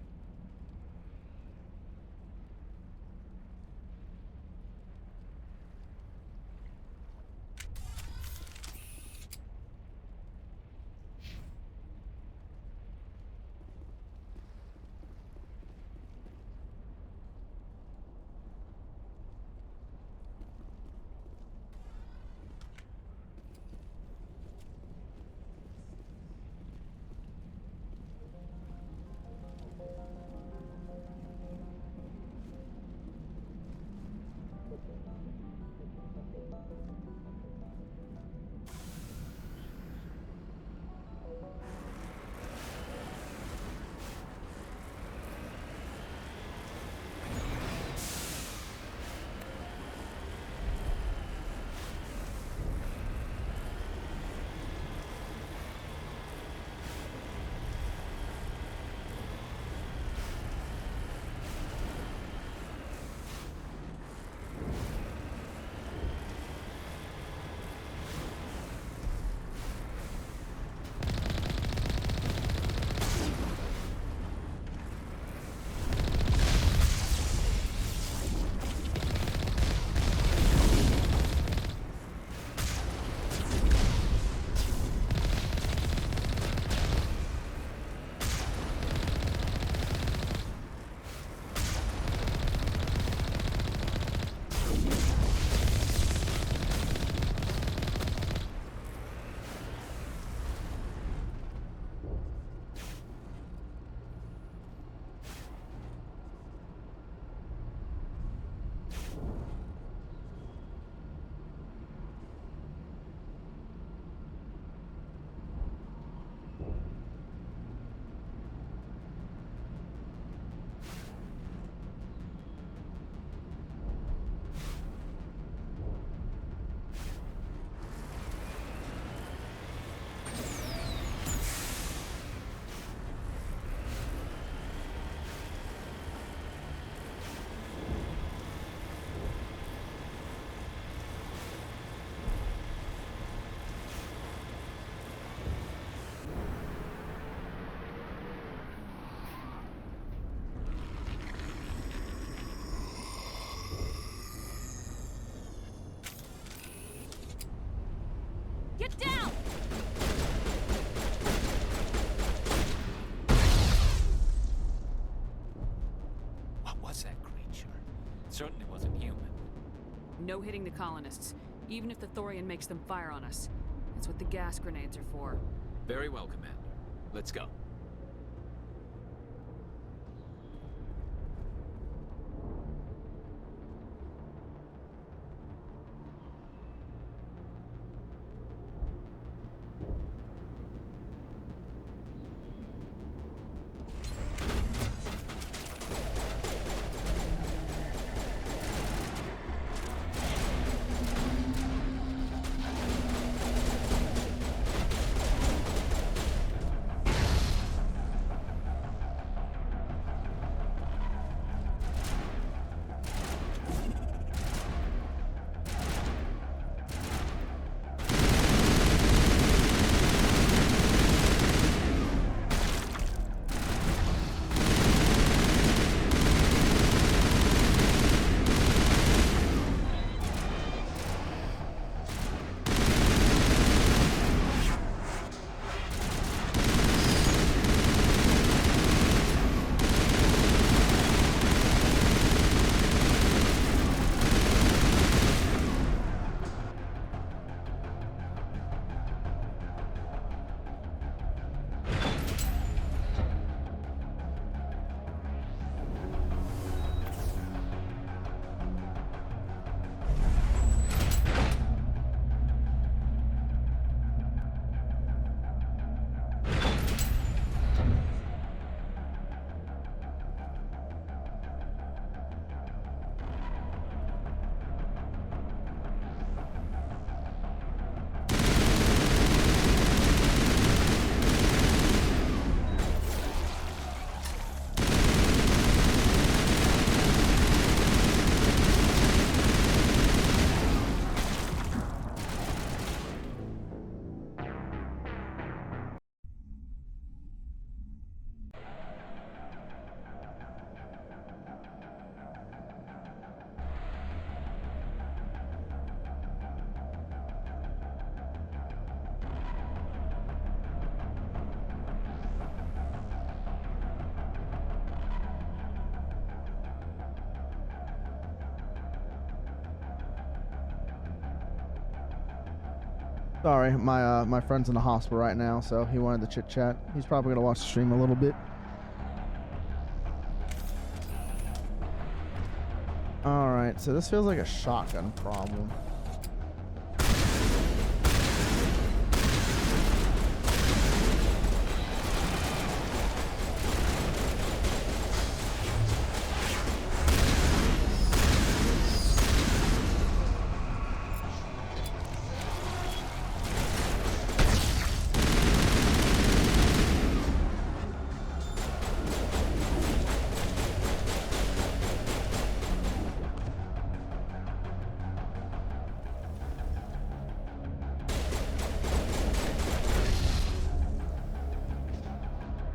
Get down! What was that creature? It certainly wasn't human. No hitting the colonists, even if the Thorian makes them fire on us. That's what the gas grenades are for. Very well, Commander. Let's go. Sorry, my friend's in the hospital right now, so he wanted to chit chat. He's probably gonna watch the stream a little bit. All right, so this feels like a shotgun problem.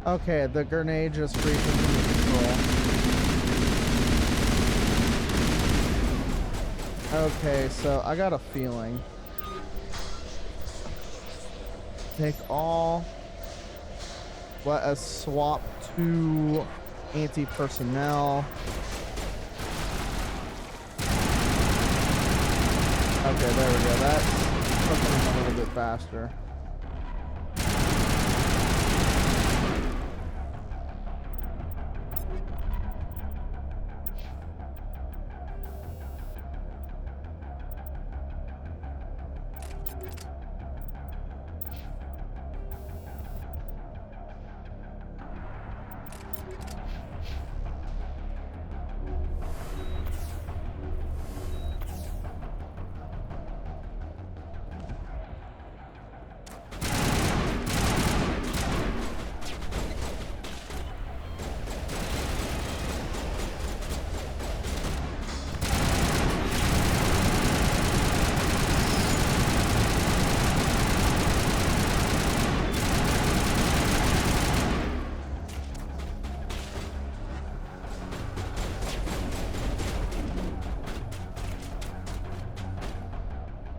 Okay, the grenade just freezes from the control. Okay, so I got a feeling. Take all. Let us swap to anti-personnel. Okay, there we go. That's something a little bit faster.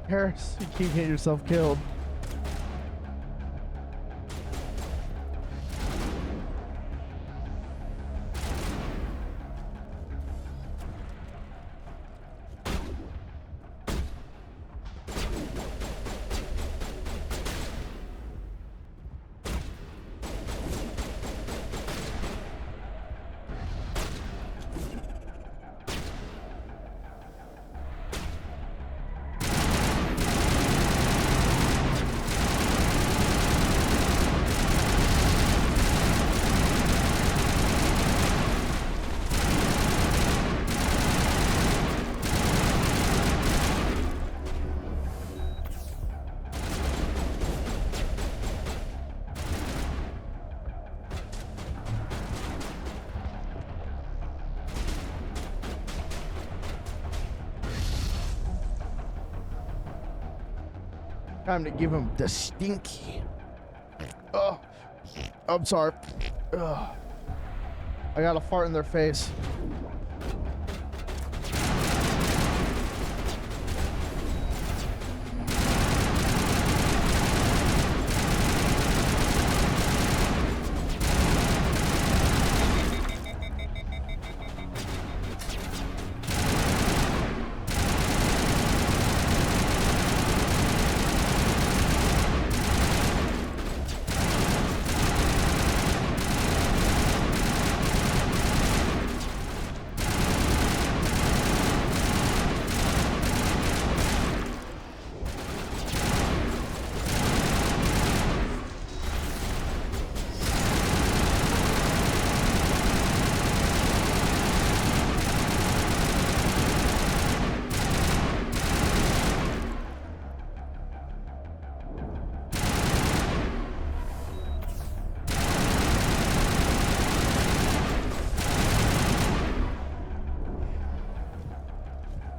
Harris, you can't get yourself killed. Time to give him the stinky. Oh, I'm sorry. Ugh. I got a fart in their face.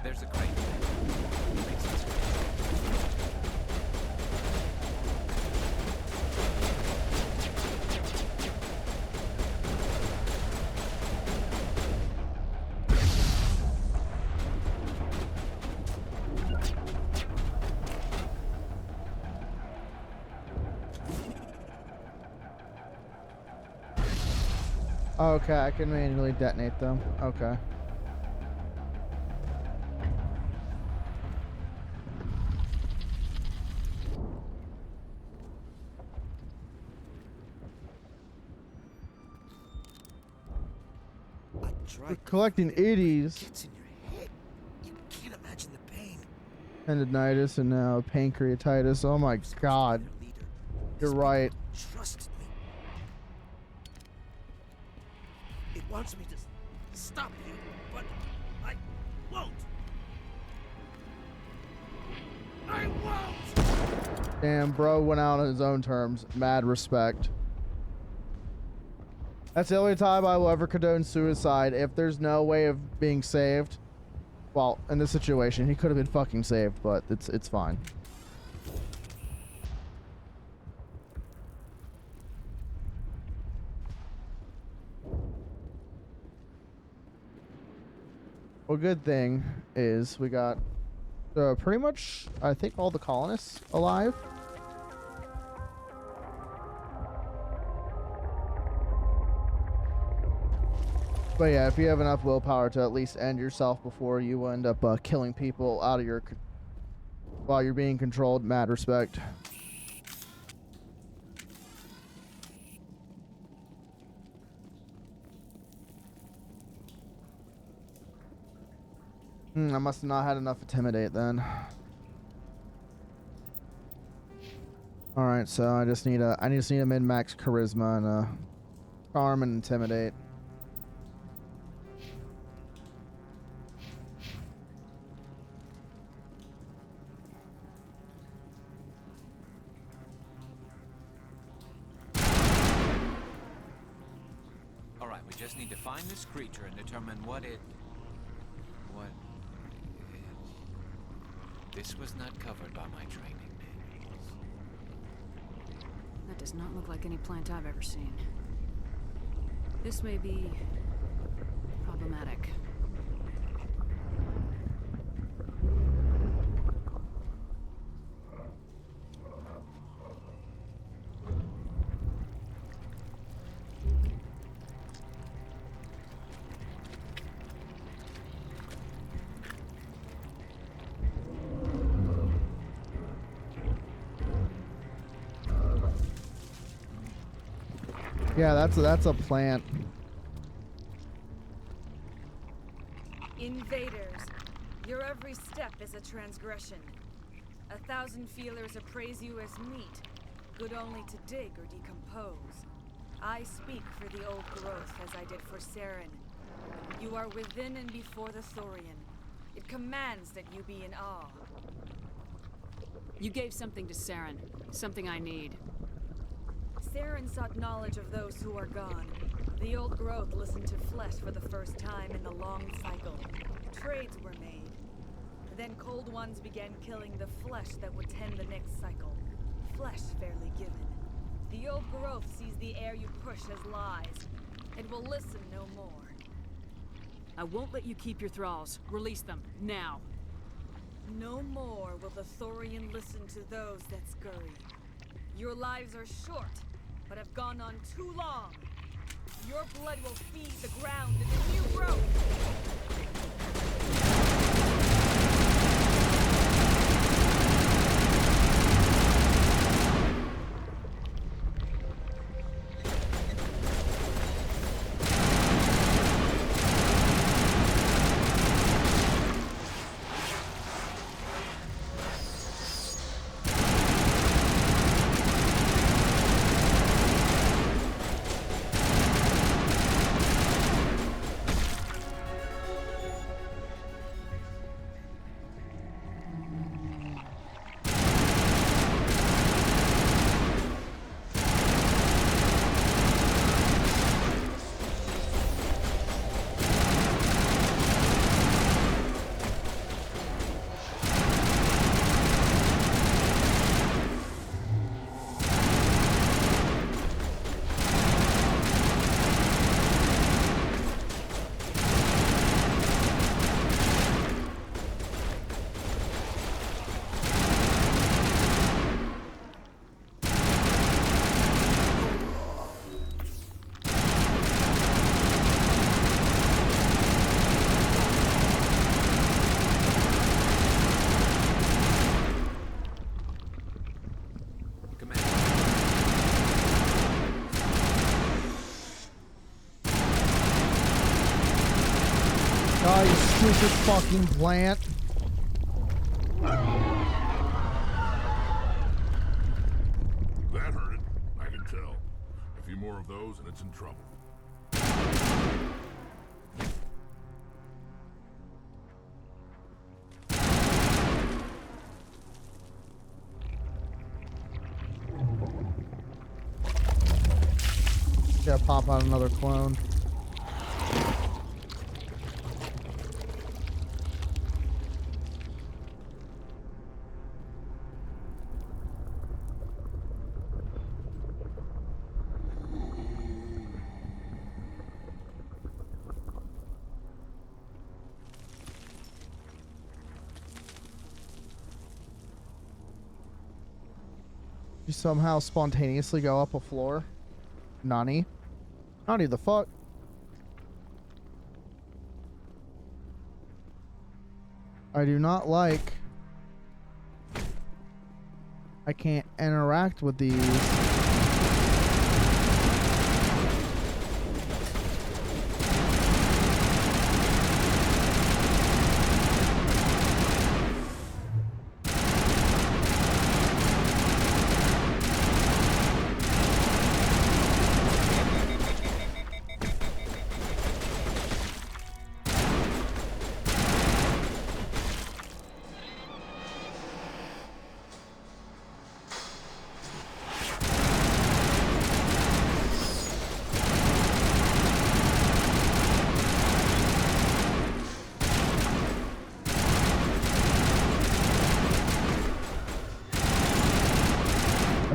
There's a crate. Okay, I can manually detonate them. Okay. tried to collecting 80s. gets in your head. You can't imagine the pain. Tendinitis and now pancreatitis. Oh my god. You're right. Trusted me. It wants me to stop you, but I won't. I won't! Damn, bro went out on his own terms. Mad respect. That's the only time I will ever condone suicide. If there's no way of being saved, well, in this situation, he could have been fucking saved, but it's fine. Well, good thing is we got pretty much, I think, all the colonists alive. But yeah, if you have enough willpower to at least end yourself before you end up killing people out of your while you're being controlled, mad respect. I must have not had enough intimidate then. All right, so I just need a min-max charisma and a charm and intimidate. All right, we just need to find this creature and determine what it. This was not covered by my training manuals. That does not look like any plant I've ever seen. This may be problematic. Yeah, that's a plant. Invaders, your every step is a transgression. 1,000 feelers appraise you as meat, good only to dig or decompose. I speak for the old growth as I did for Saren. You are within and before the Thorian. It commands that you be in awe. You gave something to Saren, something I need. Saren sought knowledge of those who are gone. The old growth listened to flesh for the first time in the long cycle. Trades were made. Then cold ones began killing the flesh that would tend the next cycle. Flesh fairly given. The old growth sees the air you push as lies. It will listen no more. I won't let you keep your thralls. Release them, now. No more will the Thorian listen to those that scurry. Your lives are short, but have gone on too long. Your blood will feed the ground in the new growth. Oh, you stupid fucking plant. That hurt it. I can tell. A few more of those and it's in trouble. Gotta pop out another clone. You somehow spontaneously go up a floor? Nani? Nani the fuck? I do not like... I can't interact with these.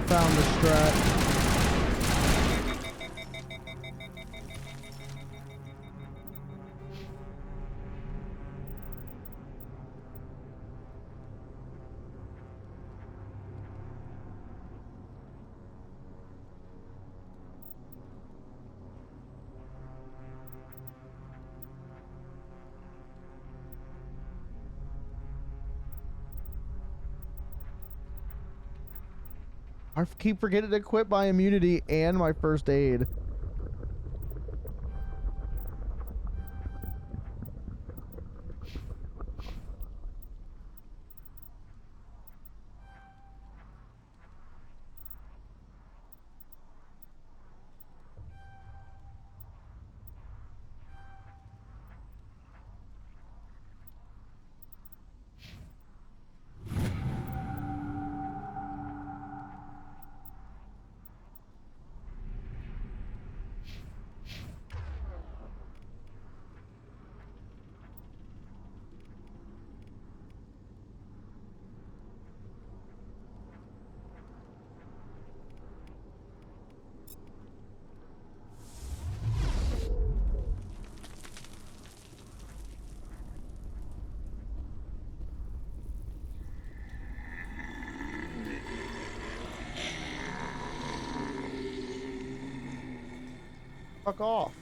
Found the strat. I keep forgetting to equip my immunity and my first aid. Fuck off.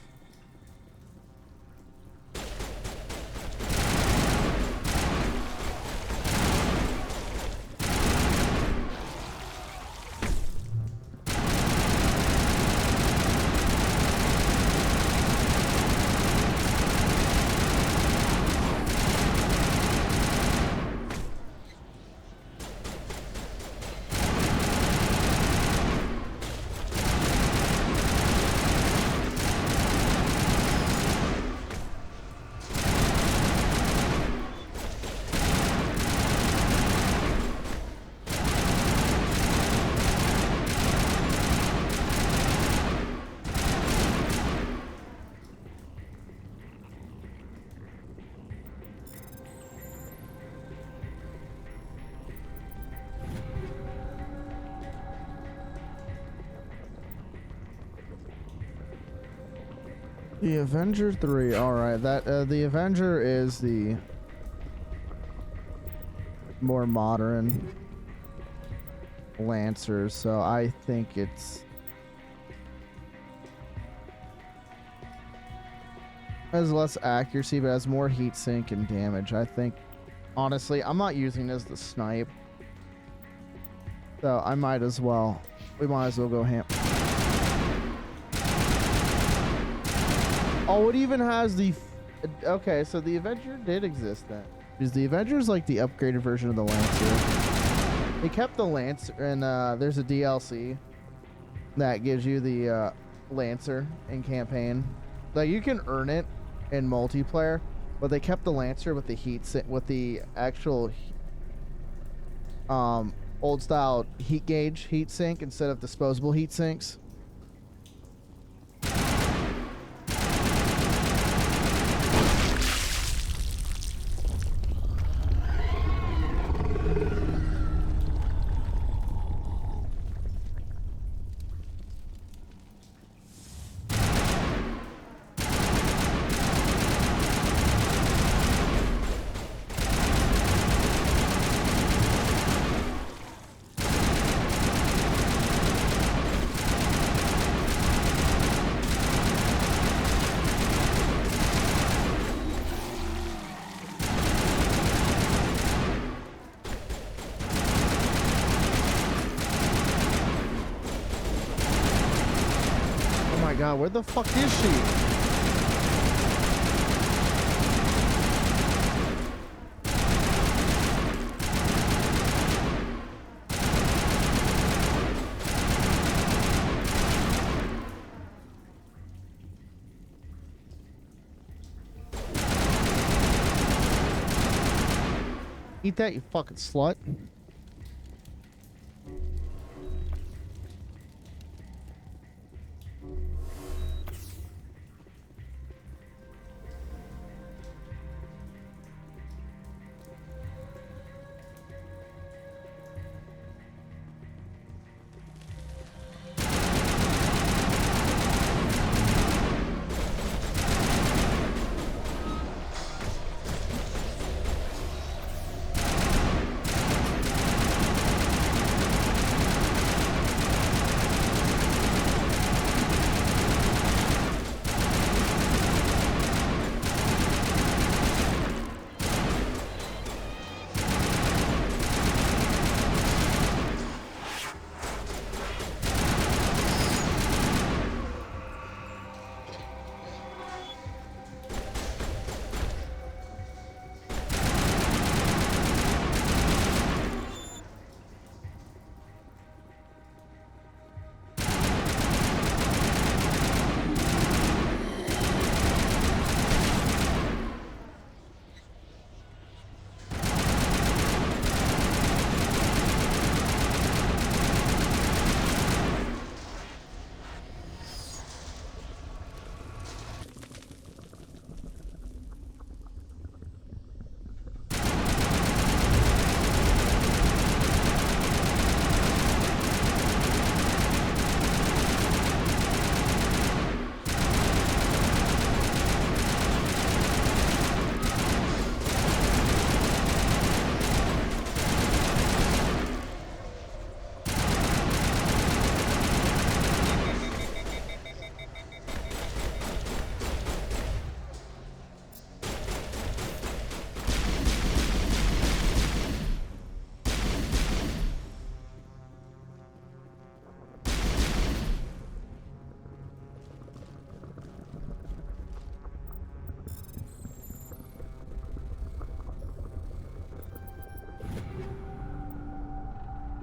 The Avenger 3. Alright, that the Avenger is the more modern Lancer, so I think it's has less accuracy but has more heat sink and damage. I think honestly, I'm not using it as the snipe. So I might as well. We might as well go ham. Oh, it even has the Okay, so the Avenger did exist then. Because the Avenger is like the upgraded version of the Lancer. They kept the Lancer, and there's a DLC that gives you the Lancer in campaign. Like you can earn it in multiplayer, but they kept the Lancer with the actual old style heat gauge heat sink instead of disposable heat sinks. God, where the fuck is she? Eat that, you fucking slut.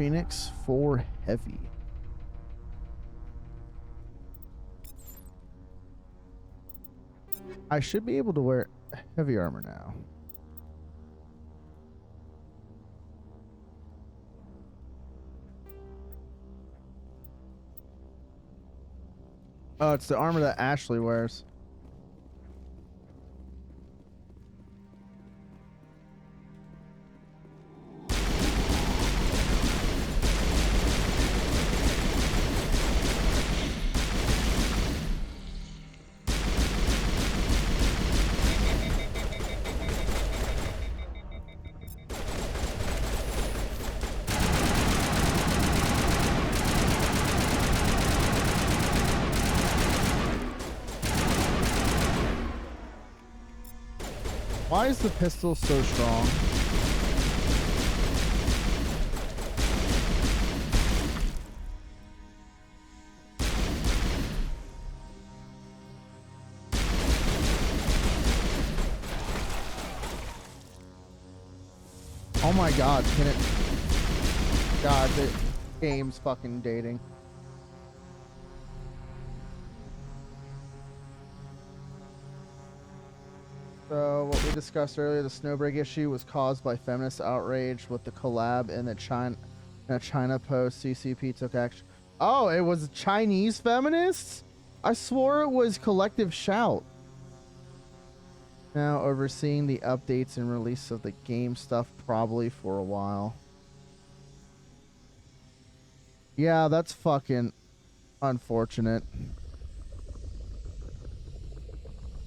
Phoenix 4 Heavy. I should be able to wear heavy armor now. Oh, it's the armor that Ashley wears. Why is the pistol so strong? Oh my god, can it... God, the game's fucking dating. So, what we discussed earlier, the Snowbreak issue was caused by feminist outrage with the collab in the China Post. CCP took action. Oh, it was Chinese feminists? I swore it was Collective Shout. Now overseeing the updates and release of the game stuff probably for a while. Yeah, that's fucking unfortunate.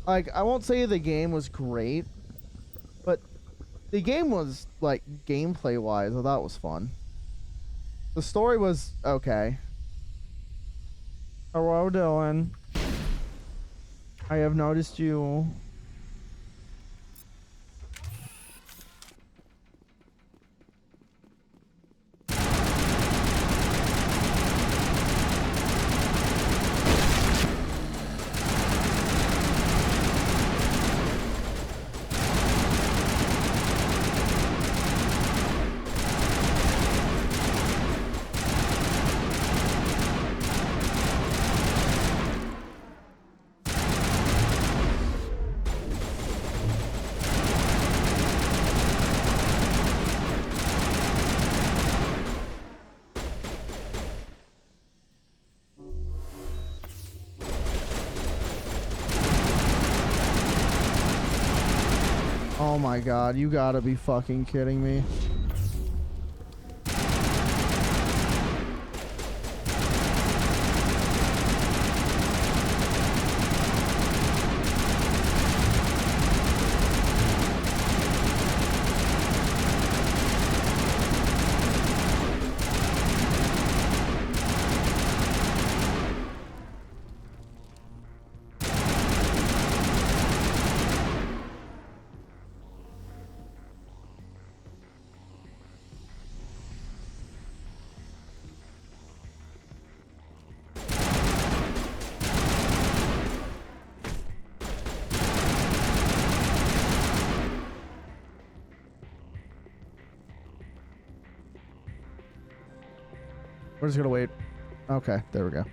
Like, I won't say the game was great, but the game was, like, gameplay-wise, I thought it was fun. The story was okay. Hello, Dylan. I have noticed you. Oh my god, you gotta be fucking kidding me. We're just gonna wait. Okay, there we go.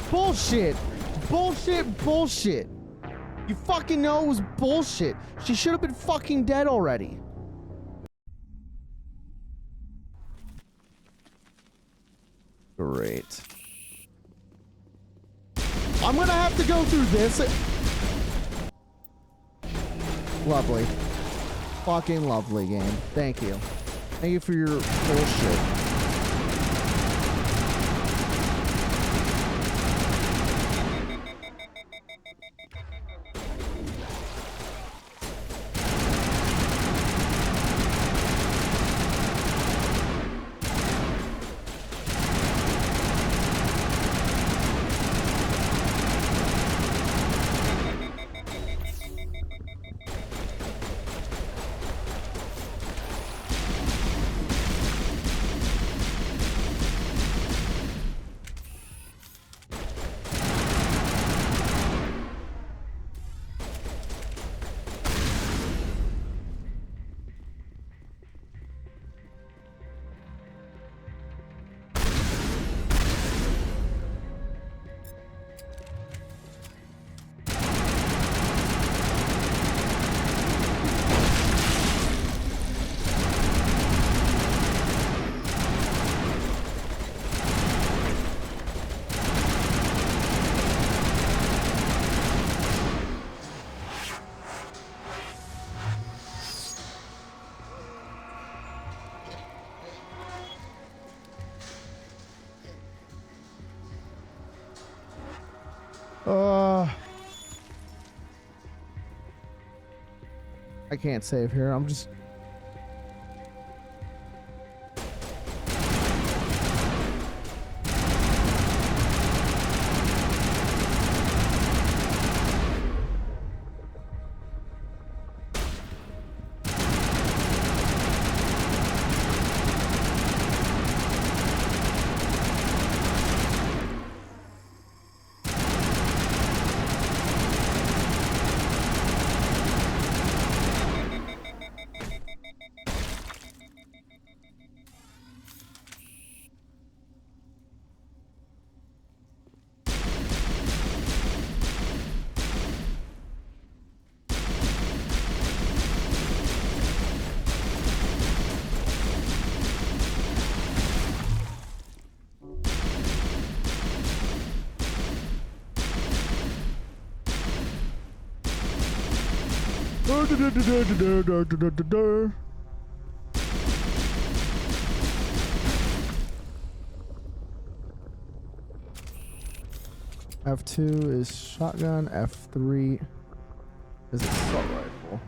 Bullshit! Bullshit, bullshit! You fucking know it was bullshit. She should have been fucking dead already. Great. I'm gonna have to go through this. Lovely. Fucking lovely game. Thank you. Thank you for your bullshit. I can't save here. I'm just... F2 is shotgun, F3 is assault rifle.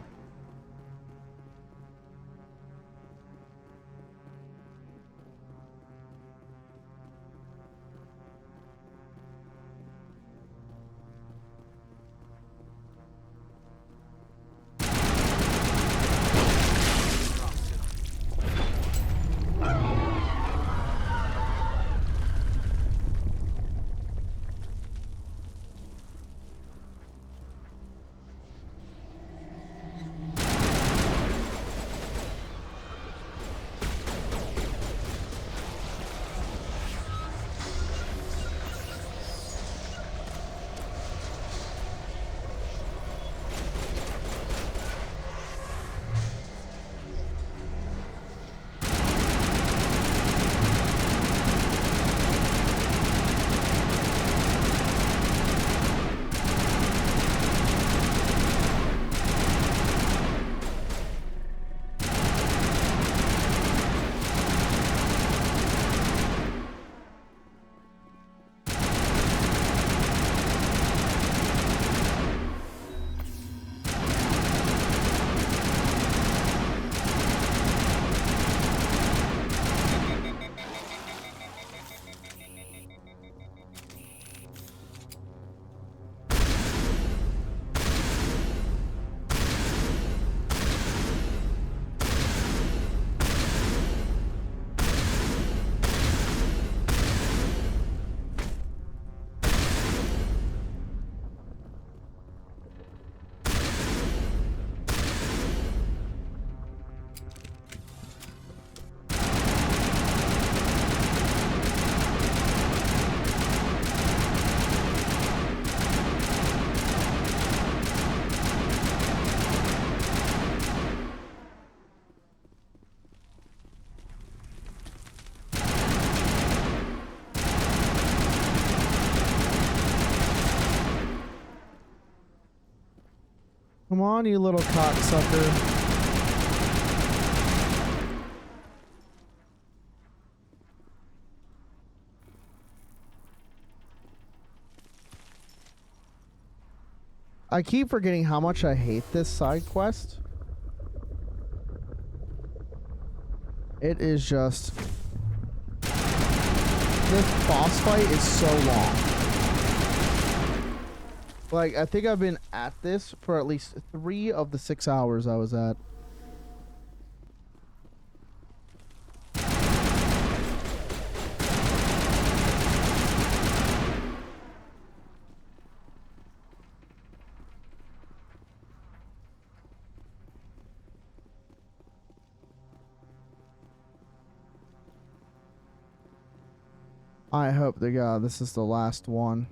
Come on, you little cocksucker. I keep forgetting how much I hate this side quest. It is just... this boss fight is so long. Like, I think I've been at this for at least 3 of the 6 hours I was at. I hope to God this is the last one.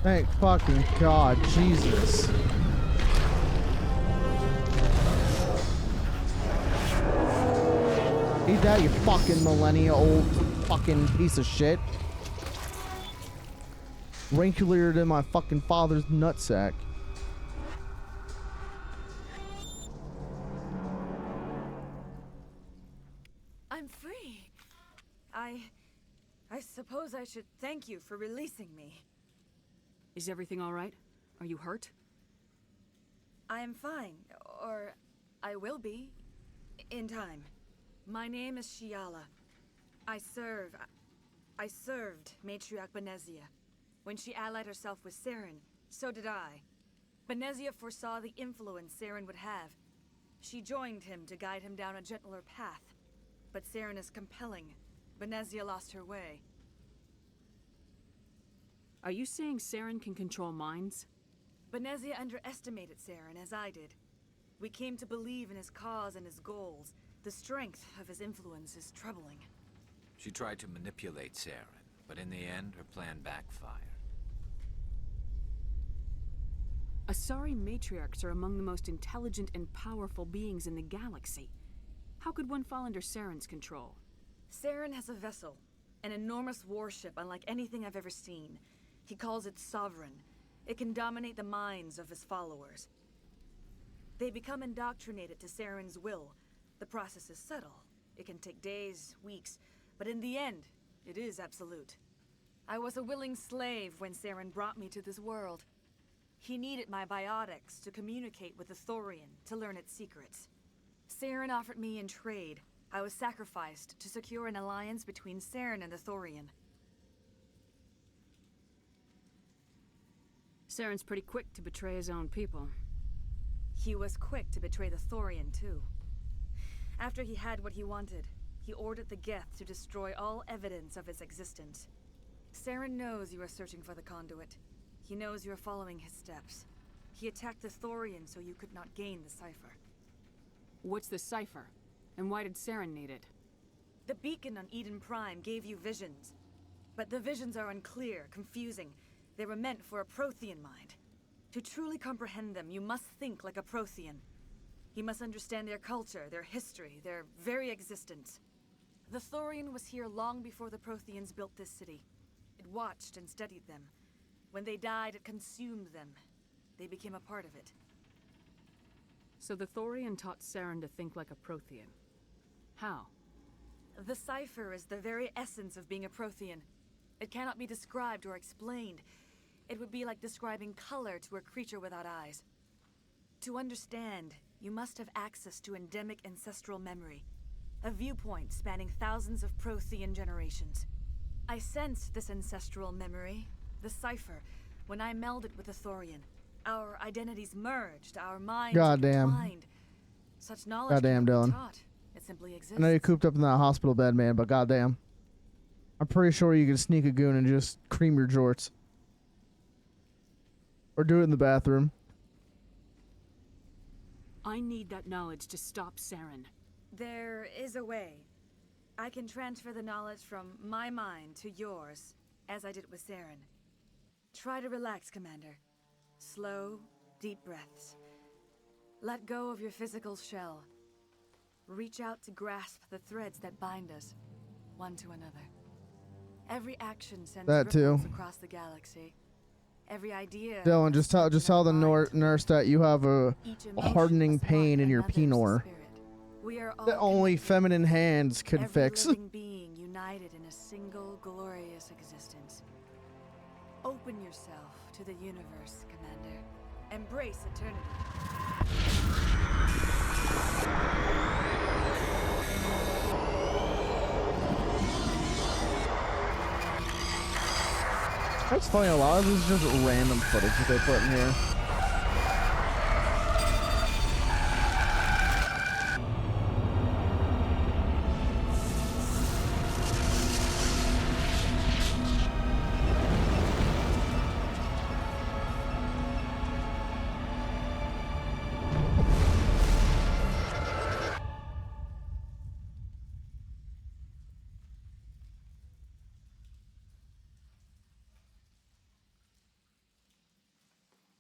Thank fucking God, Jesus. Eat that, you fucking millennial old fucking piece of shit. Wrinklier than my fucking father's nutsack. I'm free. I suppose I should thank you for releasing me. Is everything all right? Are you hurt? I am fine, or I will be, in time. My name is Shiala. I served Matriarch Benezia. When she allied herself with Saren, so did I. Benezia foresaw the influence Saren would have. She joined him to guide him down a gentler path. But Saren is compelling. Benezia lost her way. Are you saying Saren can control minds? Benezia underestimated Saren, as I did. We came to believe in his cause and his goals. The strength of his influence is troubling. She tried to manipulate Saren, but in the end, her plan backfired. Asari matriarchs are among the most intelligent and powerful beings in the galaxy. How could one fall under Saren's control? Saren has a vessel, an enormous warship unlike anything I've ever seen. He calls it Sovereign. It can dominate the minds of his followers. They become indoctrinated to Saren's will. The process is subtle. It can take days, weeks, but in the end, it is absolute. I was a willing slave when Saren brought me to this world. He needed my biotics to communicate with the Thorian, to learn its secrets. Saren offered me in trade. I was sacrificed to secure an alliance between Saren and the Thorian. Saren's pretty quick to betray his own people. He was quick to betray the Thorian, too. After he had what he wanted, he ordered the Geth to destroy all evidence of its existence. Saren knows you are searching for the Conduit. He knows you are following his steps. He attacked the Thorian so you could not gain the cipher. What's the cipher? And why did Saren need it? The beacon on Eden Prime gave you visions. But the visions are unclear, confusing. They were meant for a Prothean mind. To truly comprehend them, you must think like a Prothean. You must understand their culture, their history, their very existence. The Thorian was here long before the Protheans built this city. It watched and studied them. When they died, it consumed them. They became a part of it. So the Thorian taught Saren to think like a Prothean. How? The cipher is the very essence of being a Prothean. It cannot be described or explained. It would be like describing color to a creature without eyes. To understand, you must have access to endemic ancestral memory. A viewpoint spanning thousands of Prothean generations. I sensed this ancestral memory, the cipher, when I melded with the Thorian. Our identities merged, our minds intertwined. Such knowledge Goddamn, cannot be Dylan. taught. It simply exists. I know you're cooped up in that hospital bed, man, but goddamn. I'm pretty sure you could sneak a goon and just cream your jorts. Or do it in the bathroom. I need that knowledge to stop Saren. There is a way. I can transfer the knowledge from my mind to yours, as I did with Saren. Try to relax, Commander. Slow, deep breaths. Let go of your physical shell. Reach out to grasp the threads that bind us, one to another. Every action sends That too. ripples across the galaxy. Every idea. Dylan, just tell the nurse that you have a hardening pain in your penor that only feminine hands could Every fix. living being united in a single glorious existence. Open yourself to the universe, Commander. Embrace eternity. That's funny, a lot of this is just random footage that they put in here.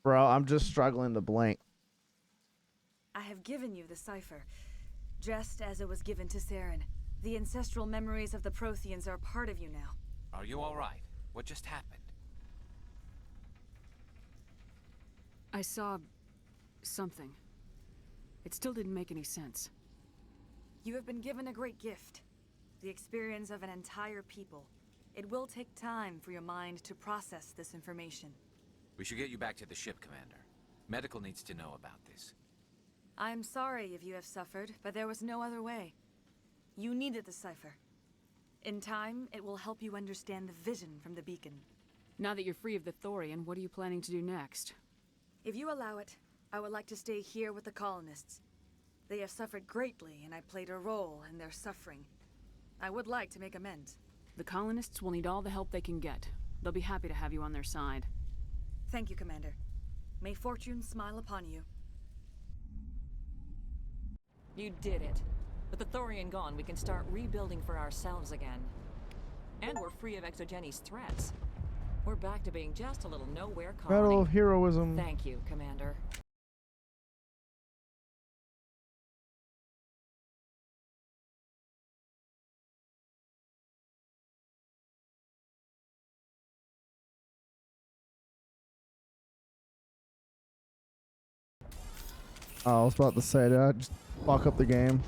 Bro, I'm just struggling to blink. I have given you the cipher, just as it was given to Saren. The ancestral memories of the Protheans are part of you now. Are you all right? What just happened? I saw something. It still didn't make any sense. You have been given a great gift. The experience of an entire people. It will take time for your mind to process this information. We should get you back to the ship, Commander. Medical needs to know about this. I'm sorry if you have suffered, but there was no other way. You needed the cipher. In time, it will help you understand the vision from the beacon. Now that you're free of the Thorian, what are you planning to do next? If you allow it, I would like to stay here with the colonists. They have suffered greatly, and I played a role in their suffering. I would like to make amends. The colonists will need all the help they can get. They'll be happy to have you on their side. Thank you, Commander. May fortune smile upon you. You did it. With the Thorian gone, we can start rebuilding for ourselves again. And we're free of Exogenie's threats. We're back to being just a little nowhere colony. Medal of Heroism. Thank you, Commander. Oh, I was about to say that. Just fuck up the game.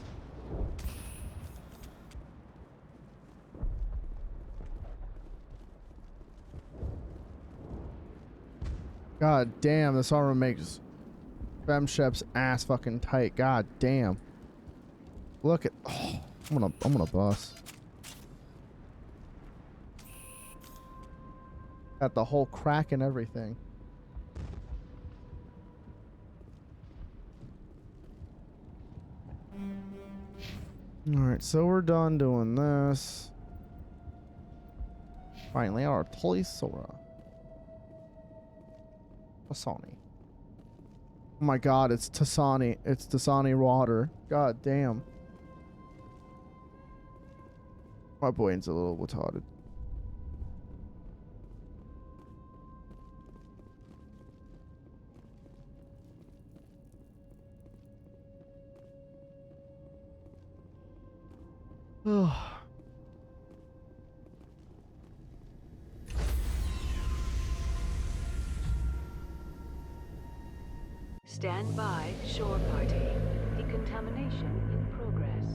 God damn, this armor makes FemShep's ass fucking tight. God damn. Look at. Oh, I'm gonna bust. Got the whole crack and everything. Alright, so we're done doing this. Finally, our Toysora. Tasani. Oh my god, it's Tasani. It's Tasani water. God damn. My brain's a little retarded. Stand by, shore party. Decontamination in progress.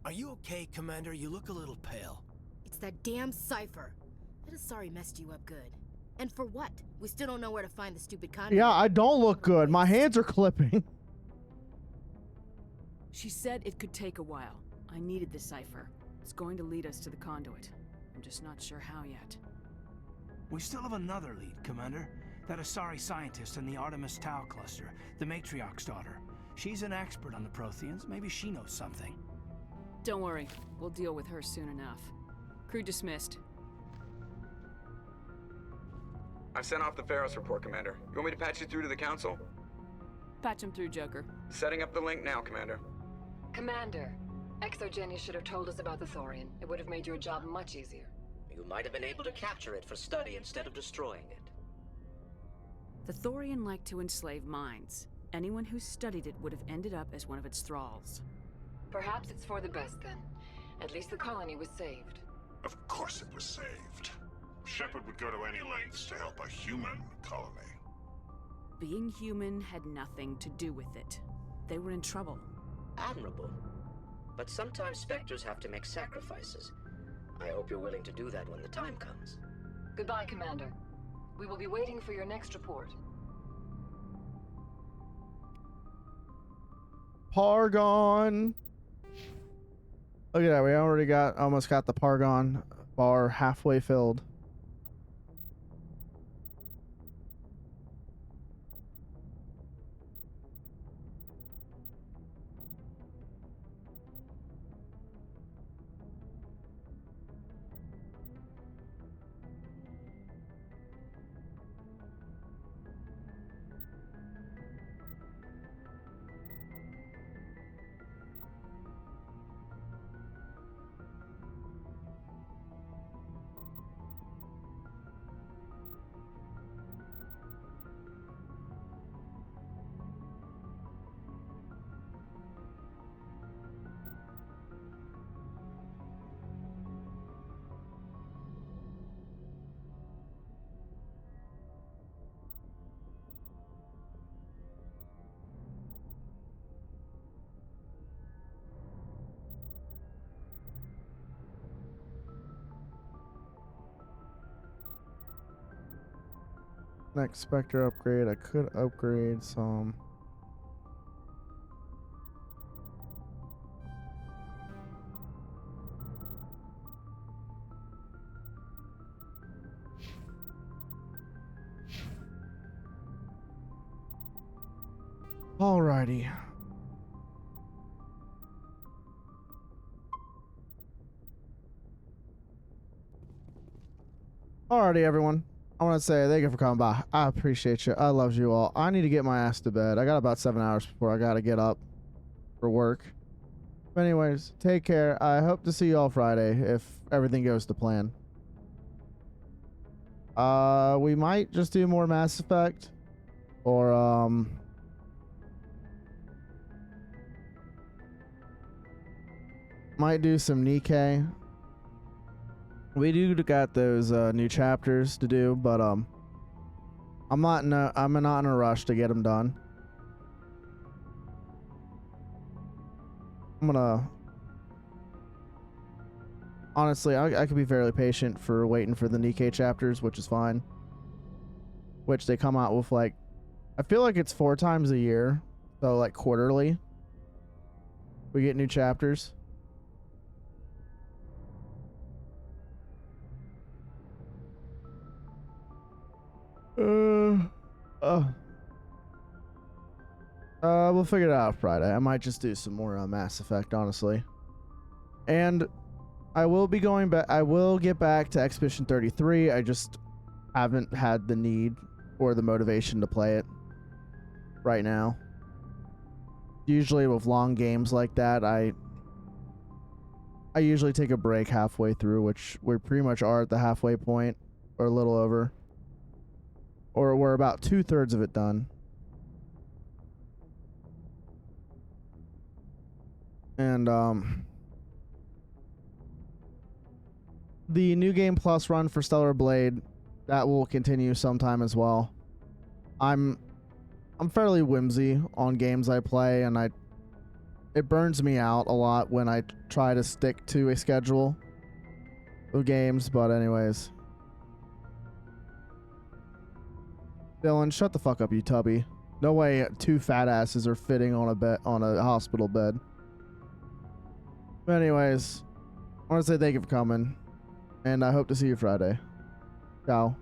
Are you okay, Commander? You look a little pale. It's that damn cipher. That Asari messed you up good. And for what? We still don't know where to find the stupid conduit. Yeah, I don't look good. My hands are clipping. She said it could take a while. I needed the cipher. It's going to lead us to the conduit. I'm just not sure how yet. We still have another lead, Commander. That Asari scientist in the Artemis Tau cluster, the Matriarch's daughter. She's an expert on the Protheans. Maybe she knows something. Don't worry. We'll deal with her soon enough. Crew dismissed. I've sent off the Pharos report, Commander. You want me to patch you through to the Council? Patch him through, Joker. Setting up the link now, Commander. Commander, Exogenia should have told us about the Thorian. It would have made your job much easier. You might have been able to capture it for study instead of destroying it. The Thorian liked to enslave minds. Anyone who studied it would have ended up as one of its thralls. Perhaps it's for the best then. At least the colony was saved. Of course it was saved. Shepard would go to any lengths to help a human colony. Being human had nothing to do with it. They were in trouble. Admirable. But sometimes Spectres have to make sacrifices. I hope you're willing to do that when the time comes. Goodbye, Commander. We will be waiting for your next report. Pargon. Look at that. We almost got the Pargon bar halfway filled. Next Spectre upgrade. I could upgrade some. Alrighty. Alrighty, everyone. I want to say thank you for coming by. I appreciate you. I love you all. I need to get my ass to bed. I got about 7 hours before I got to get up for work. But anyways, take care. I hope to see you all Friday if everything goes to plan. We might just do more Mass Effect. Or, might do some Nikkei. We do got those new chapters to do, but I'm not in a rush to get them done. I'm gonna honestly, I could be fairly patient for waiting for the Nikkei chapters, which is fine. Which they come out with like, I feel like it's 4 times a year, so like quarterly. We get new chapters. We'll figure it out Friday. I might just do some more Mass Effect, honestly. And I will be going back. I will get back to Expedition 33. I just haven't had the need or the motivation to play it right now. Usually with long games like that, I usually take a break halfway through, which we pretty much are at the halfway point, or a little over. Or we're about 2/3 of it done. And the New Game Plus run for Stellar Blade, that will continue sometime as well. I'm fairly whimsy on games I play, and it burns me out a lot when I try to stick to a schedule of games, but anyways. Dylan, shut the fuck up, you tubby. No way 2 fat asses are fitting on a hospital bed. But anyways, I want to say thank you for coming, and I hope to see you Friday. Ciao.